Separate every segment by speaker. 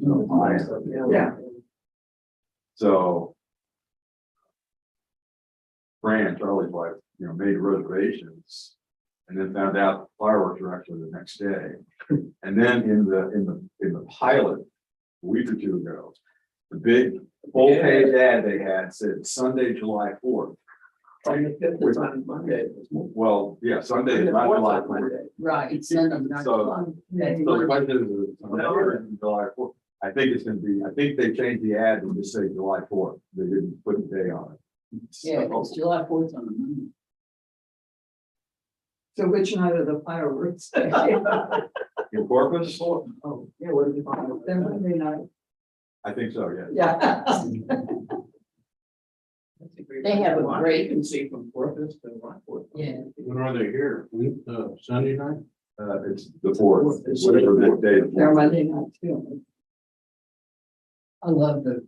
Speaker 1: Yeah.
Speaker 2: So Fran, Charlie's wife, made reservations and then found out fireworks were actually the next day. And then in the pilot a week or two ago, the big full page ad they had said Sunday, July 4th.
Speaker 1: It's on Monday.
Speaker 2: Well, yeah, Sunday is not July 4th.
Speaker 3: Right, it's Sunday, not
Speaker 2: So- So the question is, July 4th. I think it's gonna be, I think they changed the ad and just say July 4th. They didn't put the day on it.
Speaker 3: Yeah,
Speaker 2: So-
Speaker 3: it's July 4th on a Monday.
Speaker 1: So which night are the fireworks?
Speaker 2: In Corpus?
Speaker 1: Oh, yeah, what did you find? They're Monday night.
Speaker 2: I think so, yeah.
Speaker 1: Yeah.
Speaker 3: They have a great-
Speaker 1: You can see from Corpus to Rockport.
Speaker 3: Yeah.
Speaker 4: When are they here? Sunday night?
Speaker 2: It's the 4th, it's whatever the day.
Speaker 1: They're Monday night too.
Speaker 3: I love the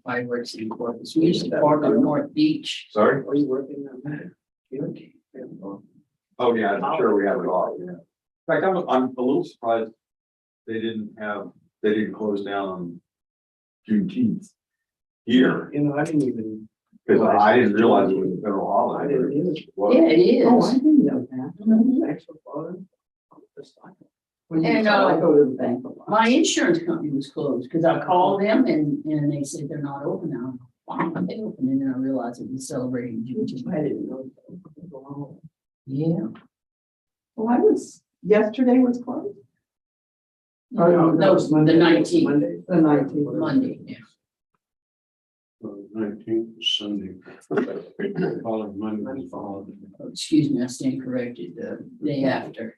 Speaker 3: fireworks in Corpus. We used to park on North Beach.
Speaker 2: Sorry?
Speaker 1: Are you working on that?
Speaker 2: Oh, yeah, I'm sure we have it all, yeah. In fact, I'm a little surprised they didn't close down on Juneteenth here,
Speaker 1: I didn't even.
Speaker 2: because I didn't realize it was a federal
Speaker 1: I
Speaker 2: holiday.
Speaker 1: didn't either.
Speaker 2: Well,
Speaker 3: Yeah, it
Speaker 1: Oh, I
Speaker 3: is.
Speaker 1: didn't know that.
Speaker 3: Mhm.
Speaker 1: Thanks for following. When you
Speaker 3: And,
Speaker 1: said I go to the bank a lot.
Speaker 3: My insurance company was closed because I called them and they said they're not open now. Why aren't they open? And then I realized it was celebrating Juneteenth.
Speaker 1: I didn't know. That.
Speaker 3: Yeah.
Speaker 1: Well, yesterday was closed. Oh,
Speaker 3: No, it's the 19th,
Speaker 1: Monday, the 19th.
Speaker 3: Monday, yeah.
Speaker 4: 19th is Sunday. Following Monday is the holiday.
Speaker 3: Oh, excuse me, I stand corrected, the day after.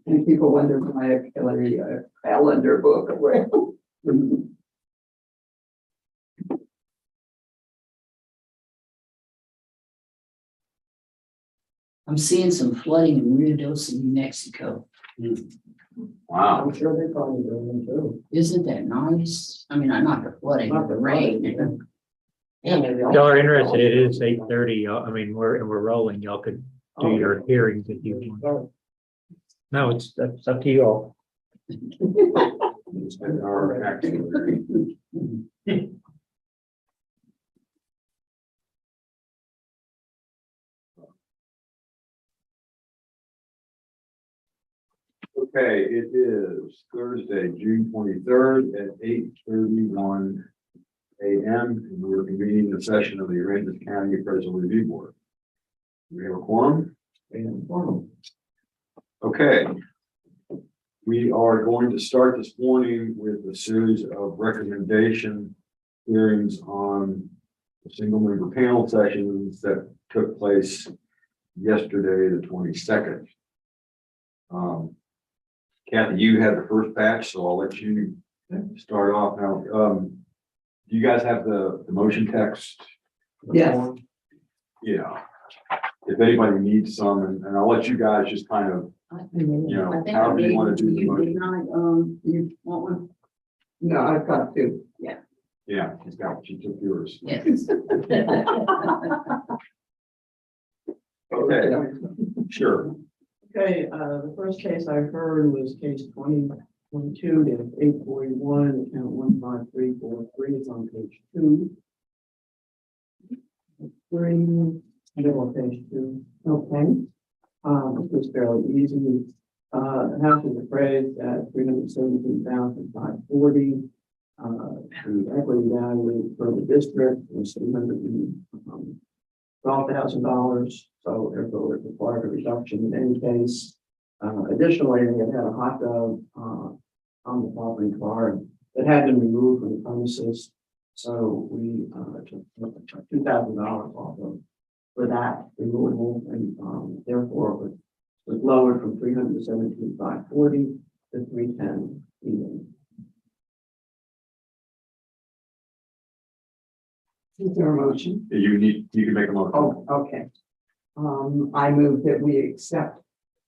Speaker 1: And people wonder why I carry a calendar book around.
Speaker 3: I'm seeing some flooding in Rio Doce, New Mexico.
Speaker 2: wow.
Speaker 1: I'm sure they probably do them too.
Speaker 3: Isn't that nice? I mean, not the flooding, but the rain.
Speaker 1: Yeah, maybe
Speaker 5: If y'all are interested, it is 8:30. I mean, we're rolling. Y'all could do your hearings if you want. No, it's up to you all.
Speaker 2: It's been our actually. Okay, it is Thursday, June 23rd at 8:31 a.m. and we're convening the session of the Aransas County Appraisal Review Board. Do we have a quorum? Okay. We are going to start this morning with a series of recommendation hearings on the single member panel sessions that took place yesterday, the 22nd. Kathy, you had the first batch, so I'll let you start off now. Do you guys have the motion text?
Speaker 1: Yes.
Speaker 2: Yeah. If anybody needs some, and I'll let you guys just kind of,
Speaker 3: I think
Speaker 2: however
Speaker 3: I
Speaker 2: you
Speaker 3: gave
Speaker 2: want
Speaker 3: it
Speaker 2: to do the
Speaker 3: you,
Speaker 2: motion.
Speaker 3: didn't I? You want one?
Speaker 1: No, I've got two.
Speaker 2: Yeah, she's got, she took yours.
Speaker 3: Yes.
Speaker 2: Okay, sure.
Speaker 1: Okay, the first case I heard was case 2022-841, account 15343, it's on page 2. 3, middle of page 2, okay. This was fairly easy. The house was appraised at $317,540. The equity value for the district was $712,000. So therefore it required a reduction in any case. Additionally, they had a hot dog on the property card that had been removed from the premises. So we took $2,000 off of for that removal, and therefore it was lowered from $317,540 to $310 even. Is there a motion?
Speaker 2: You can make a motion.
Speaker 1: Oh, okay. I move that we accept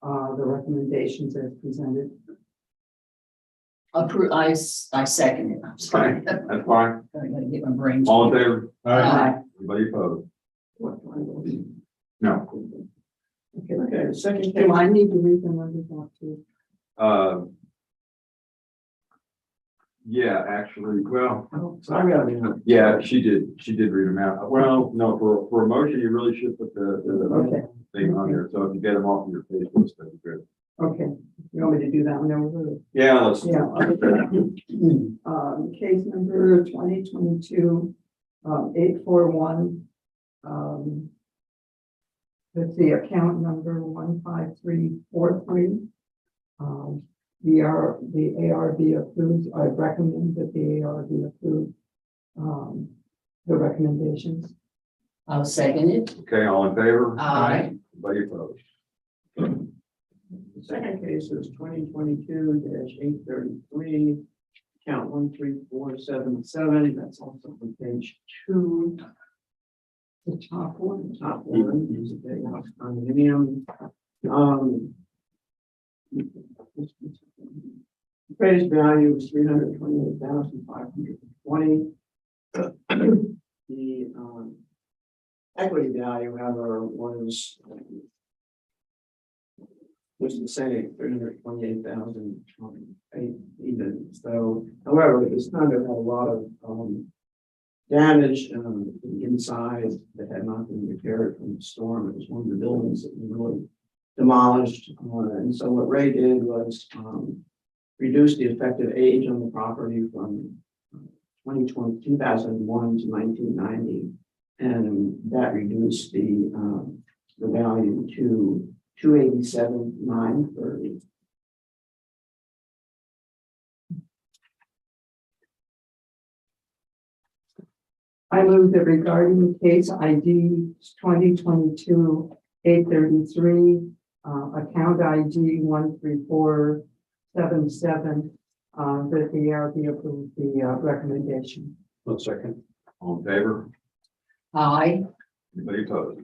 Speaker 1: the recommendations as presented.
Speaker 3: I second it. I'm sorry.
Speaker 2: Okay, that's fine.
Speaker 3: I gotta get my brain.
Speaker 2: All in favor?
Speaker 3: Aye.
Speaker 2: Anybody opposed?
Speaker 1: What do I vote?
Speaker 2: No.
Speaker 1: Okay, the second case. Do I need to read the numbers out too?
Speaker 2: Yeah, actually, well,
Speaker 1: Oh, so I gotta be.
Speaker 2: yeah, she did read them out. Well, no, for a motion, you really should put the
Speaker 1: Okay,
Speaker 2: thing on there. So if you get them off your page list, that'd be good.
Speaker 1: okay. You want me to do that one over?
Speaker 2: Yeah, let's.
Speaker 1: Yeah. Case number 2022, 841. That's the account number 15343. The ARB approves, I recommend that the ARB approve, the recommendations.
Speaker 3: I'll second it.
Speaker 2: Okay, all in favor?
Speaker 3: Aye.
Speaker 2: Anybody opposed?
Speaker 1: The second case is 2022-833, account 13477. That's also on page 2. The top one is a big house condominium. The appraised value is 328,520. The equity value, however, was the same, 328,000 even. So, however, this kind of had a lot of damage inside that had not been repaired from the storm. It was one of the buildings that was really demolished. And so what Ray did was reduce the effective age on the property from 2001 to 1990. And that reduced the value to 287,930. I move that regarding case ID 2022-833, account ID 13477, that the ARB approve the recommendation.
Speaker 4: 1 second.
Speaker 2: All in favor?
Speaker 3: Aye.
Speaker 2: Anybody opposed?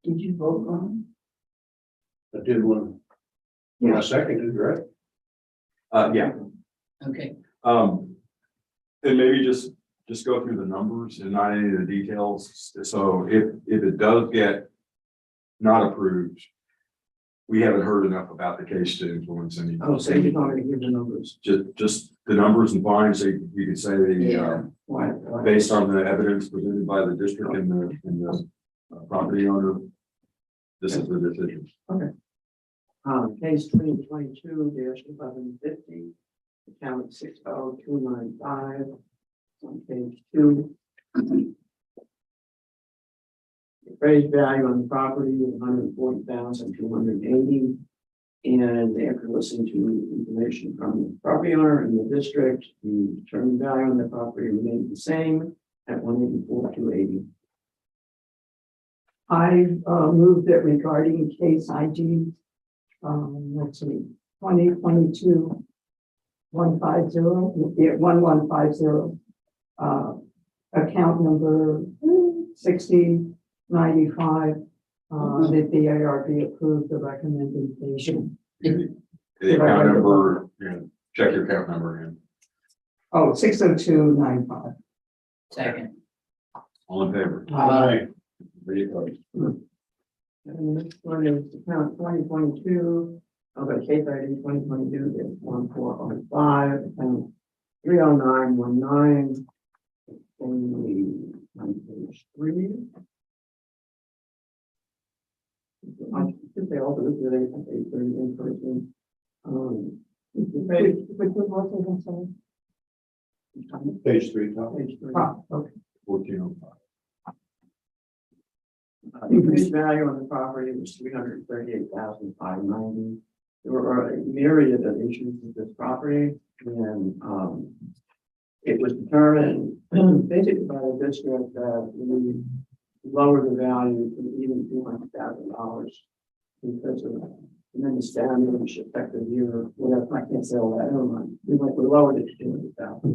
Speaker 3: Did you vote on
Speaker 4: I did one.
Speaker 1: Yeah.
Speaker 4: I seconded, right?
Speaker 2: Yeah.
Speaker 3: it? Okay.
Speaker 2: And maybe just go through the numbers and not any of the details. So if it does get not approved, we haven't heard enough about the case to influence any.
Speaker 1: Oh, so you're not going to give the numbers.
Speaker 2: Just the numbers and fines, so you could say
Speaker 3: Yeah.
Speaker 1: Why?
Speaker 2: based on the evidence presented by the district and the property owner, this is the decision.
Speaker 1: Case 2022-1150, account 60295, on page 2. The appraised value on the property is 140,280. And after listening to information from the property owner and the district, the determined value on the property remains the same at 184,280. I move that regarding case ID, let's see, 2022 1150, account number 6095, that the ARB approved the recommendation.
Speaker 2: The account number, check your account number in.
Speaker 1: Oh, 60295.
Speaker 3: Second.
Speaker 2: All in favor?
Speaker 4: Aye.
Speaker 2: Anybody opposed?
Speaker 1: And the next one is account 2022, okay, case ID 2022-1405, account 30919. Only on page 3. I should say also this is a very in person. Which was also
Speaker 4: Page 3, top.
Speaker 1: page 3. Ah, okay.
Speaker 2: 1405.
Speaker 1: The appraised value on the property was 338,590. There were a myriad of issues with this property, and it was determined basically by the district that we lower the value to even $200,000 because of tremendous damage effective year. Whatever, I can't say all that. Never mind. We lowered it to 200,000.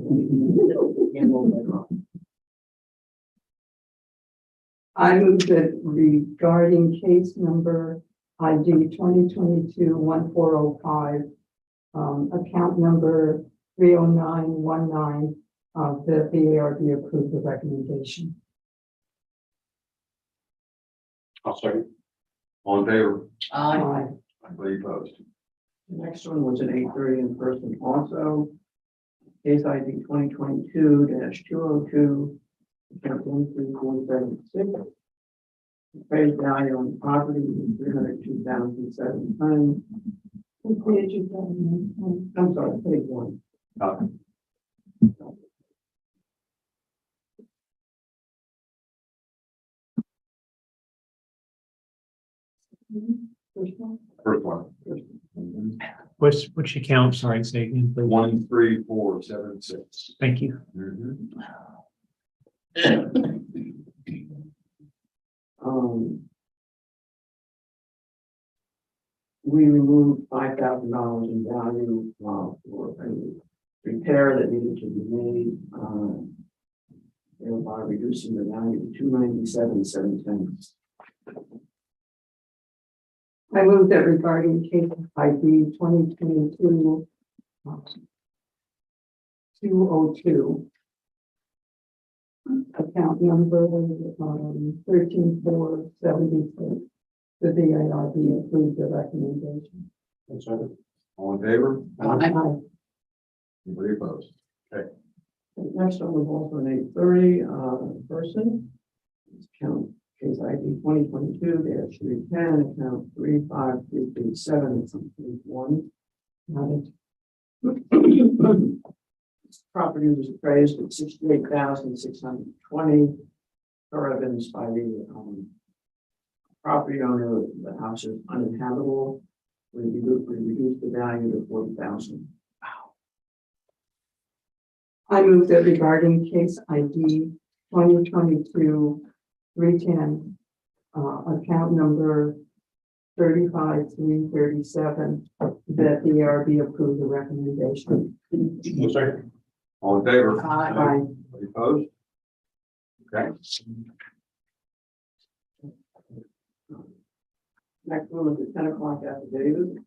Speaker 1: I move that regarding case number ID 2022-1405, account number 30919, that the ARB approve the recommendation.
Speaker 4: I'll second.
Speaker 2: All in favor?
Speaker 3: Aye.
Speaker 1: Aye.
Speaker 2: Anybody opposed?
Speaker 1: The next one was an 8:30 in person also. Case ID 2022-202. Account 13476. Appraised value on the property is 302,700. What page is that? I'm sorry, page 1. First one?
Speaker 2: First one.
Speaker 5: Which account, sorry, say again, please.
Speaker 2: 13476.
Speaker 5: Thank you.
Speaker 1: We removed $5,000 in value for a repair that needed to be made, thereby reducing the value to $297,710.
Speaker 6: I move that regarding case ID 2022-202. Account number 13476. The ARB approved the recommendation.
Speaker 2: All in favor?
Speaker 6: Aye.
Speaker 2: Anybody opposed?
Speaker 1: Next one was also an 8:30 person. It's Account case ID 2022-310, account 35337, it's on page 1. Property was appraised at 68,620. For evidence by the property owner, the house is uninhabitable. We reduced the value to 40,000.
Speaker 6: I move that regarding case ID 2022-310, account number 35337, that the ARB approve the recommendation.
Speaker 4: Second.
Speaker 2: All in favor?
Speaker 6: Aye.
Speaker 2: Anybody opposed? Okay.
Speaker 1: Next one was the 10 o'clock affidavit.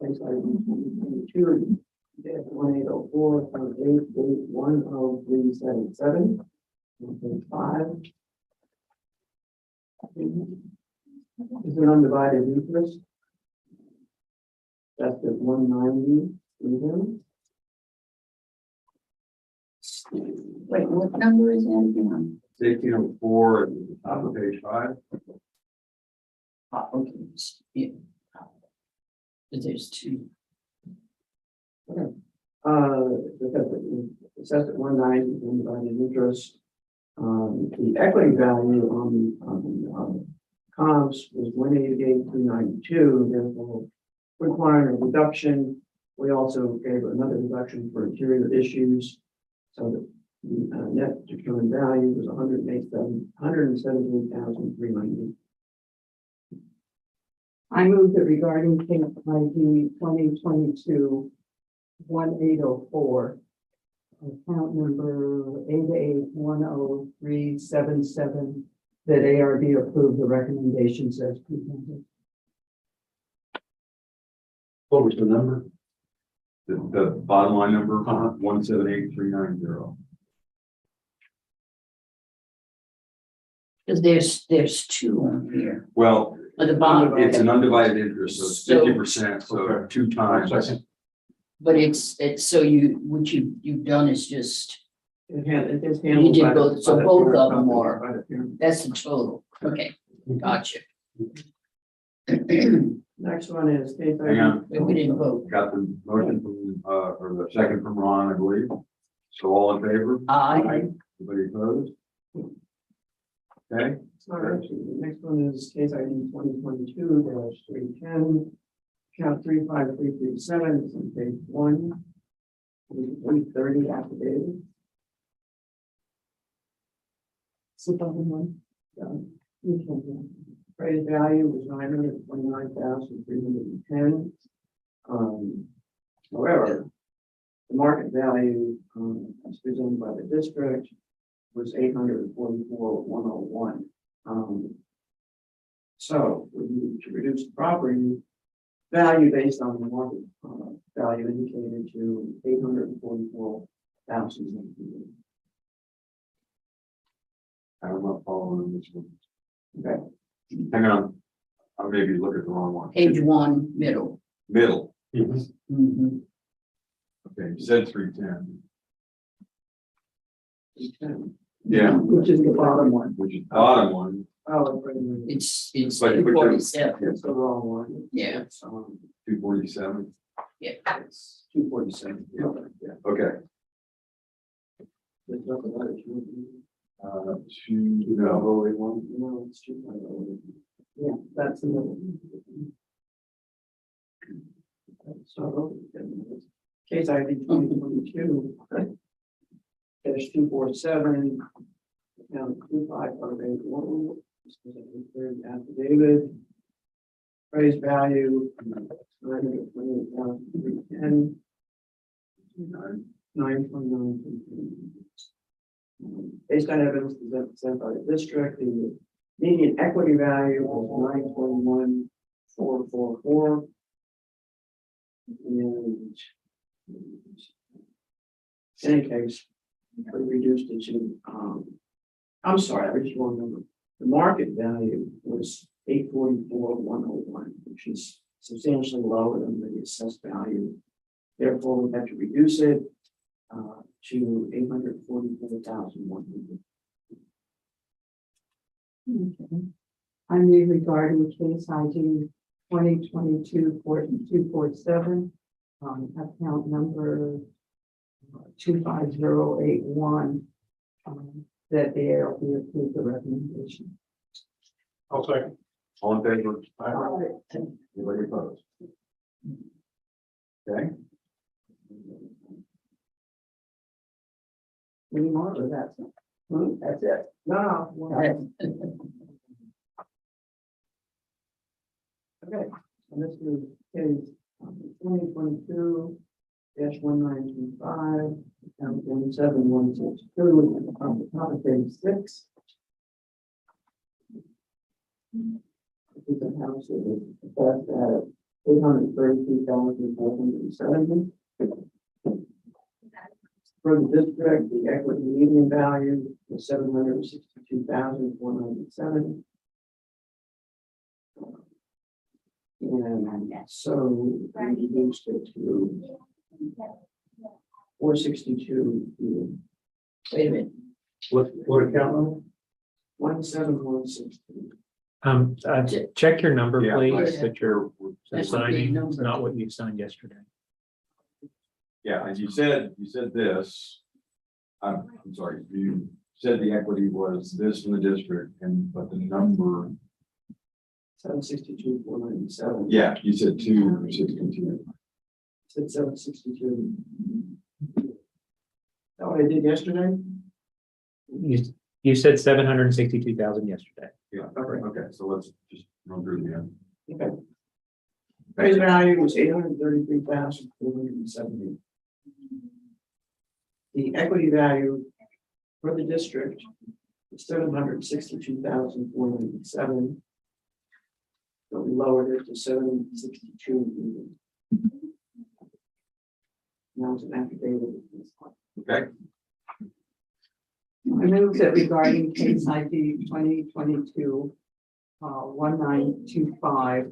Speaker 1: Case ID 2022, dash 1804, account 8810377. On page 5. Is an undivided interest. That's at 190.
Speaker 3: Wait, what number is that again?
Speaker 2: 1804 at the top of page 5.
Speaker 3: Okay. Yeah. But there's two.
Speaker 1: It says at 190 undivided interest. The equity value on comps was 188,392, therefore requiring a reduction. We also gave another reduction for interior issues, so that the net determined value was 117,390.
Speaker 6: I move that regarding case ID 2022-1804, account number 8810377, that ARB approve the recommendations as presented.
Speaker 4: What was the number?
Speaker 2: The bottom line number, 178,390.
Speaker 3: Because there's two on here.
Speaker 2: Well,
Speaker 3: At the bottom.
Speaker 2: it's an undivided interest, so it's
Speaker 3: So-
Speaker 2: 50%, so
Speaker 4: Okay.
Speaker 2: 2 times.
Speaker 4: Second.
Speaker 3: But it's so what you've done is just,
Speaker 1: It's handled
Speaker 3: You did
Speaker 1: by the-
Speaker 3: both, so
Speaker 1: by the
Speaker 3: both
Speaker 1: parent
Speaker 3: of them
Speaker 1: company,
Speaker 3: are-
Speaker 1: by the parent.
Speaker 3: that's the total. Okay, gotcha.
Speaker 1: Next one is case
Speaker 2: Hang on.
Speaker 3: But we didn't vote.
Speaker 2: Got the motion from, or the second from Ron, I believe. So all in favor?
Speaker 3: Aye.
Speaker 2: Anybody opposed? Okay,
Speaker 1: All right, the next one is case ID 2022-310, account 35337, it's on page 1. 330 affidavit. Appraised value was 929,310. However, the market value, as presented by the district, was 844,101. So we need to reduce the property value based on the market value indicated to 844,000.
Speaker 2: I'm not following this one.
Speaker 1: Okay.
Speaker 2: Hang on. I maybe look at the wrong one.
Speaker 3: Page 1, middle.
Speaker 2: middle.
Speaker 3: Mhm.
Speaker 2: Okay, you said 310.
Speaker 1: Okay.
Speaker 2: Yeah,
Speaker 6: Which is the bottom one.
Speaker 2: which is the bottom one.
Speaker 1: Oh, wait a minute.
Speaker 3: It's
Speaker 2: Like, but you're-
Speaker 3: 247.
Speaker 1: It's the wrong one.
Speaker 3: Yeah.
Speaker 1: It's,
Speaker 2: 247.
Speaker 3: Yeah.
Speaker 1: it's 247. Yeah.
Speaker 2: Okay.
Speaker 1: There's nothing like it.
Speaker 2: No.
Speaker 1: No, it's 2.0. Yeah, that's the middle. So, case ID 2022. Dash 247. Account 25581. This is a third affidavit. Appraised value. 928,310. 929. Based on evidence presented by the district, the median equity value was 921,444. And in any case, we reduced it to, I'm sorry, I just want to remember, the market value was 844,101, which is substantially lower than the assessed value. Therefore, we had to reduce it to 844,100.
Speaker 6: Okay. I move regarding case ID 2022-4247, account number 25081, that the ARB approve the recommendation.
Speaker 4: I'll second.
Speaker 2: All in favor? Anybody opposed? Okay.
Speaker 1: Any more or that's it? That's it. No. Okay, and this is case 2022-1925, account 27162, at the top of page 6. This is a house that was assessed at $833,470. For the district, the equity median value was $762,407. And so we reduced it to 462.
Speaker 3: Wait a minute.
Speaker 4: What account number?
Speaker 1: 17162.
Speaker 5: Check your number,
Speaker 2: Yeah,
Speaker 5: please,
Speaker 3: right.
Speaker 5: that you're
Speaker 3: That's the big
Speaker 5: signing,
Speaker 3: number.
Speaker 5: not what you signed yesterday.
Speaker 2: Yeah, and you said this. I'm sorry, you said the equity was this from the district but the number.
Speaker 1: 762,497.
Speaker 2: Yeah, you said 262.
Speaker 1: Said 762. That what I did yesterday?
Speaker 5: You said 762,000 yesterday.
Speaker 2: Yeah, okay, so let's just run through the end.
Speaker 1: Okay. Appraised value was 833,470. The equity value for the district is 762,407. So we lowered it to 762 even. Now it's an affidavit.
Speaker 2: Okay,
Speaker 6: I move that regarding case ID 2022-1925,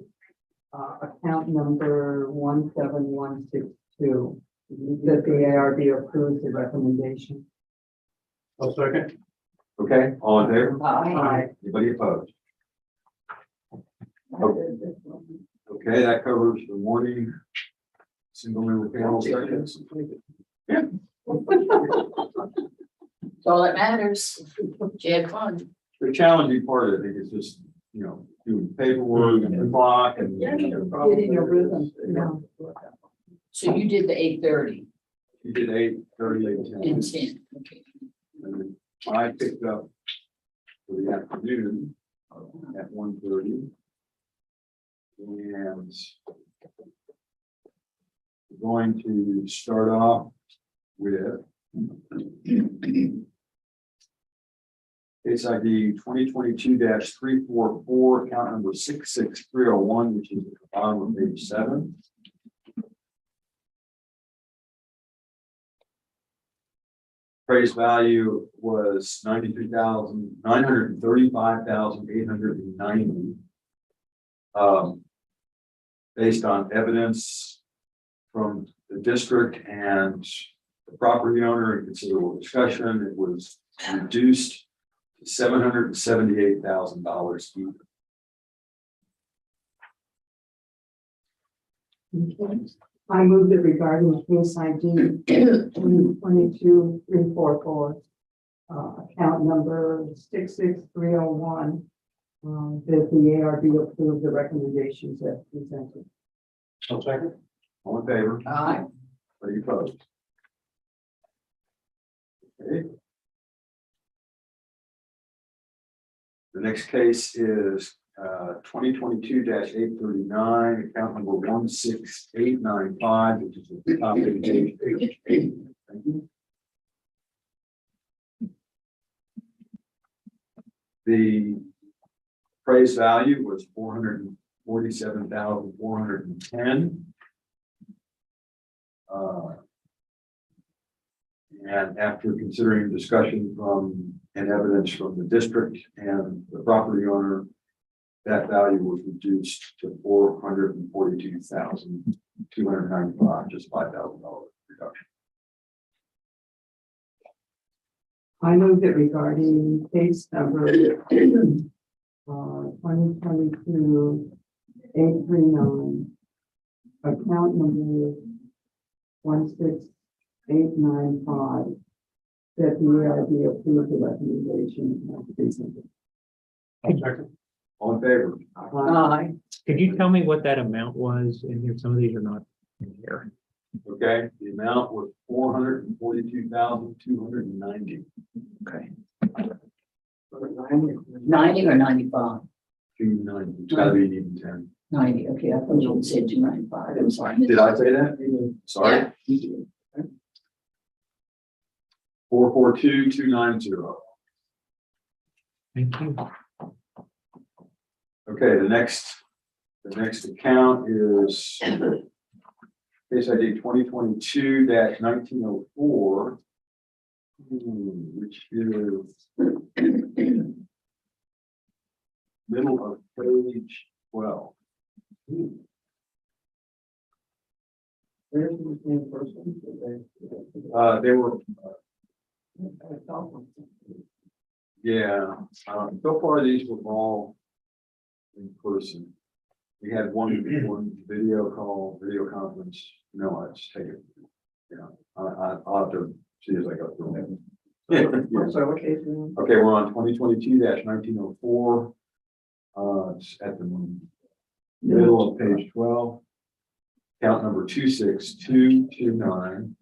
Speaker 6: account number 17162, that the ARB approves the recommendation.
Speaker 4: I'll second.
Speaker 2: okay, all in favor?
Speaker 6: Aye.
Speaker 2: Anybody opposed? Okay, that covers the warning. Single member panel sections.
Speaker 3: That's all that matters. You had fun.
Speaker 2: The challenging part, I think, is just, doing paperwork and the clock and.
Speaker 6: Getting your rhythm. Yeah.
Speaker 3: So you did the 8:30
Speaker 2: You did 8:30, 8:10.
Speaker 3: and 10. Okay.
Speaker 2: And then I picked up for the afternoon at 1:30. And we're going to start off with case ID 2022-344, account number 66301, which is at the bottom of page 7. Appraised value was 935,890. based on evidence from the district and the property owner and considerable discussion, it was reduced to $778,000 even.
Speaker 6: I move that regarding case ID 222344, account number 66301, that the ARB approve the recommendations as presented.
Speaker 4: I'll second.
Speaker 2: All in favor?
Speaker 3: Aye.
Speaker 2: Any opposed? Okay. The next case is 2022-839, account number 16895, which is at the top of the page. Thank you. The appraised value was $447,410. And after considering discussion from and evidence from the district and the property owner, that value was reduced to $442,295, just $5,000 reduction.
Speaker 6: I move that regarding case number 2022-839, account number 16895, that the ARB approve the recommendation as presented.
Speaker 4: I'll second.
Speaker 2: All in favor?
Speaker 3: Aye.
Speaker 5: Could you tell me what that amount was in here? Some of these are not in here.
Speaker 2: Okay, the amount was $442,290.
Speaker 5: Okay.
Speaker 3: 90 or 95?
Speaker 2: 290. It's gotta be even 10.
Speaker 3: 90, okay, I thought you said 295, I'm sorry.
Speaker 2: Did I say that? Sorry. 442290.
Speaker 5: Thank you.
Speaker 2: Okay, the next account is case ID 2022-1904, which is middle of page 12.
Speaker 1: Where's the same person?
Speaker 2: They were, yeah, so far these were all in person. We had one video conference. No, I just take it. Yeah, I'll have to see as I go through it.
Speaker 1: So, okay.
Speaker 2: Okay, we're on 2022-1904. It's at the middle of page 12. Count number 26229.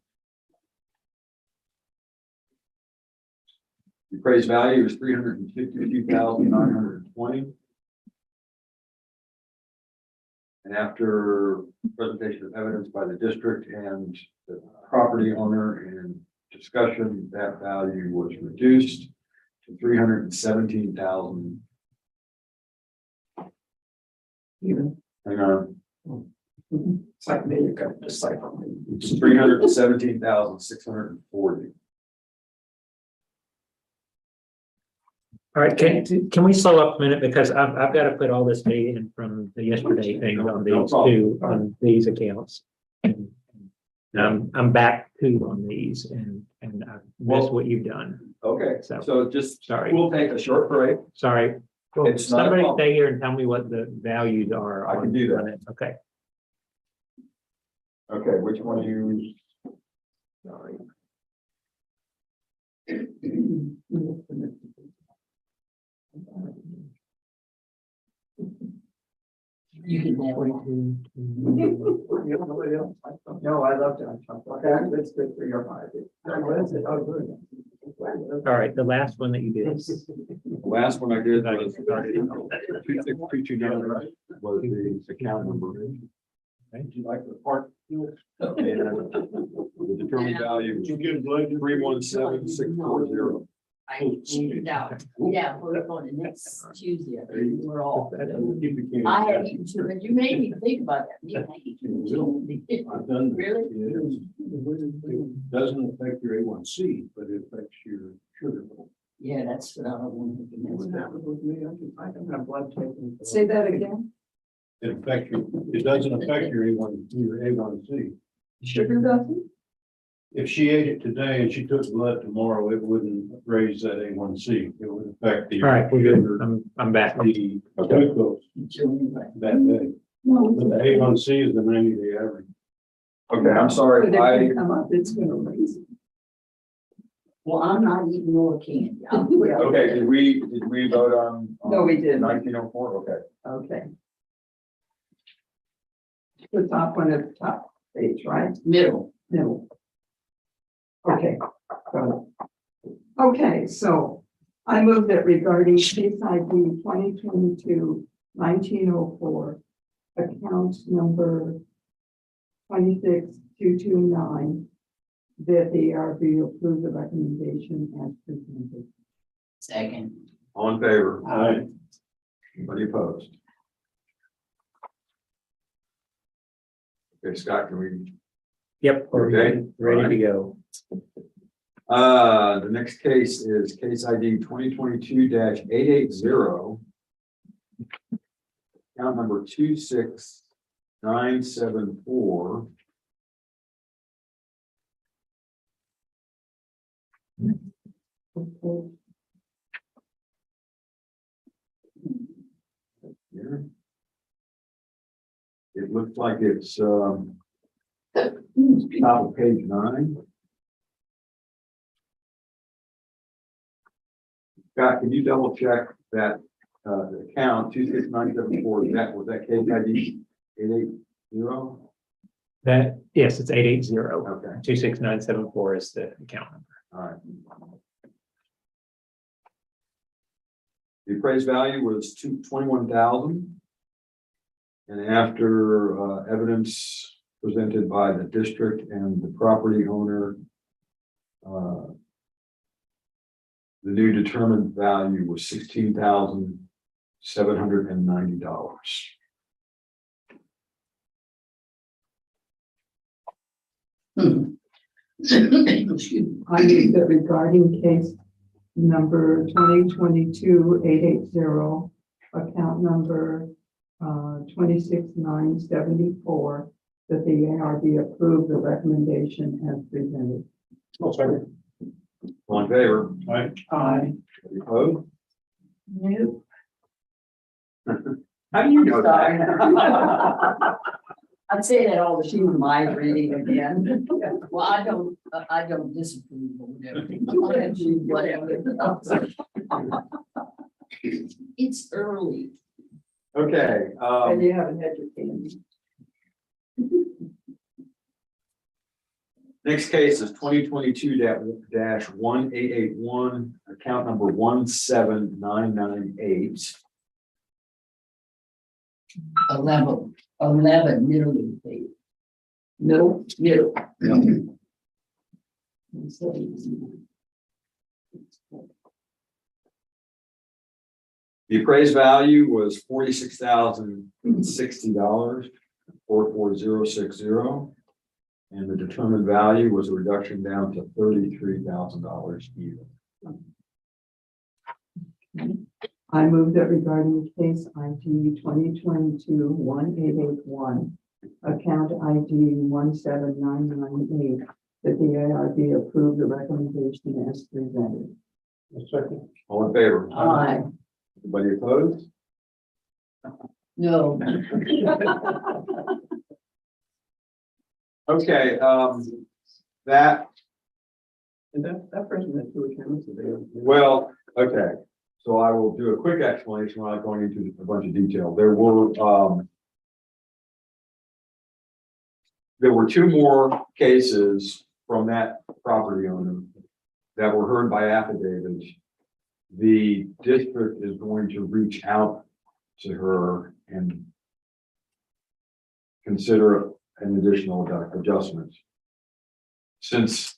Speaker 2: The appraised value is $352,920. And after presentation of evidence by the district and the property owner and discussion, that value was reduced to $317,000.
Speaker 1: Even.
Speaker 2: Hang on,
Speaker 1: It's like me, you got to decipher me.
Speaker 2: it's $317,640.
Speaker 5: All right, can we slow up a minute, because I've got to put all this data in from the yesterday things on these two, on these accounts. And I'm back two on these, and I missed what you've done.
Speaker 2: Okay,
Speaker 5: So-
Speaker 2: so just,
Speaker 5: Sorry.
Speaker 2: we'll take a short break.
Speaker 5: Sorry. Well,
Speaker 2: It's not a
Speaker 5: somebody
Speaker 2: problem.
Speaker 5: stay here and tell me what the values are.
Speaker 2: I can do that.
Speaker 5: on it. Okay.
Speaker 2: Okay, which one do you?
Speaker 5: Sorry.
Speaker 3: You can have it.
Speaker 1: No, I love John Trump. Okay, that's good for your body. What is it? Oh, good.
Speaker 5: All right, the last one that you did.
Speaker 2: The last one I did was 26229 was the account number. Would you like the part? And the determined value was 317,640.
Speaker 3: I cheated out. Yeah, we're going to next Tuesday. I think we're all. I had eaten too, but you made me think about that. You had eaten too.
Speaker 4: I've done. this.
Speaker 3: Really?
Speaker 4: It doesn't affect your A1C, but it affects your sugar level.
Speaker 3: Yeah, that's what I wanted to
Speaker 1: What's
Speaker 3: know.
Speaker 1: happened with me? I can have blood taken.
Speaker 6: Say that again.
Speaker 4: It doesn't affect your A1C.
Speaker 6: Sugar doesn't?
Speaker 4: If she ate it today and she took blood tomorrow, it wouldn't raise that A1C. It would affect the.
Speaker 5: All right, we're good.
Speaker 4: sugar,
Speaker 5: I'm back.
Speaker 4: The glucose that day.
Speaker 6: No.
Speaker 4: But the A1C is the 90-day average.
Speaker 2: Okay, I'm
Speaker 6: But
Speaker 2: sorry,
Speaker 6: if it
Speaker 2: I,
Speaker 6: come up, it's gonna raise it.
Speaker 3: Well, I'm not eating more candy.
Speaker 2: okay, did we vote on?
Speaker 6: No, we didn't.
Speaker 2: 1904, okay.
Speaker 6: Okay. The top one at the top page, right?
Speaker 3: Middle.
Speaker 6: Middle. Okay, got it. Okay, so I move that regarding case ID 2022-1904, account number 26229, that the ARB approve the recommendation as presented.
Speaker 3: Second.
Speaker 2: All in favor?
Speaker 4: Aye.
Speaker 2: Anybody opposed? Okay, Scott, can we,
Speaker 5: Yep, we're
Speaker 2: Okay.
Speaker 5: ready to go.
Speaker 2: the next case is case ID 2022-880. Account number 26974.
Speaker 6: Okay.
Speaker 2: Here. It looks like it's, top of page 9. Scott, can you double check that, the account 26974, was that case ID 880?
Speaker 5: That, yes, it's 880.
Speaker 2: Okay,
Speaker 5: 26974 is the account number.
Speaker 2: all right. The appraised value was 21,000. And after evidence presented by the district and the property owner, the new determined value was $16,790.
Speaker 3: Excuse me.
Speaker 6: I move that regarding case number 2022-880, account number 26974, that the ARB approve the recommendation as presented.
Speaker 4: Oh, sorry.
Speaker 2: All in favor?
Speaker 4: Aye.
Speaker 6: Aye.
Speaker 2: Any opposed?
Speaker 3: Nope.
Speaker 2: How do you know
Speaker 3: Sorry.
Speaker 2: that?
Speaker 3: I'd say that all the
Speaker 6: She's
Speaker 3: time.
Speaker 6: my reading again.
Speaker 3: Well, I don't disapprove of whatever. It's early.
Speaker 2: Okay,
Speaker 6: And you haven't had your candy.
Speaker 2: next case is 2022-1881, account number 17998.
Speaker 3: 11, middle of the page.
Speaker 6: Middle.
Speaker 3: Middle.
Speaker 2: The appraised value was $46,060, 44060. And the determined value was a reduction down to $33,000 even.
Speaker 6: I move that regarding case ID 2022-1881, account ID 17998, that the ARB approve the recommendation as presented.
Speaker 4: Second.
Speaker 2: All in favor?
Speaker 3: Aye.
Speaker 2: Anybody opposed?
Speaker 3: No.
Speaker 2: Okay, that,
Speaker 1: And that person had two accounts there.
Speaker 2: well, okay, so I will do a quick explanation without going into a bunch of detail. There were two more cases from that property owner that were heard by affidavits. The district is going to reach out to her and consider an additional adjustment. Since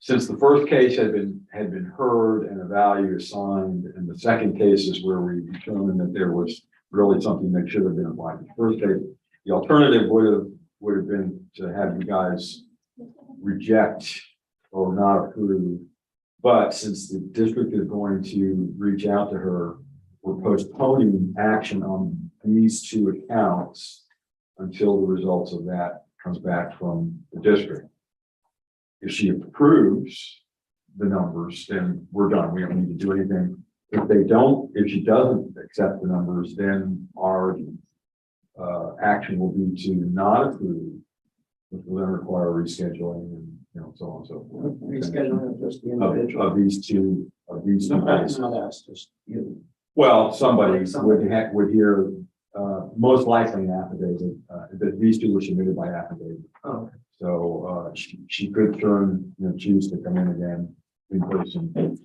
Speaker 2: the first case had been heard and a value assigned, and the second case is where we determined that there was really something that should have been applied. The first case, the alternative would have been to have you guys reject or not approve. But since the district is going to reach out to her, we're postponing action on these two accounts until the results of that comes back from the district. If she approves the numbers, then we're done. We don't need to do anything. If she doesn't accept the numbers, then our action will be to not approve, which will then require rescheduling and, so on and so forth.
Speaker 1: Rescheduling of just the individual.
Speaker 2: Of these two
Speaker 1: No, that's
Speaker 2: cases.
Speaker 1: not us, just you.
Speaker 2: Well, somebody would hear, most likely an affidavit, that these two were submitted by affidavit.
Speaker 1: Oh,
Speaker 2: So, she could choose to come in again in person.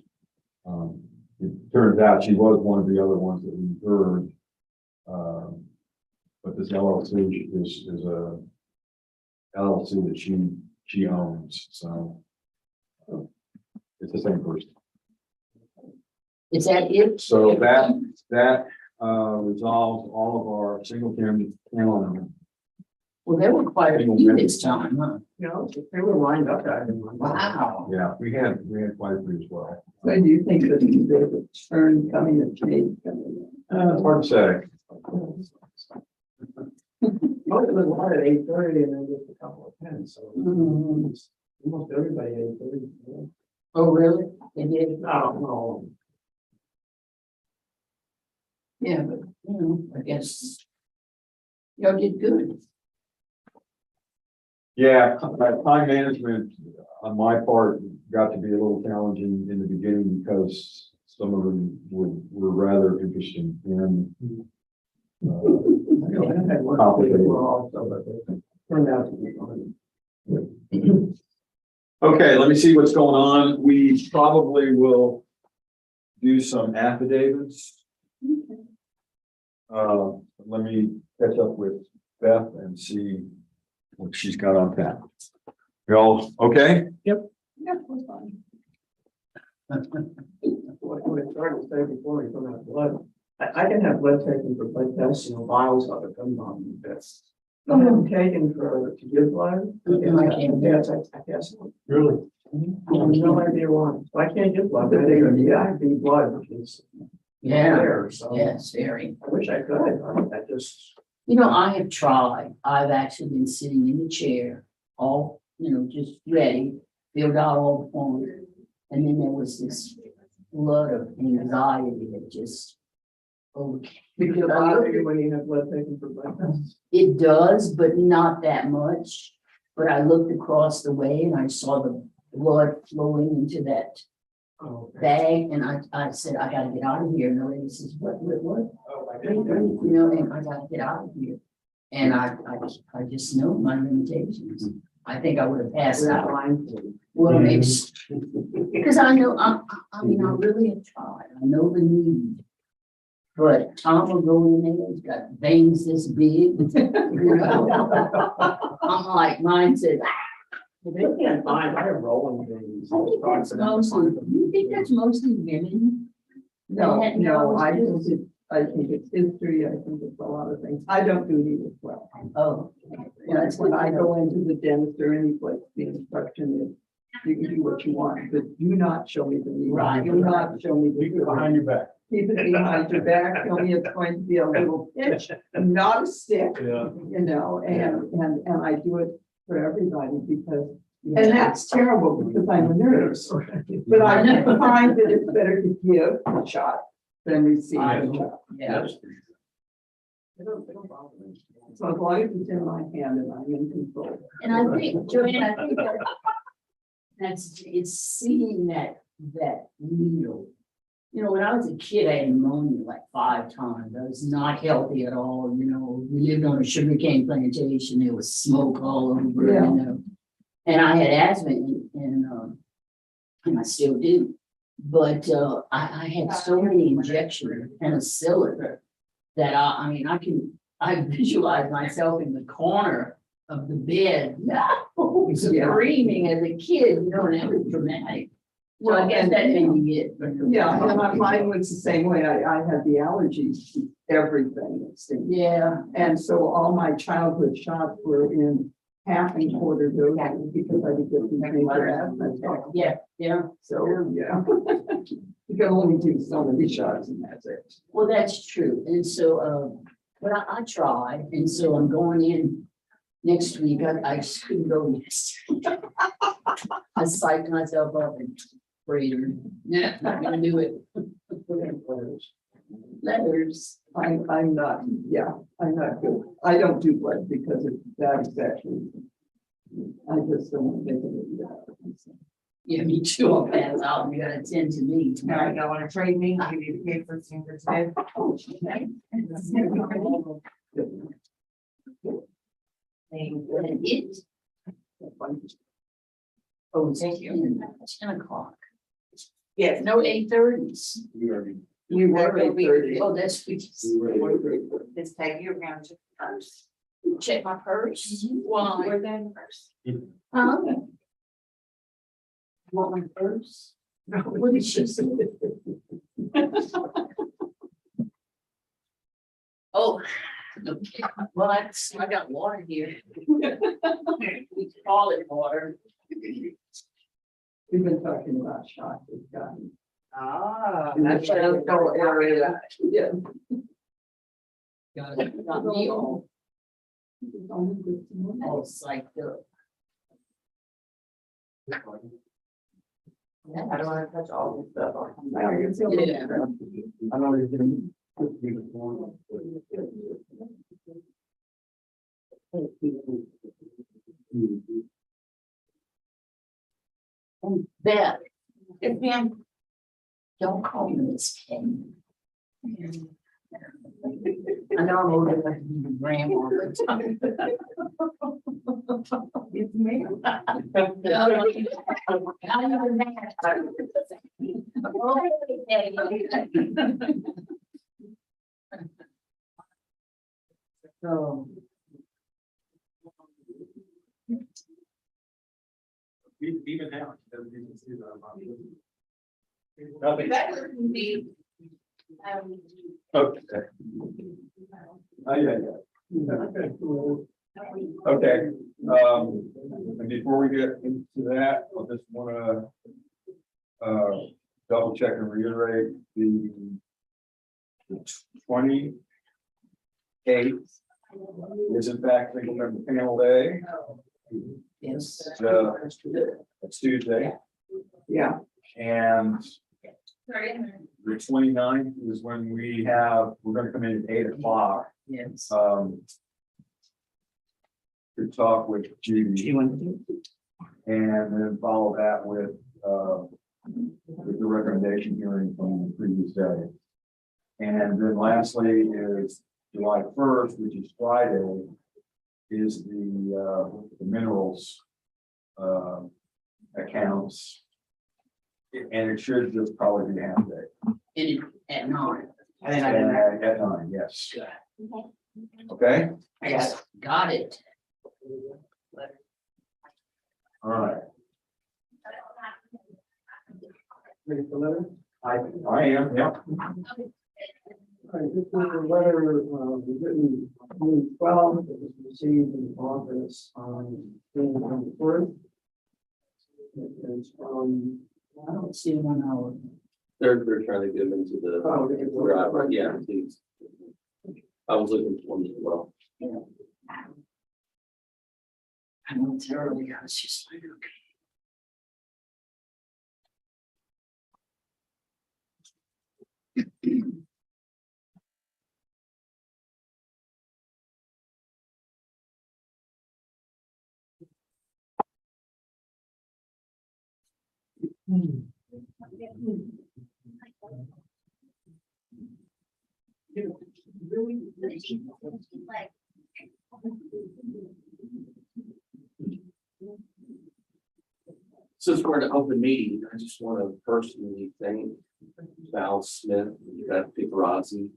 Speaker 2: It turns out she was one of the other ones that we heard. But this LLC is a LLC that she owns, so. It's the same person.
Speaker 3: Is that it?
Speaker 2: So that resolves all of our single family panel.
Speaker 3: Well, there were quite a few this time, huh?
Speaker 1: they were lined up. I didn't mind.
Speaker 3: Wow.
Speaker 2: Yeah, we had quite a few as well.
Speaker 6: So do you think that there's a turn coming, a change coming?
Speaker 2: It's hard to say.
Speaker 1: Most of them were at 8:30 and then just a couple of 10, so.
Speaker 3: Mhm.
Speaker 1: Almost everybody at 8:30.
Speaker 3: Oh, really? They did?
Speaker 1: I don't know.
Speaker 3: Yeah, but, I guess y'all did good.
Speaker 2: Yeah, time management on my part got to be a little challenging in the beginning because some of them were rather interesting and
Speaker 1: I had one
Speaker 2: complicated.
Speaker 1: also, but they turned out to be fine.
Speaker 2: Okay, let me see what's going on. We probably will do some affidavits. Let me catch up with Beth and see what she's got on tap. Y'all okay?
Speaker 6: Yeah, that's fine.
Speaker 1: What I started to say before we come out blood, I can have blood taken for blood tests, vials of it comes on this. I have them taken to give blood. I guess.
Speaker 2: Really?
Speaker 1: I have no idea why. So I can't give blood. I think I need blood, which is
Speaker 3: Yeah,
Speaker 1: rare, so
Speaker 3: yes, very.
Speaker 1: I wish I could. I just.
Speaker 3: I have tried. I've actually been sitting in the chair, all, just ready, filled out all the forms. And then there was this flood of anxiety that just,
Speaker 1: Because it bother you when you have blood taken for blood tests.
Speaker 3: it does, but not that much. But I looked across the way and I saw the blood flowing into that
Speaker 1: Oh, okay.
Speaker 3: bag, and I said, I gotta get out of here. And the lady says, what?
Speaker 1: Oh, I
Speaker 3: And I gotta get out of here. And I just know my limitations. I think I would have passed out. Well, maybe, because I know, I really have tried. I know the need. But Tom will go in there, he's got veins this big. I'm like, mine said,
Speaker 1: They can't find, I have rolling veins.
Speaker 3: I think that's mostly, you think that's mostly women?
Speaker 6: No,
Speaker 3: That
Speaker 6: no,
Speaker 3: knows this?
Speaker 6: I think it's history, I think it's a lot of things. I don't do needles well.
Speaker 3: Oh.
Speaker 6: And that's when I go into the dentist or any place, the instruction is, you can do what you want, but do not show me the needle.
Speaker 3: Right.
Speaker 6: Do not show me the.
Speaker 4: Keep it behind your back.
Speaker 6: Keep it behind your back, tell me it's going to be a little pitch, not a stick,
Speaker 4: Yeah.
Speaker 6: and I do it for everybody because, and that's terrible because I'm a nurse. But I find that it's better to give a shot than receive a shot.
Speaker 3: Yeah.
Speaker 1: They don't bother me.
Speaker 6: So as long as it's in my hand and I'm in control.
Speaker 3: And I think, Joanne, it's seeing that needle. When I was a kid, I had pneumonia like 5 times. I was not healthy at all, we lived on a sugarcane plantation, there was smoke all over,
Speaker 6: Yeah.
Speaker 3: And I had asthma and I still do. But I had so many injections of penicillin that I visualize myself in the corner of the bed, screaming as a kid, and that was dramatic. So I guess that may be it.
Speaker 6: Yeah, and mine was the same way. I had the allergies to everything, it seemed.
Speaker 3: Yeah,
Speaker 6: And so all my childhood shots were in half and quarter doses because I did get these major asthma attacks.
Speaker 3: Yeah,
Speaker 6: So, yeah. You can only do so many shots and that's it.
Speaker 3: well, that's true. And so, but I tried, and so I'm going in next week. I just couldn't go yesterday. I psyched myself up and prayed, yeah, not gonna do it. Letters.
Speaker 6: I'm not, yeah, I'm not good. I don't do blood because of that exact reason. I just don't want to make it.
Speaker 3: Yeah, me too. I'll pass out. You gotta attend to me
Speaker 7: Now,
Speaker 3: tonight.
Speaker 7: y'all wanna trade me? You need to pay for some for today.
Speaker 3: And it. Oh, it's 10 o'clock.
Speaker 7: Yes,
Speaker 3: No 8:30s.
Speaker 2: We already.
Speaker 6: We were at 30.
Speaker 3: Oh, that's what you said.
Speaker 7: this pay you around to first.
Speaker 3: Check my purse.
Speaker 7: Why?
Speaker 3: Why?
Speaker 7: then first.
Speaker 3: Huh? Want my purse? What did she say? Oh, okay. Well, I got water here. We call it water.
Speaker 6: We've been talking about shots we've gotten.
Speaker 7: Ah,
Speaker 6: That's
Speaker 7: that's a whole area.
Speaker 6: Yeah.
Speaker 3: Got me all
Speaker 6: It's only good to know.
Speaker 3: psyched up.
Speaker 7: I don't wanna touch all this stuff.
Speaker 6: Now you're feeling
Speaker 3: Yeah.
Speaker 6: better.
Speaker 2: I know you're getting.
Speaker 3: And Beth,
Speaker 7: Yes, ma'am.
Speaker 3: don't call me Miss King. I know I'm older than your grandma, but.
Speaker 7: It's me.
Speaker 3: So.
Speaker 2: Even now. You can see that.
Speaker 7: That would be.
Speaker 2: Okay. Oh, yeah. Okay, and before we get into that, I just wanna double check and reiterate the 28th is in fact single member panel day.
Speaker 3: Yes.
Speaker 2: It's Tuesday,
Speaker 6: Yeah,
Speaker 2: and the 29th is when we're gonna come in at 8 o'clock.
Speaker 3: Yes.
Speaker 2: To talk with Judy. And then follow that with the recommendation hearing from the previous day. And then lastly is July 1st, which is Friday, is the minerals accounts. And it should just probably be half day.
Speaker 3: At 9.
Speaker 7: And then I did that.
Speaker 2: At 9, yes. Okay,
Speaker 7: I got it.
Speaker 3: Got it.
Speaker 2: all right.
Speaker 1: Ready for letter?
Speaker 2: I am, yeah.
Speaker 1: All right, this is a letter, written June 12th, that was received in the office on June 24th. It is from,
Speaker 3: I don't see 1 hour.
Speaker 8: They're trying to get them into the
Speaker 1: oh,
Speaker 8: driver, yeah, please. I was looking for them as well.
Speaker 3: I know it's early. I was just like, okay.
Speaker 8: Since we're in an open meeting, I just want to personally thank Val Smith and Beth Picarazzi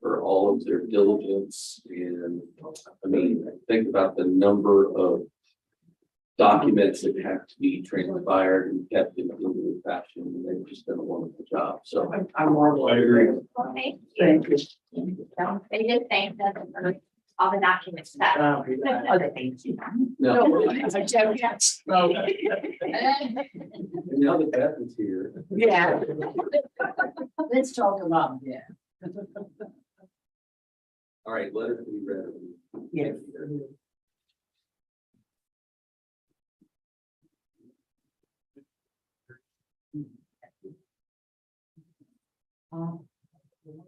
Speaker 8: for all of their diligence. And I mean, think about the number of documents that have to be transpired and kept in a fashion. And they've just done a wonderful job. So
Speaker 6: I'm marvelous.
Speaker 8: I agree.
Speaker 6: Thank you.
Speaker 9: They did thank us for
Speaker 7: all the documents back.
Speaker 3: Other things.
Speaker 8: No.
Speaker 3: I'm joking.
Speaker 8: And now that Beth is here.
Speaker 3: Yeah. Let's talk about that.
Speaker 8: All right, letter to be read.
Speaker 3: Yes.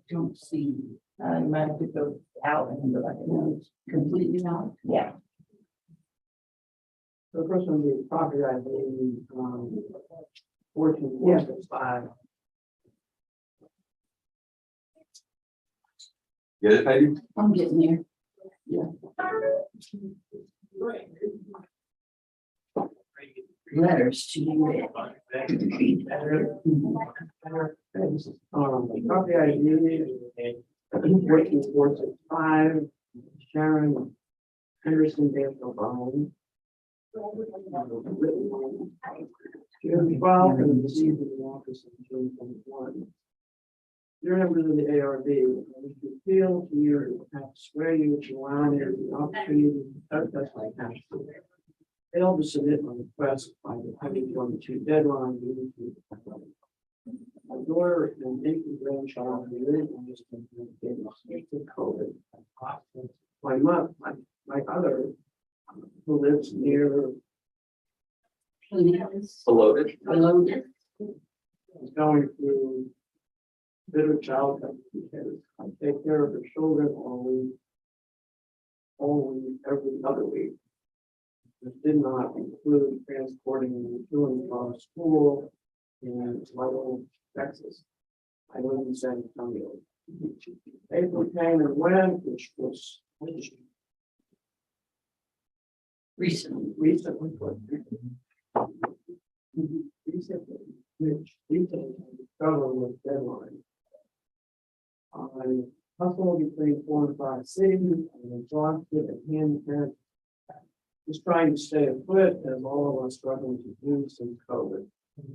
Speaker 3: Don't see, you might have to go out and go like, no, completely out. Yeah.
Speaker 1: So the first one, the property I believe, 14,465.
Speaker 2: Get it, Heidi?
Speaker 3: I'm getting there. Letters to you.
Speaker 1: The property I believe, 14,465, Sharon Henderson Dale Brown. June 12th and received in the office in June 21. Dear members of the ARB, I wish to appeal to you and have to swear you to allow me the opportunity to test my cash. Failed to submit my request by the 2022 deadline due to my daughter and infant grandchild who live in this country gave us COVID. My other who lives near
Speaker 3: Please.
Speaker 8: Below it.
Speaker 3: Below it.
Speaker 1: is going through bitter childhood because I take care of her children only every other week. This did not include transporting them to and from school in Little, Texas. I live in San Antonio. April came and went, which
Speaker 3: Recently.
Speaker 1: recently, which recently discovered with deadline. I hustle between 4 and 5 cities, I'm exhausted and handicapped. Just trying to stay afloat as all of us struggling to do since COVID.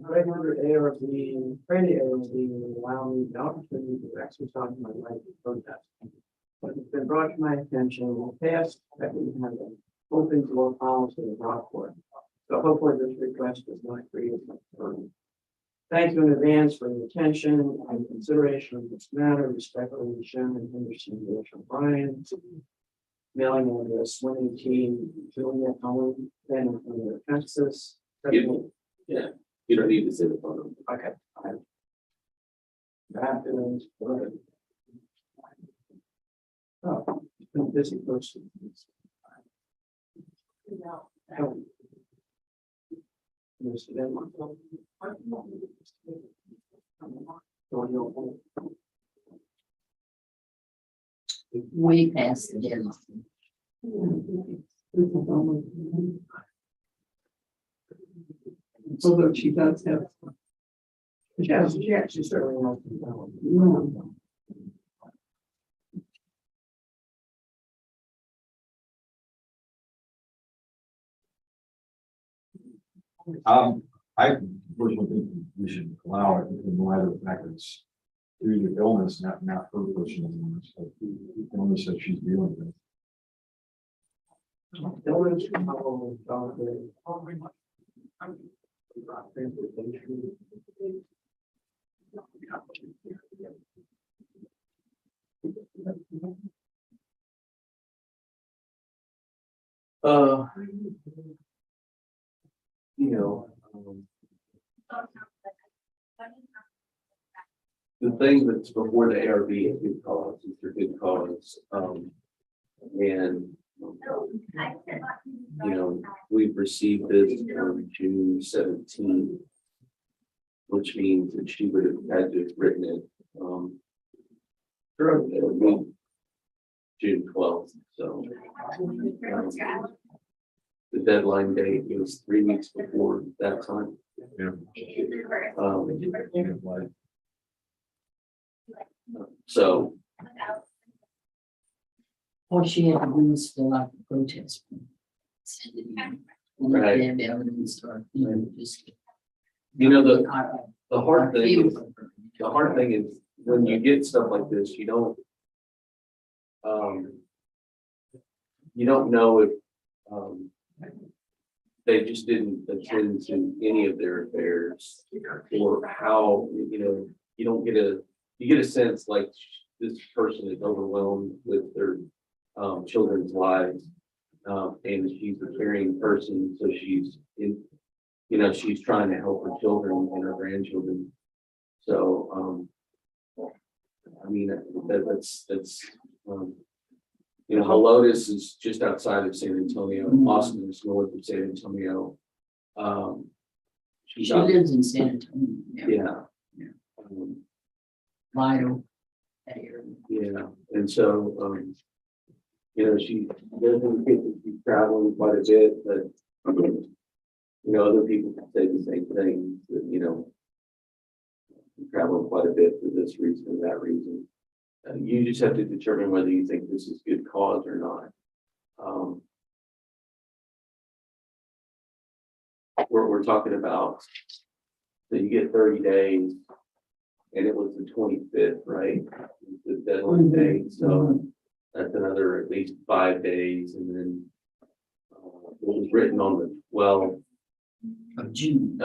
Speaker 1: Pray under ARB, pray the ARB will allow me the opportunity to exercise my right to protest. But it's been brought to my attention in the past that we have an open door policy in Rockport. So hopefully this request does not create much burden. Thank you in advance for your attention and consideration of this matter. Respectfully, Sharon Henderson, O'Brien. Mailing address 118 Juliet Home, San Antonio, Texas.
Speaker 8: Yeah, you don't need to say the phone number.
Speaker 1: Okay. That is good. Oh, it's been a busy person.
Speaker 3: Way past the deadline.
Speaker 6: Although she does have.
Speaker 1: She actually certainly has to know.
Speaker 2: I personally think we should allow it in light of the fact that it's due to illness, not her personal illness, but the illness that she's dealing with.
Speaker 1: Illness, travel, doctor, transportation.
Speaker 8: You know, the thing that's before the ARB is good cause, it's a good cause, and you know, we've received this on June 17th, which means that she would have had to have written it, it would be June 12th, so. The deadline date was 3 weeks before that time.
Speaker 2: Yeah.
Speaker 8: So,
Speaker 3: All she had to do was fill out the protest. Send it in. And then
Speaker 8: Right.
Speaker 3: they have evidence or, you know, just.
Speaker 8: you know, the
Speaker 3: I
Speaker 8: hard thing is,
Speaker 3: feel-
Speaker 8: the hard thing is when you get stuff like this, you don't. you don't know if, they just didn't attend to any of their affairs or how, you don't get you get a sense like this person is overwhelmed with their, children's lives. And she's a caring person, so she's she's trying to help her children and her grandchildren. So, I mean, that's, Helotes is just outside of San Antonio, Austin is north of San Antonio.
Speaker 3: She lives in San Antonio.
Speaker 8: Yeah.
Speaker 3: Vital. That area.
Speaker 8: Yeah, and so, she doesn't get to keep traveling quite a bit, but, other people can say the same thing, that, traveling quite a bit for this reason and that reason. You just have to determine whether you think this is good cause or not. We're talking about, so you get 30 days, and it was the 25th, right? The deadline date, so that's another at least 5 days, and then it was written on the 12th of June,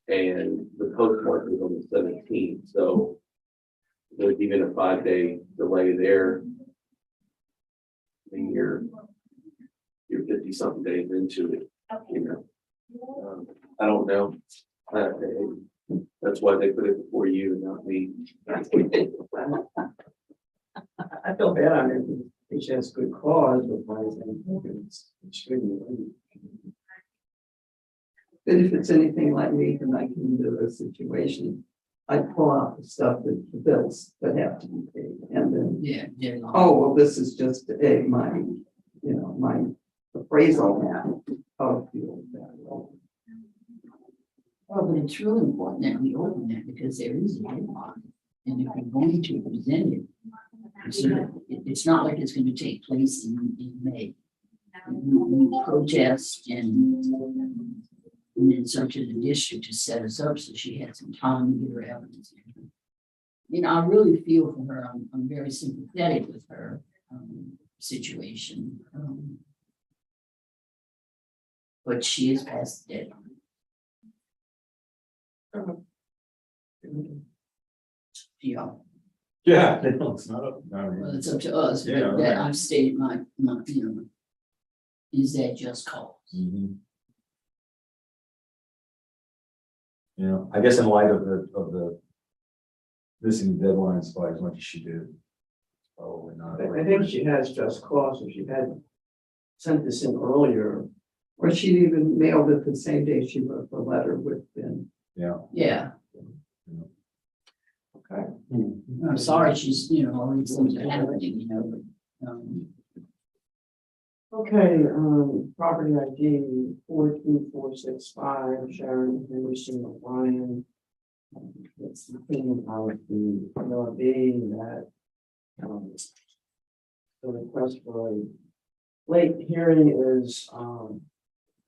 Speaker 8: and the postmark was on the 17th, so there's even a 5-day delay there. And you're 50 something days into it, I don't know. That's why they put it before you and not me.
Speaker 1: I feel bad, I mean, if she has good cause, but why is that it's extremely late.
Speaker 6: But if it's anything like me, then I can do a situation. I pull out the stuff that the bills that have to be paid, and then,
Speaker 3: Yeah.
Speaker 6: oh, well, this is just my appraisal map of the old value.
Speaker 3: Well, but it's really important that we open that because there is a deadline. And if we're going to present it, it's not like it's going to take place in May. We protest and then it's up to the district to set us up so she had some time to get her evidence. I really feel for her. I'm very sympathetic with her situation. But she is past the deadline. Yeah,
Speaker 2: Yeah, it's not up.
Speaker 3: well, it's up to us.
Speaker 2: Yeah,
Speaker 3: But that
Speaker 2: right.
Speaker 3: I've stated my, is that just cause?
Speaker 2: I guess in light of the missing deadlines by as much as she did, probably not.
Speaker 1: I think she has just cause, if she had sent this in earlier.
Speaker 6: Or she'd even mailed it the same day she wrote the letter with Ben.
Speaker 2: Yeah.
Speaker 3: Yeah,
Speaker 1: Okay.
Speaker 3: I'm sorry she's, all these things are happening, but,
Speaker 1: Okay, property ID 42465, Sharon Henderson O'Brien. It's the thing about the ARB that, the request for a late hearing is,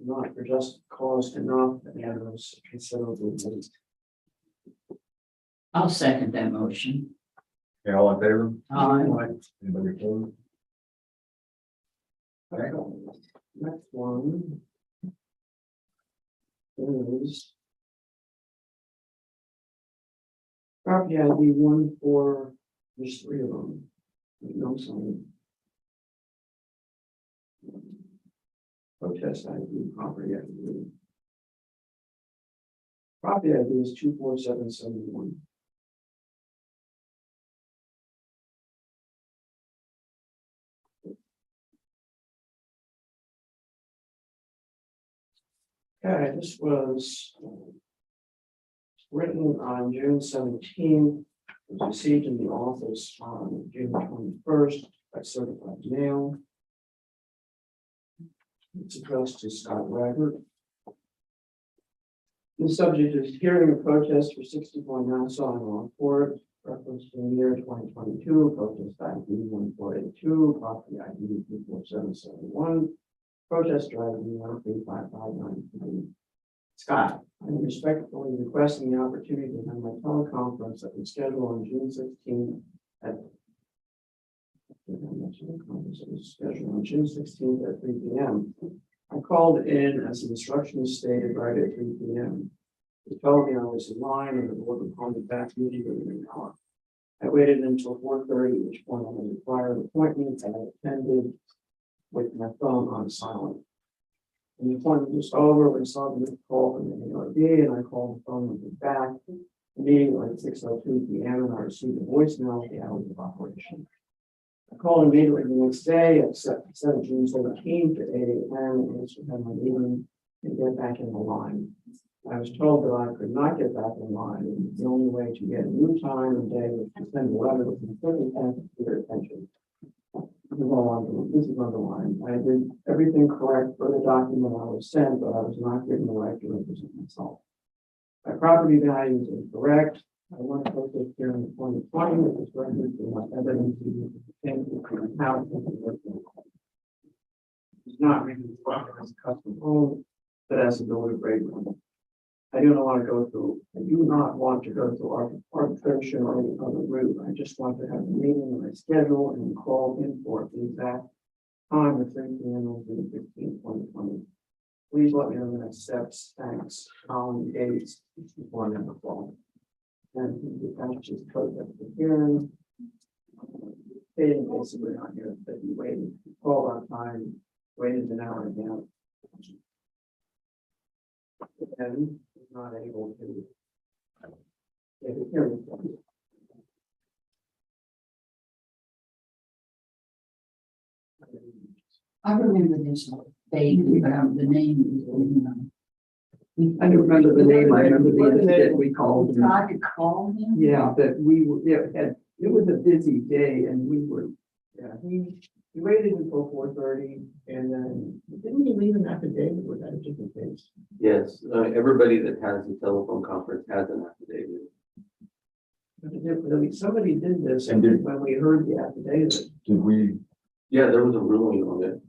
Speaker 1: not for just cause enough, and it was considerably late.
Speaker 3: I'll second that motion.
Speaker 2: Okay, all in favor?
Speaker 3: Aye.
Speaker 2: Anybody opposed?
Speaker 1: Okay. Next one is property ID 14, there's 3 of them. No sign. Protest ID, property ID. Property ID is 24771. Okay, this was written on June 17th, was received in the office on June 21st by certified mail. It's addressed to Scott Raggert. The subject is hearing a protest for 64 Nassau and Longport, reference to the year 2022, protest ID 1482, property ID 24771. Protest ID 13559. Scott, I am respectfully requesting the opportunity to have my teleconference that was scheduled on June 16th at Scheduled on June 16th at 3 p.m. I called in as the instructions stated right at 3 p.m. They told me I was in line and the board would call me back immediately within an hour. I waited until 4:30, at which point I was required appointment and I attended with my phone on silent. And the appointment was over, we saw the missed call from the ARB and I called the phone number back. Immediately at 6:02 p.m. and I received a voicemail of the hours of operation. I called immediately the next day at June 17th at 8 a.m. and answered my meeting and get back in the line. I was told that I could not get back in line. And the only way to get a new time and day was to send a letter with an important to their attention. This is underlined. I did everything correct for the document I was sent, but I was not given the right to represent myself. My property value is incorrect. I want to put this here in 2020, which is rendered to my evidence to the house. It's not really proper as a custom home, but as a builder grade home. I do not want to go through arbitration or any other route. I just want to have a meeting on my schedule and call in for the exact time of 3 p.m. on June 15, 2020. Please let me know the next steps. Thanks. Colin Gates, 61 number 12. And the just code at the hearing. Stating basically on here that he waited 12 hour time, waited an hour and a half. And was not able to get a hearing.
Speaker 3: I remember this vaguely, but the name is.
Speaker 6: I don't remember the name, I remember the incident we called.
Speaker 3: We tried to call him.
Speaker 6: Yeah, that we were, it was a busy day and we were,
Speaker 1: He waited until 4:30 and then didn't he leave an affidavit with that just in case?
Speaker 8: Yes, everybody that has a telephone conference has an affidavit.
Speaker 1: I mean, somebody did this
Speaker 2: And did-
Speaker 1: when we heard the affidavit.
Speaker 2: Did we,
Speaker 8: Yeah, there was a ruling on it.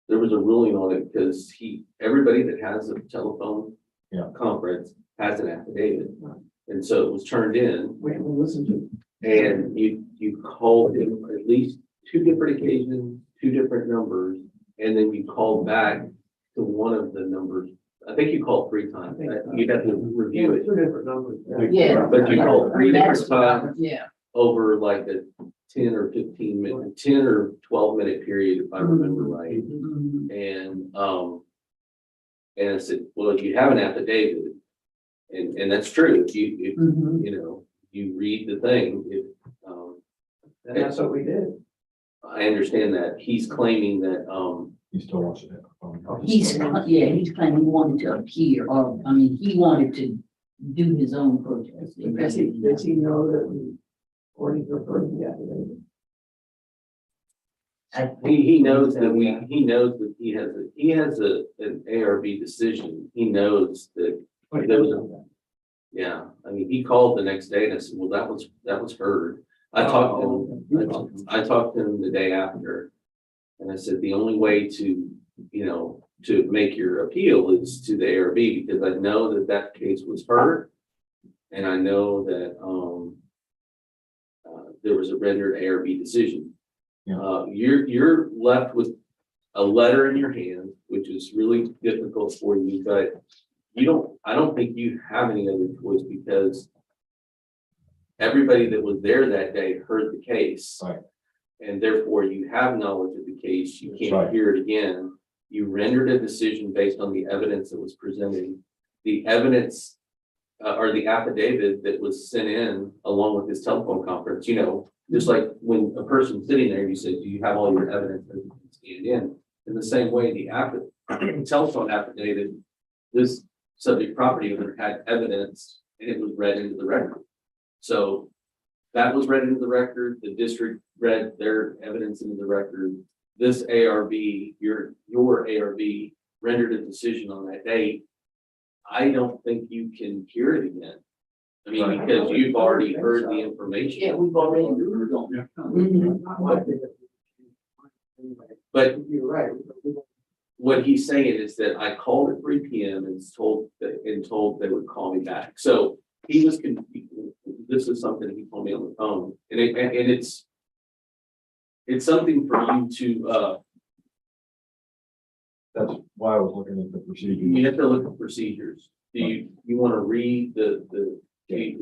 Speaker 8: There was a ruling on it because everybody that has a telephone conference has an affidavit. And so it was turned in
Speaker 1: We listened to.
Speaker 8: and you called him at least 2 different occasions, 2 different numbers, and then you called back to one of the numbers. I think you called 3 times. You'd have to review it.
Speaker 1: 2 different numbers.
Speaker 3: Yeah.
Speaker 8: But you called 3 different
Speaker 3: That's what I-
Speaker 8: times
Speaker 3: Yeah.
Speaker 8: over like a 10 or 15 minute, 10 or 12 minute period, if I remember right.
Speaker 3: Mhm.
Speaker 8: And I said, well, you have an affidavit. And that's true. If
Speaker 3: Mhm.
Speaker 8: you know, you read the thing,
Speaker 1: And that's what we did.
Speaker 8: I understand that he's claiming that,
Speaker 2: he still wants it?
Speaker 3: He's claiming he wanted to appear, or, I mean, he wanted to do his own protest.
Speaker 1: Does he know that we already referred to the affidavit?
Speaker 8: he knows that he knows that he has an ARB decision. He knows that. There was a- Yeah, I mean, he called the next day and I said, well, that was heard. I talked to him, I talked to him the day after. And I said, the only way to, to make your appeal is to the ARB, because I know that case was heard. And I know that, there was a rendered ARB decision. You're left with a letter in your hand, which is really difficult for you, but I don't think you have any other choice, because everybody that was there that day heard the case.
Speaker 2: Right.
Speaker 8: And therefore you have knowledge of the case. You
Speaker 2: That's
Speaker 8: can't
Speaker 2: right.
Speaker 8: hear it again. You rendered a decision based on the evidence that was presented. The evidence or the affidavit that was sent in along with this telephone conference, just like when a person's sitting there, you say, do you have all your evidence that you can stand in? In the same way, the telephone affidavit, this subject property owner had evidence and it was read into the record. So that was read into the record. The district read their evidence into the record. This ARB, your ARB rendered a decision on that date. I don't think you can hear it again. I mean,
Speaker 2: Right.
Speaker 8: because you've already heard the information.
Speaker 3: Yeah, we've already heard it. Mhm.
Speaker 8: But
Speaker 1: You're right.
Speaker 8: what he's saying is that I called at 3 p.m. and told they would call me back. So he was confused. This is something he told me on the phone, and it's it's something for you to,
Speaker 2: That's why I was looking at the procedure.
Speaker 8: you have to look at procedures. Do you want to read the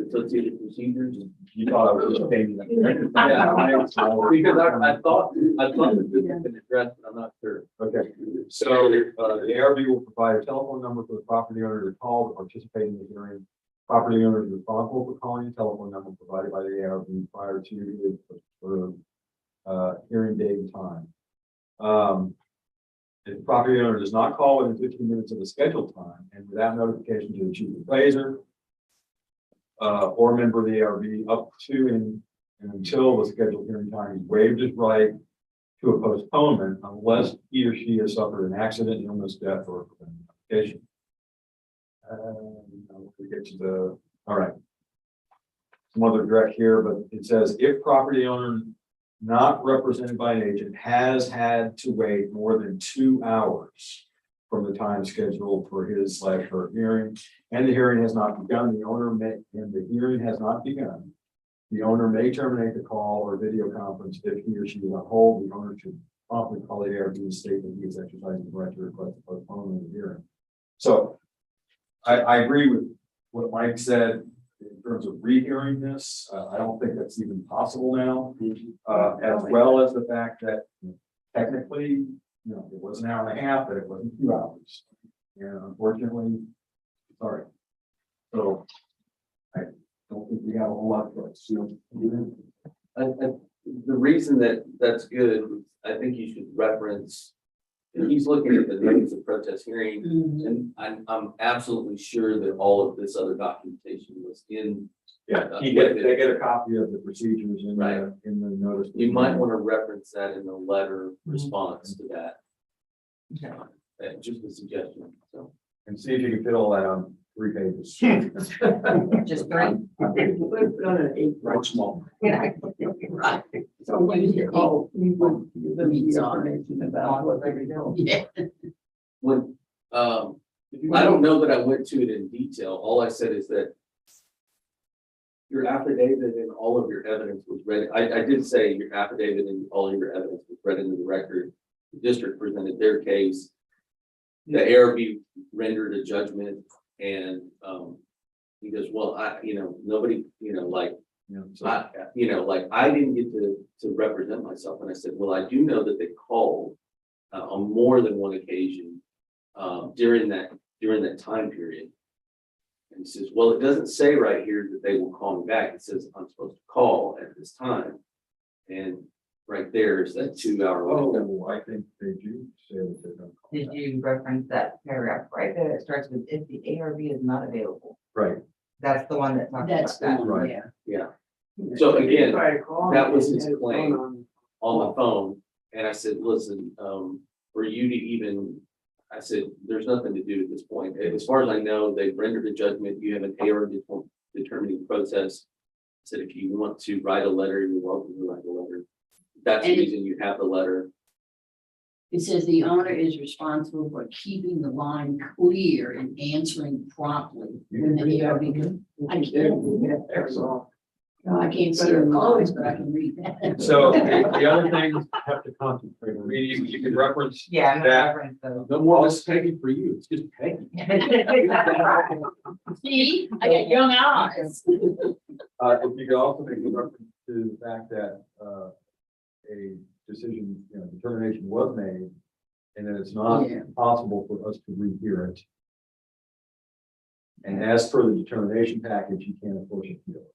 Speaker 8: associated procedures?
Speaker 2: You thought I was just changing that.
Speaker 8: Yeah, because I thought that this had been addressed, but I'm not sure.
Speaker 2: Okay, so, the ARB will provide a telephone number for the property owner to call to participate in the hearing. Property owner is responsible for calling the telephone number provided by the ARB prior to the hearing date and time. If the property owner does not call within 15 minutes of the scheduled time and without notification to the chief appraiser or a member of the ARB up to and until the scheduled hearing time, he waived his right to a postponement unless he or she has suffered an accident, illness, death, or application. We get to the, all right. Some other direct here, but it says if property owner not represented by an agent has had to wait more than 2 hours from the time scheduled for his/her hearing, and the hearing has not begun, the owner may, and the hearing has not begun, the owner may terminate the call or video conference if he or she is on hold. The owner should promptly call the ARB and state that he is exercising the right to request a postponement of the hearing. So I agree with what Mike said in terms of rehearing this. I don't think that's even possible now, as well as the fact that technically, it was an hour and a half, but it wasn't 2 hours. And unfortunately, sorry. So I don't think we have a whole lot of choice.
Speaker 8: The reason that's good, I think you should reference, he's looking at the notice of protest hearing, and I'm absolutely sure that all of this other documentation was in.
Speaker 2: Yeah, they get a copy of the procedures in in the notice.
Speaker 8: You might want to reference that in the letter response to that. Just a suggestion, so.
Speaker 2: And see if you can fit all that on 3 pages.
Speaker 7: Just right.
Speaker 2: Right, small.
Speaker 7: Right.
Speaker 6: So when you call, you would give them the information about what they're doing.
Speaker 3: Yeah.
Speaker 8: When, I don't know that I went to it in detail. All I said is that your affidavit and all of your evidence was read. I did say your affidavit and all of your evidence was read into the record. The district presented their case. The ARB rendered a judgment, and he goes, well, nobody, I didn't get to represent myself. And I said, well, I do know that they called on more than one occasion during that time period. And he says, well, it doesn't say right here that they will call me back. It says I'm supposed to call at this time. And right there is that 2 hour window.
Speaker 2: Oh, I think they do say that they're going to call
Speaker 7: Did
Speaker 2: back.
Speaker 7: you reference that paragraph right there? It starts with if the ARB is not available.
Speaker 2: Right,
Speaker 7: That's the one that talks
Speaker 3: That's
Speaker 7: about
Speaker 3: the
Speaker 7: that.
Speaker 3: one,
Speaker 2: Right.
Speaker 3: yeah.
Speaker 8: Yeah. So again,
Speaker 1: Try to call
Speaker 8: that
Speaker 1: him,
Speaker 8: was
Speaker 1: he
Speaker 8: his
Speaker 1: had his
Speaker 8: claim.
Speaker 1: phone
Speaker 8: on the phone, and I said, listen, for you to even, I said, there's nothing to do at this point. As far as I know, they've rendered a judgment. You have an ARB determining process. I said, if you want to write a letter, you're welcome to write a letter. That's the
Speaker 3: And-
Speaker 8: reason you have the letter.
Speaker 3: It says the owner is responsible for keeping the line clear and answering promptly. When the ARB, I can't see the colors, but I can read that.
Speaker 2: so the other thing you have to concentrate on, you can reference
Speaker 7: Yeah, I'm gonna
Speaker 2: that.
Speaker 7: reference those.
Speaker 8: No more Miss Peggy for you. It's just Peggy.
Speaker 3: See, I got young eyes.
Speaker 2: If you could also make a reference to the fact that a decision, determination was made, and that it's not
Speaker 3: Yeah.
Speaker 2: possible for us to rehear it. And as per the determination package, you can't of course appeal it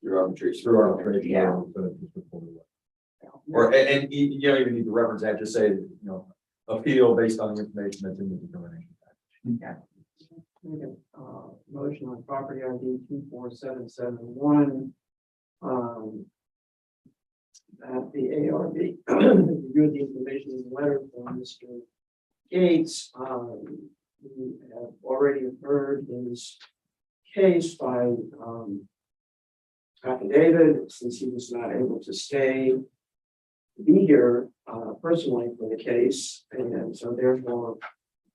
Speaker 8: Your arbitration.
Speaker 2: through arbitration.
Speaker 7: Yeah.
Speaker 2: Or just before the law. Or, and you don't even need to reference that, just say, appeal based on the information that's in the determination package.
Speaker 1: Motion on property ID 24771. That the ARB reviewed the information in the letter from Mr. Gates. We have already heard his case by affidavit, since he was not able to be here personally for the case, and so therefore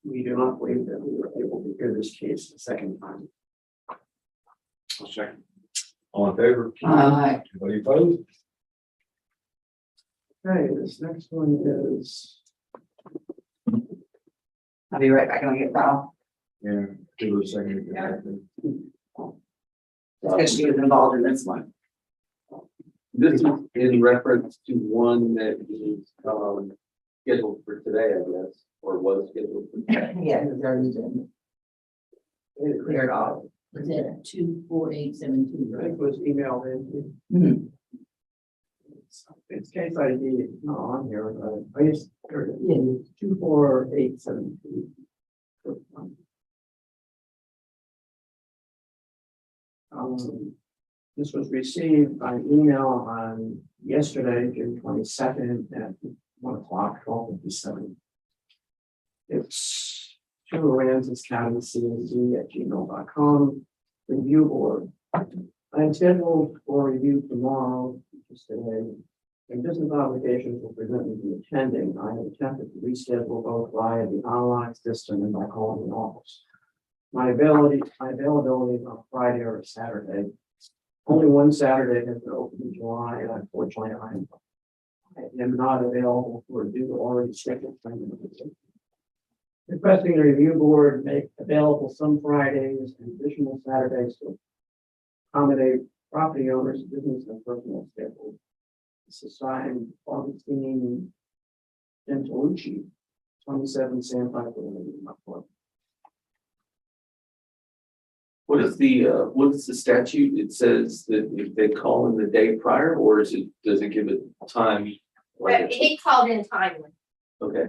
Speaker 1: we do not believe that we were able to hear this case the second time.
Speaker 2: I'll check. All in favor?
Speaker 3: Aye.
Speaker 2: Anybody opposed?
Speaker 1: Okay, this next one is,
Speaker 7: I'll be right back. I'll get Val.
Speaker 2: Yeah, give it a second.
Speaker 7: Because she was involved in this one.
Speaker 8: This is in reference to one that is, scheduled for today, I guess, or was scheduled for today.
Speaker 7: Yeah, it's already been. It cleared off.
Speaker 3: Was that 24872,
Speaker 1: I
Speaker 3: right?
Speaker 1: think was emailed in.
Speaker 7: Mhm.
Speaker 1: It's case ID, it's not on here, but I used, there it is, 24872. This was received by email on yesterday, June 22nd at 1:00, 12:57. It's to Aransas County CNC@gmail.com. Review board. I'm scheduled for review tomorrow, which is today. And business obligations will prevent me from attending. I have attempted to reschedule both via the online system and by calling the office. My availability is on Friday or Saturday. Only one Saturday has been open in July, and unfortunately, I am not available for due to already scheduled training. Requesting the review board make available some Fridays and additional Saturdays to accommodate property owners, business and personal schedules. This is signed Augustine Gentilucci, 27 Sandpiper Lane.
Speaker 8: What is the statute? It says that if they call in the day prior, or does it give it time?
Speaker 9: But he called in timely.
Speaker 8: Okay.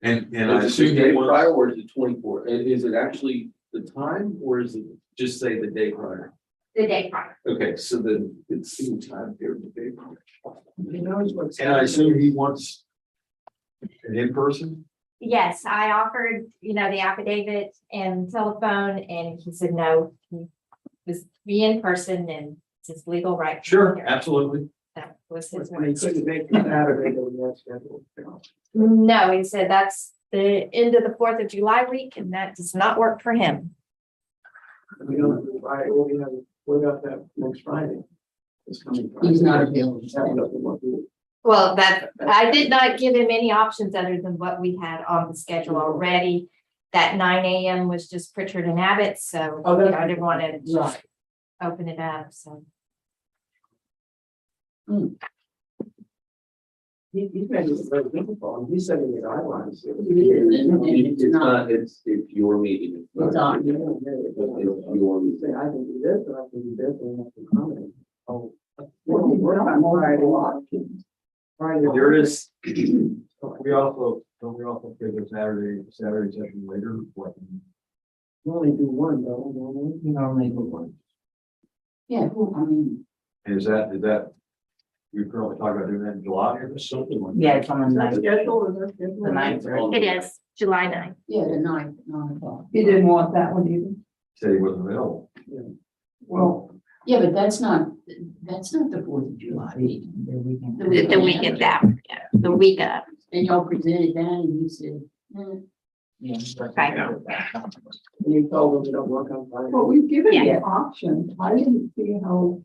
Speaker 2: And
Speaker 8: Is
Speaker 2: I
Speaker 8: it the
Speaker 2: assume
Speaker 8: day
Speaker 2: he wants,
Speaker 8: prior or is it 24? And is it actually the time or is it just say the day prior?
Speaker 9: The day prior.
Speaker 8: Okay, so then it's the time here, the day prior.
Speaker 1: He knows what's.
Speaker 2: and I assume he wants an in-person?
Speaker 9: Yes, I offered, the affidavit and telephone, and he said no. He was be in person and it's his legal right. to
Speaker 2: Sure,
Speaker 9: be here.
Speaker 2: absolutely.
Speaker 9: That was his
Speaker 1: When he
Speaker 9: words.
Speaker 1: couldn't make the Saturday that we had scheduled.
Speaker 9: No, he said that's the end of the 4th of July week, and that does not work for him.
Speaker 1: We don't, right, well, we got that next Friday. It's coming. Friday.
Speaker 3: He's not available.
Speaker 1: Have nothing more to do.
Speaker 9: Well, I did not give him any options other than what we had on the schedule already. That 9 a.m. was just Pritchard and Abbott, so
Speaker 1: Oh, that's-
Speaker 9: I didn't want to
Speaker 3: Right.
Speaker 9: open it up, so.
Speaker 1: He's made it very difficult. He's setting the guidelines.
Speaker 8: It's not, it's your meeting.
Speaker 3: It's on.
Speaker 8: It's your meeting.
Speaker 1: Say, I can do this, and I can do this, and I can comment. Oh.
Speaker 6: Well, he's
Speaker 1: We're
Speaker 6: got
Speaker 1: on Friday.
Speaker 6: multiple options.
Speaker 1: Friday.
Speaker 2: There is, we also schedule Saturday session later.
Speaker 1: We only do one, though.
Speaker 3: You normally do one. Yeah, well, I mean,
Speaker 2: Is that, we currently talk about doing that in July or something like that?
Speaker 7: Yeah, it's on the
Speaker 1: Is that
Speaker 7: ninth.
Speaker 1: scheduled? Is that scheduled?
Speaker 7: The ninth, right?
Speaker 9: It is July 9th.
Speaker 3: yeah, the 9th, 9 o'clock.
Speaker 6: He didn't want that one either.
Speaker 2: Said he wasn't available.
Speaker 6: Well,
Speaker 3: Yeah, but that's not the 4th of July meeting.
Speaker 7: The weekend.
Speaker 9: The weekend after, yeah, the week of.
Speaker 3: And y'all presented that and he said,
Speaker 7: Yeah.
Speaker 1: And you told them you don't work on Friday.
Speaker 6: well, we've given
Speaker 9: Yeah.
Speaker 6: him options. I didn't see how,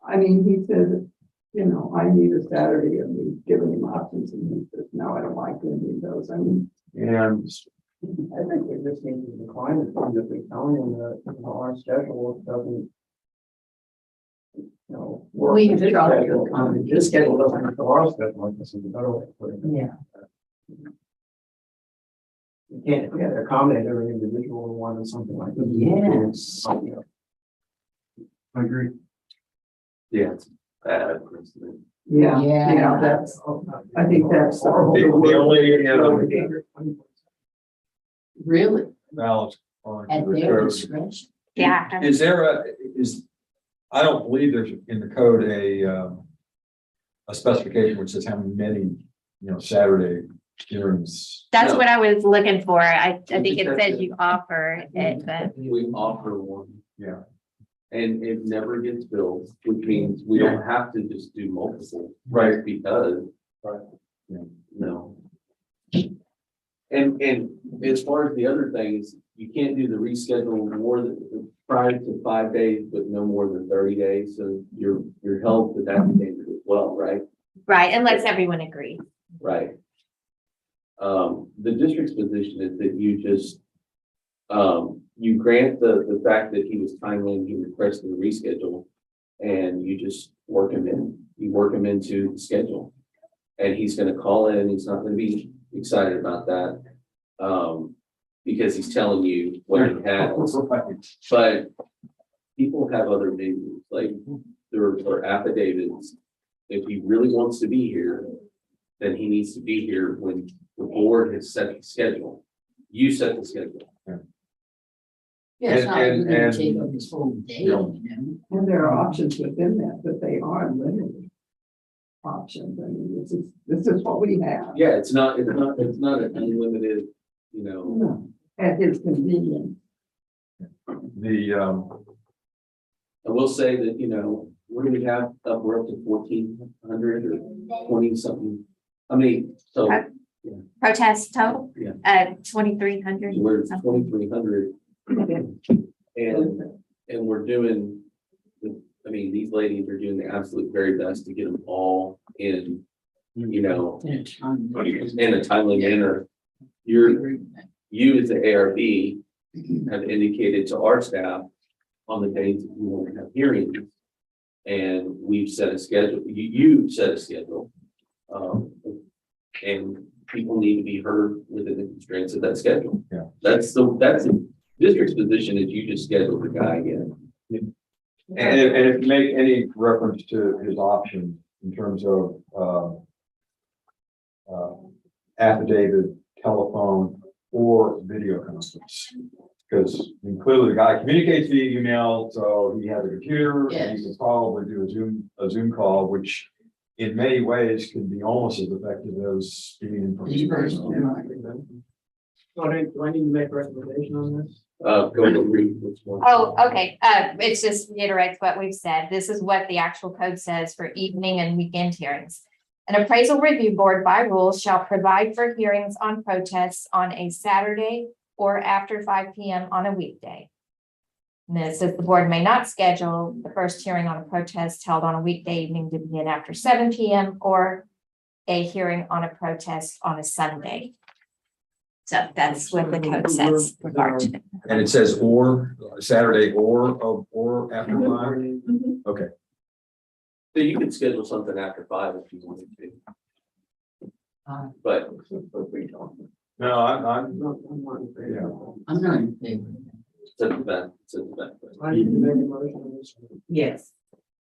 Speaker 6: I mean, he said, I need a Saturday and we've given him options and he says, no, I don't like any of those. I mean,
Speaker 2: And
Speaker 1: I think we just need to decline it, from the big county and our schedule doesn't. Work.
Speaker 3: We have
Speaker 1: His
Speaker 3: tried to
Speaker 1: schedule,
Speaker 3: accommodate.
Speaker 1: His schedule doesn't have our schedule, like this is a better way to put it.
Speaker 7: Yeah.
Speaker 1: You can't accommodate every individual who wanted something like this.
Speaker 3: Yes.
Speaker 2: I agree.
Speaker 8: Yeah, it's bad. Kristen.
Speaker 6: yeah, that's, I think that's.
Speaker 2: The only,
Speaker 3: really,
Speaker 2: balance on
Speaker 3: at
Speaker 2: the
Speaker 3: their
Speaker 2: code.
Speaker 3: discretion.
Speaker 9: Yeah.
Speaker 2: Is there I don't believe there's in the code a specification which says how many, Saturday hearings.
Speaker 9: That's
Speaker 8: No.
Speaker 9: what I was looking for. I think
Speaker 8: just
Speaker 9: it
Speaker 8: have
Speaker 9: says
Speaker 8: to-
Speaker 9: you offer it, but
Speaker 8: We offer one.
Speaker 2: Yeah.
Speaker 8: And it never gets billed, which means we don't have to just do multiple.
Speaker 2: Right.
Speaker 8: Because.
Speaker 2: Right.
Speaker 8: No. And as far as the other things, you can't do the reschedule more than, prior to 5 days, but no more than 30 days, so you're held to that standard as well, right?
Speaker 9: Right, unless everyone agrees.
Speaker 8: Right. The district's position is that you just, you grant the fact that he was timely and he requested a reschedule, and you just work him in, you work him into the schedule. And he's gonna call in, he's not gonna be excited about that, because he's telling you what he has. But people have other venues, like there are affidavits. If he really wants to be here, then he needs to be here when the board has set the schedule. You set the schedule.
Speaker 3: Yeah, it's not really
Speaker 2: And-
Speaker 3: gonna
Speaker 2: and-
Speaker 3: take up this whole day, you know?
Speaker 6: And there are options within that, but they are limited options. I mean, this is what we have.
Speaker 8: Yeah, it's not an unlimited, you know.
Speaker 6: No, at his convenience.
Speaker 2: The,
Speaker 8: I will say that, you know, what do we have up, we're up to 1,400 or 20 something. I mean, so
Speaker 9: Protest total?
Speaker 8: Yeah.
Speaker 9: 2,300.
Speaker 8: we're 2,300. And we're doing, I mean, these ladies are doing the absolute very best to get them all in, you know,
Speaker 3: In a time.
Speaker 8: in a timely manner. You as the ARB have indicated to our staff on the days that you want to have hearings. And we've set a schedule, you set a schedule. And people need to be heard within the constraints of that schedule.
Speaker 2: Yeah.
Speaker 8: That's the district's position is you just schedule the guy again.
Speaker 2: and if you make any reference to his option in terms of, affidavit, telephone, or video conference. Because clearly the guy communicates via email, so he has a computer, and
Speaker 3: Yes.
Speaker 2: he can probably do a Zoom call, which in many ways can be almost as effective as being in person.
Speaker 1: So do I need to make a recommendation on this?
Speaker 8: Go to read which one.
Speaker 9: Oh, okay. It just reiterates what we've said. This is what the actual code says for evening and weekend hearings. An appraisal review board by rules shall provide for hearings on protests on a Saturday or after 5 PM on a weekday. And then it says the board may not schedule the first hearing on a protest held on a weekday evening to begin after 7 PM or a hearing on a protest on a Sunday. So that's what the code says regarding it.
Speaker 2: And it says or Saturday or after 5?
Speaker 6: Mhm.
Speaker 2: Okay.
Speaker 8: So you could schedule something after 5 if you wanted to. But
Speaker 2: No, I'm
Speaker 1: I'm not in favor of that.
Speaker 3: I'm not in favor of that.
Speaker 8: it's at the back, it's at the back.
Speaker 1: I need to make a motion on this one.
Speaker 7: Yes.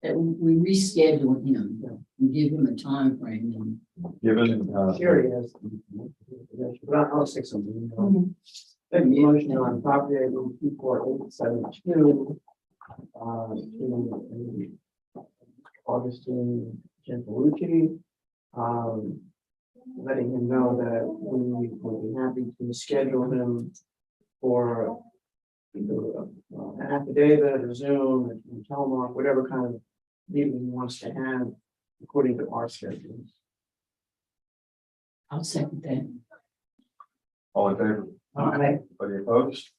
Speaker 3: That we reschedule him, we give him a time frame and
Speaker 2: given,
Speaker 1: Sure, yes. But I'll say something. Make a motion on property rule 24872. Augustine Gentelucci. Letting him know that we would be happy to schedule him for either an affidavit or Zoom, or telemark, whatever kind of meeting he wants to have according to our schedules.
Speaker 3: I'll second that.
Speaker 2: all in favor?
Speaker 1: Aye.
Speaker 2: Anybody opposed?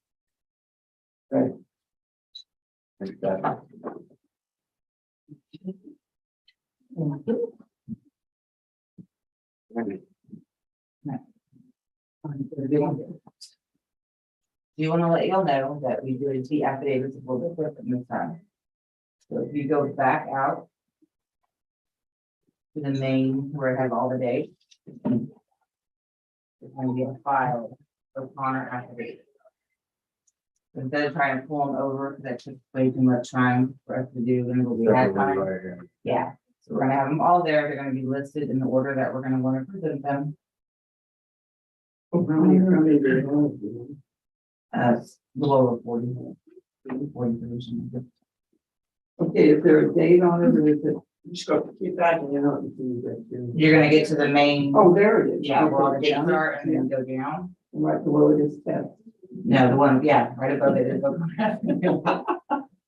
Speaker 2: Okay. Thank you, Pat.
Speaker 7: Do you want to let y'all know that we did the affidavits a little bit different this time? So if you go back out to the main where it has all the dates, it's going to be a file of Connor affidavit. Instead of trying to pull them over, because that took way too much time for us to do, and we had time.
Speaker 2: Right, yeah.
Speaker 7: Yeah, so we're gonna have them all there. They're gonna be listed in the order that we're gonna want to present them.
Speaker 1: How many do you
Speaker 7: Below 40. 40.
Speaker 6: Okay, is there a date on it or is it?
Speaker 1: have? Just go keep that and you know. You can get to-
Speaker 7: You're gonna get to the main,
Speaker 6: Oh, there it is.
Speaker 7: yeah, where all the
Speaker 6: Okay,
Speaker 7: dates
Speaker 6: yeah.
Speaker 7: are, and then go down.
Speaker 6: Right below it is test.
Speaker 7: No, the one, yeah, right above it is.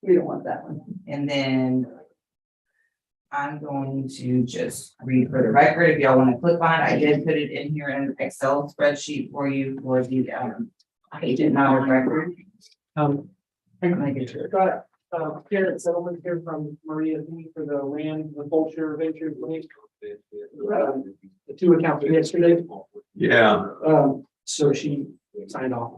Speaker 6: We don't want that one.
Speaker 7: And then I'm going to just read for the record, if y'all want to click on it, I did put it in here in an Excel spreadsheet for you for the Agent not a record.
Speaker 3: Making sure.
Speaker 10: Got, here at settlement here from Maria B for the land, the Vulture Ventures link. The two accounts from yesterday,
Speaker 2: Yeah,
Speaker 10: so she signed off.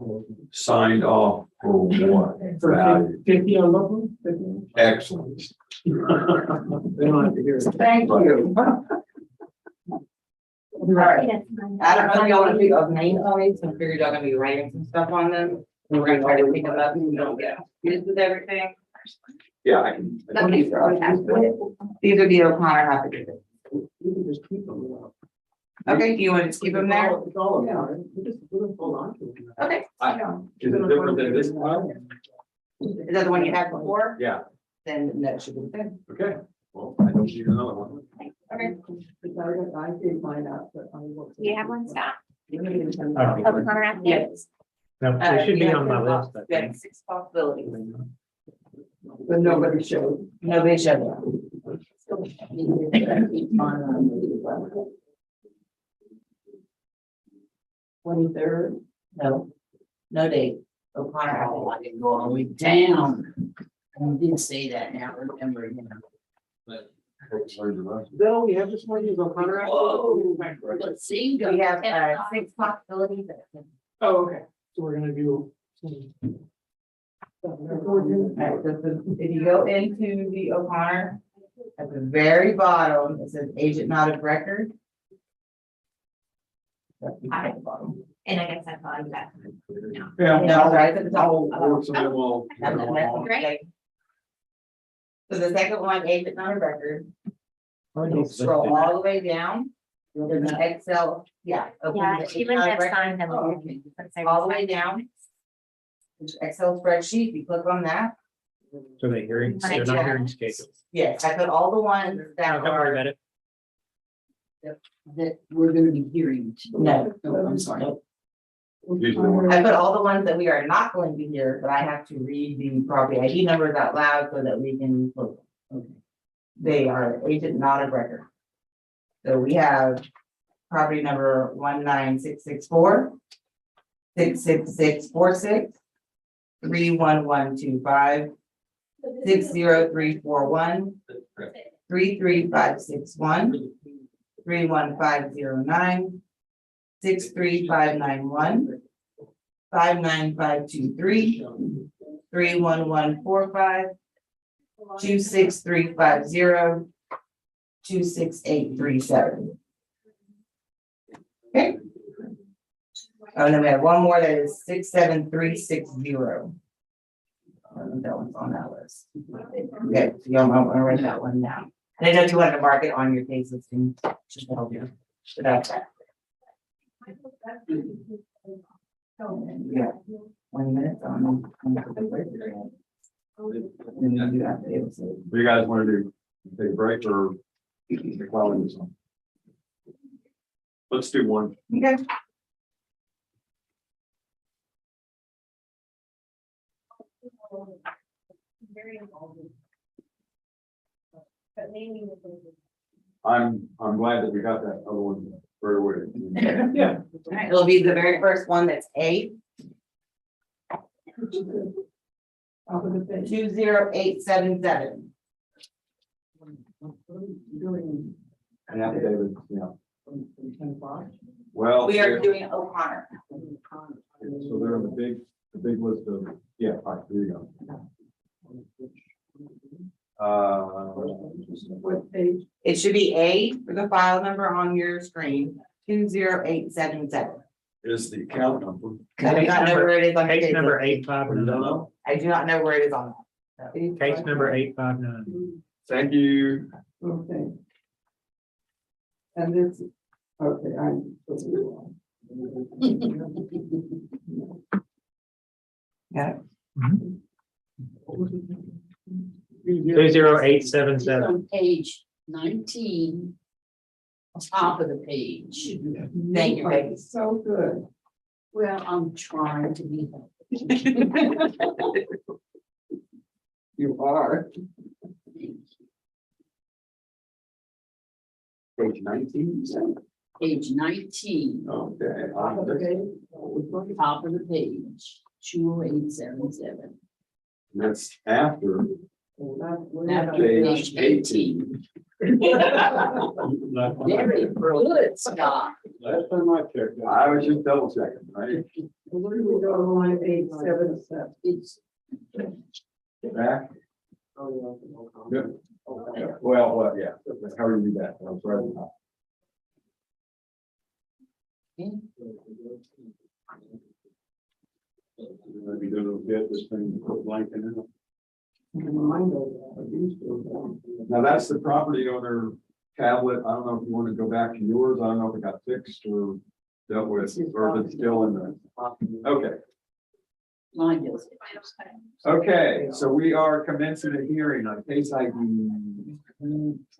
Speaker 2: signed off for what?
Speaker 10: For
Speaker 2: Value.
Speaker 10: 50 on both of them, 50.
Speaker 2: Excellent.
Speaker 10: They don't have to hear it.
Speaker 7: Thank you. All right. I don't know if y'all want to pick up names on these, so I figured y'all gonna be writing some stuff on them. And we're gonna try to pick them up and we don't get confused with everything.
Speaker 2: Yeah, I can.
Speaker 7: These would be O'Connor affidavit.
Speaker 1: You can just keep them.
Speaker 7: Okay, do you want to just keep them there?
Speaker 1: It's all about it. We just hold on to them.
Speaker 7: Okay.
Speaker 2: Is it different than this file?
Speaker 7: Is that the one you had before?
Speaker 2: Yeah,
Speaker 7: Then that should be good.
Speaker 2: okay. Well, I don't need another one.
Speaker 7: Okay.
Speaker 6: I gave mine out, but I will.
Speaker 9: Do you have one, Scott?
Speaker 5: Oh,
Speaker 9: O'Connor affidavit?
Speaker 5: no, they should be on my list, I
Speaker 7: We have
Speaker 5: think.
Speaker 7: 6 possibilities.
Speaker 6: But nobody showed.
Speaker 7: Nobody showed up.
Speaker 3: 23rd.
Speaker 7: No date. O'Connor
Speaker 3: Oh,
Speaker 7: affidavit.
Speaker 3: I didn't go all the way down. I did say that now, remember, you know.
Speaker 10: Bill, we have this one, is O'Connor.
Speaker 3: Whoa, let's see.
Speaker 7: We have 6 possibilities.
Speaker 10: Oh, okay, so we're gonna do.
Speaker 7: Alright, so if you go into the O'Connor, at the very bottom, it says agent not of record. That's the bottom.
Speaker 9: And I guess I thought that.
Speaker 2: Yeah.
Speaker 7: No, right at the top.
Speaker 2: Works and then we'll.
Speaker 7: That's the next
Speaker 9: Great.
Speaker 7: So the second one, agent not of record,
Speaker 5: Already
Speaker 7: you'll scroll
Speaker 5: listed.
Speaker 7: all the way down. There's an Excel, yeah. open
Speaker 9: Yeah,
Speaker 7: the
Speaker 9: she
Speaker 7: agent
Speaker 9: wouldn't
Speaker 7: not
Speaker 9: have
Speaker 7: of record.
Speaker 9: signed them.
Speaker 7: Oh, okay. All the way down. There's Excel spreadsheet, you click on that.
Speaker 5: So they hearing, they're not hearing scheduled.
Speaker 7: Yes, I put all the ones
Speaker 5: No,
Speaker 7: that
Speaker 5: don't worry
Speaker 7: are,
Speaker 5: about it.
Speaker 3: That we're gonna be hearing.
Speaker 7: No.
Speaker 3: Oh, I'm sorry.
Speaker 7: I put all the ones that we are not going to hear, but I have to read the property ID numbers out loud so that we can look.
Speaker 3: Okay.
Speaker 7: They are agent not of record. So we have property number 19664, 66646, 31125, 60341, 33561, 31509, 63591, 59523, 31145, 26350, 26837. Okay. And then we have one more that is 67360. That one's on that list. Okay, so y'all might want to write that one down. I didn't know if you wanted to mark it on your case listing, just to help you. But that's that. Yeah, 20 minutes on. And then you have to be able to.
Speaker 2: What do you guys want to do? Take a break or take while in this one? Let's do one.
Speaker 7: Okay.
Speaker 2: I'm glad that we got that other one right away.
Speaker 10: Yeah.
Speaker 7: All right, it'll be the very first one that's A. 20877.
Speaker 2: An affidavit, yeah. Well.
Speaker 7: We are doing O'Connor.
Speaker 2: So they're in the big list of, yeah, all right, there you go.
Speaker 6: What page?
Speaker 7: It should be A for the file number on your screen, 20877.
Speaker 2: Is the account number.
Speaker 7: I do not know where it is on your
Speaker 5: Case
Speaker 7: case
Speaker 5: number
Speaker 7: list.
Speaker 5: 859.
Speaker 7: I do not know where it is on that.
Speaker 5: Case number 859.
Speaker 2: Thank you.
Speaker 6: Okay. And this, okay, I'm.
Speaker 7: Yeah.
Speaker 5: 20877.
Speaker 3: On page 19, top of the page.
Speaker 7: Thank you, Peggy.
Speaker 6: So good.
Speaker 3: Well, I'm trying to be.
Speaker 6: You are.
Speaker 2: Page 19, you said?
Speaker 3: Page 19.
Speaker 2: Okay.
Speaker 6: Okay.
Speaker 3: top of the page, 20877.
Speaker 2: That's after
Speaker 3: After
Speaker 2: page
Speaker 3: page 18.
Speaker 4: Last
Speaker 3: Very good, Scott.
Speaker 4: time I checked.
Speaker 2: I was just double checking, right?
Speaker 6: Where do we go to line 877?
Speaker 3: It's,
Speaker 2: Back. Yeah. Well, yeah, how do you do that? I'm sorry.
Speaker 4: Maybe do a little bit, this thing, put blank in it.
Speaker 2: Now, that's the property owner tablet. I don't know if you want to go back to yours. I don't know if it got fixed or dealt with, or if it's still in the, okay.
Speaker 3: mine does.
Speaker 2: Okay, so we are commencing a hearing on case ID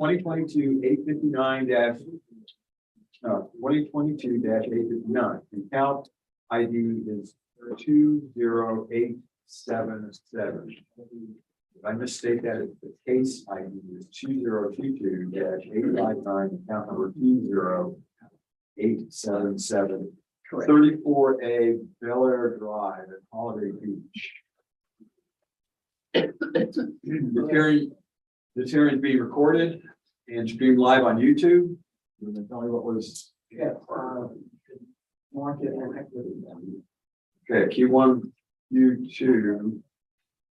Speaker 2: 2022-859 2022-859. The count ID is 20877. If I misstate that, the case ID is 2022-859, account number 20877.
Speaker 3: Correct.
Speaker 2: 34A Valero Drive at Holiday Beach. This hearing is being recorded and streamed live on YouTube. You can tell me what was.
Speaker 1: Market and equity.
Speaker 2: Okay, Q1, Q2.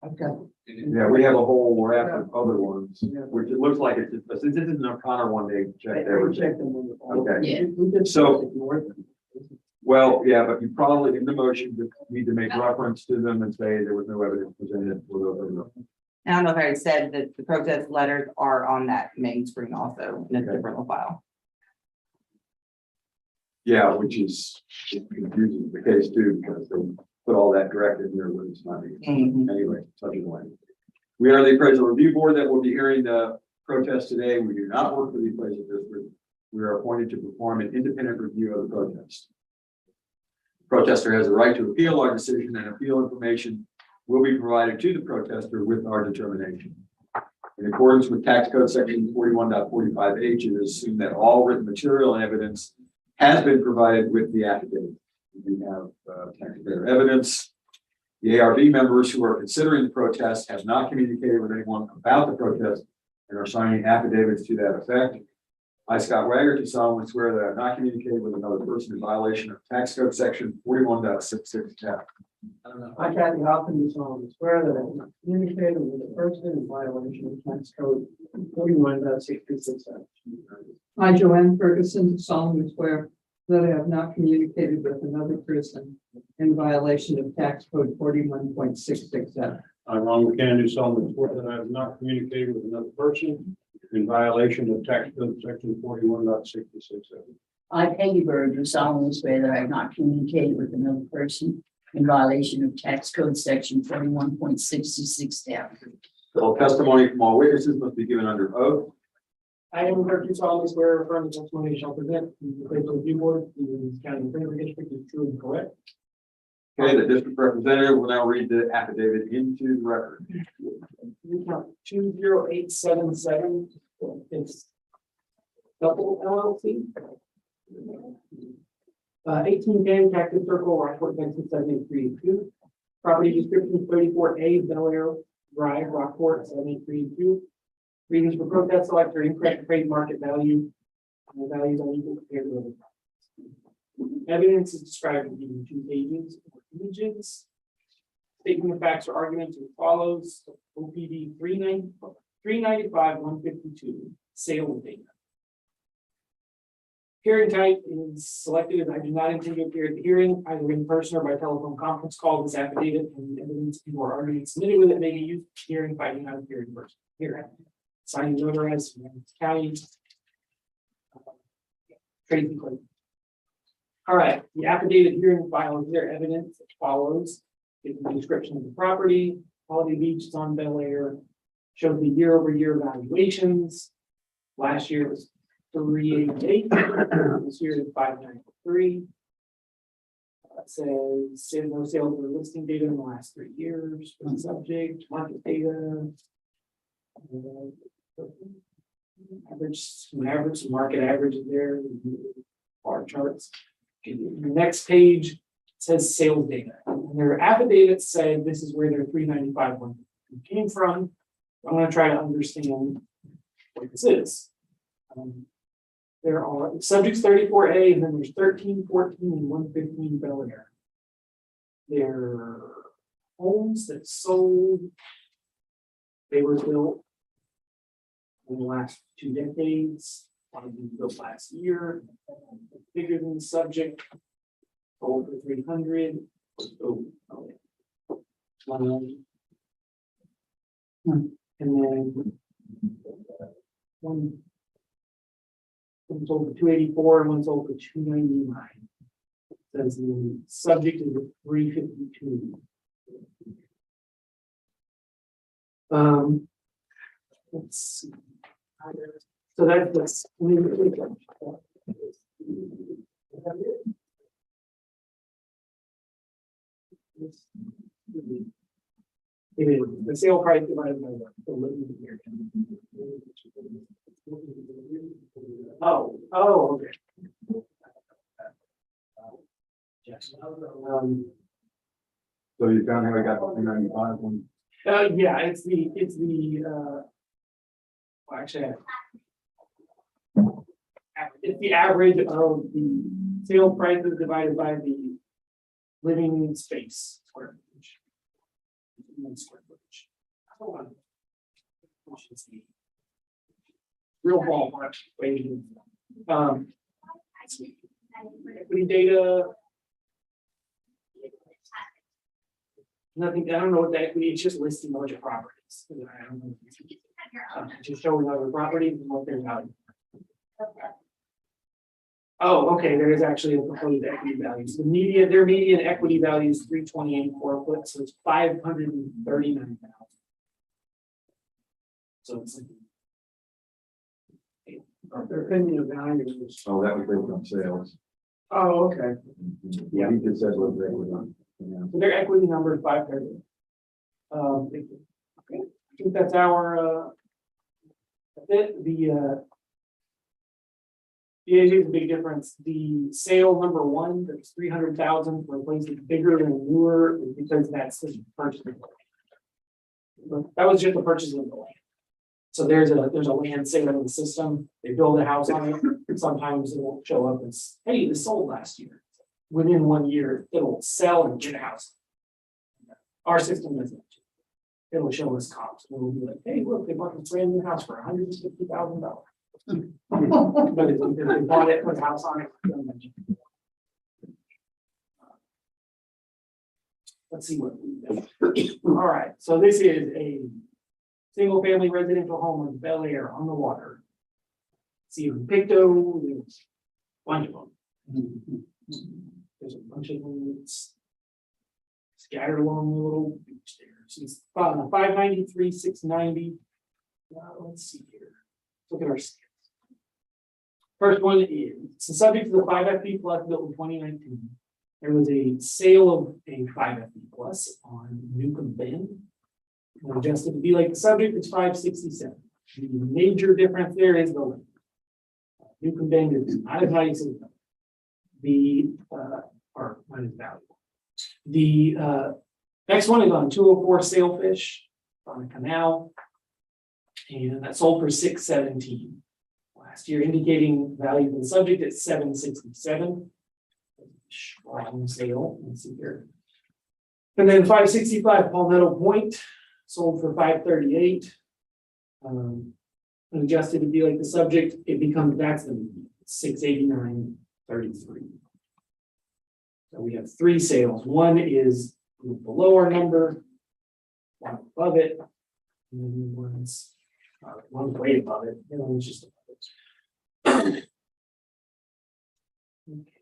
Speaker 1: Okay.
Speaker 2: Yeah, we have a whole raft of other ones, which it looks like it's, but since this is an O'Connor one, they checked everything. Okay.
Speaker 3: Yeah.
Speaker 2: So- Well, yeah, but you probably in the motion need to make reference to them and say there was no evidence presented for those.
Speaker 7: I don't know if I already said that the protest letters are on that main screen also in a different file.
Speaker 2: Yeah, which is confusing the case too, because they put all that direct in here when it's not needed. Anyway, such is the way. We are the appraisal review board that will be hearing the protest today. We do not work for the appraisal district. We are appointed to perform an independent review of the protest. Protester has a right to appeal our decision, and appeal information will be provided to the protester with our determination. In accordance with tax code section 41.45H, it is assumed that all written material and evidence has been provided with the affidavit. We have taxpayer evidence. The ARB members who are considering the protest have not communicated with anyone about the protest and are signing affidavits to that effect. I, Scott Wagger, do solemnly swear that I have not communicated with another person in violation of tax code section 41.66F.
Speaker 1: I, Kathy Hoffman, do solemnly swear that I have not communicated with a person in violation of tax code 41.66.
Speaker 6: I, Joanne Ferguson, do solemnly swear that I have not communicated with another person in violation of tax code 41.66F.
Speaker 4: I, Ron McCann, do solemnly swear that I have not communicated with another person in violation of tax code section 41.66.
Speaker 3: I, Peggy Bird, do solemnly swear that I have not communicated with another person in violation of tax code section 41.66.
Speaker 2: All testimony from all witnesses must be given under oath.
Speaker 10: I am Kirk, solemnly swear affirm the testimony shall present to the appraisal review board in the county appraisal district is true and correct.
Speaker 2: Okay, the district representative will now read the affidavit into the record.
Speaker 10: 20877. It's double LLC. 18K Cactus Circle, Rockport, Texas 78382. Property description 34A Valero Drive, Rockport 78382. Reasons for protest: select or incorrect trade market value. And the values unequal compared to other properties. Evidence is described in 2 pages or images. Statement of facts or arguments as follows: OPD 395-152, sale data. Hearing type is selected, and I do not intend to appear at the hearing either in person or by telephone conference call. This affidavit and evidence or arguments submitted with it may be used in hearing if I do not appear in person. Here, signed and notarized, County. Tracy Clayton. All right, the affidavit hearing file is there evidence as follows. It's the description of the property, Holiday Beach is on Valero, shows the year-over-year valuations. Last year was 388, this year is 593. Says no sales or listing data in the last 3 years. For the subject, market data. Some market averages there, bar charts. Okay, the next page says sales data. And their affidavits say this is where their 395 one came from. I'm gonna try to understand what this is. There are subjects 34A, and then there's 13, 14, and 115 Valero. They're homes that sold. They were built in the last 2 decades. One of them built last year, bigger than the subject. Sold for 300. Oh, and then one sold for 284 and one sold for 299. Says the subject is 352. Let's see. So that's. It is the sale price divided by the living year. Oh, okay.
Speaker 2: So you found how I got the 395 one?
Speaker 10: Yeah, it's the well, actually, it's the average of the sale prices divided by the living space square footage. Square footage. Hold on. Which is the real ballpark way. Equity data. Nothing, I don't know what the equity, it's just listing a bunch of properties. I don't know. Just showing other properties and what they're valued. Oh, okay, there is actually a proposed equity value. So their median equity value is 328 per foot, so it's 539,000. So it's like their opinion of value is.
Speaker 2: Oh, that was based on sales.
Speaker 10: Oh, okay.
Speaker 2: Yeah, he just said what they were on. Yeah.
Speaker 10: So their equity number is 530. Okay, I think that's our here's a big difference. The sale number 1, that's 300,000 for a place that's bigger and newer, is because that's the purchase. That was just the purchase of the land. So there's a land sale in the system. They build a house on it. Sometimes it won't show up as, hey, this sold last year. Within 1 year, it'll sell and get a house. Our system doesn't. It'll show us comps. We'll be like, hey, look, they bought this brand new house for $150,000. But if they bought it with a house on it. Let's see what we do. All right, so this is a single family residential home in Valero on the water. See in Picto, there's a bunch of them. There's a bunch of them scattered along the little beach there. So it's 593, 690. Let's see here. Look at our scales. First one is it's the subject to the 5FB plus built in 2019. There was a sale of a 5FB plus on Newcomb Bend. Adjusted to be like the subject is 567. The major difference there is the length. Newcomb Bend is not as nice as the or not as valuable. The next one is on 204 Sailfish on a canal, and that sold for 617 last year, indicating value for the subject at 767. Strong sale. Let's see here. And then 565 Palmetto Point sold for 538. Adjusted to be like the subject, it becomes that's the 689.33. So we have 3 sales. One is below our number, one above it, and then one's way above it, and one's just above it. Okay.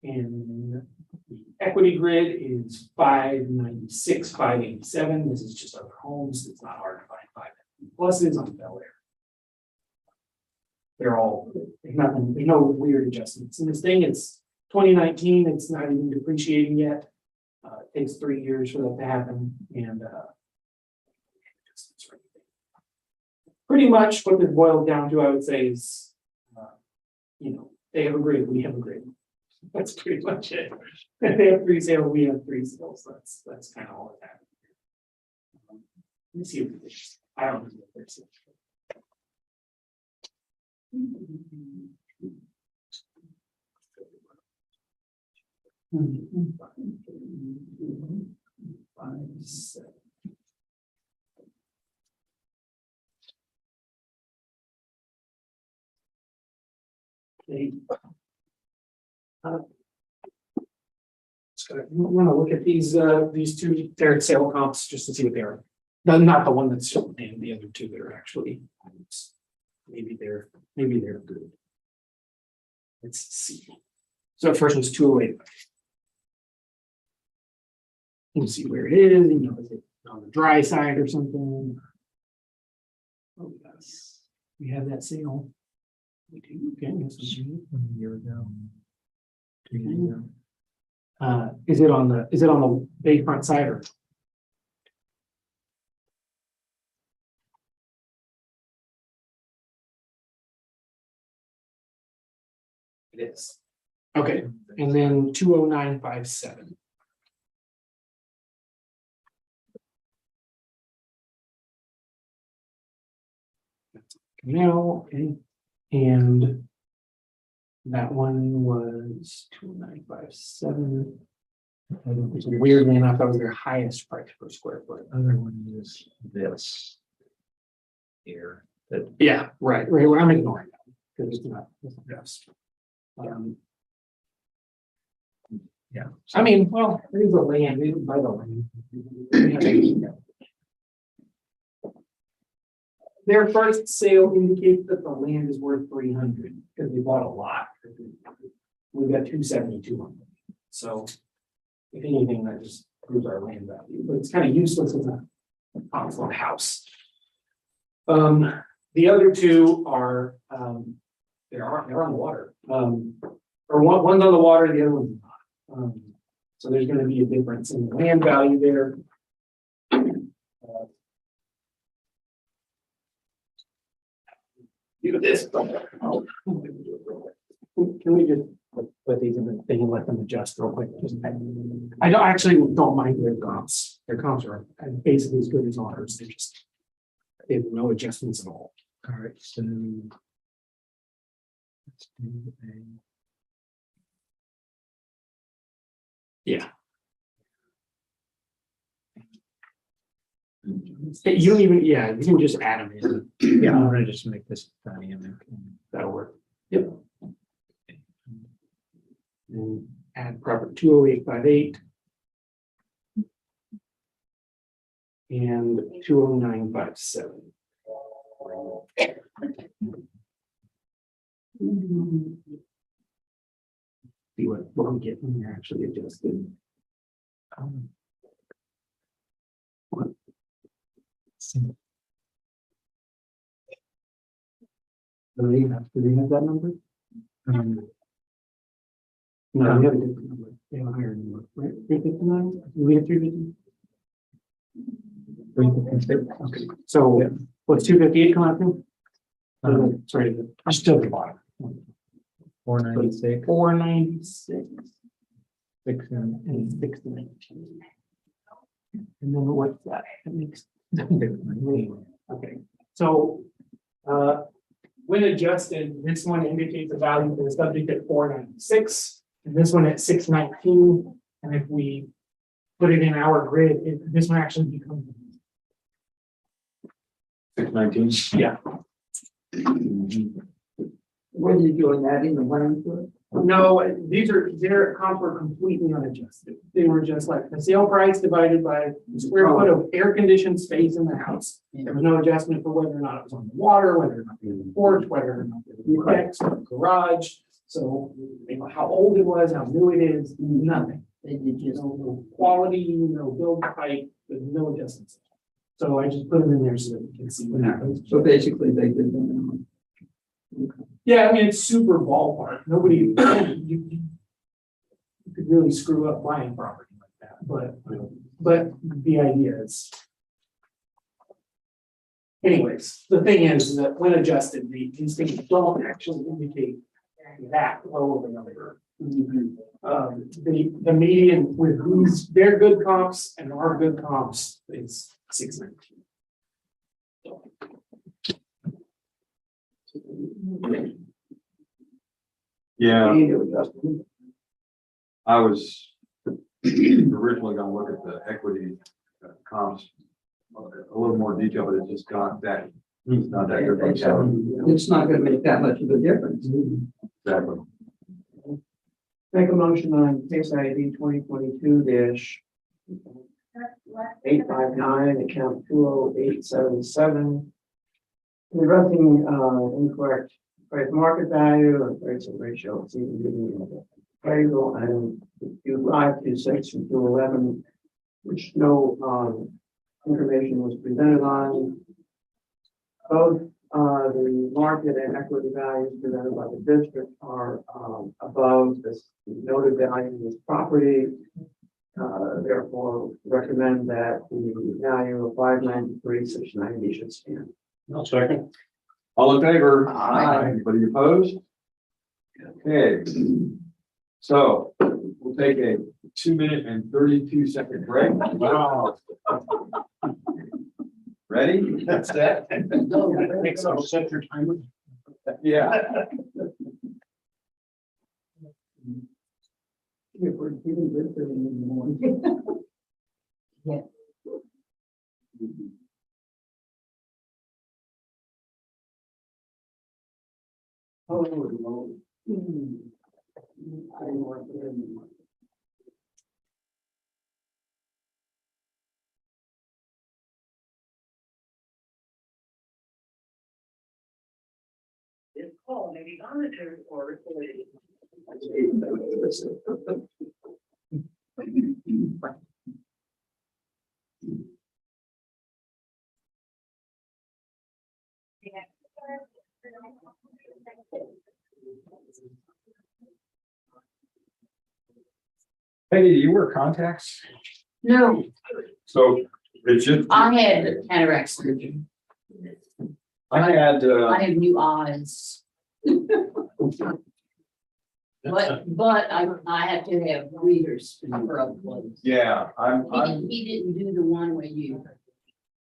Speaker 10: And the equity grid is 596, 587. This is just other homes. It's not hard to find 5 pluses on Valero. They're all, there's no weird adjustments. In this thing, it's 2019, it's not even depreciating yet. It takes 3 years for that to happen. And pretty much what this boils down to, I would say, is, they have a grid, we have a grid. That's pretty much it. They have 3 sales, we have 3 sales, that's kind of all that happened. Let me see if there's, I don't know if there's. Okay. We're gonna look at these 2 tariff sale comps just to see what they are. Not the one that's named, the other 2 that are actually. Maybe they're good. Let's see. So the first one's 208. You can see where it is, you know, is it on the dry side or something? Oh, yes, we have that sale. We do, okay, yes, we do.
Speaker 5: A year ago. 2 years ago.
Speaker 10: Is it on the bayfront side or? It is. Okay, and then 20957. Now, okay, and that one was 20957. Weirdly enough, that was their highest price per square foot.
Speaker 5: Other one is this. Here, that,
Speaker 10: Yeah, right, well, I'm ignoring that because it's not just.
Speaker 5: yeah.
Speaker 10: I mean, well, it is a land, we didn't buy the land. Their first sale indicates that the land is worth 300 because they bought a lot. We got 272 on them. So if anything, that just proves our land value, but it's kind of useless as a constant house. The other 2 are they're on the water. Or one's on the water, the other one's not. So there's going to be a difference in the land value there. Do this. Can we just put these in the thing and let them adjust real quick? I don't mind their comps. Their comps are basically as good as ours. They have no adjustments at all.
Speaker 5: All right, so. Let's do a.
Speaker 10: Yeah. You don't even, yeah, you can just add them in.
Speaker 5: Yeah, I'm gonna just make this dynamic.
Speaker 10: That'll work. Yep. And add proper 20858. And 20957. See what we get when they're actually adjusted. Do they have that number? No, we have a different number. They have a higher number, right? 359? We have 350?
Speaker 5: 356.
Speaker 10: Okay, so what's 258 come out to? Sorry, I'm still at the bottom.
Speaker 5: 496.
Speaker 10: 496
Speaker 5: 619.
Speaker 10: and 619. And then what's that? That makes. Okay, so when adjusted, this one indicates a value for the subject at 496, and this one at 619. And if we put it in our grid, this one actually becomes
Speaker 2: 619.
Speaker 10: yeah.
Speaker 6: When are you doing that in the one foot?
Speaker 10: No, their comps were completely unadjusted. They were just like the sale price divided by the square foot of air conditioned space in the house. There was no adjustment for whether or not it was on the water, whether or not it was on the porch, whether or not it was decks or garage. So you know, how old it was, how new it is, nothing. They did just no quality, no build height, with no adjustments. So I just put them in there so that we can see what happens.
Speaker 6: So basically they did them.
Speaker 10: Yeah, I mean, it's super ballpark. Nobody, you could really screw up buying property like that, but the idea is. Anyways, the thing is that when adjusted, these things don't actually indicate that low of a number. the median with these, their good comps and our good comps is 619.
Speaker 2: Yeah,
Speaker 1: We need to adjust them.
Speaker 2: I was originally gonna look at the equity comps a little more detail, but it just got that, it's not that good. So,
Speaker 1: It's not gonna make that much of a difference.
Speaker 2: exactly.
Speaker 1: Make a motion on case ID 2022-859, account 20877. Addressing incorrect price market value or price of ratio, it's even giving appraisal and 2526 and 211, which no information was presented on. Both the market and equity values presented by the district are above this noted value of this property. Therefore, recommend that the value of 593,690 should stand.
Speaker 4: No second.
Speaker 2: All in favor?
Speaker 1: Aye.
Speaker 2: Anybody opposed? Okay. So we'll take a 2-minute and 32-second break.
Speaker 4: Wow.
Speaker 2: Ready? That's that.
Speaker 4: Makes our set your timer.
Speaker 2: Yeah.
Speaker 1: If we're getting this in the morning. Oh, no. I didn't want to. This call may be monitored or recorded.
Speaker 2: Hey, do you wear contacts?
Speaker 3: No,
Speaker 2: So it's just,
Speaker 3: I had cataract surgery.
Speaker 2: I had,
Speaker 3: I have new eyes. But I have to have readers for other clothes.
Speaker 2: yeah,
Speaker 3: He didn't do the one where you,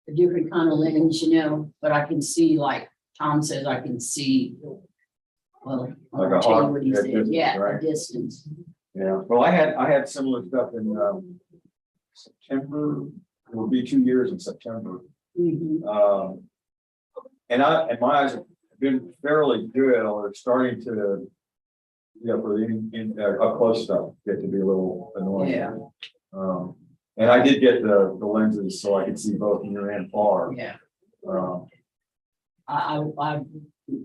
Speaker 3: the different kind of lens, you know, but I can see, like Tom says, I can see. Well,
Speaker 2: Like a
Speaker 3: I'll tell you
Speaker 2: hawk
Speaker 3: what he
Speaker 2: at
Speaker 3: said,
Speaker 2: distance,
Speaker 3: yeah,
Speaker 2: right?
Speaker 3: a distance.
Speaker 2: yeah, well, I had similar stuff in, September, it will be 2 years in September.
Speaker 3: Mhm.
Speaker 2: And my eyes have been fairly good, although they're starting to, for the up close stuff, get to be a little annoying.
Speaker 3: Yeah.
Speaker 2: And I did get the lenses so I could see both near and far.
Speaker 3: Yeah,
Speaker 2: Um,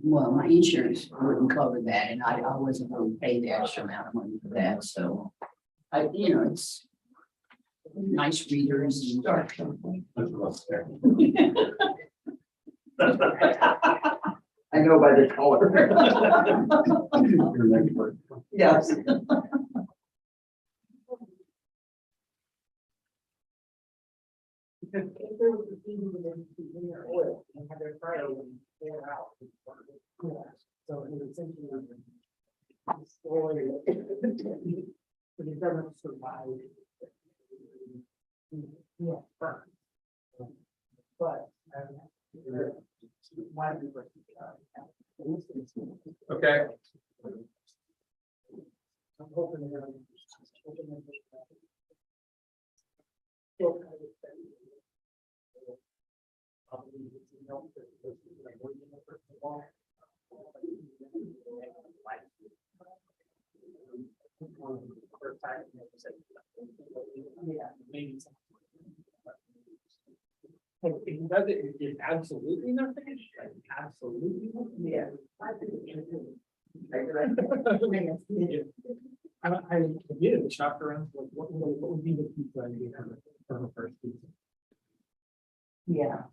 Speaker 3: well, my insurance wouldn't cover that, and I wasn't going to pay the extra amount of money for that, so. It's nice readers and dark.
Speaker 1: I know by the color. Yes.
Speaker 10: So in essentially, the story, the government survived. Yeah, but.
Speaker 2: Okay.
Speaker 10: I'm hoping that. It doesn't, it's absolutely nothing, like absolutely nothing. Yeah. I did shop around, like, what would be the pizza idea for the first pizza?
Speaker 3: Yeah.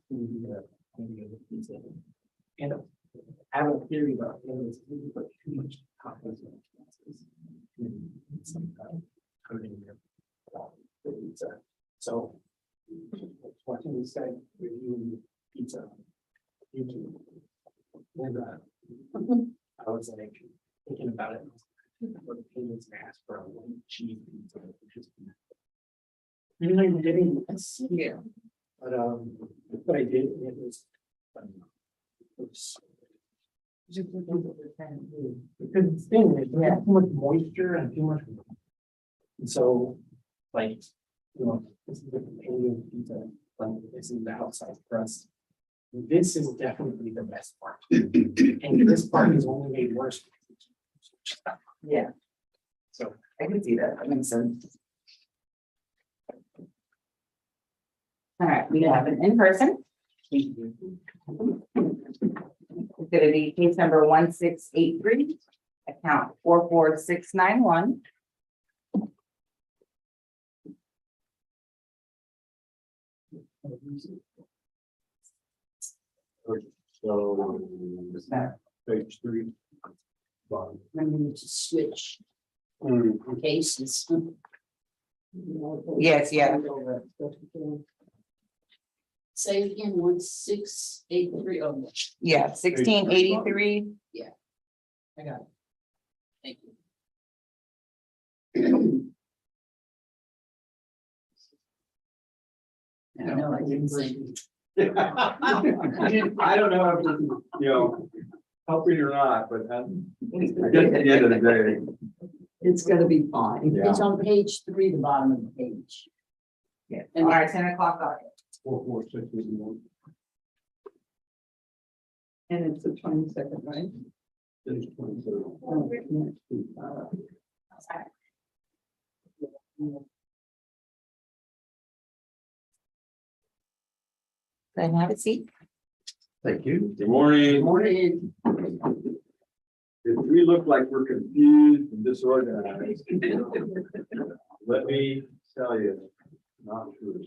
Speaker 10: Pizza. And I have a theory about it, is we put too much coffee in some kind of coating in the pizza. So watching this guy reviewing pizza on YouTube. And I was like thinking about it. What opinions I asked for Yeah. But, what I did, it was. Because it's thin, there's too much moisture and too much. And so, like, this is the alien pizza, like, this is the outside crust. This is definitely the best part. And this part is only made worse.
Speaker 7: Yeah.
Speaker 10: So.
Speaker 7: I can see that. That makes sense. All right, we have an in-person. It's gonna be case number 1683, account 44691.
Speaker 2: So,
Speaker 4: Page 3. Bottom.
Speaker 3: I need to switch cases.
Speaker 7: Yes, yeah.
Speaker 3: Say it again, 1683. Oh,
Speaker 7: Yeah, 1683.
Speaker 3: I got it. Thank you. I know, I didn't say.
Speaker 2: I don't know if this is, helping or not, but I guess at the end of the day,
Speaker 6: It's gonna be fine.
Speaker 2: yeah.
Speaker 3: It's on page 3, the bottom of the page.
Speaker 7: Yeah, all right, 10 o'clock.
Speaker 4: 44691.
Speaker 6: And it's the 22nd, right?
Speaker 4: Page 27.
Speaker 6: Oh, yeah.
Speaker 7: Go ahead and have a seat.
Speaker 2: Thank you. Good morning.
Speaker 3: Morning.
Speaker 2: If we look like we're confused and disorganized, let me tell you, not true.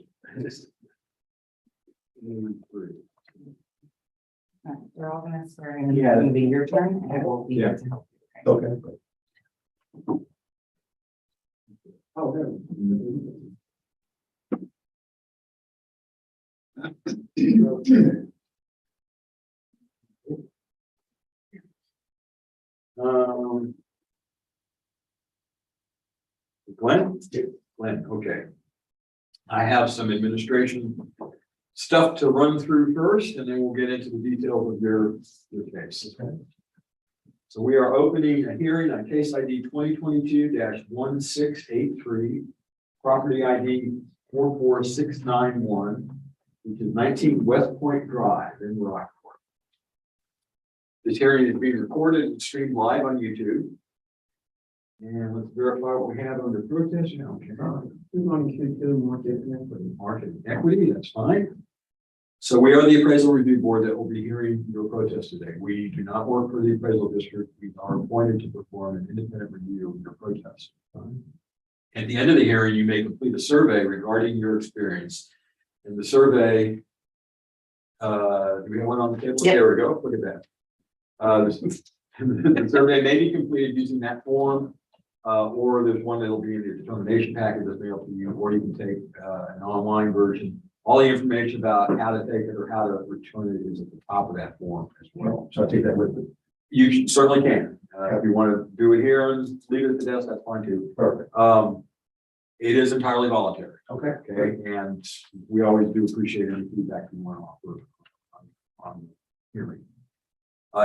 Speaker 7: All right, we're all gonna swear in.
Speaker 2: Yeah.
Speaker 7: It'll be your turn. I will be here to help.
Speaker 2: Okay.
Speaker 1: Oh, there.
Speaker 2: Glenn? Glenn, okay. I have some administration stuff to run through first, and then we'll get into the details of your case. Okay. So we are opening a hearing on case ID 2022-1683, property ID 44691, which is 19 West Point Drive in Rockport. This hearing is being recorded and streamed live on YouTube. And let's verify what we have under protest. Market equity, that's fine. So we are the appraisal review board that will be hearing your protest today. We do not work for the appraisal district. We are appointed to perform an independent review of your protest. At the end of the hearing, you may complete a survey regarding your experience. And the survey, do we have one on the table?
Speaker 7: Yep.
Speaker 2: There we go. Look at that. The survey may be completed using that form, or there's one that'll be in the determination package that's mailed to you, or you can take an online version. All the information about how to take it or how to return it is at the top of that form as well. So I'll take that with me. You certainly can. If you want to do it here and leave it at the desk, that's fine too. Perfect. It is entirely voluntary. Okay. Okay. And we always do appreciate any feedback you want to offer on hearing.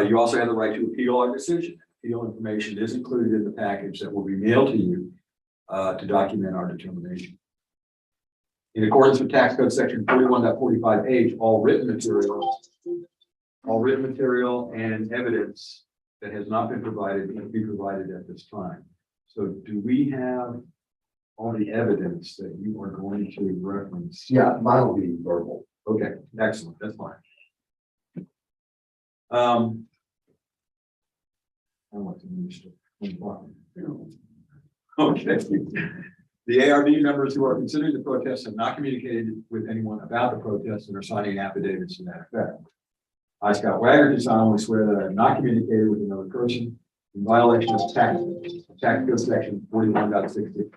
Speaker 2: You also have the right to appeal our decision. Appeal information is included in the package that will be mailed to you to document our determination. In accordance with tax code section 41.45H, all written material and evidence that has not been provided can be provided at this time. So do we have all the evidence that you are going to reference?
Speaker 11: Yeah, mine will be verbal.
Speaker 2: Okay, excellent, that's fine. I want to understand. Okay. The ARB members who are considering the protest have not communicated with anyone about the protest and are signing affidavits to that effect. I, Scott Wagner, do solemnly swear that I have not communicated with another person in violation of tax code section 41.60.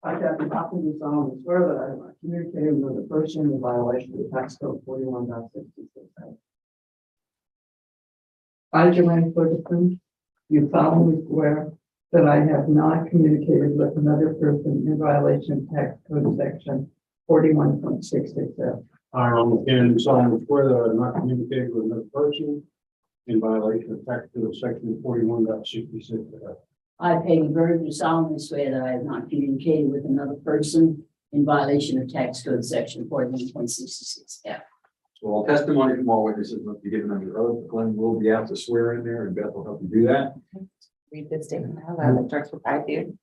Speaker 1: I, Captain Hopkins, do solemnly swear that I have not communicated with a person in violation of tax code 41.66. I, Joanne Ferguson,
Speaker 6: You solemnly swear that I have not communicated with another person in violation of tax code section 41.667.
Speaker 4: I, Ken, do solemnly swear that I have not communicated with another person in violation of tax code section 41.66.
Speaker 3: I, Peggy Bird, do solemnly swear that I have not communicated with another person in violation of tax code section 41.66F.
Speaker 2: So all testimony from all witnesses must be given under oath. Glenn will be asked to swear in there, and Beth will help you do that.
Speaker 7: Read this statement out loud. It starts with I do.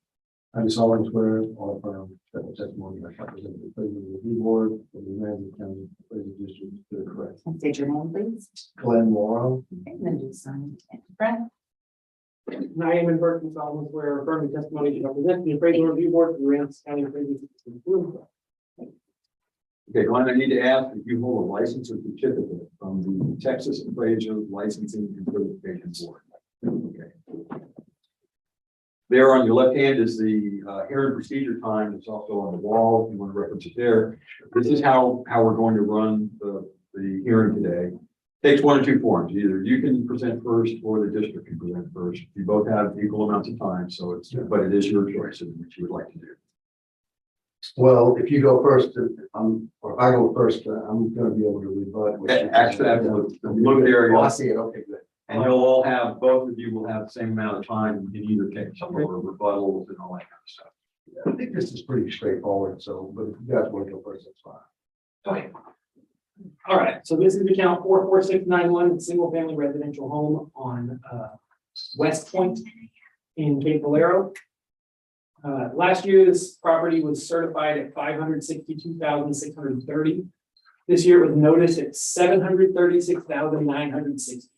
Speaker 2: I do solemnly swear all affirm that the testimony I shall present to the President of the Review Board of the Ramsey County Appraisal District is the correct.
Speaker 7: And state your name, please.
Speaker 2: Glenn Morrow.
Speaker 7: Okay, and then do sign. Brett.
Speaker 10: And I am in Burton, solemnly swear affirm the testimony to represent the appraisal review board for the Aransas County Appraisal District.
Speaker 2: Okay, Glenn, I need to ask if you hold a license or certificate from the Texas Appraisal Licensing and Certification Board. Okay. There on your left hand is the hearing procedure time. It's also on the wall. If you want to reference it there. This is how we're going to run the hearing today. Takes one of two forms. Either you can present first or the district can present first. You both have equal amounts of time, so but it is your choice of what you would like to do.
Speaker 11: Well, if you go first, or if I go first, I'm gonna be able to rebut. what you-
Speaker 2: Actually, look there.
Speaker 11: Oh, I see it, okay, good.
Speaker 2: And you'll all have, both of you will have the same amount of time in either case, for rebuttals and all that kind of stuff.
Speaker 11: I think this is pretty straightforward, so, but if you guys want to go first, that's fine.
Speaker 10: Okay. All right, so this is account 44691, single family residential home on West Point in Cape Valero. Last year, this property was certified at 562,630. This year it was noticed at 736,960.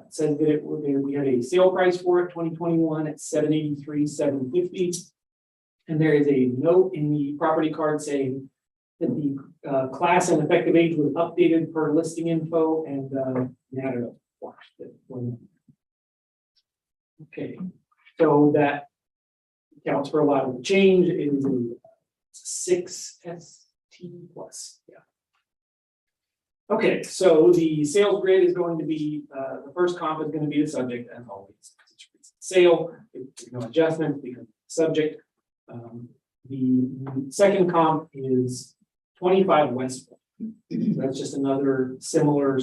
Speaker 10: Says that we had a sale price for it, 2021 at 783,750. And there is a note in the property card saying that the class and effective age was updated per listing info and added a wash that one. Okay, so that accounts for a lot of the change. It is a 6ST plus, yeah. Okay, so the sales grid is going to be, the first comp is going to be the subject as always. It's a sale, there's no adjustment because subject. The second comp is 25 West. That's just another similar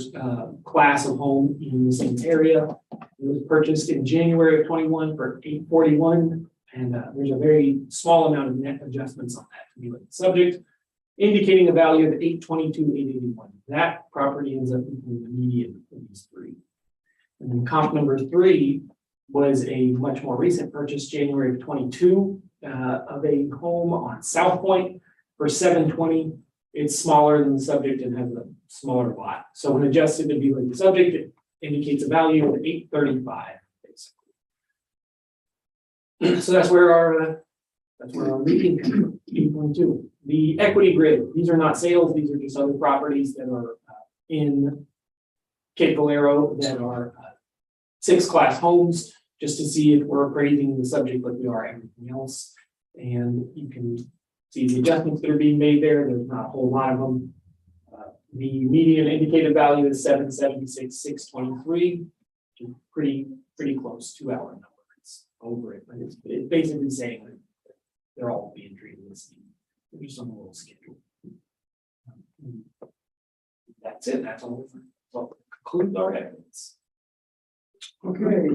Speaker 10: class of home in the same area. It was purchased in January of 21 for $841, and there's a very small amount of net adjustments on that to be like the subject, indicating a value of $822,881. That property ends up being the median of these three. And then comp number 3 was a much more recent purchase, January of 22, of a home on South Point for $720. It's smaller than the subject and has a smaller lot. So when adjusted to be like the subject, it indicates a value of $835, basically. So that's where our meeting comes from, 8.2. The equity grid, these are not sales, these are just other properties that are in Cape Valero that are 6-class homes, just to see if we're appraising the subject like we are everything else. And you can see the adjustments that are being made there. There's not a whole lot of them. The median indicated value is 776,623, pretty close, 2-hour number. It's over it, but it's basically saying that they're all being treated the same. There's some little schedule. That's it. That's all. Well, concludes our evidence.
Speaker 1: Okay,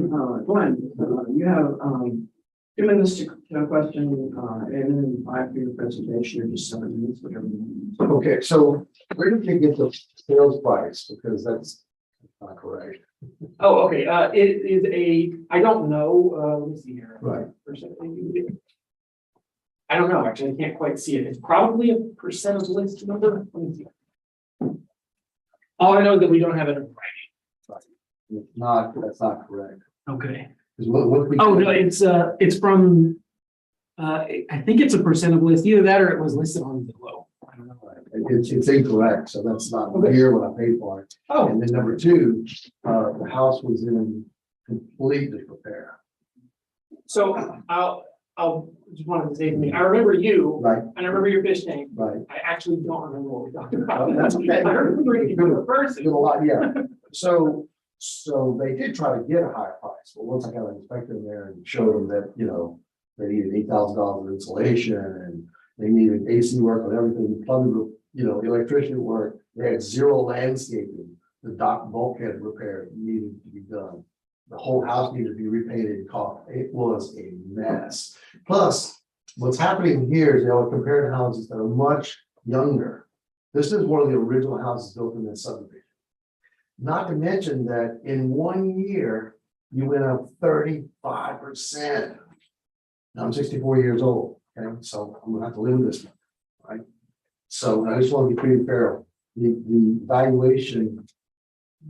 Speaker 1: Glenn, you have 2 minutes to question, and then 5 for your presentation, or just 7 minutes, whatever you want.
Speaker 11: Okay, so where did you get the sales price? Because that's not correct.
Speaker 10: Oh, okay. It is I don't know. Let me see here.
Speaker 11: Right.
Speaker 10: I don't know. Actually, I can't quite see it. It's probably a percent of list number. Let me see. All I know is that we don't have it in writing.
Speaker 11: That's not correct.
Speaker 10: Okay.
Speaker 11: 'Cause what we.
Speaker 10: Oh, no, it's from, I think it's a percent of list, either that or it was listed on Zillow. I don't know.
Speaker 11: It's incorrect, so that's not
Speaker 10: Okay.
Speaker 11: near what I paid for it.
Speaker 10: Oh,
Speaker 11: And then number 2, the house was in complete disrepair.
Speaker 10: so I'll just wanted to say to me, I remember you,
Speaker 11: Right,
Speaker 10: and I remember your fish tank.
Speaker 11: right.
Speaker 10: I actually don't remember what we talked about.
Speaker 11: That's okay.
Speaker 10: I remember you the
Speaker 11: Did a
Speaker 10: person.
Speaker 11: lot, yeah. So they did try to get a higher price. nice. But once I got an inspector in there and showed them that, you know, they needed $8,000 of insulation and they needed AC work on everything, plumbing, you know, electrician work, they had zero landscaping. The dock bulkhead repair needed to be done. The whole house needed to be repainted and caulked. It was a mess. Plus, what's happening here is they are comparing houses that are much younger. This is one of the original houses built in this subdivision. Not to mention that in 1 year, you went up 35%. Now I'm 64 years old, okay, so I'm gonna have to live with this, right? So I just want to be pretty fair. The valuation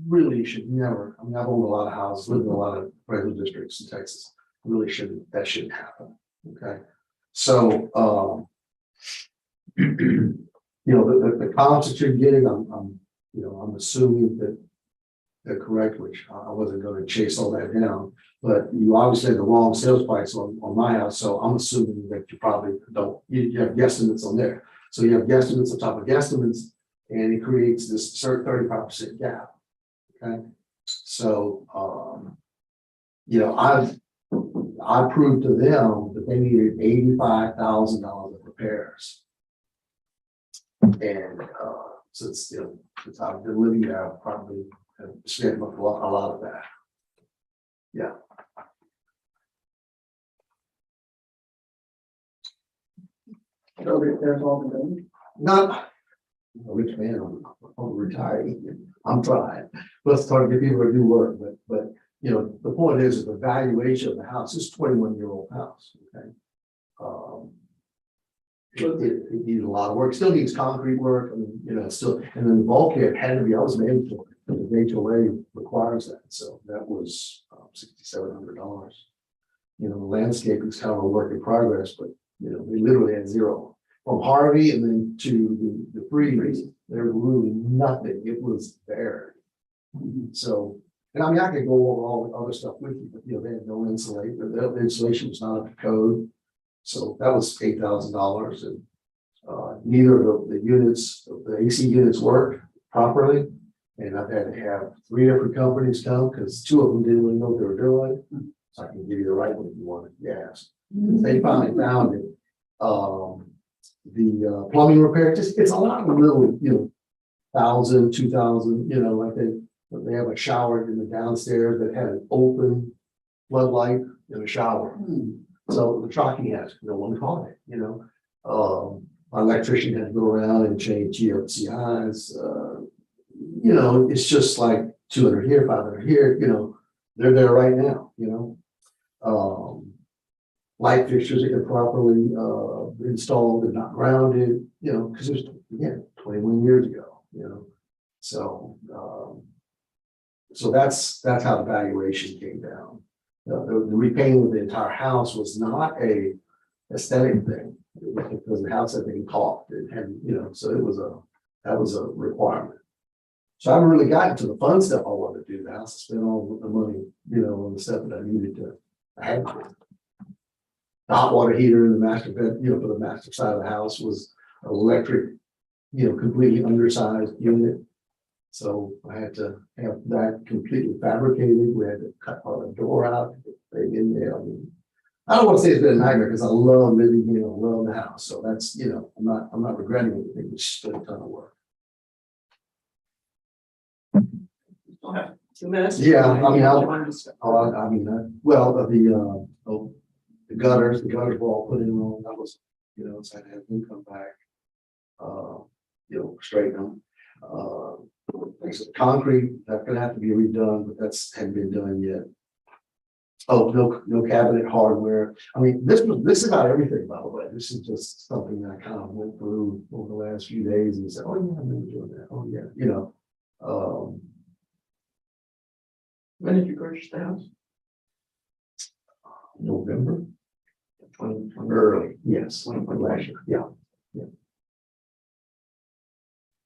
Speaker 11: really should never, I mean, I've owned a lot of houses, lived in a lot of residential districts in Texas. Really shouldn't, that shouldn't happen, okay? So, you know, the comments that you're getting, I'm assuming that they're correct, which I wasn't gonna chase all that down. But you obviously had the wrong sales price on my house, so I'm assuming that you probably don't, you have guesstimates on there. So you have guesstimates on top of guesstimates, and it creates this certain 35% gap. Okay, so you know, I proved to them that they needed $85,000 of repairs. And since I've been living there, I've probably spent a lot of that. Yeah.
Speaker 1: So there's all the things.
Speaker 11: Not a rich man, I'm retired. I'm trying. Let's try to get people to do work, but you know, the point is that the valuation of the house is 21-year-old house. Okay. It needs a lot of work, still needs concrete work, I mean, you know, still, and then the bulkhead had to be, I was made for it, the HOA requires that, so that was $6,700. You know, the landscaping is kind of a work in progress, but you know, they literally had zero. From Harvey and then to the freeze, there was really nothing, it was bare. So, and I mean, I could go over all the other stuff with you, but you know, they had no insulation, the insulation was not up to code. So that was $8,000, and neither of the units, the AC units worked properly. And I've had to have 3 different companies come because 2 of them didn't really know what they were doing. So I can give you the right one if you want it. Yes, they finally found it. The plumbing repair, just it's a lot of little, you know, 1,000, 2,000, you know, like they have a shower in the downstairs that had an open floodlight in the shower. So the trucking has no one called it, you know. My electrician had to go around and change GFCIs. You know, it's just like 200 here, 500 here, you know, they're there right now, you know. Light fixtures that get properly installed and not grounded, you know, because it was, again, 21 years ago, you know. So, so that's how the valuation came down. The repainting of the entire house was not a aesthetic thing. It was because the house had been caulked and you know, so that was a requirement. So I haven't really gotten to the fun stuff I wanted to do. The house, I spent all the money, you know, on the stuff that I needed to. I had to. The hot water heater in the master bed, you know, for the master side of the house was electric, you know, completely undersized unit. So I had to have that completely fabricated. We had to cut all the door out, thing in there. I mean, I don't want to say it's been a nightmare because I love living here, I love the house. So that's, you know, I'm not regretting anything. It's just been a ton of work.
Speaker 1: Okay. 2 minutes.
Speaker 11: Yeah, I mean, the gutters were all put in wrong. That was, you know, so I had them come back, you know, straighten them. Concrete, that's gonna have to be redone, but hadn't been done yet. Oh, no cabinet hardware. I mean, this is not everything, by the way. This is just something that I kind of went through over the last few days and said, oh yeah, I'm gonna do that. Oh yeah, you know.
Speaker 1: When did you purchase the house?
Speaker 11: November
Speaker 1: 2020.
Speaker 11: early, yes, last year. Yeah.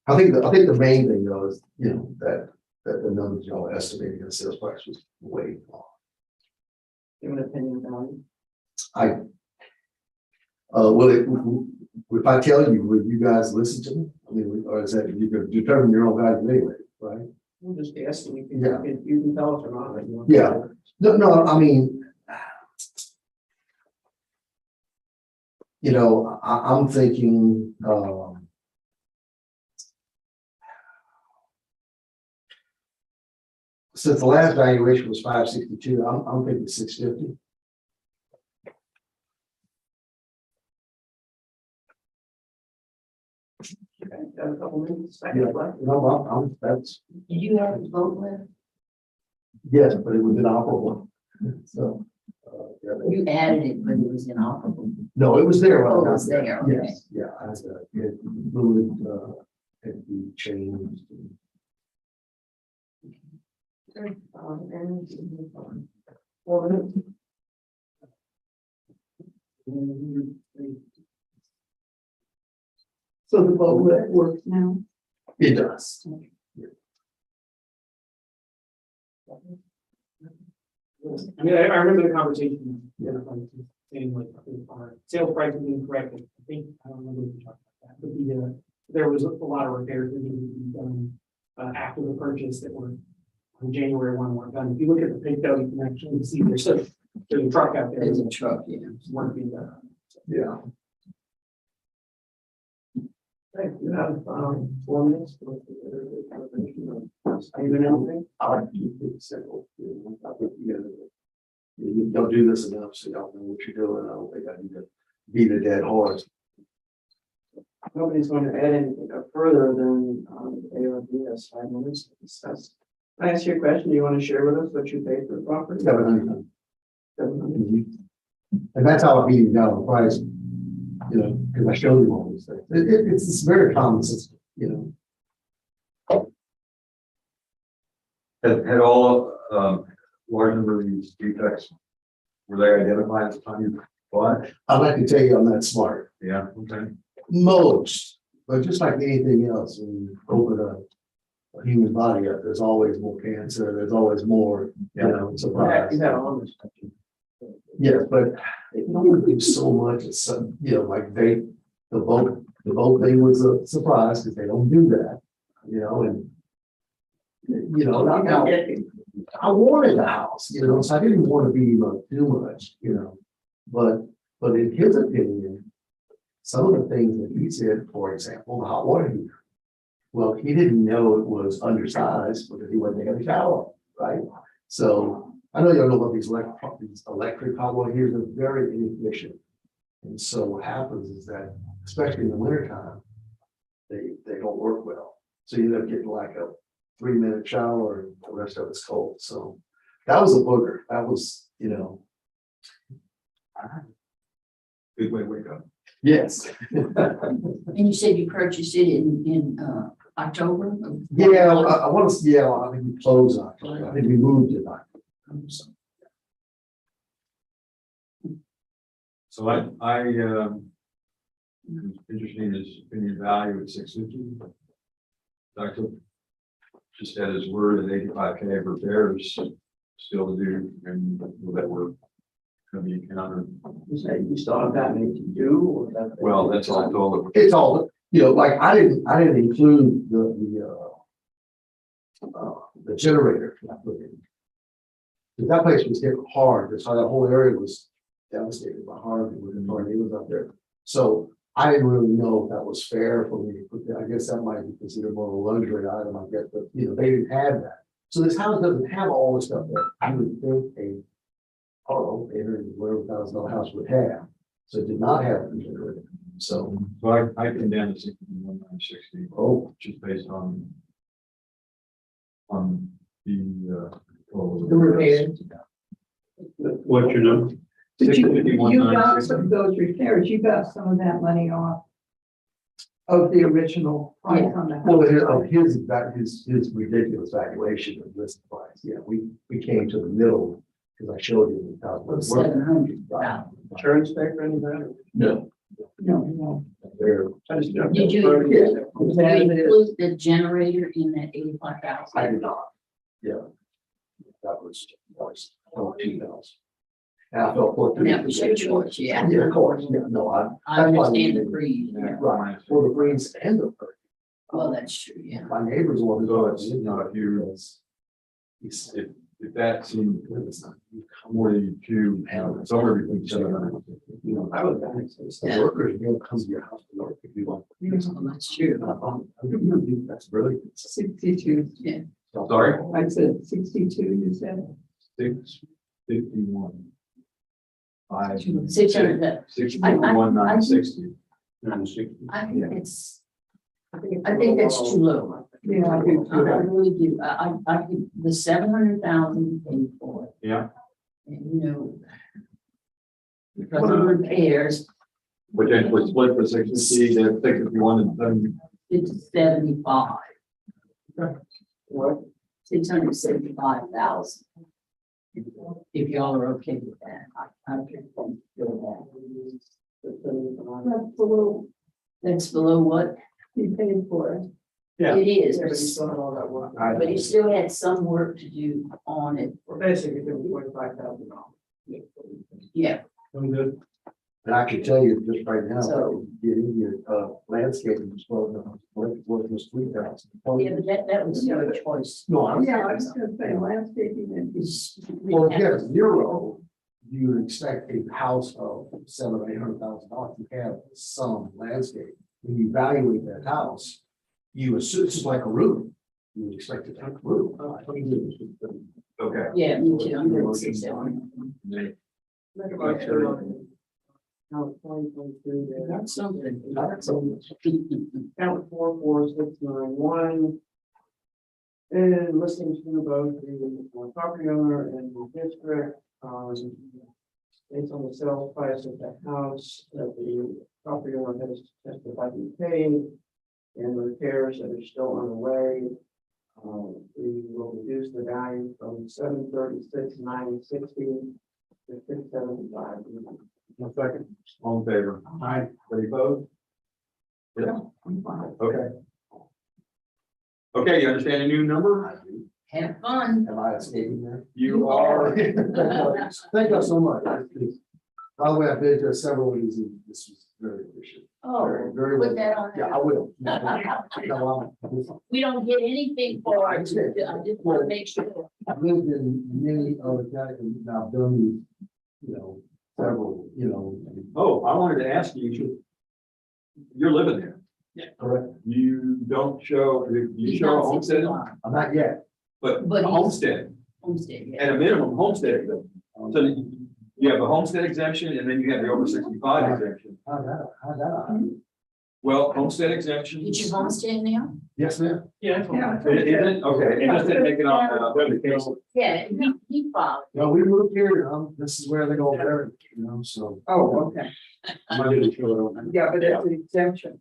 Speaker 11: I think the main thing though is, you know, that the numbers y'all are estimating the sales price was way off.
Speaker 1: Give an opinion value.
Speaker 11: If I tell you, would you guys listen to me? I mean, or is that you could determine your own value anyway, right?
Speaker 1: We'll just ask you,
Speaker 11: Yeah.
Speaker 1: you can tell us or not. if you want.
Speaker 11: Yeah. No, I mean. You know, I'm thinking, since the last valuation was 562, I'm thinking 650.
Speaker 1: Okay, got a couple minutes.
Speaker 11: Yeah, no, that's,
Speaker 3: Did you have a vote left?
Speaker 11: yes, but it was inoperable. So. Yeah,
Speaker 3: You added it, but it was inoperable.
Speaker 11: no, it was there. when I
Speaker 3: Oh, it
Speaker 11: got
Speaker 3: was there, okay.
Speaker 11: Yes, yeah, it fluid, had to be changed.
Speaker 1: And 4 minutes.
Speaker 6: So the vote works now.
Speaker 11: It does.
Speaker 10: I mean, I remember the conversation, you know, like, saying like, our sales price is incorrect, I think, I don't remember if we talked about that, but there was a lot of repairs that needed to be done after the purchase that were on January 1 weren't done. If you look at the picture, you can actually see there's a truck out there.
Speaker 3: There's a truck, yeah.
Speaker 10: Work being done.
Speaker 11: Yeah.
Speaker 1: Okay, you have 4 minutes. Are you doing anything?
Speaker 11: I like to keep it simple. You know, I think you don't do this enough, so you don't know what you're doing. I don't think I need to beat a dead horse.
Speaker 1: Nobody's going to add anything further than ARB has 5 minutes to discuss. Can I ask you a question? Do you want to share with us what you paid for the property?
Speaker 11: 700.
Speaker 1: 700.
Speaker 11: And that's how I beat it down the price. You know, because I showed you all these things. It's very common sense, you know.
Speaker 2: Had all, large number of these defects, were they identified at the time you bought?
Speaker 11: I'd like to tell you I'm not smart.
Speaker 2: Yeah, okay.
Speaker 11: Most, but just like anything else, when you open a human body up, there's always more cancer, there's always more, you know, surprise.
Speaker 1: You had all this.
Speaker 11: Yes, but they can only do so much, it's some, you know, like the boat thing was a surprise, because they don't do that, you know, and you know, now, I wanted the house, you know, so I didn't want to be too much, you know, but in his opinion, some of the things that he said, for example, the hot water heater. Well, he didn't know it was undersized because he wasn't taking a shower, right? So I know y'all know about these electric hot water heaters are very inefficient. And so what happens is that, especially in the wintertime, they don't work well. So you end up getting like a 3-minute shower and the rest of it's cold. So that was a booger. That was, you know.
Speaker 2: Good way to wake up.
Speaker 11: Yes.
Speaker 3: And you said you purchased it in October?
Speaker 11: Yeah, I want to, yeah, I think we closed October. I think we moved it October.
Speaker 2: So I interesting in his opinion value at 650. Dr. just had his word at 85K of repairs still to do, and that we're gonna be encountered.
Speaker 1: You say you still have that many to do, or that?
Speaker 2: Well, that's all I told him.
Speaker 11: It's all, you know, like I didn't include the generator that I put in. 'Cause that place was hit hard. That's how that whole area was devastated by Harvey with the tornadoes up there. So I didn't really know if that was fair for me to put that. I guess that might be considered more of a luxury item, I guess, but you know, they didn't have that. So this house doesn't have all the stuff that I would think a $800,000 house would have. So it did not have a generator. So,
Speaker 2: I came down to 61,960.
Speaker 11: oh,
Speaker 2: Which is based on the
Speaker 1: The repairs.
Speaker 4: What's your number?
Speaker 6: But you got
Speaker 2: 651,960.
Speaker 6: some of those repairs, you got some of that money off of the original price on the house.
Speaker 11: well, his ridiculous valuation of this price. Yeah, we came to the middle because I showed you how it works.
Speaker 3: 700.
Speaker 1: Insurance pay for any of that?
Speaker 11: No,
Speaker 6: No.
Speaker 11: they're,
Speaker 1: I just-
Speaker 3: Did you include the generator in that 85,000?
Speaker 11: I did not. Yeah. That was 14,000. And I felt fortunate.
Speaker 3: That was your choice, yeah.
Speaker 11: Yeah, of course, yeah, no,
Speaker 3: I
Speaker 11: that's why we
Speaker 3: understand the
Speaker 11: did-
Speaker 3: breed.
Speaker 11: Right, for the greens and the.
Speaker 3: Well, that's true, yeah.
Speaker 11: My neighbors want to
Speaker 2: So
Speaker 11: go.
Speaker 2: it's, you know, if you, if that seems more than two, somewhere between 700.
Speaker 11: You know, I would,
Speaker 3: Yeah.
Speaker 11: workers, you know, come to your house to work if you want.
Speaker 3: Well, that's true.
Speaker 11: That's brilliant.
Speaker 6: 62.
Speaker 3: Yeah.
Speaker 2: Sorry?
Speaker 6: I said 62, you said?
Speaker 2: 651.
Speaker 3: 600.
Speaker 2: 651, 960.
Speaker 3: I think it's, I think that's too low.
Speaker 6: Yeah, I do
Speaker 3: I
Speaker 6: too.
Speaker 3: really do. I think the 700,000 paid for it.
Speaker 2: Yeah.
Speaker 3: And you know. Because of repairs,
Speaker 2: Which then would split the 60, the 61 and 70.
Speaker 3: it's 75.
Speaker 6: What?
Speaker 3: 675,000. If y'all are okay with that, I can feel
Speaker 6: That's below,
Speaker 3: that. That's below what
Speaker 6: he paid for it.
Speaker 2: Yeah.
Speaker 3: it is,
Speaker 1: Yeah, but he's done all that work.
Speaker 3: but he still had some work to do on it.
Speaker 1: We're basically doing $25,000.
Speaker 3: Yeah,
Speaker 4: I'm good.
Speaker 11: And I can tell you just right now,
Speaker 3: So-
Speaker 11: get in your, landscaping, was worth this 3,000.
Speaker 3: yeah, but that was your choice.
Speaker 11: No, I'm.
Speaker 6: Yeah, I was gonna say landscaping and.
Speaker 11: Well, if you have zero, you would expect a house of $700,000 or $800,000 to have some landscape. When you evaluate that house, you assume it's just like a roof. You would expect it to have a roof.
Speaker 2: Okay.
Speaker 3: Yeah, me too. I'm good. 670.
Speaker 1: Make a motion. No, 2022, there.
Speaker 3: That's something.
Speaker 1: Count 44691. And listening to both the property owner and the district, based on the sales price of the house that the property owner has testified to pay and the repairs that are still underway. We will reduce the value from 736,960 to 675.
Speaker 2: One second. All in favor? Aye. Ready, vote? Yeah. Okay. Okay, you understand the new number?
Speaker 3: Have fun.
Speaker 11: Am I escaping there?
Speaker 2: You are.
Speaker 11: Thank you so much. By the way, I've been to several of these, and this was very efficient.
Speaker 3: Oh,
Speaker 11: Very
Speaker 3: put
Speaker 11: well.
Speaker 3: that on
Speaker 11: Yeah, I
Speaker 3: there.
Speaker 11: will. No,
Speaker 3: We don't get anything for it. I just want to make sure.
Speaker 11: I've lived in many other counties, and I've done these, you know, several, you know.
Speaker 2: Oh, I wanted to ask you, you're living there.
Speaker 11: Correct.
Speaker 2: You don't show, you
Speaker 3: He's
Speaker 2: show a
Speaker 3: not
Speaker 2: homestead,
Speaker 3: 65.
Speaker 11: I'm not yet.
Speaker 2: but
Speaker 3: But
Speaker 2: a
Speaker 3: he's-
Speaker 2: homestead,
Speaker 3: Homestead, yeah.
Speaker 2: at a minimum homestead exemption. So you have a homestead exemption and then you have the over 65 exemption.
Speaker 11: How's that?
Speaker 2: Well, homestead exemption.
Speaker 3: Did you homestead now?
Speaker 11: Yes, ma'am.
Speaker 6: Yeah.
Speaker 2: It isn't, okay, it just didn't make it on, the case.
Speaker 3: Yeah, he filed.
Speaker 11: No, we moved here, this is where they go there, you know, so.
Speaker 6: Oh, okay.
Speaker 11: I'm not really sure.
Speaker 6: Yeah, but it's an exemption.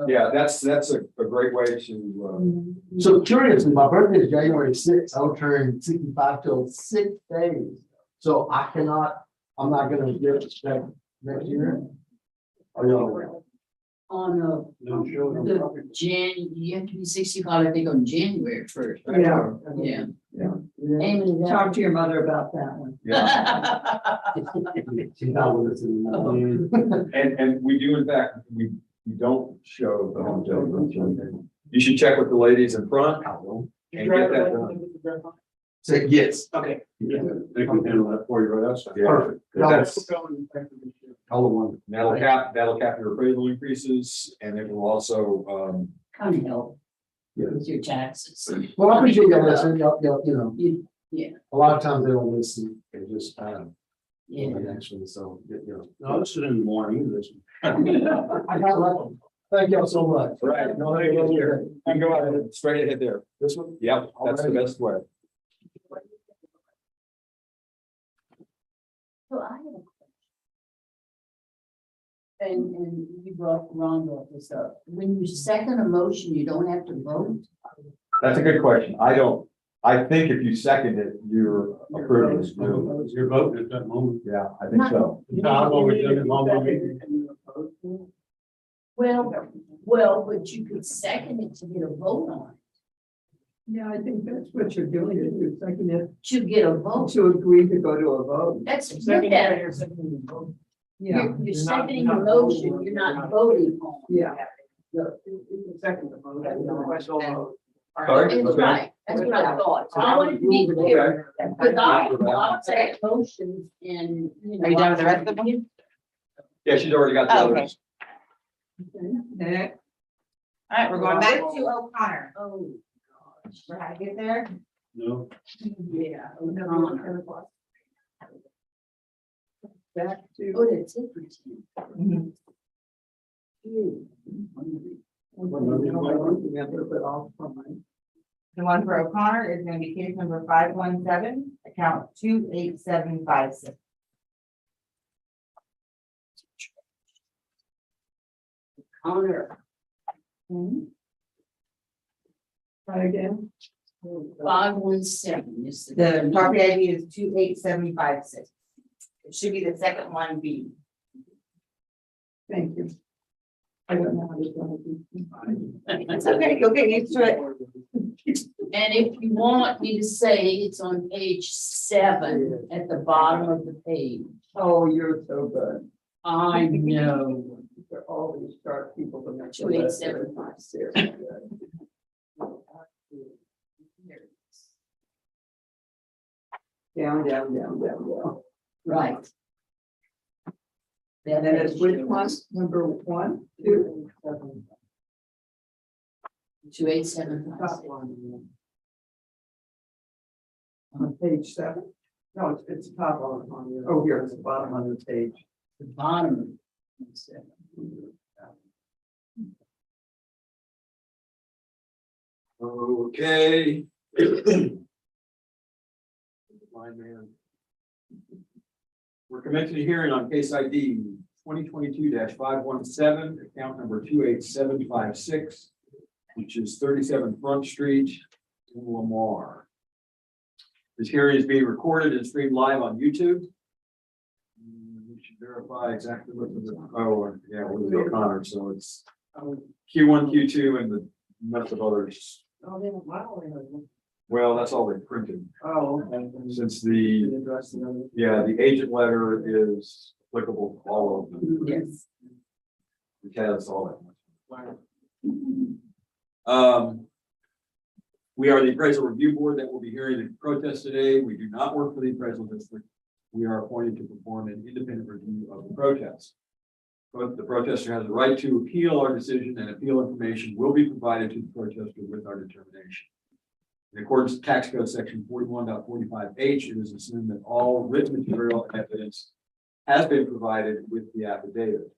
Speaker 2: Yeah, that's a great way to,
Speaker 11: So curiously, my birthday is January 6th. I'll turn 65 till 6 days. So I'm not gonna get that next year. Are y'all?
Speaker 3: On
Speaker 4: No show, no property.
Speaker 3: you have to be 65, I think, on January 1st. right?
Speaker 6: Yeah.
Speaker 3: Yeah.
Speaker 6: Yeah.
Speaker 3: Aiming it
Speaker 6: Talk to your mother about that one.
Speaker 2: yeah.
Speaker 11: She's not with us anymore.
Speaker 2: And we do, in fact, we don't show the homestead exemption. You should check with the ladies in front
Speaker 11: I will.
Speaker 2: and get that done.
Speaker 11: Say yes.
Speaker 1: Okay.
Speaker 4: They can handle that for you right outside.
Speaker 2: Yeah.
Speaker 11: Perfect.
Speaker 2: That's,
Speaker 11: Color one.
Speaker 2: that'll cap your appraisal increases and it will also,
Speaker 3: Kind of help
Speaker 11: Yeah.
Speaker 3: with your taxes.
Speaker 11: Well, I appreciate y'all listening. Y'all, you know,
Speaker 3: You- Yeah,
Speaker 11: a lot of times they don't listen. They just
Speaker 3: yeah.
Speaker 11: actually, so, you know.
Speaker 4: No, listen in the morning, listen.
Speaker 11: I got lucky. Thank y'all so much.
Speaker 2: Right.
Speaker 11: No,
Speaker 2: You can go ahead, straight ahead there.
Speaker 11: This one?
Speaker 2: Yep, that's the best way.
Speaker 3: So I have a question. And you Ron brought this up. When you second a motion, you don't have to vote?
Speaker 2: That's a good question. I think if you second it, you're approving it.
Speaker 4: Your vote at that moment.
Speaker 2: Yeah, I think so.
Speaker 4: I've always done it on my meeting.
Speaker 3: Well, but you could second it to get a vote on it,
Speaker 6: Yeah, I think that's what you're doing, is you're second it
Speaker 3: to get a vote.
Speaker 6: to agree to go to a vote.
Speaker 3: That's, look at it.
Speaker 6: Yeah,
Speaker 3: You're seconding the motion, you're not voting on it.
Speaker 6: yeah.
Speaker 10: Second.
Speaker 2: Sorry?
Speaker 3: That's
Speaker 2: Okay.
Speaker 3: right, that's what I thought, so I wanted to be clear, because I'll take motions and, you know.
Speaker 7: Are you done with the rest of them?
Speaker 2: Yeah, she's already got the
Speaker 7: Oh, okay.
Speaker 2: others.
Speaker 6: Next,
Speaker 7: All right, we're going back to O'Connor.
Speaker 3: Oh, gosh,
Speaker 7: We're how to get there?
Speaker 4: No,
Speaker 3: yeah.
Speaker 6: back to.
Speaker 3: Oh, that's it for ten.
Speaker 6: We have to put off from mine.
Speaker 7: The one for O'Connor is gonna be case number 517, account 28756.
Speaker 3: Connor,
Speaker 6: Try again.
Speaker 3: 517 is
Speaker 7: The property ID is 28756. It should be the second one B.
Speaker 6: Thank you. I don't know how to do it.
Speaker 7: It's okay, you'll get used to it.
Speaker 3: And if you want me to say, it's on page 7 at the bottom of the page.
Speaker 6: Oh, you're so good.
Speaker 3: I know.
Speaker 6: They're all these sharp people. to make sure
Speaker 3: 28756.
Speaker 6: Down, down.
Speaker 3: Right.
Speaker 6: And then it's which one? Number 1, 2.
Speaker 3: 28756.
Speaker 6: On page 7. No, it's top on your, oh, here, it's the bottom on the page.
Speaker 3: The bottom. of 7.
Speaker 2: Okay. Fine, man. We're commencing a hearing on case ID 2022-517, account number 28756, which is 37 Front Street in Lamar. This hearing is being recorded and streamed live on YouTube. We should verify exactly what the, oh, yeah, with the O'Connor, so it's Q1, Q2, and the rest of others.
Speaker 6: Oh, they don't, why don't they have one?
Speaker 2: Well, that's all they printed,
Speaker 6: Oh, okay.
Speaker 2: since the,
Speaker 6: Address the other.
Speaker 2: yeah, the agent letter is applicable to all of them.
Speaker 3: Yes.
Speaker 2: The CAD's all that much. We are the appraisal review board that will be hearing the protest today. We do not work for the appraisal district. We are appointed to perform an independent review of the protest. But the protester has the right to appeal our decision, and appeal information will be provided to the protester with our determination. In accordance with tax code section 41.45H, it is assumed that all written material and evidence has been provided with the affidavit.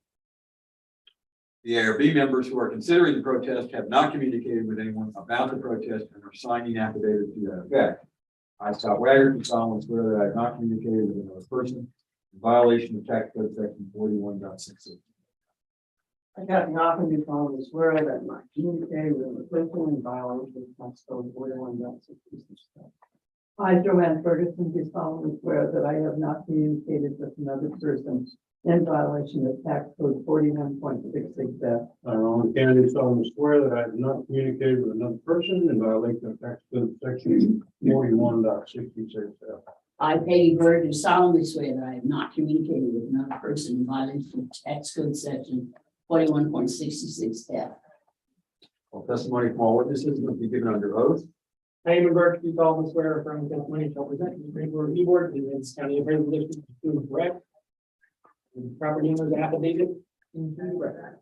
Speaker 2: The ARB members who are considering the protest have not communicated with anyone about the protest and are signing affidavit to that effect. I, Scott Wagner, do solemnly swear that I have not communicated with another person in violation of tax code section 41.66.
Speaker 6: I got nothing to solemnly swear that my communicated with a person in violation of tax code 41.66. I, Joanne Ferguson, do solemnly swear that I have not communicated with another person in violation of tax code 41.66.
Speaker 4: I, Ron Kennedy, solemnly swear that I have not communicated with another person in violation of tax code section 41.66.
Speaker 3: I, Peggy Bird, do solemnly swear that I have not communicated with another person in violation of tax code section 41.66F.
Speaker 2: All testimony from all witnesses must be given under oath.
Speaker 10: Peggy Bird, do solemnly swear affirming testimony shall present to the appraisal review board in the county appraisal district is true and correct. And the property owner's affidavit into the record.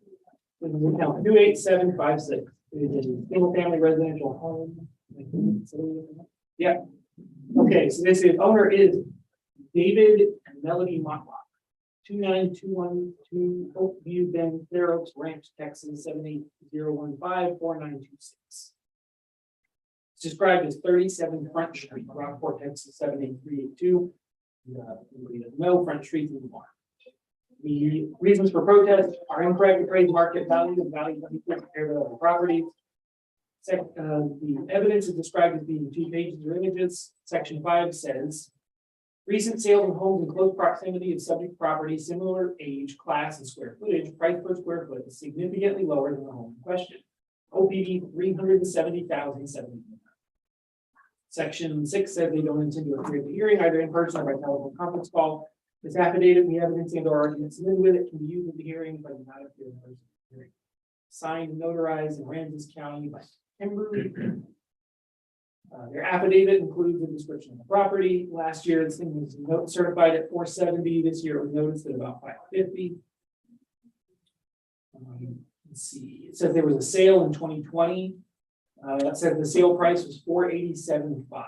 Speaker 10: This is account 28756. It is a single family residential home. Yeah. Okay, so this is, owner is David and Melody Mocklock. 29212 Oakview Bend, Fair Oaks Ranch, Texas 780154926. It's described as 37 Front Street, Rockport, Texas 78382. No Front Street in the barn. The reasons for protest are incorrect appraised market value, the value of the property. The evidence is described as being 2 pages or images. Section 5 says, recent sales of homes in close proximity of subject property, similar age, class, and square footage, price per square foot is significantly lower than the home in question. OPD 370,070. Section 6 says they don't intend to appear at the hearing either in person or by telephone conference call. This affidavit, the evidence and or argument submitted with it can be used in the hearing, but not appear in person. signed and notarized in Aransas County by Kimberly. Their affidavit includes a description of the property. Last year, this thing was certified at 470. This year, it was noticed at about 550. Let's see, it says there was a sale in 2020. That said the sale price was $487.5.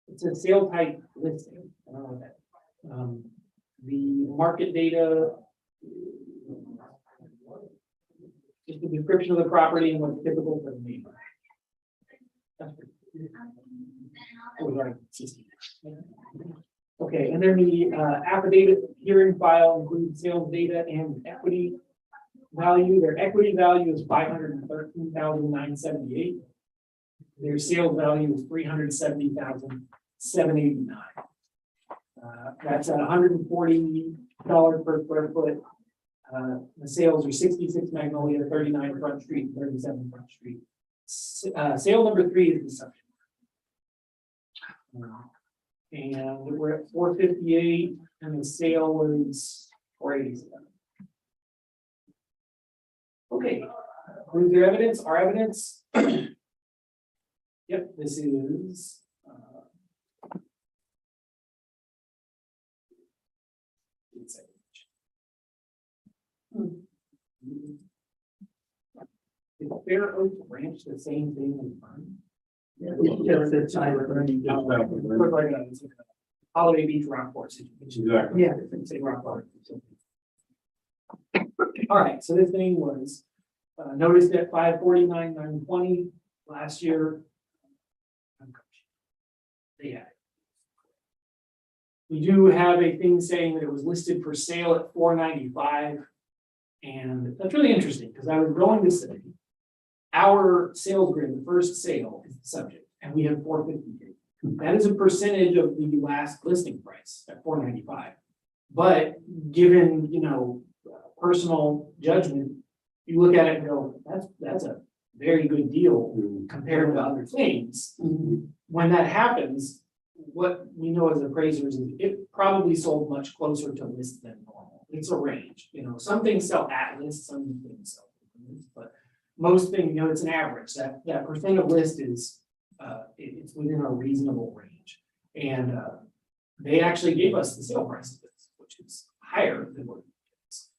Speaker 10: It's a sale type listing. I don't know what that. The market data. Just the description of the property and what's typical for the neighborhood. Okay, and then the affidavit hearing file includes sales data and equity value. Their equity value is $513,978. Their sales value is $370,789. That's at $140 per square foot. The sales are 66 Magnolia, 39 Front Street, 37 Front Street. Sale number 3 is the subject. And we're at 458, and the sale was 487. Okay, who's their evidence? Our evidence. Yep, this is. Is Fair Oak Ranch the same thing in Fern?
Speaker 1: It's just that side of the.
Speaker 10: Holiday Beach Rockport situation.
Speaker 4: Exactly.
Speaker 10: Yeah, say Rockport. All right, so this thing was noticed at 549,920 last year. Yeah. We do have a thing saying that it was listed for sale at 495. And that's really interesting because I was going to say our sales grid, the first sale is the subject, and we have 450. That is a percentage of the last listing price at 495. But given, personal judgment, you look at it and go, that's a very good deal compared to other things. When that happens, what we know as appraisers is it probably sold much closer to list than normal. It's a range, some things sell at list, some things sell at list, but most things, it's an average. That percent of list is it's within a reasonable range. And they actually gave us the sale price of this, which is higher than what it is.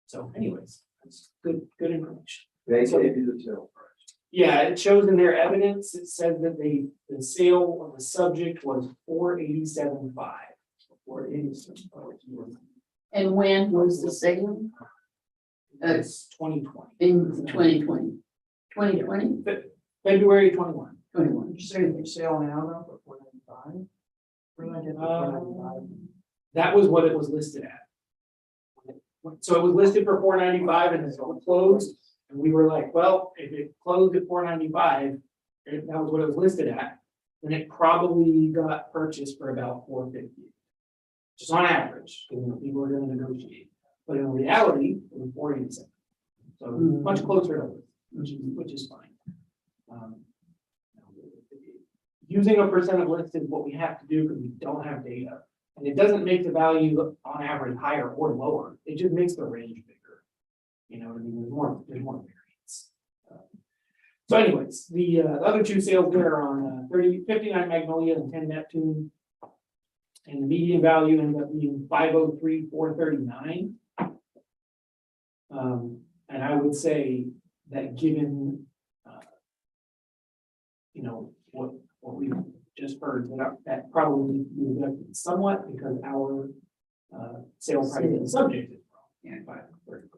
Speaker 10: So anyways, that's good information.
Speaker 2: They gave you the sale price.
Speaker 10: Yeah, it shows in their evidence, it said that the sale of the subject was 487.5. 487.
Speaker 3: And when was the sale?
Speaker 10: That's 2020.
Speaker 3: In 2020. 2020?
Speaker 10: February 21.
Speaker 3: 21.
Speaker 1: Did you say the sale now though for 495?
Speaker 10: That was what it was listed at. So it was listed for 495 and it's closed. And we were like, well, if it closed at 495, that was what it was listed at, then it probably got purchased for about 450. Just on average, people are going to negotiate. But in reality, it was 487. So much closer to it, which is fine. Using a percent of list is what we have to do because we don't have data. And it doesn't make the value on average higher or lower. It just makes the range bigger. There's more variance. So anyways, the other two sales there are on 59 Magnolia and 10 Neptune. And the median value ended up being 503,439. And I would say that given, what we just heard, that probably moved somewhat because our sales price of the subject is wrong. And 530.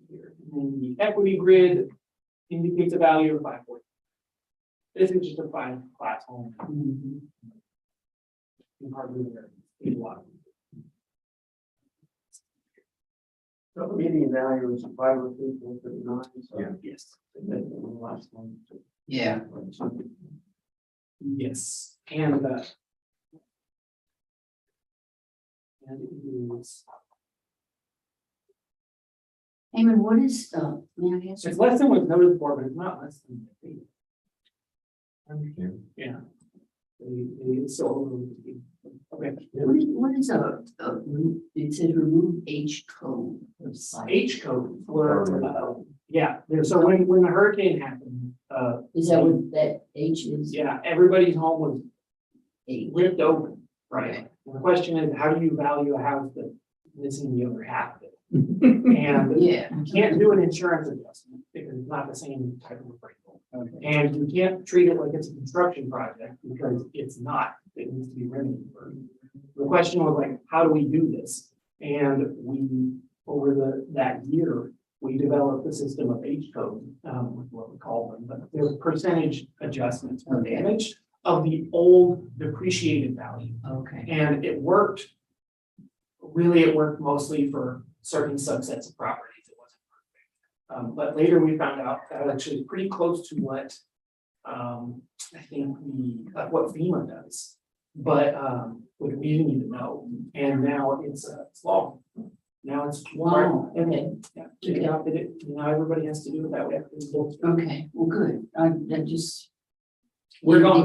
Speaker 10: Here. And then the equity grid indicates a value of 540. This is just a 5-class home. You hardly a lot.
Speaker 1: So the median value is 503,439. So
Speaker 2: Yeah.
Speaker 10: Yes.
Speaker 1: significantly less than.
Speaker 7: Yeah.
Speaker 10: Yes. And it is.
Speaker 3: Eamon, what is, may I ask?
Speaker 10: It's less than what's noted for, but it's not less than. Yeah. They still. Okay.
Speaker 3: What is it says remove H code of site.
Speaker 10: H code for, yeah, so when the hurricane happened,
Speaker 3: Is that what that H is?
Speaker 10: yeah, everybody's home was
Speaker 3: H.
Speaker 10: ripped open, right?
Speaker 3: Okay.
Speaker 10: And the question is, how do you value a house that's missing the other half of it? And
Speaker 3: Yeah.
Speaker 10: you can't do an insurance adjustment because it's not the same type of appraisal. And you can't treat it like it's a construction project because it's not, it needs to be remedied first. The question was like, how do we do this? And we, over that year, we developed a system of H code, what we call them, but they're percentage adjustments for damage of the old depreciated value.
Speaker 3: Okay.
Speaker 10: And it worked, really, it worked mostly for certain subsets of properties. It wasn't perfect. But later we found out that actually pretty close to what, I think what FEMA does. But, what we didn't even know. And now it's law. Now it's.
Speaker 3: Wow,
Speaker 10: Okay. Yeah, they adopted it. Now everybody has to do it that way.
Speaker 3: Okay, well, good. That just.
Speaker 10: They're gone,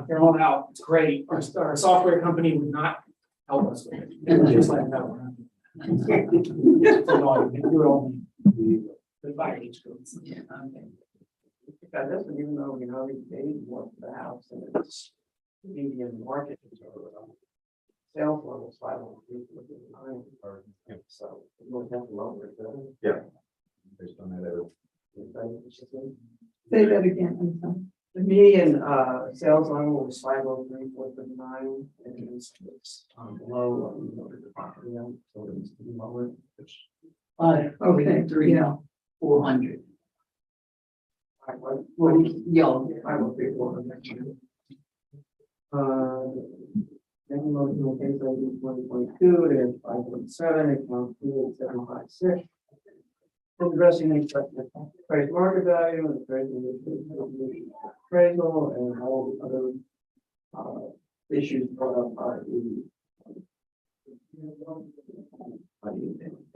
Speaker 10: they're all out. It's great. Our software company would not help us with it. They were just like, no. They do it all. The fire H codes.
Speaker 3: Yeah, okay.
Speaker 1: That doesn't even though, we paid more for the house and it's median market. Sales levels 509 or so. You would have to lower it.
Speaker 2: Based on that.
Speaker 6: Say that again, I'm sorry.
Speaker 1: The median sales level was 503, 439, and it's below the property, so it's lower.
Speaker 6: Okay,
Speaker 3: Three,
Speaker 6: yeah.
Speaker 3: 400.
Speaker 1: Well,
Speaker 3: Yo,
Speaker 1: 503, 400. Then motion case ID 2022, it is 5.7, account 2756. Addressing the price market value and appraisal and all the other issues brought up by the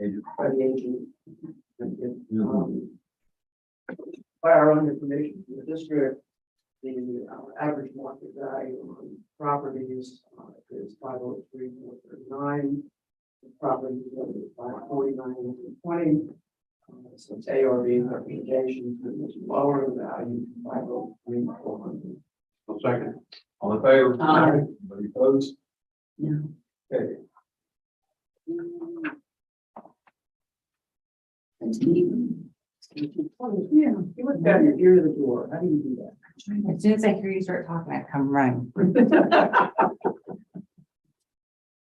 Speaker 1: agent. By our own information from the district, the average market value on properties is 503, 439. Properties is 549, 20. Since ARB recommendations is lower the value, 503, 400.
Speaker 2: Second. All in favor?
Speaker 3: Aye.
Speaker 2: Anybody opposed?
Speaker 3: No.
Speaker 2: Okay.
Speaker 3: That's neat.
Speaker 1: Yeah, you look down your ear to the door. How do you do that?
Speaker 7: As soon as I hear you start talking, I come running. All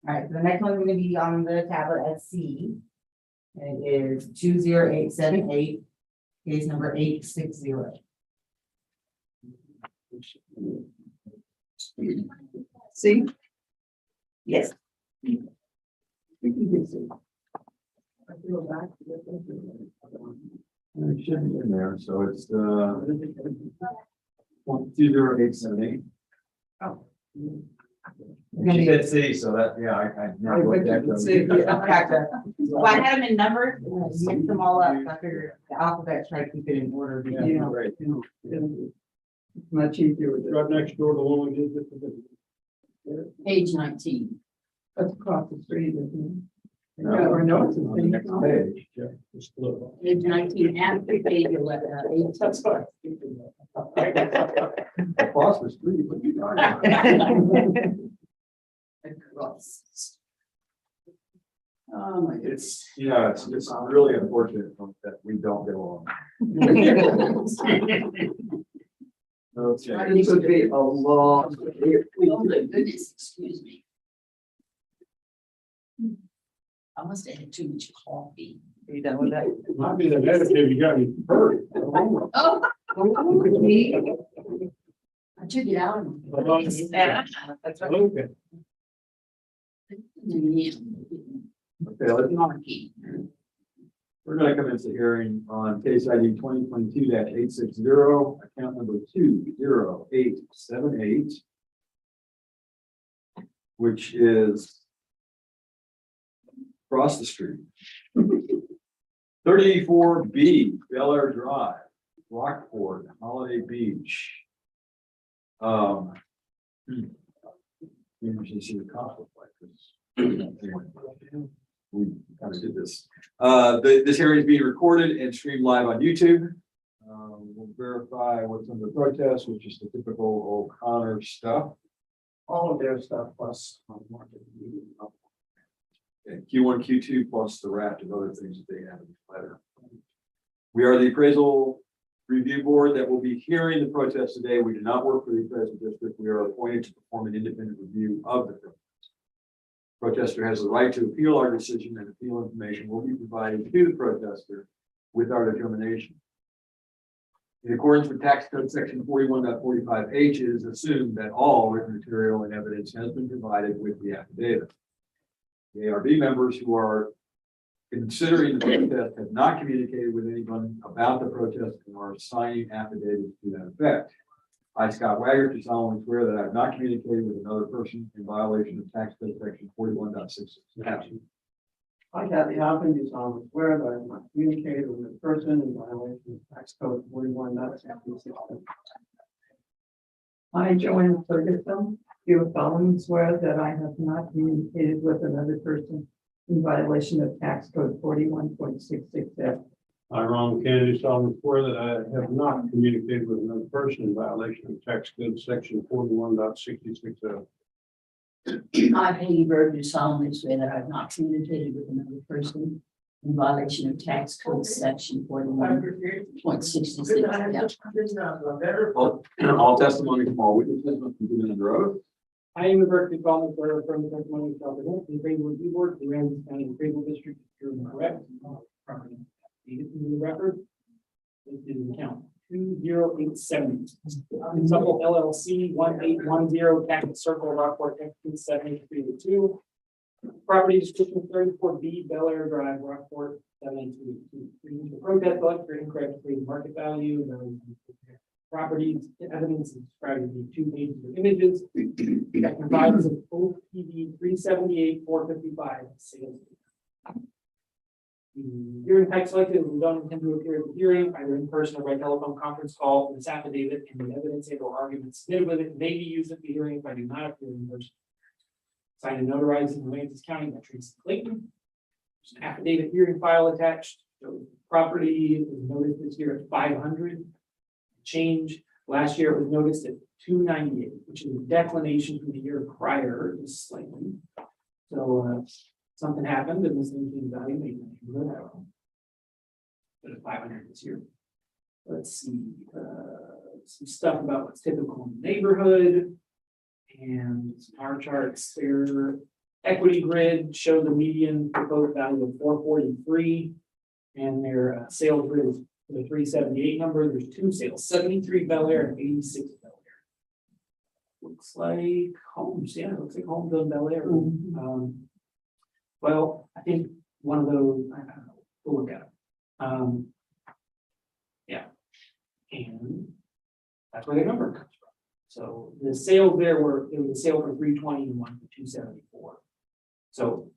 Speaker 7: right, the next one's gonna be on the tablet at C. And it is 20878, case number 860.
Speaker 6: See,
Speaker 7: Yes.
Speaker 1: You can get some. I feel back.
Speaker 2: It should be in there, so it's 20878.
Speaker 7: Oh.
Speaker 2: She said C, so that, yeah, I.
Speaker 6: I went to see, yeah.
Speaker 7: Gotcha. Well, I had them in numbers, and I mixed them all up, so I figured the alphabet, try to keep it in order.
Speaker 2: Yeah, great.
Speaker 6: It's much easier with it.
Speaker 4: Right next door to the one we did just a bit.
Speaker 3: Page 19.
Speaker 6: That's across the street, isn't it?
Speaker 2: No,
Speaker 6: Or no, it's
Speaker 2: on the
Speaker 6: in
Speaker 2: next
Speaker 6: the
Speaker 2: page.
Speaker 4: Yeah, it's split.
Speaker 3: Page 19 after page 11.
Speaker 10: That's fine.
Speaker 2: Across the street, what you talking about?
Speaker 3: Across. Oh my goodness.
Speaker 2: Yeah, it's really unfortunate that we don't get along. Okay.
Speaker 1: This would be a long.
Speaker 3: Oh my goodness, excuse me. I must have had too much coffee.
Speaker 7: Are you done with that?
Speaker 4: Might be the negative, you got me hurt.
Speaker 3: Oh. I took it out.
Speaker 7: Yeah, that's right.
Speaker 4: Okay.
Speaker 3: Yeah.
Speaker 2: Okay, let's
Speaker 3: Marky.
Speaker 2: We're gonna commence the hearing on case ID 2022-860, account number 20878. Which is across the street. 34B Valero Drive, Rockport, Holiday Beach. Interesting to see the conflict like this. We kind of did this. This hearing is being recorded and streamed live on YouTube. We'll verify what's under protest, which is the typical O'Connor stuff.
Speaker 1: All of their stuff plus. Market meeting.
Speaker 2: And Q1, Q2 plus the raft of other things that they have in the letter. We are the appraisal review board that will be hearing the protest today. We do not work for the appraisal district. We are appointed to perform an independent review of the protest. Protester has the right to appeal our decision, and appeal information will be provided to the protester with our determination. In accordance with tax code section 41.45H, it is assumed that all written material and evidence has been provided with the affidavit. The ARB members who are considering the protest have not communicated with anyone about the protest and are signing affidavits to that effect. I, Scott Wagner, do solemnly swear that I have not communicated with another person in violation of tax code section 41.66.
Speaker 1: I, Kathy Hoffman, do solemnly swear that I have not communicated with a person in violation of tax code 41.66.
Speaker 6: I, Joanne Ferguson, do solemnly swear that I have not communicated with another person in violation of tax code 41.66F.
Speaker 4: I, Ron Kennedy, solemnly swear that I have not communicated with another person in violation of tax code section 41.66F.
Speaker 3: I, Peggy Bird, do solemnly swear that I have not communicated with another person in violation of tax code section 41.66.
Speaker 2: All testimony from all witnesses must be given under oath.
Speaker 10: I am Bert to call for the testimony shall present the appraisal review board, the Aransas County Appraisal District, is true and correct. Property dated in the record. This is account 20870. Couple LLC 1810 Cactus Circle, Rockport, Texas 78302. Property description 34B Valero Drive, Rockport 78223. The protest select for incorrect appraised market value. Properties, evidence is described in the 2 pages of images. That provides an OPD 378 455 sales. The hearing type selected, we don't intend to appear at the hearing, either in person or by telephone conference call. This affidavit and the evidence and or arguments submitted with it may be used at the hearing if I do not appear in person. Signed and notarized in Aransas County by Tracy Clayton. There's an affidavit hearing file attached. So property was noticed this year at 500. Change last year it was noticed at 298, which is a declination from the year prior, just slightly. So something happened and this thing value made good out. But at 500 this year. Let's see some stuff about what's typical in the neighborhood and some bar charts. Their equity grid shows a median proposed value of 443, and their sales grid is the 378 number. There's 2 sales, 73 Bel Air and 86 Bel Air. Looks like homes, yeah, it looks like homes on Bel Air. Well, I think one of those, I don't know, we'll look at it. Yeah, and that's where the number comes from. So the sales there it was a sale for 320 and one for 274. So,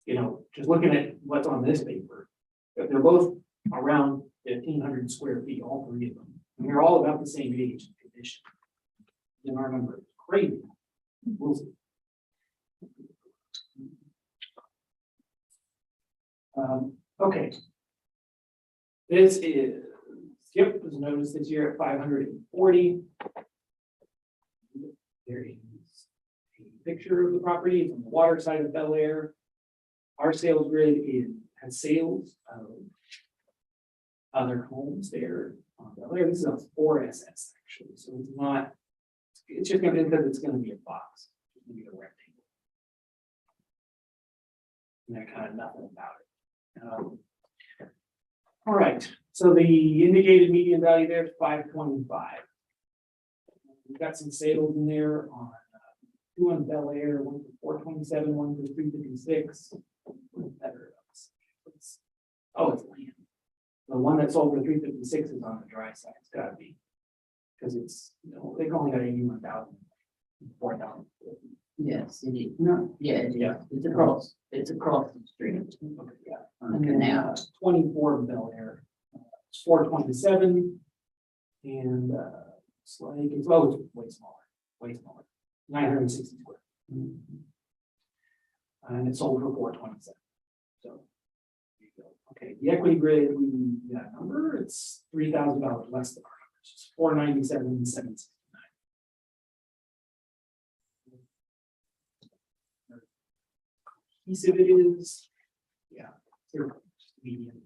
Speaker 10: you know, just looking at what's on this paper, they're both around 1,500 square feet, all 3 of them. And they're all about the same age and condition. And our number is crazy. We'll see. Okay. This is Skip was noticed this year at 540. There is a picture of the property. It's on the water side of Bel Air. Our sales grid has sales of other homes there on Bel Air. This is a 4SS actually, so it's not. It's just gonna be because it's gonna be a box. It's gonna be a rectangle. And that kind of nothing about it. All right, so the indicated median value there is 525. We've got some sales in there on 2 on Bel Air, 1 for 427, 1 for 356. Better. Oh, it's land. The one that sold for 356 is on the dry side. It's gotta be. Because it's, you know, they've only got 81,000, 4,000.
Speaker 3: Yes, it is. No, yeah, it is.
Speaker 10: Yeah.
Speaker 3: It's across the street.
Speaker 10: Okay, yeah.
Speaker 3: On
Speaker 10: And
Speaker 3: the
Speaker 10: then
Speaker 3: canal.
Speaker 10: 24 Bel Air, it's 427. And it's like, it's way smaller, way smaller. 960 square. And it sold for 427. So. there you go. Okay, the equity grid, we that number, it's $3,000 less than our numbers. It's 497,769. Piece of it is, yeah, zero, just median.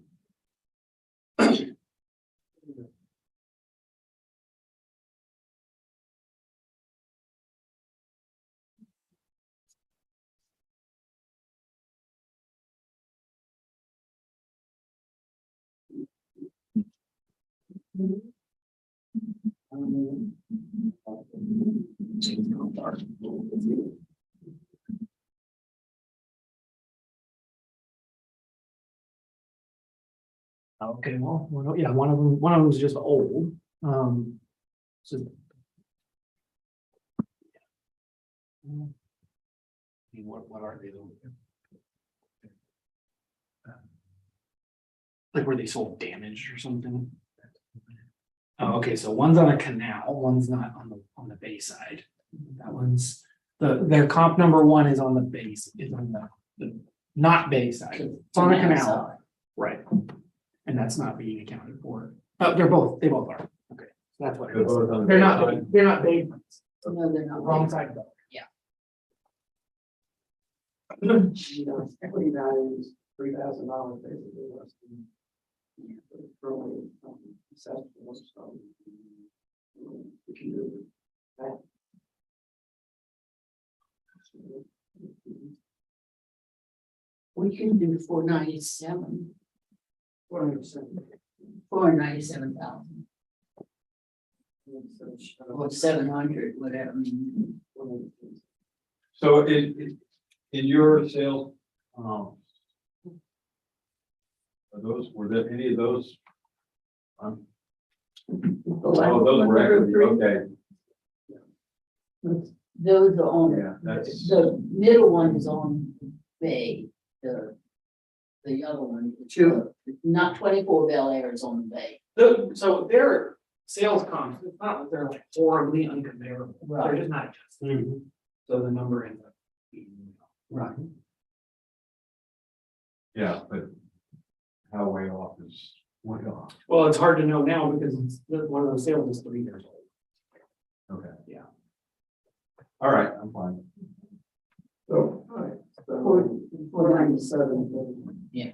Speaker 10: Okay, well, yeah, one of them is just old. So. What are they? Like were they sold damaged or something? Oh, okay, so one's on a canal, one's not on the bay side. That one's, their comp number one is on the base, is on the not bay side. It's on the canal, right? And that's not being accounted for. Oh, they both are. Okay, so that's what it is. They're not big.
Speaker 3: No, they're not.
Speaker 10: Wrong side though.
Speaker 1: Equity value is $3,000 basically less than. Probably accessible, so. We can do that.
Speaker 3: We can do 497, 497,000 or 700, whatever. I mean,
Speaker 2: So in your sales, are were there any of those? Oh, those were equity, okay,
Speaker 3: Those are on,
Speaker 2: yeah, that's,
Speaker 3: the middle one is on bay, the other one, not 24 Valero is on the bay.
Speaker 10: So their sales comps, it's not that they're like horribly uncomparable. They're
Speaker 3: Right.
Speaker 10: just not adjusted. So the number ends up being.
Speaker 3: Right.
Speaker 2: yeah, but how way off is way off?
Speaker 10: Well, it's hard to know now because one of those sales is 3 years old.
Speaker 2: Okay.
Speaker 10: Yeah.
Speaker 2: All right, I'm fine.
Speaker 1: So, all right, so 497.
Speaker 3: Yeah.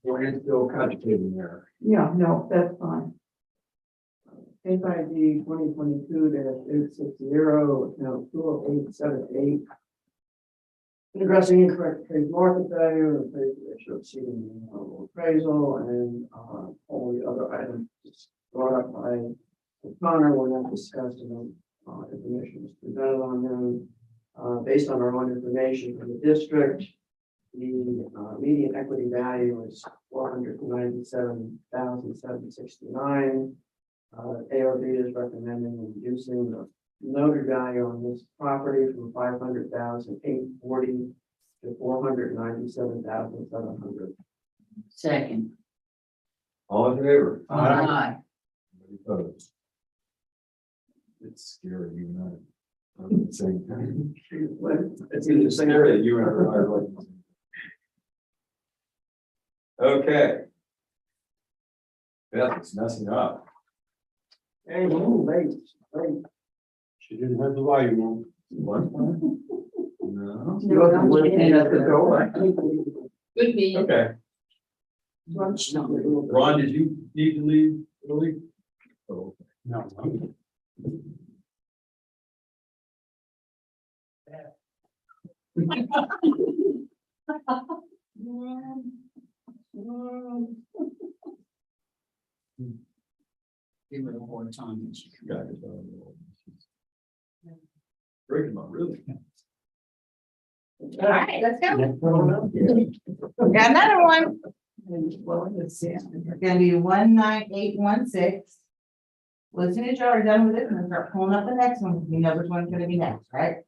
Speaker 2: We're still cogitating there.
Speaker 6: Yeah, no, that's fine.
Speaker 1: Case ID 2022-860, account 20878. Addressing incorrect trade market value, and appraisal issue exceeding the allowable appraisal, and all the other items brought up by Connor were not discussed, and information was presented on them. Based on our own information from the district, the median equity value is $497,769. ARB is recommending reducing the noted value on this property from 500,840 to 497,700.
Speaker 3: Second.
Speaker 2: All in favor?
Speaker 3: Aye.
Speaker 2: Anybody opposed? It's scary, even though. I'm saying. It's either scary that you and I are like. Okay. Beth, it's messing up.
Speaker 1: Hey, late.
Speaker 4: She didn't have the volume on.
Speaker 2: What? No.
Speaker 6: You wasn't looking at the door.
Speaker 3: Good be.
Speaker 2: Okay.
Speaker 3: Lunch number.
Speaker 2: Ron, did you need to leave early? Oh,
Speaker 4: No.
Speaker 3: Give her a hard time.
Speaker 2: got it. Breaking my really.
Speaker 9: All right, let's go.
Speaker 7: We got another one. Well, let's see, it's gonna be 19816. Well, as soon as y'all are done with it, I'm gonna start pulling up the next one, you know which one's gonna be next, right?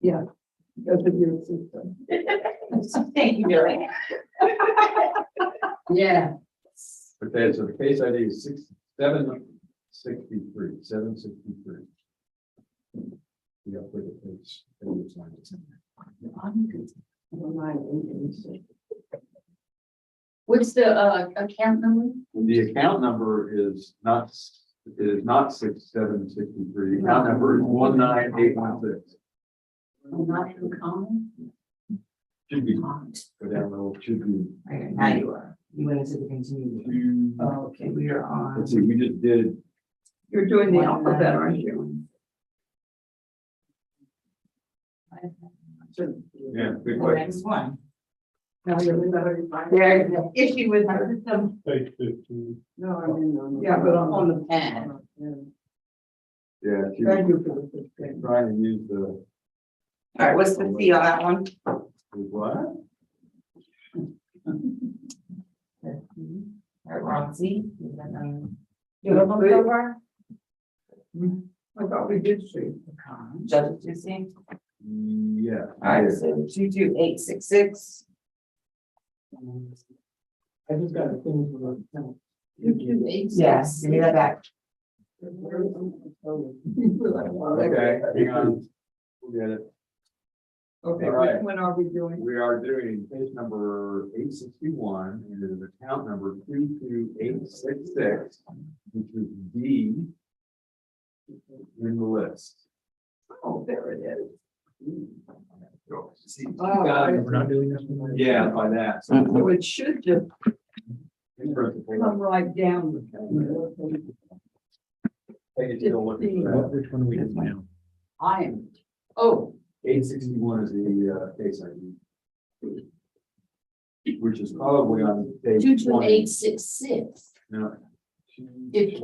Speaker 6: That's a good system.
Speaker 7: Thank you, Billy.
Speaker 3: Yeah.
Speaker 2: Okay, so the case ID is 763. Yeah, but it's. It's not.
Speaker 3: What's the, account number?
Speaker 2: The account number is not 6763. Account number is 19816.
Speaker 3: Not in common?
Speaker 2: Should be, go down low, should be.
Speaker 7: Okay, now you are. You went into the continuum. Oh, okay, we are on.
Speaker 2: Let's see, we just did,
Speaker 6: You're doing the alphabet, aren't you?
Speaker 2: yeah, good
Speaker 7: The
Speaker 2: question.
Speaker 7: next one.
Speaker 6: There's
Speaker 7: There's an issue with our system.
Speaker 4: Page 15.
Speaker 10: No, I mean,
Speaker 6: Yeah, but
Speaker 3: On the pad.
Speaker 2: Yeah, she
Speaker 6: Thank
Speaker 2: was
Speaker 6: you for the thing.
Speaker 2: trying to use the,
Speaker 7: All right, what's the fee on that one?
Speaker 2: what?
Speaker 7: All right, we're on C.
Speaker 6: Yeah, that's good. I thought we did see.
Speaker 7: Judges, you see?
Speaker 2: Yeah.
Speaker 7: All right, so 22866.
Speaker 10: I just got a thing for the.
Speaker 7: Yes, give me that back.
Speaker 2: Okay, hang on. We'll get it.
Speaker 6: Okay,
Speaker 2: All right.
Speaker 6: which one are we doing?
Speaker 2: We are doing case number 861 and it is account number 22866, which is D in the list.
Speaker 6: Oh, there it is.
Speaker 2: See,
Speaker 5: We're not doing this one?
Speaker 2: yeah, by that. So
Speaker 6: So it should just
Speaker 2: in principle,
Speaker 6: come right down.
Speaker 2: take it to a look at that.
Speaker 5: Which one are we doing now?
Speaker 3: I am, oh,
Speaker 2: 861 is the case ID. Which is probably on page 20.
Speaker 3: 22866.
Speaker 2: No.
Speaker 3: If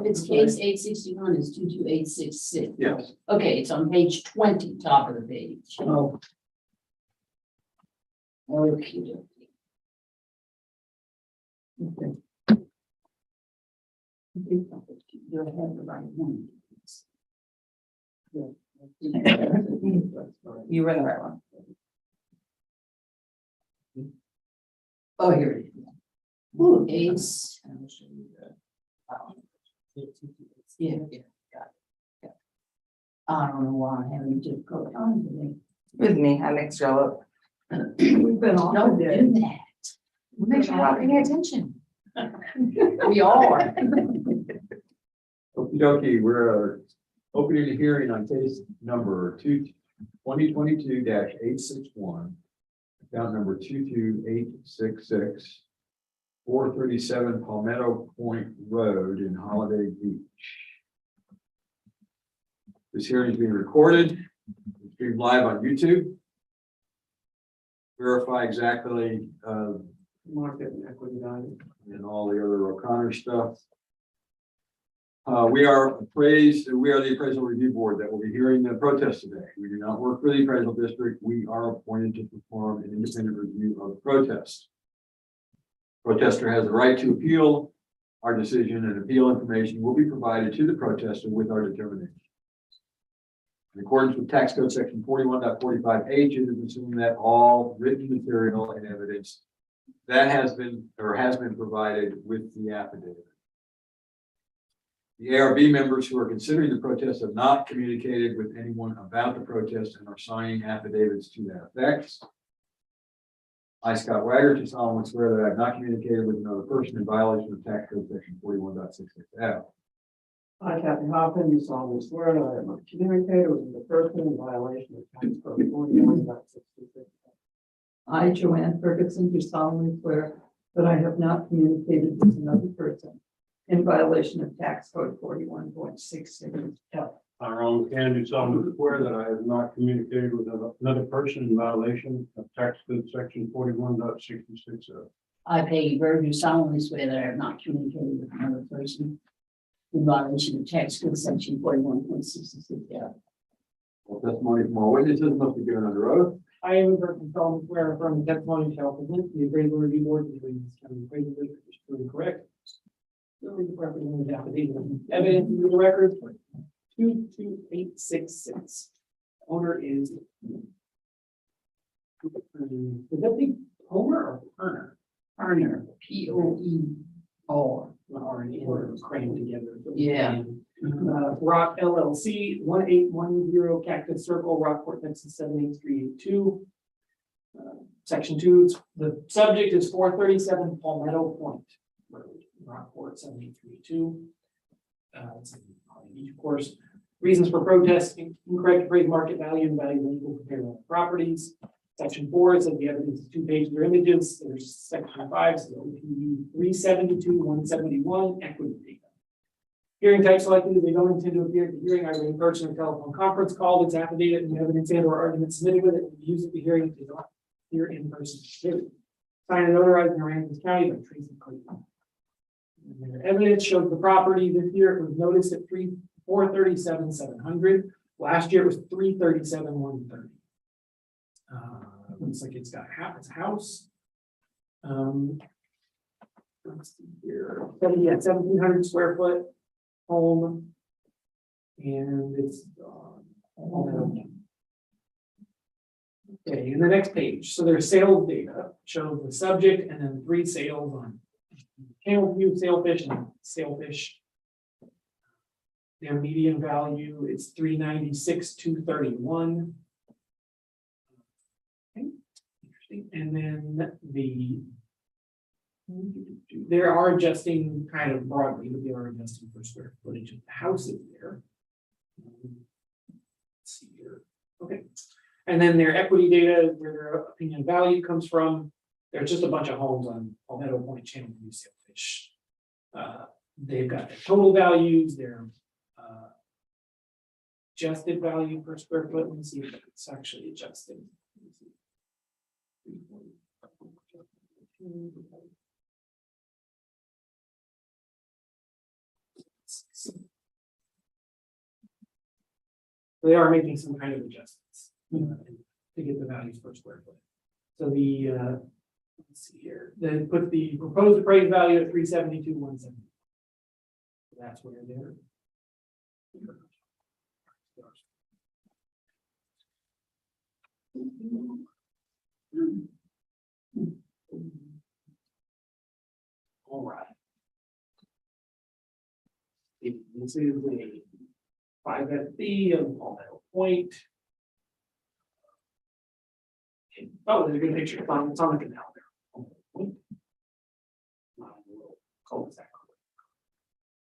Speaker 3: it's case 861, it's 22866.
Speaker 2: Yes.
Speaker 3: Okay, it's on page 20, top of the page.
Speaker 6: Oh.
Speaker 3: Okay.
Speaker 6: Okay.
Speaker 3: You have the right one.
Speaker 7: You were in the right one.
Speaker 3: Oh, here it is. Ooh, ace. Yeah, got it. I don't know why I'm having difficult time today.
Speaker 7: With me, I mixed y'all up.
Speaker 6: We've been on
Speaker 3: Don't
Speaker 6: today.
Speaker 3: do that.
Speaker 7: Make sure you're not paying attention.
Speaker 3: We are.
Speaker 2: Okie dokie, we're opening a hearing on case number 2022-861. Account number 22866. 437 Palmetto Point Road in Holiday Beach. This hearing is being recorded, it's streamed live on YouTube. Verify exactly,
Speaker 10: Market and equity value.
Speaker 2: and all the other O'Connor stuff. We are the appraisal review board that will be hearing the protest today. We do not work for the appraisal district. We are appointed to perform an independent review of the protest. Protester has the right to appeal our decision, and appeal information will be provided to the protester with our determination. In accordance with tax code section 41.45H, it is assumed that all written material and evidence that has been provided with the affidavit. The ARB members who are considering the protest have not communicated with anyone about the protest and are signing affidavits to that effect. I, Scott Wagger, do solemnly swear that I have not communicated with another person in violation of tax code section 41.66F.
Speaker 10: I, Kathy Hoffman, do solemnly swear that I have not communicated with the person in violation of tax code 41.66.
Speaker 6: I, Joanne Ferguson, do solemnly swear that I have not communicated with another person in violation of tax code 41.66.
Speaker 4: Our own candidate solemnly swear that I have not communicated with another person in violation of tax code section 41.66.
Speaker 3: I, Peggy Bird, do solemnly swear that I have not communicated with another person in violation of tax code section 41.66.
Speaker 2: Well, testimony from all witnesses must be given under oath.
Speaker 10: I am a person solemnly swear from the testimony shall present the appraisal review board between this county appraisal district is truly correct. Really, the representative affidavit evidence in the record 22866. Owner is. Is that the Homer or Turner?
Speaker 3: Turner, P-O-E-R.
Speaker 10: R and N are crammed together.
Speaker 3: Yeah.
Speaker 10: Rock LLC, 1810 Cactus Circle, Rockport, Texas, 78382. Section 2, the subject is 437 Palmetto Point Road, Rockport, 78382. It's of course, reasons for protest: incorrect appraised market value and value of legal comparable properties. Section 4 is that the evidence is 2 pages or images. There's section 5, so OPD 372, 171, equity data. Hearing type selected, if they don't intend to appear at the hearing, either in person or telephone conference call, it's affidavit and evidence and or argument submitted with it, and use at the hearing if they don't appear in person. Signed and notarized in Aransas County by Tracy Clayton. And their evidence shows the property this year. It was noticed at 437,700. Last year it was 337,130. Looks like it's got it's a house. Let's see here. 1,700 square foot home. And it's okay, in the next page. So there's sales data, shows the subject and then 3 sales on camel view, sailfish, and sailfish. Their median value is 396,231. Okay, interesting. And then they are adjusting kind of broadly, but they are adjusting for square footage of the houses there. Let's see here. Okay. And then their equity data, where their opinion value comes from. There's just a bunch of homes on Palmetto Point, Channel View, Sailfish. They've got their total values, their adjusted value per square foot. Let's see if it's actually adjusted. They are making some kind of adjustments to get the values per square foot. So the let's see here. Then put the proposed appraised value at 372,170. So that's where they're. All right. This is a 5FB of Palmetto Point. Oh, there's a good picture. It's on the canal there. Cul-de-sac.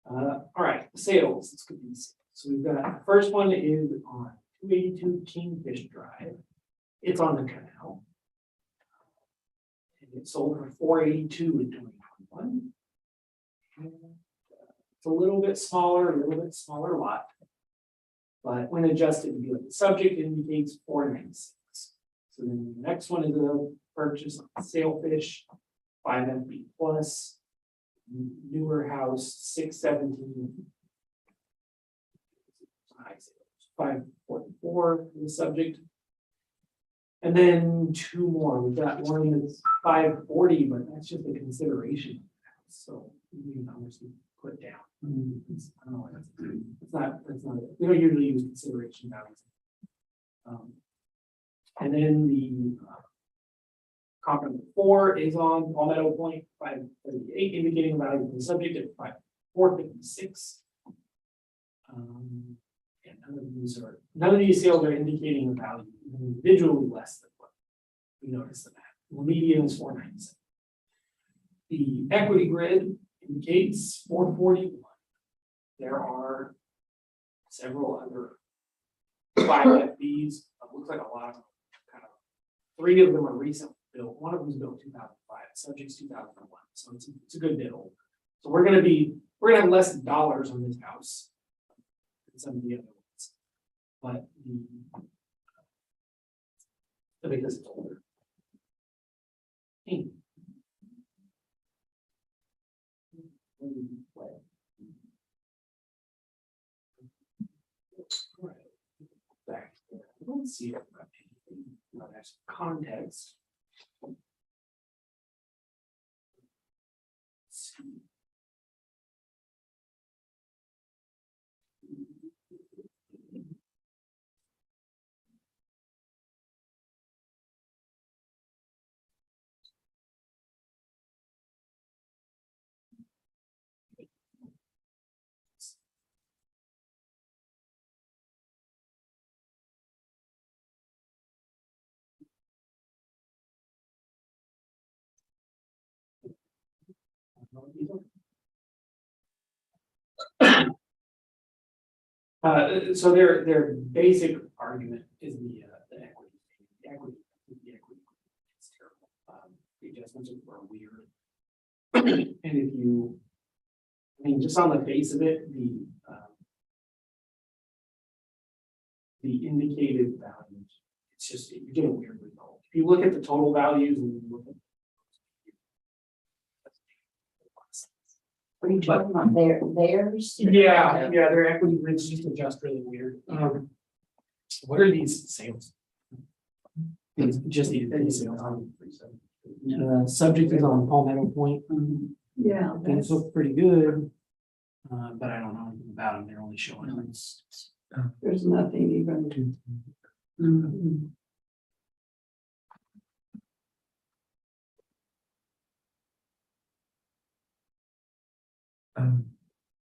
Speaker 10: All right, sales. Let's go to these. So we've got the first one is on 282 Kingfish Drive. It's on the canal. And it sold for 482 in 2021. It's a little bit smaller lot. But when adjusted to be like the subject, it indicates 496. So then the next one is a purchase of Sailfish, 5FB plus, newer house, 617. 544 for the subject. And then 2 more. We've got one that's 540, but that's just a consideration. So we obviously put down. I don't know. That's not it. We don't usually use consideration values. And then the comparable 4 is on Palmetto Point, 538, indicating value of the subject at 456. And none of these sales are indicating a value individually less than what we noticed in that. The median is 497. The equity grid indicates 441. There are several other 5FBs. It looks like a lot of them, kind of 3 of them are recently built. One of them was built 2005. Subject's 2001. So it's a good build. So we're gonna have less dollars on this house than some of the other ones. But because it's older. Back there. Let's see if I've got anything. There's context. Let's see. So their basic argument is the equity. The equity. It's terrible. The adjustments are weird. And if you, I mean, just on the face of it, the indicated values, it's just, you get a weird result. If you look at the total values and you look at.
Speaker 3: What are you talking about? Theirs?
Speaker 10: Yeah, their equity grids just adjust really weird. What are these sales? It's just these sales. Subject is on Palmetto Point.
Speaker 6: Yeah.
Speaker 10: Things look pretty good. But I don't know anything about them. They're only showing.
Speaker 6: There's nothing even.
Speaker 3: Mhm.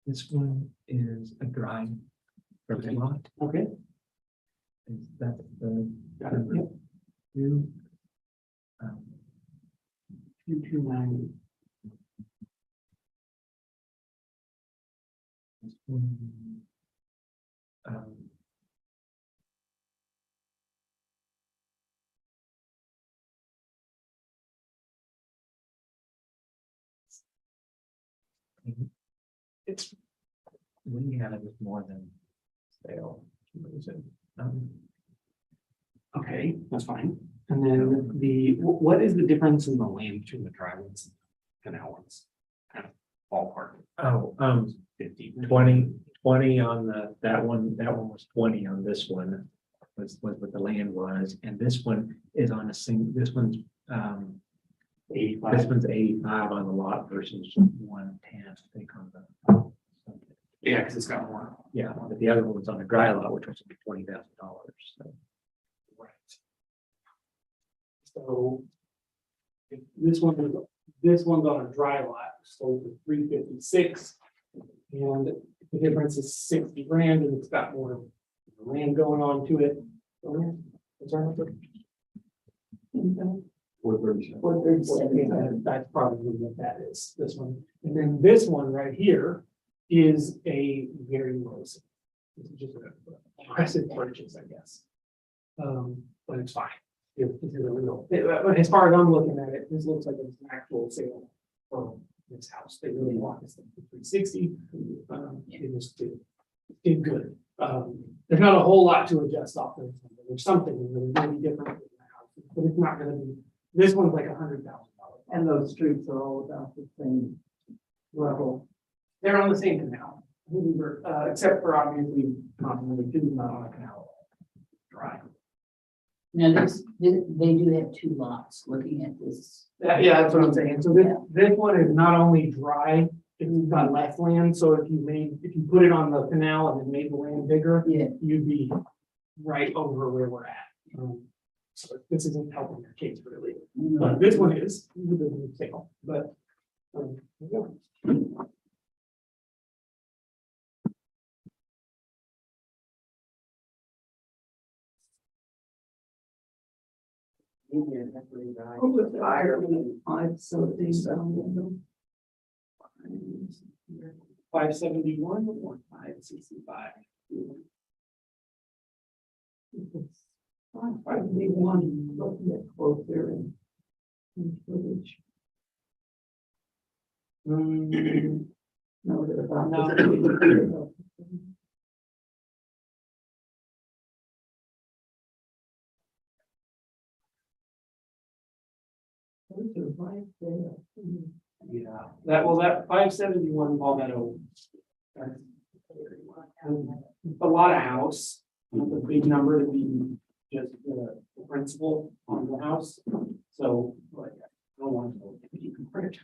Speaker 5: This one is a dry lot.
Speaker 10: Okay.
Speaker 5: Is that the?
Speaker 10: Got it. Yep.
Speaker 5: Two.
Speaker 10: 2290.
Speaker 5: This one,
Speaker 10: It's
Speaker 5: we had it with more than sale. What is it?
Speaker 10: okay, that's fine. And then what is the difference in the land between the dry ones and canal ones? Kind of ballpark.
Speaker 5: Oh,
Speaker 10: 50.
Speaker 5: 20 on that one was 20 on this one. Was what the land was, and this one is on a this one's
Speaker 10: 85.
Speaker 5: This one's 85 on the lot versus 110, I think, on the.
Speaker 10: Yeah, because it's got more.
Speaker 5: Yeah, but the other one was on a dry lot, which was $20,000. So
Speaker 10: Right. So if this one's on a dry lot, sold for 356. And the difference is 60 grand and it's got more land going on to it. What's our number?
Speaker 2: 437.
Speaker 10: Yeah, that's probably what that is, this one. And then this one right here is a very low. This is just an aggressive purchase, I guess. But it's fine. As far as I'm looking at it, this looks like it's an actual sale from this house. They really want this thing for 360. It just did good. There's not a whole lot to adjust off of. There's something really different in the house, but it's not going to be. This one's like $100,000.
Speaker 6: And those streets are all about the same level.
Speaker 10: They're on the same canal, except for obviously Continental Two is not on a canal. Dry.
Speaker 3: Now, they do have two lots looking at this.
Speaker 10: Yeah, that's what I'm saying. So this one is not only dry, it's got less land. So if you put it on the canal and then made the land bigger,
Speaker 3: Yeah.
Speaker 10: you'd be right over where we're at. So this isn't helping your case really. But this one is with the new sale, but. There you go.
Speaker 6: What was the Ireland 570?
Speaker 10: 571 or 565.
Speaker 6: 571, looking at quote there in footage. No, they're about.
Speaker 10: No.
Speaker 6: Those are right there.
Speaker 10: Yeah, that 571 Palmetto. A lot of house, a big number to be just the principal on the house. So like, I don't want to know if you can print.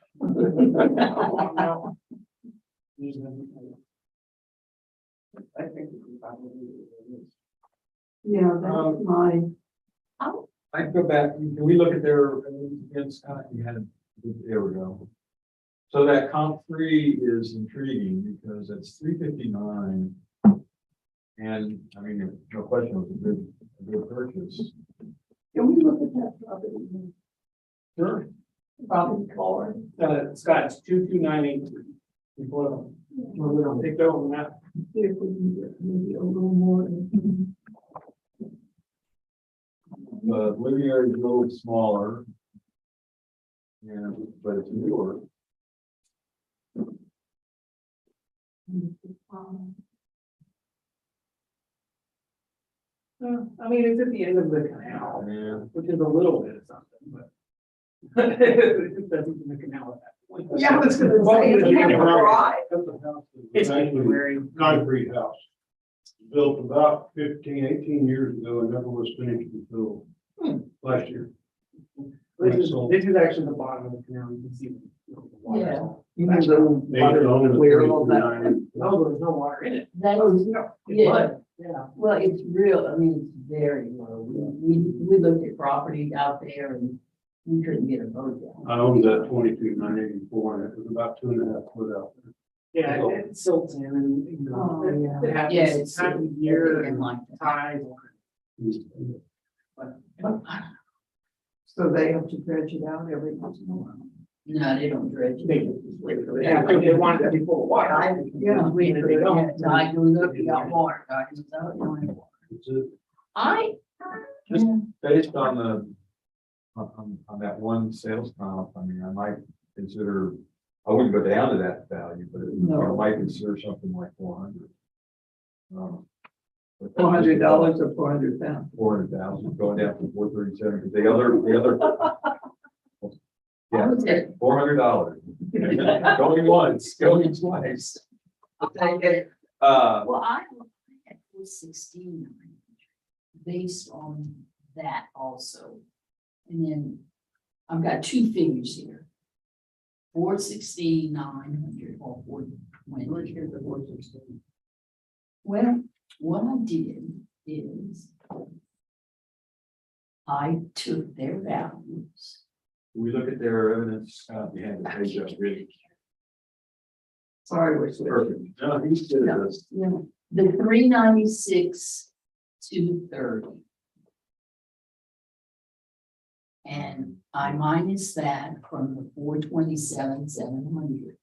Speaker 10: I think we probably.
Speaker 6: Yeah, that's my.
Speaker 4: I can go back, can we look at their, you had,
Speaker 2: There we go. So that comp 3 is intriguing because it's 359. And I mean, no question, it was a good purchase.
Speaker 6: Can we look at that property?
Speaker 10: Sure.
Speaker 6: Probably card.
Speaker 10: Scott, it's 22983. Before, we're gonna take over that.
Speaker 6: See if we can get maybe a little more.
Speaker 2: The living area is a little smaller. Yeah, but it's newer.
Speaker 10: I mean, it's at the end of the canal,
Speaker 2: Yeah.
Speaker 10: which is a little bit of something, but. It doesn't the canal at that point.
Speaker 6: Yeah, I was gonna say, it's kind of dry.
Speaker 10: It's
Speaker 4: actually
Speaker 10: January.
Speaker 4: a concrete house. Built about 15, 18 years ago and never was finished until last year.
Speaker 10: This is actually the bottom of the canal, you can see. the water.
Speaker 6: Yeah. You mean the
Speaker 4: They
Speaker 6: water
Speaker 4: own it
Speaker 6: clear all that?
Speaker 4: 22.9.
Speaker 10: No, there's no water in it.
Speaker 3: That
Speaker 6: Oh,
Speaker 3: is,
Speaker 6: no.
Speaker 3: yeah,
Speaker 10: Yeah.
Speaker 3: well, it's real, I mean, it's very low. We looked at property out there and we couldn't get a boat down.
Speaker 4: I owned that 22,984 and it was about 2.5 foot out there.
Speaker 10: Yeah, it silts in and, you know,
Speaker 6: Oh, yeah.
Speaker 10: it
Speaker 3: Yeah,
Speaker 10: happens
Speaker 3: it's
Speaker 10: time of year and
Speaker 3: like that.
Speaker 10: tides.
Speaker 6: So they have to dredge it out every once in a while.
Speaker 3: No, they don't dredge it.
Speaker 10: They just wait for it. Yeah, because they want it to be full of water.
Speaker 6: Yeah.
Speaker 3: We don't, I go look, you got water, I can tell you don't have water.
Speaker 4: It's a-
Speaker 3: I.
Speaker 2: Just based on the, on that one sales comp, I mean, I might consider, I wouldn't go down to that value, but I might consider something like 400.
Speaker 6: $400 or 400,000.
Speaker 2: 400,000, going down to 437, because the other. Yeah,
Speaker 3: Okay.
Speaker 2: $400. Going once, going twice.
Speaker 3: Well, I had 416 based on that also. And then I've got two figures here. 416,900 or 420. Well, what I did is I took their values.
Speaker 2: We look at their evidence, we had the page up really
Speaker 6: Sorry, we're switching.
Speaker 2: perfect. No, he's good at this.
Speaker 3: Yeah, the 396, 230. And I minus that from the 427, 700.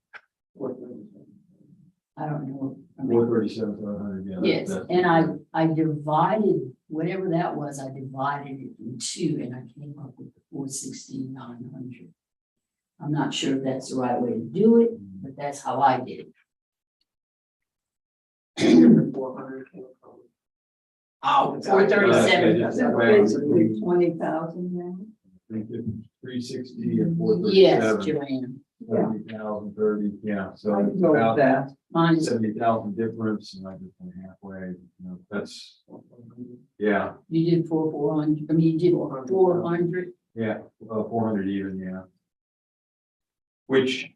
Speaker 3: I don't know. I mean,
Speaker 2: 437, 700, yeah.
Speaker 3: yes,
Speaker 2: that's-
Speaker 3: and I divided, whatever that was, I divided it in two and I came up with the 416,900. I'm not sure if that's the right way to do it, but that's how I did it.
Speaker 10: 400.
Speaker 3: Oh, 437.
Speaker 2: Yeah,
Speaker 6: So
Speaker 2: that's-
Speaker 6: basically 20,000 now.
Speaker 2: I think it's 360 and
Speaker 3: Yes,
Speaker 2: 437.
Speaker 3: Joanne,
Speaker 2: 70,000, 30, yeah, so
Speaker 6: I
Speaker 2: it's
Speaker 6: can go with
Speaker 2: about
Speaker 6: that.
Speaker 3: mine,
Speaker 2: 70,000 difference, and I just went halfway, you know, that's, yeah,
Speaker 3: you did 400, I mean, you did 400.
Speaker 2: yeah, 400 even, yeah. Which,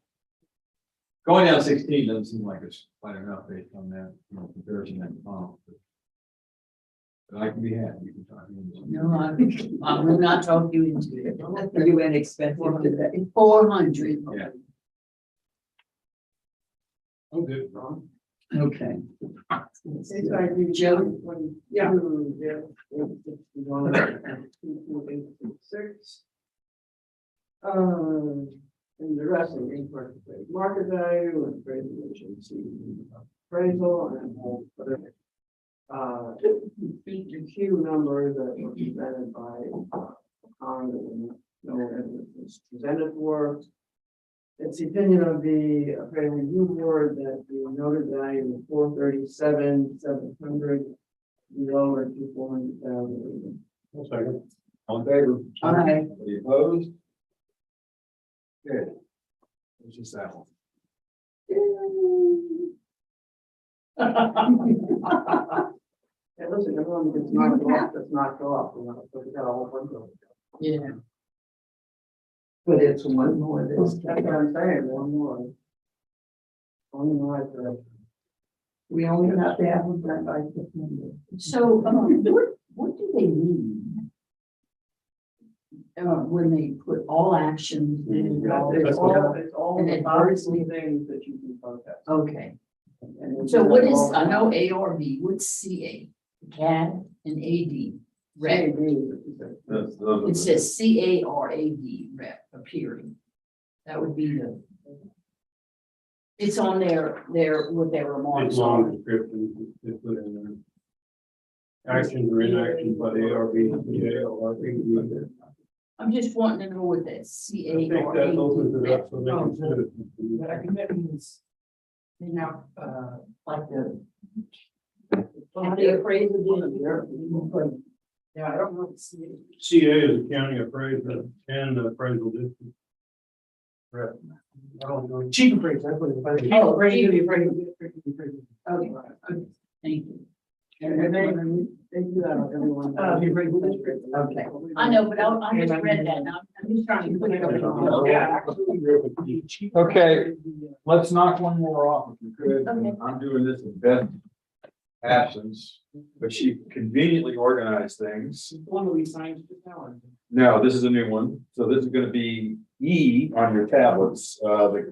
Speaker 2: going down 16 doesn't seem like it's quite enough based on that, you know, comparison and comp. But I can be happy, you can talk.
Speaker 3: No, I will not talk you into it.
Speaker 6: Are you inexpensive today?
Speaker 3: 400.
Speaker 2: Yeah.
Speaker 4: I'm good.
Speaker 6: Okay.
Speaker 10: It's like you
Speaker 3: Joe?
Speaker 10: Yeah. And the rest of the market value and trade agency appraisal and all other. The Q number that was presented by Congress, no evidence was presented for. It's the opinion of the appraisal review board that the noted value of 437,700 lower to 400,000.
Speaker 4: One second.
Speaker 2: All in favor?
Speaker 6: Aye.
Speaker 2: Any opposed? Good. It's just that one.
Speaker 10: Hey, listen, everyone gets knocked off, that's knocked off, you know, so we got a whole bunch of.
Speaker 3: Yeah.
Speaker 6: But it's one more this
Speaker 10: That's what I'm saying, one more. Only one for.
Speaker 6: We only have to have them done by September.
Speaker 3: So, what do they mean? When they put all actions.
Speaker 10: It's all
Speaker 3: And
Speaker 10: the
Speaker 3: then
Speaker 10: policy things that you can protest.
Speaker 3: Okay,
Speaker 10: And then
Speaker 3: so
Speaker 10: you
Speaker 3: what
Speaker 10: have
Speaker 3: is,
Speaker 10: all-
Speaker 3: I know ARB, what's CA? CAD and AD rep.
Speaker 2: Those are
Speaker 3: It says CARAD rep appearing. That would be the. It's on what their remarks
Speaker 4: It's long
Speaker 3: are.
Speaker 4: description, they put in there. Actions or inactions by the ARB, CA, or ARB.
Speaker 3: I'm just wanting to know what that
Speaker 4: I
Speaker 3: CA
Speaker 4: think
Speaker 3: or
Speaker 4: that opens it
Speaker 3: AD.
Speaker 4: up so they can sit it.
Speaker 10: But I think that means,
Speaker 3: You know, like the.
Speaker 10: well,
Speaker 3: The appraiser.
Speaker 10: yeah, I don't know.
Speaker 4: CA is a county appraiser and the appraisal district. Correct. I don't know.
Speaker 10: Chief appraiser, that's what it's.
Speaker 3: Oh,
Speaker 10: Appraiser,
Speaker 3: chief.
Speaker 10: the appraiser.
Speaker 3: Okay, okay, thank you.
Speaker 10: And they do that on everyone. The appraisal district.
Speaker 3: Okay. I know, but I just read that, and I'm just trying to put it over.
Speaker 10: Yeah, actually.
Speaker 2: Okay. Let's knock one more off if you could.
Speaker 3: Okay.
Speaker 2: I'm doing this in Beth's absence, but she conveniently organized things.
Speaker 10: The one that we signed just now.
Speaker 2: No, this is a new one. So this is gonna be E on your tablets. The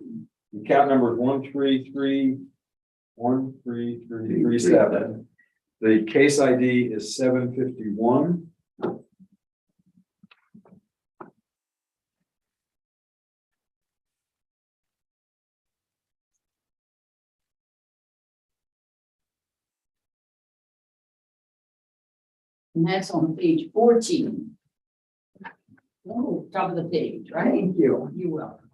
Speaker 2: account number is 13337. The case ID is 751.
Speaker 3: And that's on page 14. Oh, top of the page, right?
Speaker 6: Thank you.
Speaker 3: You're welcome.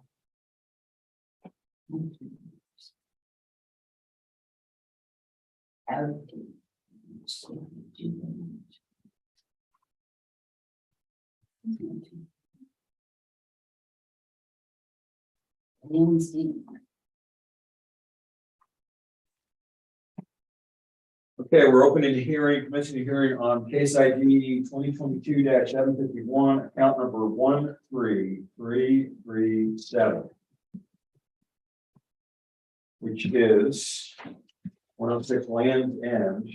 Speaker 2: Okay, we're opening the hearing, commencing the hearing on case ID 2022-751, account number 13337. Which is 106 Land End,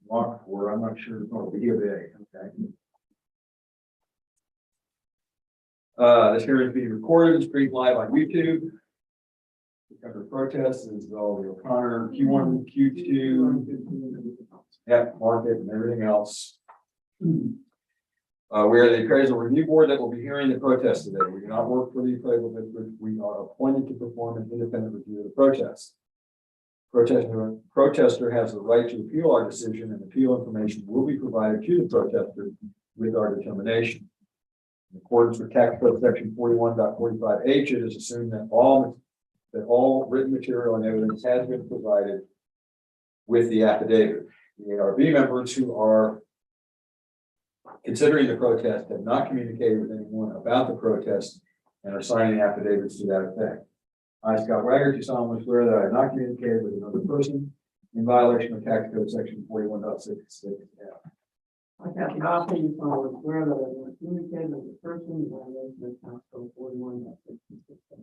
Speaker 2: Rockport, I'm not sure, oh, B of A, okay. This hearing is being recorded, streamed live on YouTube. Under protest is Valerio O'Connor, Q1, Q2, market and everything else. We are the appraisal review board that will be hearing the protest today. We do not work for the appraisal district. We are appointed to perform an independent review of the protest. Protester has the right to appeal our decision, and appeal information will be provided to the protester with our determination. In accordance with tax code section 41.45H, it is assumed that all written material and evidence has been provided with the affidavit. The ARB members who are considering the protest have not communicated with anyone about the protest and are signing affidavits to that effect. I, Scott Wagner, do solemnly swear that I have not communicated with another person in violation of tax code section 41.66F.
Speaker 10: I got the option, you follow swear that I will communicate with the person in violation of tax code 41.66.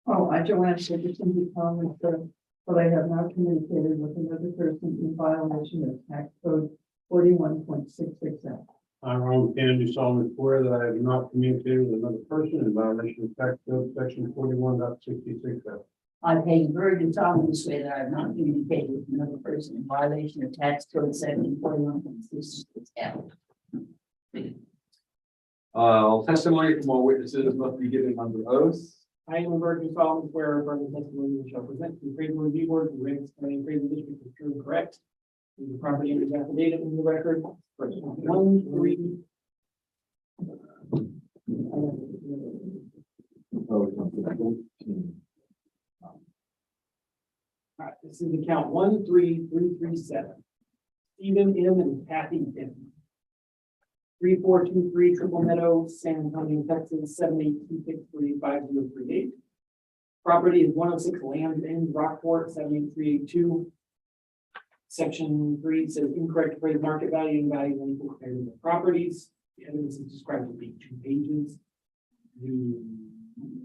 Speaker 6: Oh, I, Joanne Richardson, do solemnly swear that I have not communicated with another person in violation of tax code 41.66F.
Speaker 4: I, Ron Kennedy, solemnly swear that I have not communicated with another person in violation of tax code section 41.66F.
Speaker 3: I, Peggy Bird, do solemnly swear that I have not communicated with another person in violation of tax code section 41.66F.
Speaker 2: Testimony from all witnesses must be given under oath.
Speaker 10: I am a virgin solemnly swear affirm the testimony you shall present to the appraisal review board and Ramsey County appraisal district is true and correct. The property owners affidavit in the record. First one, three. All right, this is account 13337. Stephen M. and Kathy M. 3423 Triple Meadow, San Antonio, Texas, 782635038. Property is 106 Land End, Rockport, 78382. Section 3 says incorrect appraised market value and value when compared to the properties. The evidence is described to be 2 pages. The